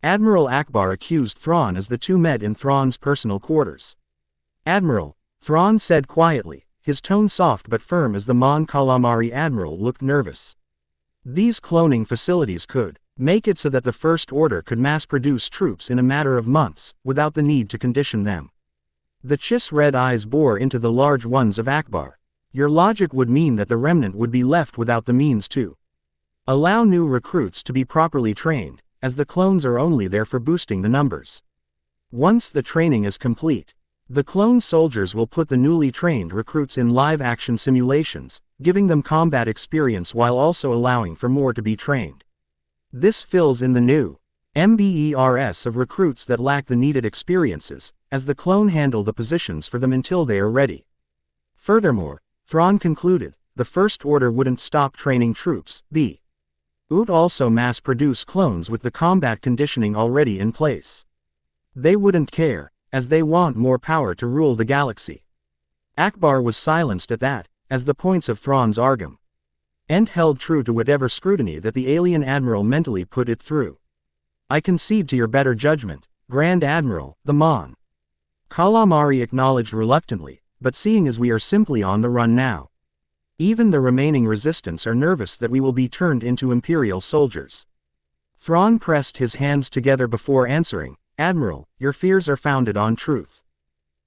[SPEAKER 2] Admiral Akbar accused Thrawn as the two met in Thrawn's personal quarters. Admiral, Thrawn said quietly, his tone soft but firm as the Mon Calamari Admiral looked nervous. These cloning facilities could make it so that the First Order could mass-produce troops in a matter of months, without the need to condition them. The Chiss' red eyes bore into the large ones of Akbar. Your logic would mean that the remnant would be left without the means to allow new recruits to be properly trained, as the clones are only there for boosting the numbers. Once the training is complete, the clone soldiers will put the newly trained recruits in live-action simulations, giving them combat experience while also allowing for more to be trained. This fills in the new MBERS of recruits that lack the needed experiences, as the clone handle the positions for them until they are ready. Furthermore, Thrawn concluded, the First Order wouldn't stop training troops. B. Would also mass-produce clones with the combat conditioning already in place. They wouldn't care, as they want more power to rule the galaxy. Akbar was silenced at that, as the points of Thrawn's argument held true to whatever scrutiny that the alien admiral mentally put it through. I concede to your better judgment, Grand Admiral, the Mon. Calamari acknowledged reluctantly, but seeing as we are simply on the run now, even the remaining resistance are nervous that we will be turned into Imperial soldiers. Thrawn pressed his hands together before answering, Admiral, your fears are founded on truth.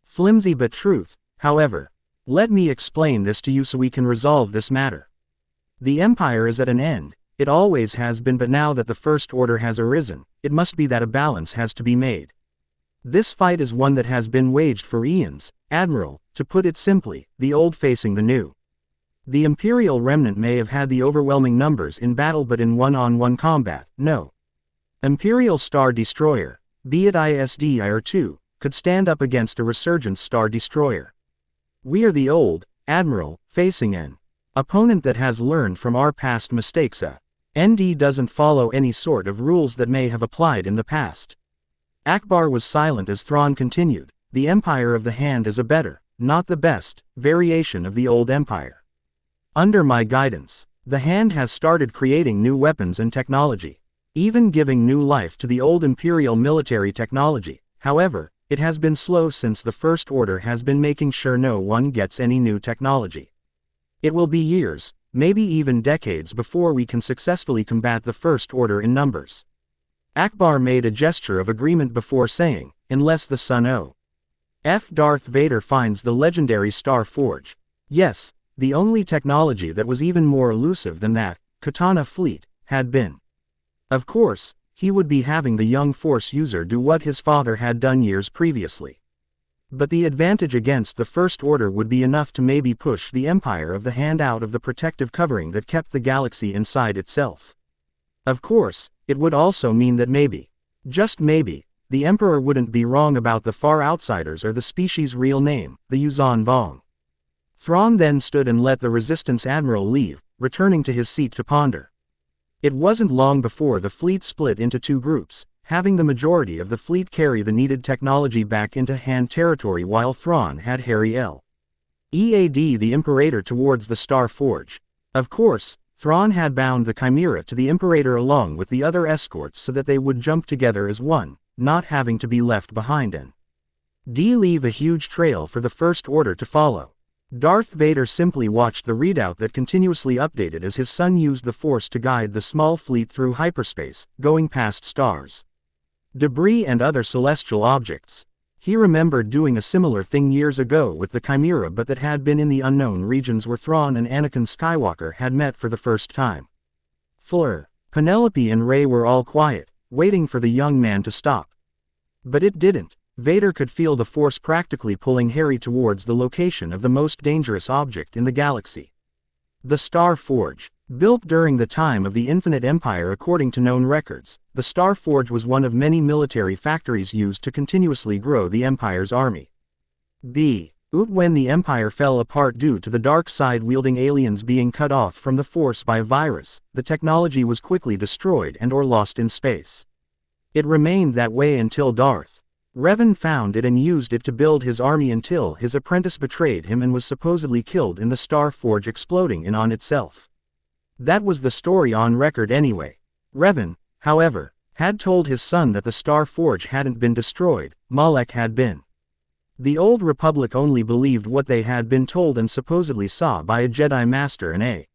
[SPEAKER 2] Flimsy but truth, however. Let me explain this to you so we can resolve this matter. The Empire is at an end, it always has been, but now that the First Order has arisen, it must be that a balance has to be made. This fight is one that has been waged for eons, Admiral, to put it simply, the old facing the new. The Imperial remnant may have had the overwhelming numbers in battle, but in one-on-one combat, no. Imperial Star Destroyer, be it ISD-IR-2, could stand up against a resurgent Star Destroyer. We are the old, Admiral, facing an opponent that has learned from our past mistakes. ND doesn't follow any sort of rules that may have applied in the past. Akbar was silent as Thrawn continued, the Empire of the Hand is a better, not the best, variation of the old Empire. Under my guidance, the Hand has started creating new weapons and technology, even giving new life to the old Imperial military technology. However, it has been slow since the First Order has been making sure no one gets any new technology. It will be years, maybe even decades before we can successfully combat the First Order in numbers. Akbar made a gesture of agreement before saying, unless the son of Darth Vader finds the legendary Star Forge. Yes, the only technology that was even more elusive than that, Katana fleet, had been. Of course, he would be having the young Force user do what his father had done years previously. But the advantage against the First Order would be enough to maybe push the Empire of the Hand out of the protective covering that kept the galaxy inside itself. Of course, it would also mean that maybe, just maybe, the Emperor wouldn't be wrong about the Far Outsiders or the species' real name, the Yuzan Vong. Thrawn then stood and let the Resistance Admiral leave, returning to his seat to ponder. It wasn't long before the fleet split into two groups, having the majority of the fleet carry the needed technology back into Hand territory while Thrawn had Harry L.E.A.D. the Imperator towards the Star Forge. Of course, Thrawn had bound the Chimera to the Imperator along with the other escorts so that they would jump together as one, not having to be left behind and leave a huge trail for the First Order to follow. Darth Vader simply watched the readout that continuously updated as his son used the Force to guide the small fleet through hyperspace, going past stars, debris and other celestial objects. He remembered doing a similar thing years ago with the Chimera, but that had been in the unknown regions where Thrawn and Anakin Skywalker had met for the first time. Fleur, Penelope and Rey were all quiet, waiting for the young man to stop. But it didn't. Vader could feel the Force practically pulling Harry towards the location of the most dangerous object in the galaxy. The Star Forge. Built during the time of the Infinite Empire according to known records, the Star Forge was one of many military factories used to continuously grow the Empire's army. When the Empire fell apart due to the dark side-wielding aliens being cut off from the Force by a virus, the technology was quickly destroyed and/or lost in space. It remained that way until Darth Revan found it and used it to build his army until his apprentice betrayed him and was supposedly killed in the Star Forge exploding in on itself. That was the story on record anyway. Revan, however, had told his son that the Star Forge hadn't been destroyed, Malek had been. The Old Republic only believed what they had been told and supposedly saw by a Jedi Master and a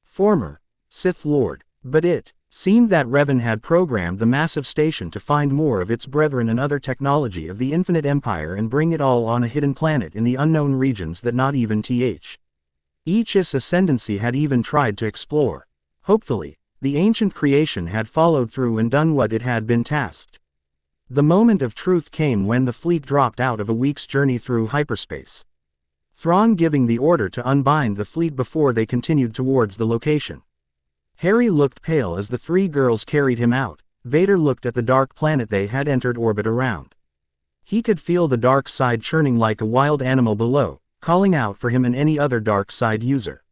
[SPEAKER 2] former Sith Lord, but it seemed that Revan had programmed the massive station to find more of its brethren and other technology of the Infinite Empire and bring it all on a hidden planet in the unknown regions that not even Each's ascendancy had even tried to explore. Hopefully, the ancient creation had followed through and done what it had been tasked. The moment of truth came when the fleet dropped out of a week's journey through hyperspace. Thrawn giving the order to unbind the fleet before they continued towards the location. Harry looked pale as the three girls carried him out. Vader looked at the dark planet they had entered orbit around. He could feel the dark side churning like a wild animal below, calling out for him and any other dark side user.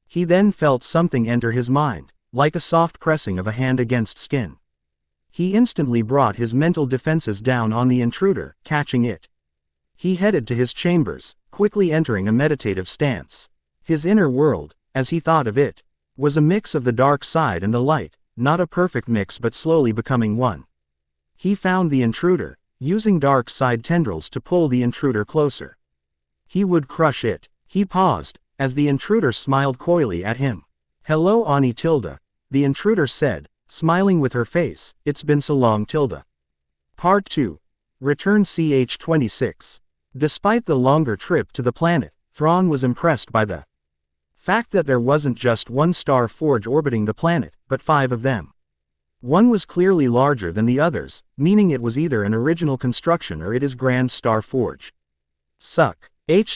[SPEAKER 2] He then felt something enter his mind, like a soft pressing of a hand against skin. He instantly brought his mental defenses down on the intruder, catching it. He headed to his chambers, quickly entering a meditative stance. His inner world, as he thought of it, was a mix of the dark side and the light, not a perfect mix but slowly becoming one. He found the intruder, using dark side tendrils to pull the intruder closer. He would crush it. He paused, as the intruder smiled coyly at him. "Hello Ani Tilda," the intruder said, smiling with her face. "It's been so long Tilda." Part 2. Return CH-26. Despite the longer trip to the planet, Thrawn was impressed by the fact that there wasn't just one star forge orbiting the planet, but 5 of them. One was clearly larger than the others, meaning it was either an original construction or it is Grand Star Forge.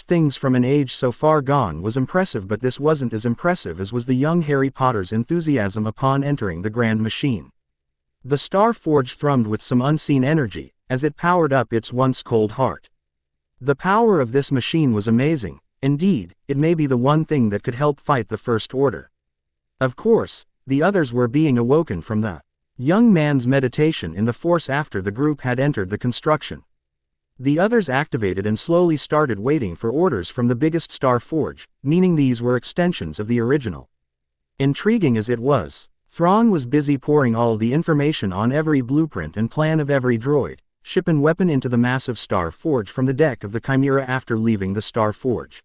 [SPEAKER 2] Things from an age so far gone was impressive, but this wasn't as impressive as was the young Harry Potter's enthusiasm upon entering the grand machine. The Star Forge thrummed with some unseen energy, as it powered up its once cold heart. The power of this machine was amazing. Indeed, it may be the one thing that could help fight the First Order. Of course, the others were being awoken from the young man's meditation in the Force after the group had entered the construction. The others activated and slowly started waiting for orders from the biggest Star Forge, meaning these were extensions of the original. Intriguing as it was, Thrawn was busy pouring all the information on every blueprint and plan of every droid, ship and weapon into the massive Star Forge from the deck of the Chimera after leaving the Star Forge.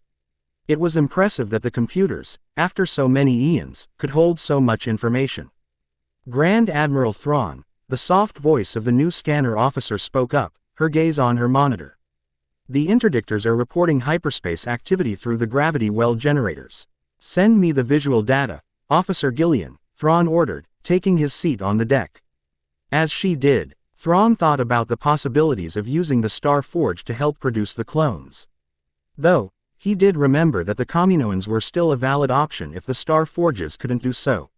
[SPEAKER 2] It was impressive that the computers, after so many eons, could hold so much information. Grand Admiral Thrawn, the soft voice of the new scanner officer, spoke up, her gaze on her monitor. "The interdictors are reporting hyperspace activity through the gravity well generators. Send me the visual data, Officer Gillian," Thrawn ordered, taking his seat on the deck. As she did, Thrawn thought about the possibilities of using the Star Forge to help produce the clones. Though, he did remember that the Communoans were still a valid option if the Star Forges couldn't do so.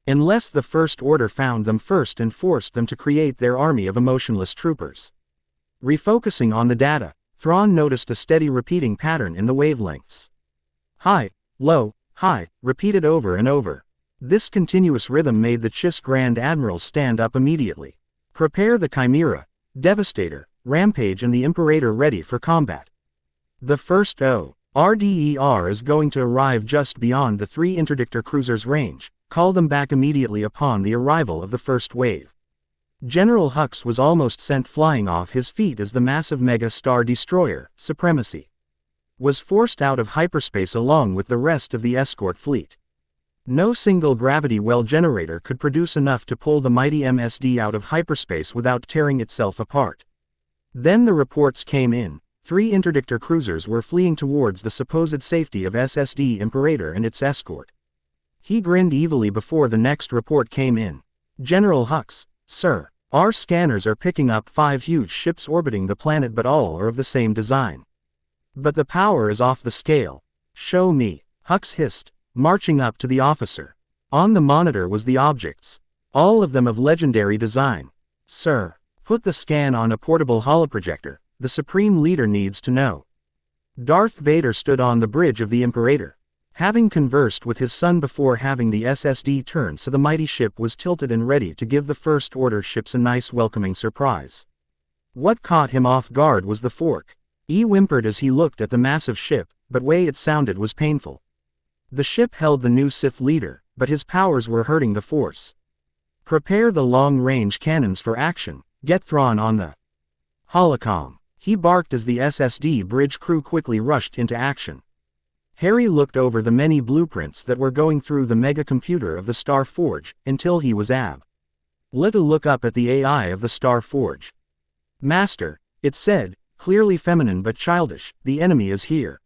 [SPEAKER 2] Unless the First Order found them first and forced them to create their army of emotionless troopers. Refocusing on the data, Thrawn noticed a steady repeating pattern in the wavelengths. High, low, high, repeated over and over. This continuous rhythm made the Chiss Grand Admiral stand up immediately. "Prepare the Chimera, Devastator, Rampage and the Imperator ready for combat. The first RDER is going to arrive just beyond the 3 interdictor cruisers' range. Call them back immediately upon the arrival of the first wave." General Hux was almost sent flying off his feet as the massive Mega Star Destroyer, Supremacy, was forced out of hyperspace along with the rest of the escort fleet. No single gravity well generator could produce enough to pull the mighty MSD out of hyperspace without tearing itself apart. Then the reports came in. 3 interdictor cruisers were fleeing towards the supposed safety of SSD Imperator and its escort. He grinned evilly before the next report came in. "General Hux, sir, our scanners are picking up 5 huge ships orbiting the planet, but all are of the same design. But the power is off the scale." "Show me," Hux hissed, marching up to the officer. On the monitor was the objects, all of them of legendary design. "Sir, put the scan on a portable holoprojector, the Supreme Leader needs to know." Darth Vader stood on the bridge of the Imperator. Having conversed with his son before having the SSD turn so the mighty ship was tilted and ready to give the First Order ships a nice welcoming surprise. What caught him off guard was the fork. He whimpered as he looked at the massive ship, but way it sounded was painful. The ship held the new Sith leader, but his powers were hurting the Force. "Prepare the long-range cannons for action, get Thrawn on the holocom," he barked as the SSD bridge crew quickly rushed into action. Harry looked over the many blueprints that were going through the mega computer of the Star Forge, until he was lit to look up at the AI of the Star Forge. "Master," it said, clearly feminine but childish, "the enemy is here.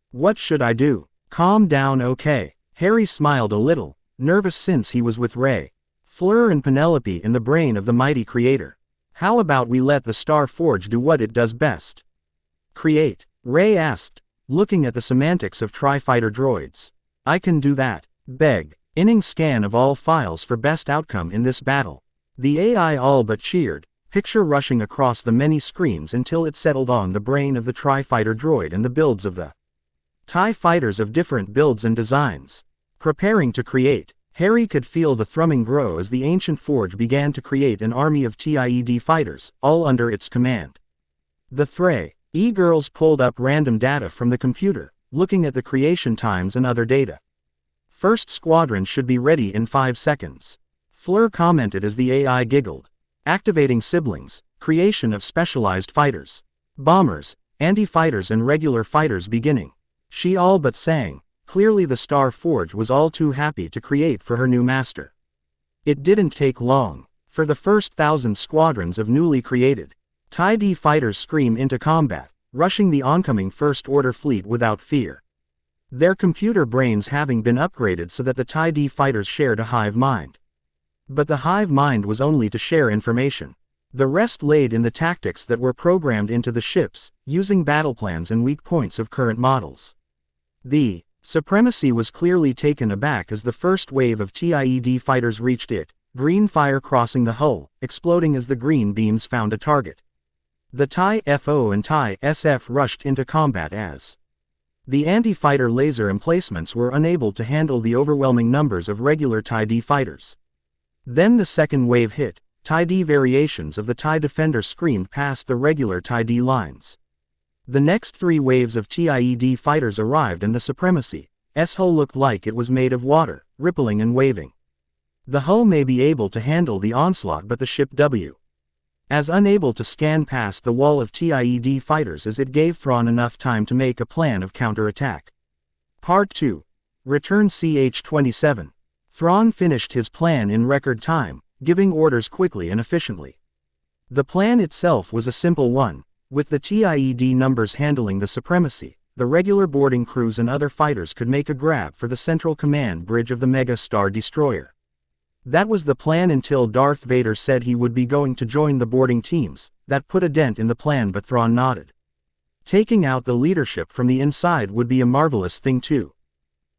[SPEAKER 2] What should I do?" "Calm down, okay." Harry smiled a little, nervous since he was with Rey, Fleur and Penelope in the brain of the mighty creator. "How about we let the Star Forge do what it does best?" "Create," Rey asked, looking at the semantics of tri-fighter droids. "I can do that." Inning scan of all files for best outcome in this battle. The AI all but cheered, picture rushing across the many screens until it settled on the brain of the tri-fighter droid and the builds of the TIE fighters of different builds and designs. Preparing to create, Harry could feel the thrumming grow as the ancient forge began to create an army of TIED fighters, all under its command. The girls pulled up random data from the computer, looking at the creation times and other data. First squadron should be ready in 5 seconds. Fleur commented as the AI giggled. Activating siblings, creation of specialized fighters. Bombers, anti-fighters and regular fighters beginning. She all but sang. Clearly the Star Forge was all too happy to create for her new master. It didn't take long. For the first 1,000 squadrons of newly created TIE fighters scream into combat, rushing the oncoming First Order fleet without fear. Their computer brains having been upgraded so that the TIE fighters shared a hive mind. But the hive mind was only to share information. The rest laid in the tactics that were programmed into the ships, using battle plans and weak points of current models. The Supremacy was clearly taken aback as the first wave of TIED fighters reached it, green fire crossing the hull, exploding as the green beams found a target. The TIE FO and TIE SF rushed into combat as the anti-fighter laser emplacements were unable to handle the overwhelming numbers of regular TIE fighters. Then the second wave hit. TIE variations of the TIE Defender screamed past the regular TIE lines. The next 3 waves of TIED fighters arrived and the Supremacy's hull looked like it was made of water, rippling and waving. The hull may be able to handle the onslaught but the ship was unable to scan past the wall of TIED fighters as it gave Thrawn enough time to make a plan of counterattack. Part 2. Return CH-27. Thrawn finished his plan in record time, giving orders quickly and efficiently. The plan itself was a simple one. With the TIED numbers handling the Supremacy, the regular boarding crews and other fighters could make a grab for the central command bridge of the Mega Star Destroyer. That was the plan until Darth Vader said he would be going to join the boarding teams. That put a dent in the plan, but Thrawn nodded. Taking out the leadership from the inside would be a marvelous thing too.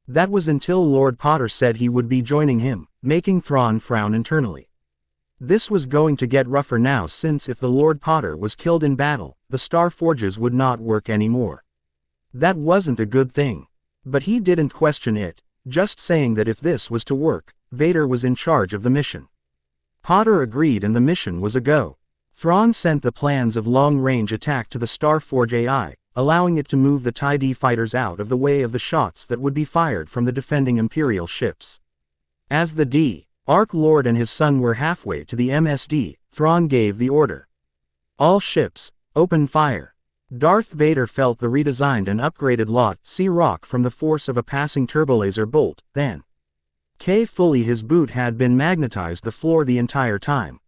[SPEAKER 2] That was until Lord Potter said he would be joining him, making Thrawn frown internally. This was going to get rougher now, since if the Lord Potter was killed in battle, the Star Forges would not work anymore. That wasn't a good thing. But he didn't question it, just saying that if this was to work, Vader was in charge of the mission. Potter agreed and the mission was a go. Thrawn sent the plans of long-range attack to the Star Forge AI, allowing it to move the TIE fighters out of the way of the shots that would be fired from the defending Imperial ships. As the Arc Lord and his son were halfway to the MSD, Thrawn gave the order. All ships, open fire. Darth Vader felt the redesigned and upgraded Lot C rock from the force of a passing turbolaser bolt, then fully his boot had been magnetized the floor the entire time.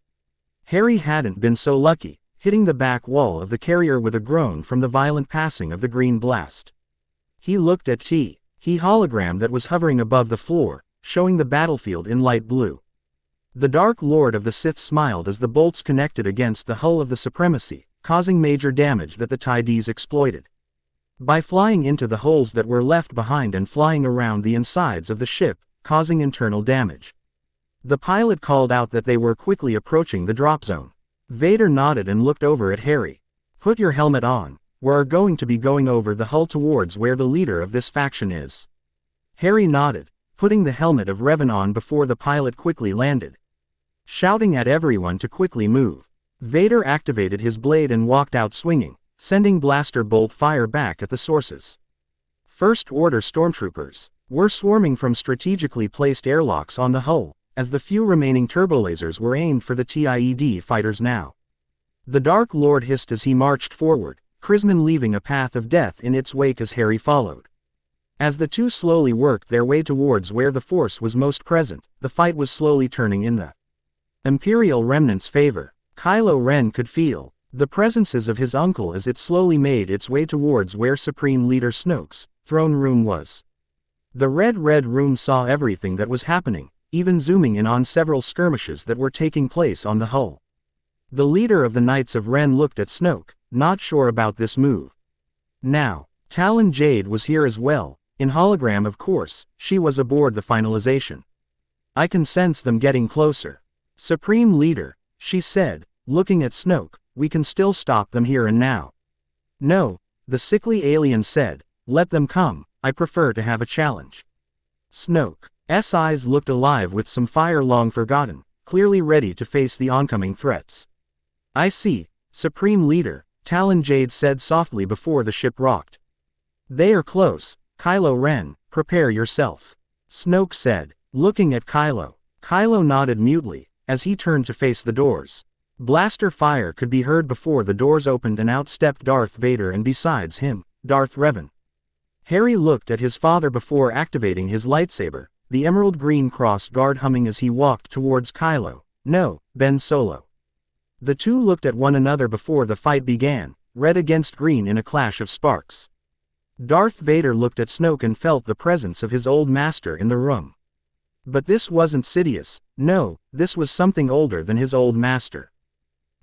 [SPEAKER 2] Harry hadn't been so lucky, hitting the back wall of the carrier with a groan from the violent passing of the green blast. He looked at hologram that was hovering above the floor, showing the battlefield in light blue. The Dark Lord of the Sith smiled as the bolts connected against the hull of the Supremacy, causing major damage that the TIEs exploited. By flying into the holes that were left behind and flying around the insides of the ship, causing internal damage. The pilot called out that they were quickly approaching the drop zone. Vader nodded and looked over at Harry. "Put your helmet on. We're going to be going over the hull towards where the leader of this faction is." Harry nodded, putting the helmet of Revan on before the pilot quickly landed. Shouting at everyone to quickly move, Vader activated his blade and walked out swinging, sending blaster bolt fire back at the sources. First Order stormtroopers were swarming from strategically placed airlocks on the hull, as the few remaining turbolasers were aimed for the TIED fighters now. The Dark Lord hissed as he marched forward, Chrisman leaving a path of death in its wake as Harry followed. As the two slowly worked their way towards where the Force was most present, the fight was slowly turning in the Imperial remnant's favor. Kylo Ren could feel the presences of his uncle as it slowly made its way towards where Supreme Leader Snoke's throne room was. The Red Room saw everything that was happening, even zooming in on several skirmishes that were taking place on the hull. The leader of the Knights of Ren looked at Snoke, not sure about this move. Now, Talon Jade was here as well, in hologram of course, she was aboard the finalization. "I can sense them getting closer. Supreme Leader," she said, looking at Snoke, "we can still stop them here and now." "No," the sickly alien said, "let them come, I prefer to have a challenge." Snoke's eyes looked alive with some fire long forgotten, clearly ready to face the oncoming threats. "I see, Supreme Leader," Talon Jade said softly before the ship rocked. "They are close, Kylo Ren, prepare yourself," Snoke said, looking at Kylo. Kylo nodded mutely, as he turned to face the doors. Blaster fire could be heard before the doors opened and out stepped Darth Vader and besides him, Darth Revan. Harry looked at his father before activating his lightsaber, the emerald green cross guard humming as he walked towards Kylo. "No, Ben Solo." The two looked at one another before the fight began, red against green in a clash of sparks. Darth Vader looked at Snoke and felt the presence of his old master in the room. But this wasn't Sidious, no, this was something older than his old master.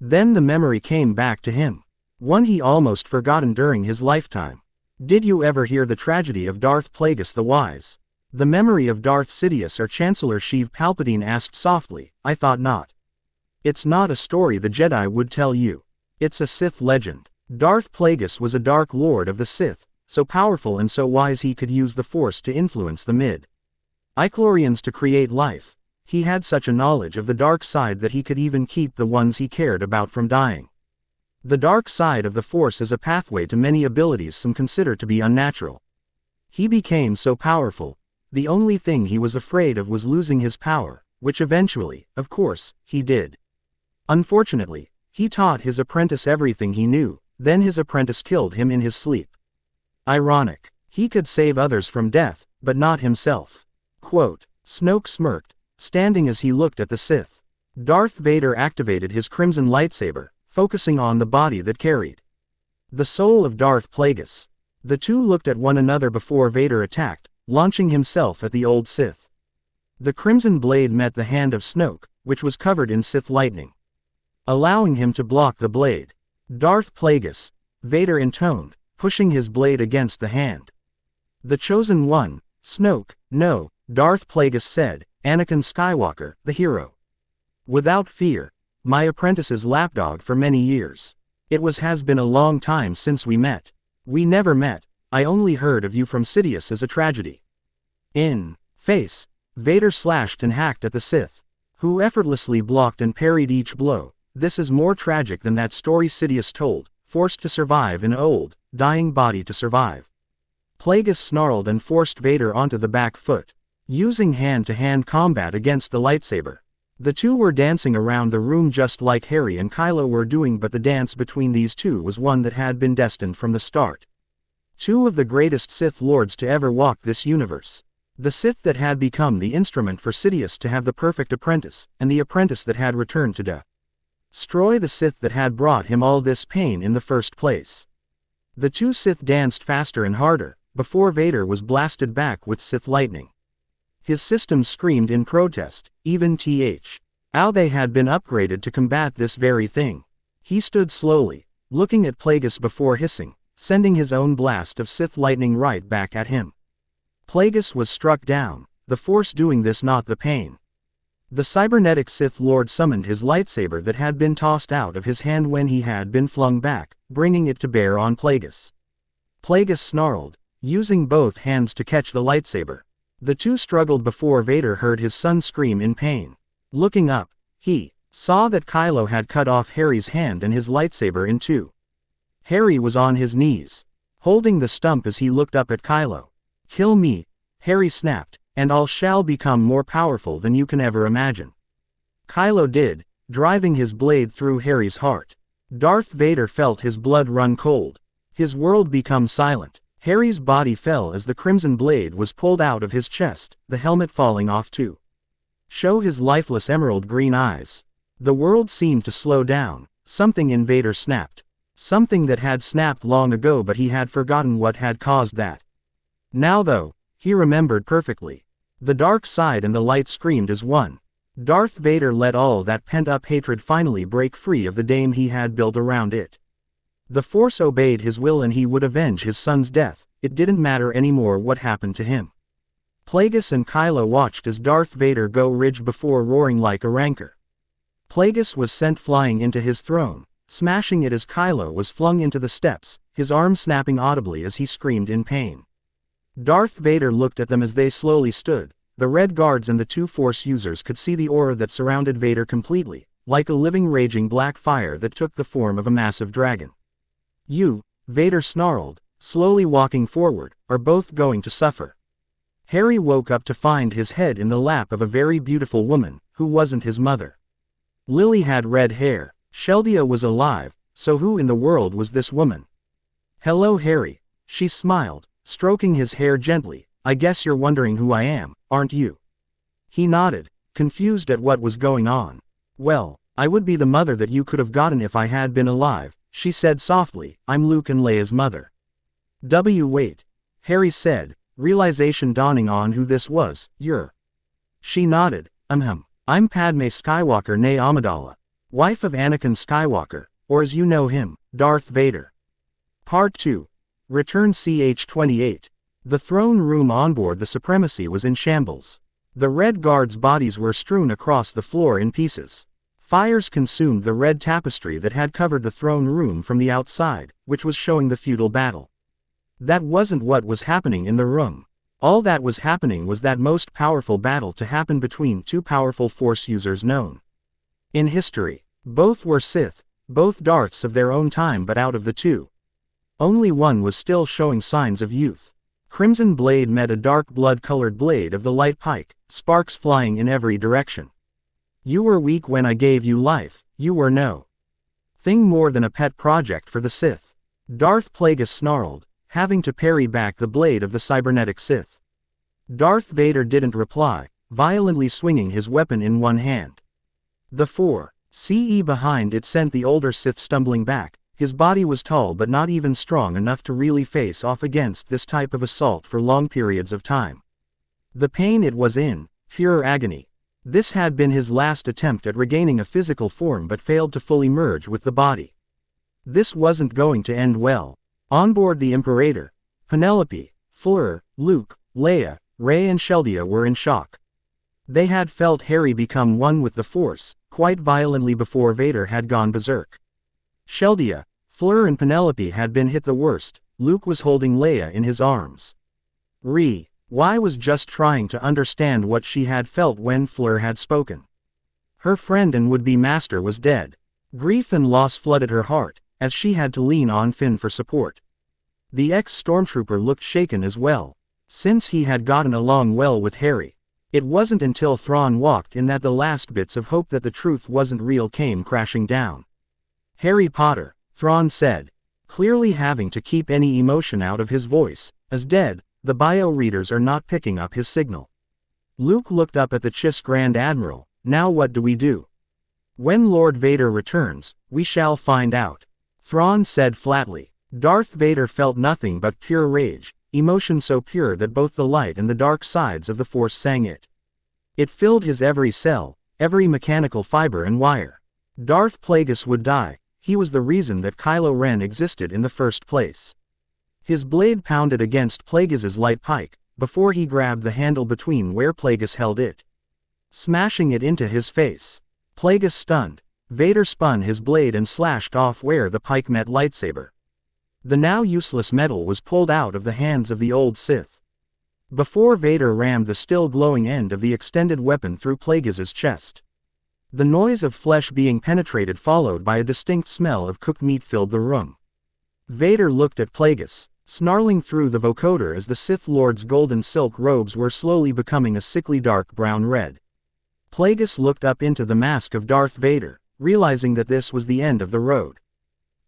[SPEAKER 2] Then the memory came back to him. One he almost forgotten during his lifetime. Did you ever hear the tragedy of Darth Plagueis the Wise? The memory of Darth Sidious or Chancellor Sheev Palpatine asked softly. "I thought not. It's not a story the Jedi would tell you. It's a Sith legend. Darth Plagueis was a Dark Lord of the Sith, so powerful and so wise he could use the Force to influence the mid-ichlorians to create life. He had such a knowledge of the dark side that he could even keep the ones he cared about from dying. The dark side of the Force is a pathway to many abilities some consider to be unnatural. He became so powerful, the only thing he was afraid of was losing his power, which eventually, of course, he did. Unfortunately, he taught his apprentice everything he knew, then his apprentice killed him in his sleep. Ironic. He could save others from death, but not himself." Quote. Snoke smirked, standing as he looked at the Sith. Darth Vader activated his crimson lightsaber, focusing on the body that carried the soul of Darth Plagueis. The two looked at one another before Vader attacked, launching himself at the old Sith. The crimson blade met the hand of Snoke, which was covered in Sith lightning, allowing him to block the blade. "Darth Plagueis," Vader intoned, pushing his blade against the hand. "The chosen one, Snoke." "No," Darth Plagueis said, "Anakin Skywalker, the hero. Without fear. My apprentice's lapdog for many years. It has been a long time since we met." "We never met. I only heard of you from Sidious as a tragedy." In face, Vader slashed and hacked at the Sith, who effortlessly blocked and parried each blow. "This is more tragic than that story Sidious told, forced to survive in an old, dying body to survive." Plagueis snarled and forced Vader onto the back foot, using hand-to-hand combat against the lightsaber. The two were dancing around the room just like Harry and Kylo were doing, but the dance between these two was one that had been destined from the start. Two of the greatest Sith Lords to ever walk this universe. The Sith that had become the instrument for Sidious to have the perfect apprentice, and the apprentice that had returned to destroy the Sith that had brought him all this pain in the first place. The two Sith danced faster and harder, before Vader was blasted back with Sith lightning. His system screamed in protest, even how they had been upgraded to combat this very thing. He stood slowly, looking at Plagueis before hissing, sending his own blast of Sith lightning right back at him. Plagueis was struck down, the Force doing this, not the pain. The cybernetic Sith Lord summoned his lightsaber that had been tossed out of his hand when he had been flung back, bringing it to bear on Plagueis. Plagueis snarled, using both hands to catch the lightsaber. The two struggled before Vader heard his son scream in pain. Looking up, he saw that Kylo had cut off Harry's hand and his lightsaber in two. Harry was on his knees, holding the stump as he looked up at Kylo. "Kill me," Harry snapped, "and I shall become more powerful than you can ever imagine." Kylo did, driving his blade through Harry's heart. Darth Vader felt his blood run cold. His world become silent. Harry's body fell as the crimson blade was pulled out of his chest, the helmet falling off to show his lifeless emerald green eyes. The world seemed to slow down. Something in Vader snapped. Something that had snapped long ago, but he had forgotten what had caused that. Now though, he remembered perfectly. The dark side and the light screamed as one. Darth Vader let all that pent-up hatred finally break free of the dam he had built around it. The Force obeyed his will and he would avenge his son's death. It didn't matter anymore what happened to him. Plagueis and Kylo watched as Darth Vader go ridge before roaring like a rancor. Plagueis was sent flying into his throne, smashing it as Kylo was flung into the steps, his arm snapping audibly as he screamed in pain. Darth Vader looked at them as they slowly stood. The Red Guards and the two Force users could see the aura that surrounded Vader completely, like a living raging black fire that took the form of a massive dragon. You, Vader snarled, slowly walking forward, are both going to suffer. Harry woke up to find his head in the lap of a very beautiful woman, who wasn't his mother. Lily had red hair. Sheldia was alive, so who in the world was this woman? Hello Harry, she smiled, stroking his hair gently. I guess you're wondering who I am, aren't you? He nodded, confused at what was going on. Well, I would be the mother that you could have gotten if I had been alive, she said softly. I'm Luke and Leia's mother. Wait, Harry said, realization dawning on who this was. You're. She nodded. I'm Padme Skywalker née Amidala, wife of Anakin Skywalker, or as you know him, Darth Vader. Part 2. Return CH-28. The throne room on board the Supremacy was in shambles. The Red Guards' bodies were strewn across the floor in pieces. Fires consumed the red tapestry that had covered the throne room from the outside, which was showing the feudal battle. That wasn't what was happening in the room. All that was happening was that most powerful battle to happen between two powerful Force users known in history. Both were Sith, both Darths of their own time, but out of the two, only one was still showing signs of youth. Crimson blade met a dark blood-colored blade of the light pike, sparks flying in every direction. You were weak when I gave you life, you were no thing more than a pet project for the Sith. Darth Plagueis snarled, having to parry back the blade of the cybernetic Sith. Darth Vader didn't reply, violently swinging his weapon in one hand. The 4CE behind it sent the older Sith stumbling back. His body was tall but not even strong enough to really face off against this type of assault for long periods of time. The pain it was in, pure agony. This had been his last attempt at regaining a physical form but failed to fully merge with the body. This wasn't going to end well. On board the Imperator, Penelope, Fleur, Luke, Leia, Rey and Sheldia were in shock. They had felt Harry become one with the Force, quite violently before Vader had gone berserk. Sheldia, Fleur and Penelope had been hit the worst. Luke was holding Leia in his arms. Why was just trying to understand what she had felt when Fleur had spoken. Her friend and would-be master was dead. Grief and loss flooded her heart, as she had to lean on Finn for support. The ex-stormtrooper looked shaken as well. Since he had gotten along well with Harry, it wasn't until Thrawn walked in that the last bits of hope that the truth wasn't real came crashing down. Harry Potter, Thrawn said, clearly having to keep any emotion out of his voice, is dead. The bio-readers are not picking up his signal. Luke looked up at the Chiss Grand Admiral. Now what do we do? When Lord Vader returns, we shall find out. Thrawn said flatly. Darth Vader felt nothing but pure rage, emotion so pure that both the light and the dark sides of the Force sang it. It filled his every cell, every mechanical fiber and wire. Darth Plagueis would die. He was the reason that Kylo Ren existed in the first place. His blade pounded against Plagueis's light pike, before he grabbed the handle between where Plagueis held it, smashing it into his face. Plagueis stunned. Vader spun his blade and slashed off where the pike met lightsaber. The now useless metal was pulled out of the hands of the old Sith. Before Vader rammed the still glowing end of the extended weapon through Plagueis's chest. The noise of flesh being penetrated followed by a distinct smell of cooked meat filled the room. Vader looked at Plagueis, snarling through the vocoder as the Sith Lord's golden silk robes were slowly becoming a sickly dark brown red. Plagueis looked up into the mask of Darth Vader, realizing that this was the end of the road.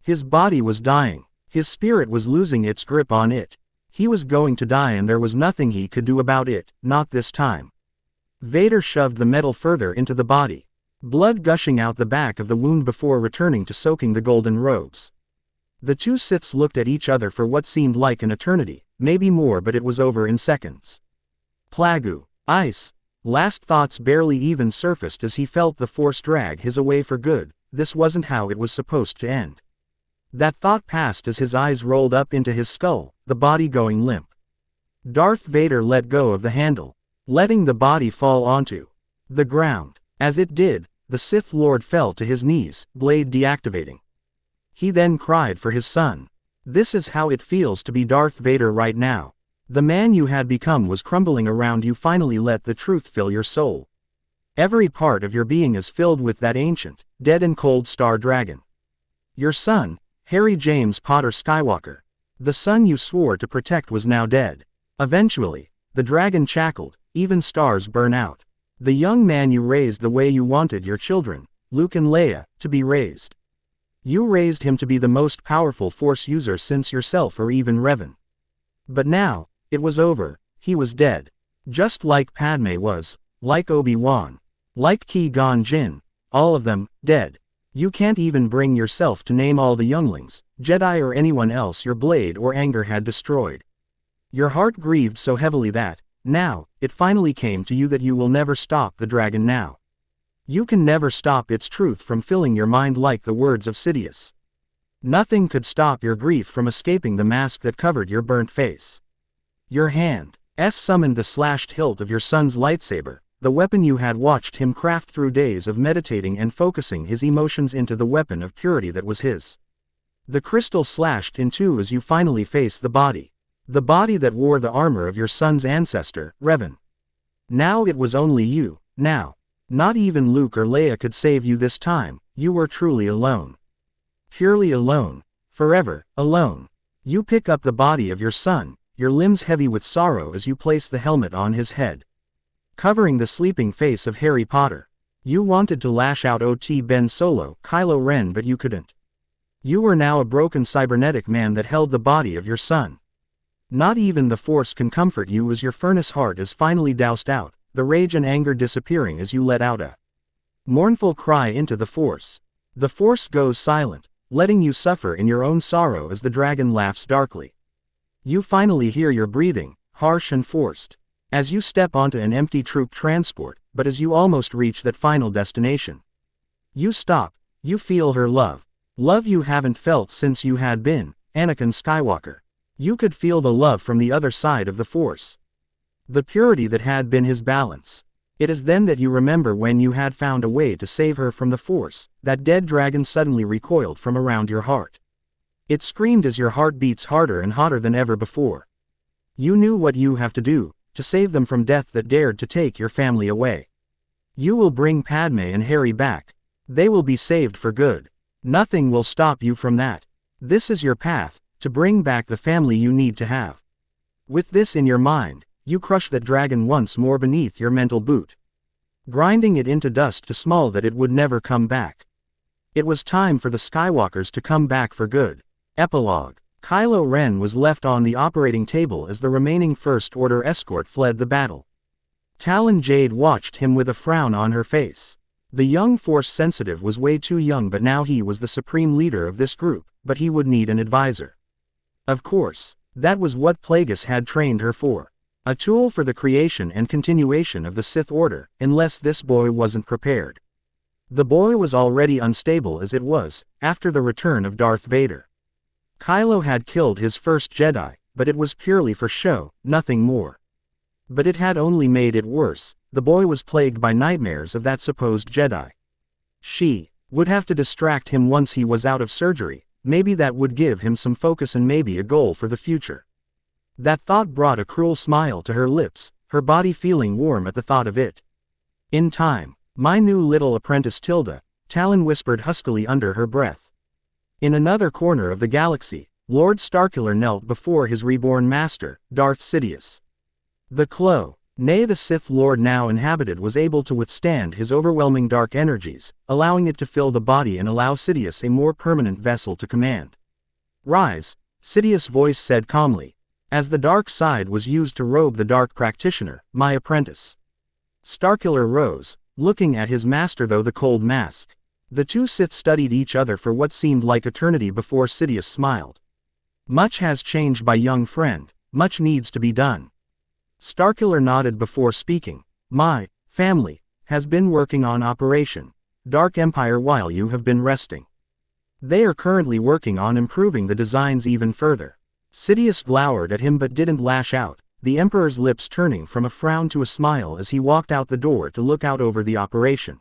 [SPEAKER 2] His body was dying. His spirit was losing its grip on it. He was going to die and there was nothing he could do about it, not this time. Vader shoved the metal further into the body, blood gushing out the back of the wound before returning to soaking the golden robes. The two Siths looked at each other for what seemed like an eternity, maybe more, but it was over in seconds. Plagu. Ice. Last thoughts barely even surfaced as he felt the Force drag his away for good. This wasn't how it was supposed to end. That thought passed as his eyes rolled up into his skull, the body going limp. Darth Vader let go of the handle, letting the body fall onto the ground. As it did, the Sith Lord fell to his knees, blade deactivating. He then cried for his son. This is how it feels to be Darth Vader right now. The man you had become was crumbling around you. Finally let the truth fill your soul. Every part of your being is filled with that ancient, dead and cold star dragon. Your son, Harry James Potter Skywalker. The son you swore to protect was now dead. Eventually, the dragon cackled, even stars burn out. The young man you raised the way you wanted your children, Luke and Leia, to be raised. You raised him to be the most powerful Force user since yourself or even Revan. But now, it was over, he was dead. Just like Padme was, like Obi-Wan, like Qui-Gon Jinn, all of them, dead. You can't even bring yourself to name all the younglings, Jedi or anyone else your blade or anger had destroyed. Your heart grieved so heavily that, now, it finally came to you that you will never stop the dragon now. You can never stop its truth from filling your mind like the words of Sidious. Nothing could stop your grief from escaping the mask that covered your burnt face. Your hand summoned the slashed hilt of your son's lightsaber, the weapon you had watched him craft through days of meditating and focusing his emotions into the weapon of purity that was his. The crystal slashed in two as you finally faced the body that wore the armor of your son's ancestor, Revan. Now it was only you, now. Not even Luke or Leia could save you this time, you were truly alone. Purely alone, forever, alone. You pick up the body of your son, your limbs heavy with sorrow as you place the helmet on his head, covering the sleeping face of Harry Potter. You wanted to lash out at Ben Solo, Kylo Ren, but you couldn't. You were now a broken cybernetic man that held the body of your son. Not even the Force can comfort you as your furnace heart is finally doused out, the rage and anger disappearing as you let out a mournful cry into the Force. The Force goes silent, letting you suffer in your own sorrow as the dragon laughs darkly. You finally hear your breathing, harsh and forced, as you step onto an empty troop transport, but as you almost reach that final destination. You stop, you feel her love. Love you haven't felt since you had been Anakin Skywalker. You could feel the love from the other side of the Force. The purity that had been his balance. It is then that you remember when you had found a way to save her from the Force, that dead dragon suddenly recoiled from around your heart. It screamed as your heart beats harder and hotter than ever before. You knew what you have to do, to save them from death that dared to take your family away. You will bring Padme and Harry back. They will be saved for good. Nothing will stop you from that. This is your path, to bring back the family you need to have. With this in your mind, you crush that dragon once more beneath your mental boot, grinding it into dust to small that it would never come back. It was time for the Skywalkers to come back for good. Epilogue. Kylo Ren was left on the operating table as the remaining First Order escort fled the battle. Talon Jade watched him with a frown on her face. The young Force sensitive was way too young, but now he was the supreme leader of this group, but he would need an advisor. Of course, that was what Plagueis had trained her for. A tool for the creation and continuation of the Sith Order, unless this boy wasn't prepared. The boy was already unstable as it was, after the return of Darth Vader. Kylo had killed his first Jedi, but it was purely for show, nothing more. But it had only made it worse. The boy was plagued by nightmares of that supposed Jedi. She would have to distract him once he was out of surgery. Maybe that would give him some focus and maybe a goal for the future. That thought brought a cruel smile to her lips, her body feeling warm at the thought of it. In time, my new little apprentice Tilda, Talon whispered huskily under her breath. In another corner of the galaxy, Lord Starkiller knelt before his reborn master, Darth Sidious. The Clo, nay the Sith Lord now inhabited, was able to withstand his overwhelming dark energies, allowing it to fill the body and allow Sidious a more permanent vessel to command. Rise, Sidious' voice said calmly, as the dark side was used to robe the dark practitioner, my apprentice. Starkiller rose, looking at his master through the cold mask. The two Sith studied each other for what seemed like eternity before Sidious smiled. Much has changed, my young friend, much needs to be done. Starkiller nodded before speaking. My family has been working on Operation Dark Empire while you have been resting. They are currently working on improving the designs even further. Sidious glowered at him but didn't lash out, the Emperor's lips turning from a frown to a smile as he walked out the door to look out over the operation.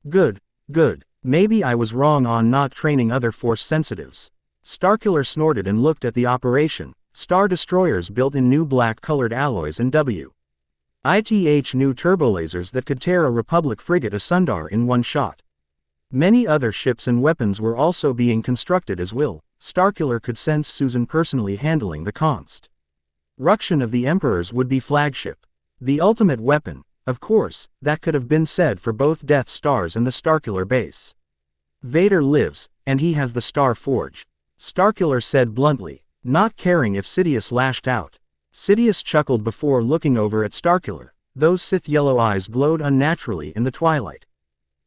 [SPEAKER 2] Good, good. Maybe I was wrong on not training other Force sensitives. Starkiller snorted and looked at the operation, Star Destroyers built in new black-colored alloys and W.I.T.H. new turbolasers that could tear a Republic frigate asunder in one shot. Many other ships and weapons were also being constructed as well. Starkiller could sense Susan personally handling the construction of the Emperor's would-be flagship. The ultimate weapon, of course, that could have been said for both Death Stars and the Starkiller base. Vader lives, and he has the Star Forge. Starkiller said bluntly, not caring if Sidious lashed out. Sidious chuckled before looking over at Starkiller. Those Sith yellow eyes glowed unnaturally in the twilight.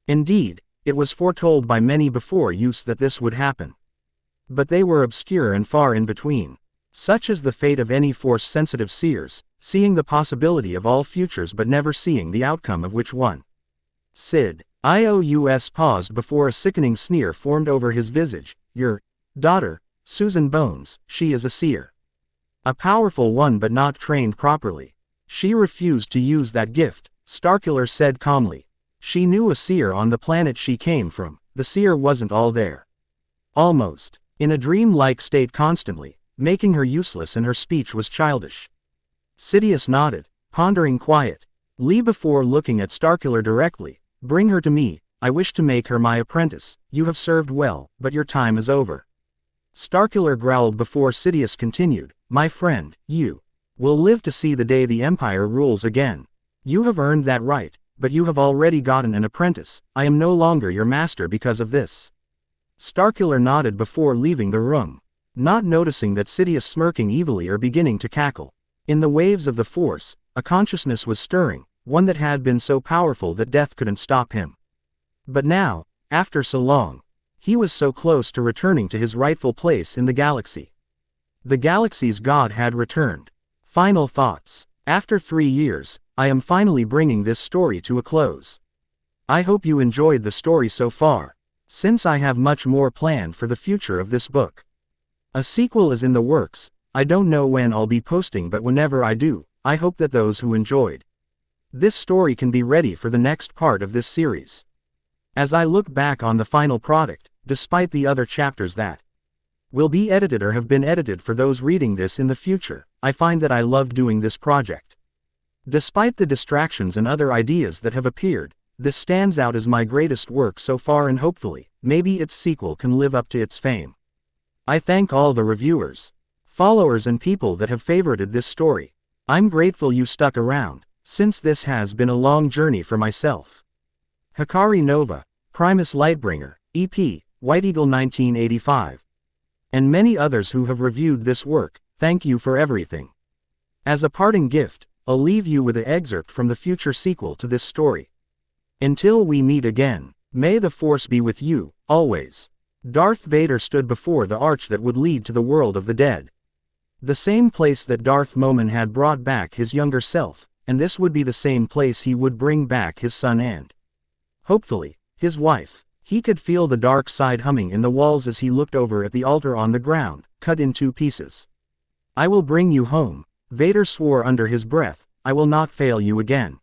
[SPEAKER 2] Indeed, it was foretold by many before use that this would happen. But they were obscure and far in between. Such is the fate of any Force-sensitive seers, seeing the possibility of all futures but never seeing the outcome of which one. Sidious paused before a sickening sneer formed over his visage. Your daughter, Susan Bones, she is a seer. A powerful one but not trained properly. She refused to use that gift, Starkiller said calmly. She knew a seer on the planet she came from. The seer wasn't all there. Almost. In a dream-like state constantly, making her useless, and her speech was childish. Sidious nodded, pondering quietly before looking at Starkiller directly. Bring her to me, I wish to make her my apprentice. You have served well, but your time is over. Starkiller growled before Sidious continued, my friend, you will live to see the day the Empire rules again. You have earned that right, but you have already gotten an apprentice. I am no longer your master because of this. Starkiller nodded before leaving the room, not noticing that Sidious smirking evilly or beginning to cackle. In the waves of the Force, a consciousness was stirring, one that had been so powerful that death couldn't stop him. But now, after so long, he was so close to returning to his rightful place in the galaxy. The galaxy's god had returned. Final thoughts. After 3 years, I am finally bringing this story to a close. I hope you enjoyed the story so far, since I have much more planned for the future of this book. A sequel is in the works. I don't know when I'll be posting, but whenever I do, I hope that those who enjoyed this story can be ready for the next part of this series. As I look back on the final product, despite the other chapters that will be edited or have been edited for those reading this in the future, I find that I love doing this project. Despite the distractions and other ideas that have appeared, this stands out as my greatest work so far, and hopefully, maybe its sequel can live up to its fame. I thank all the reviewers, followers and people that have favorited this story. I'm grateful you stuck around, since this has been a long journey for myself. Hikari Nova, Primus Lightbringer, EP, White Eagle 1985. And many others who have reviewed this work, thank you for everything. As a parting gift, I'll leave you with an excerpt from the future sequel to this story. Until we meet again, may the Force be with you, always. Darth Vader stood before the arch that would lead to the world of the dead. The same place that Darth Momin had brought back his younger self, and this would be the same place he would bring back his son and, hopefully, his wife. He could feel the dark side humming in the walls as he looked over at the altar on the ground, cut in 2 pieces. I will bring you home, Vader swore under his breath. I will not fail you again.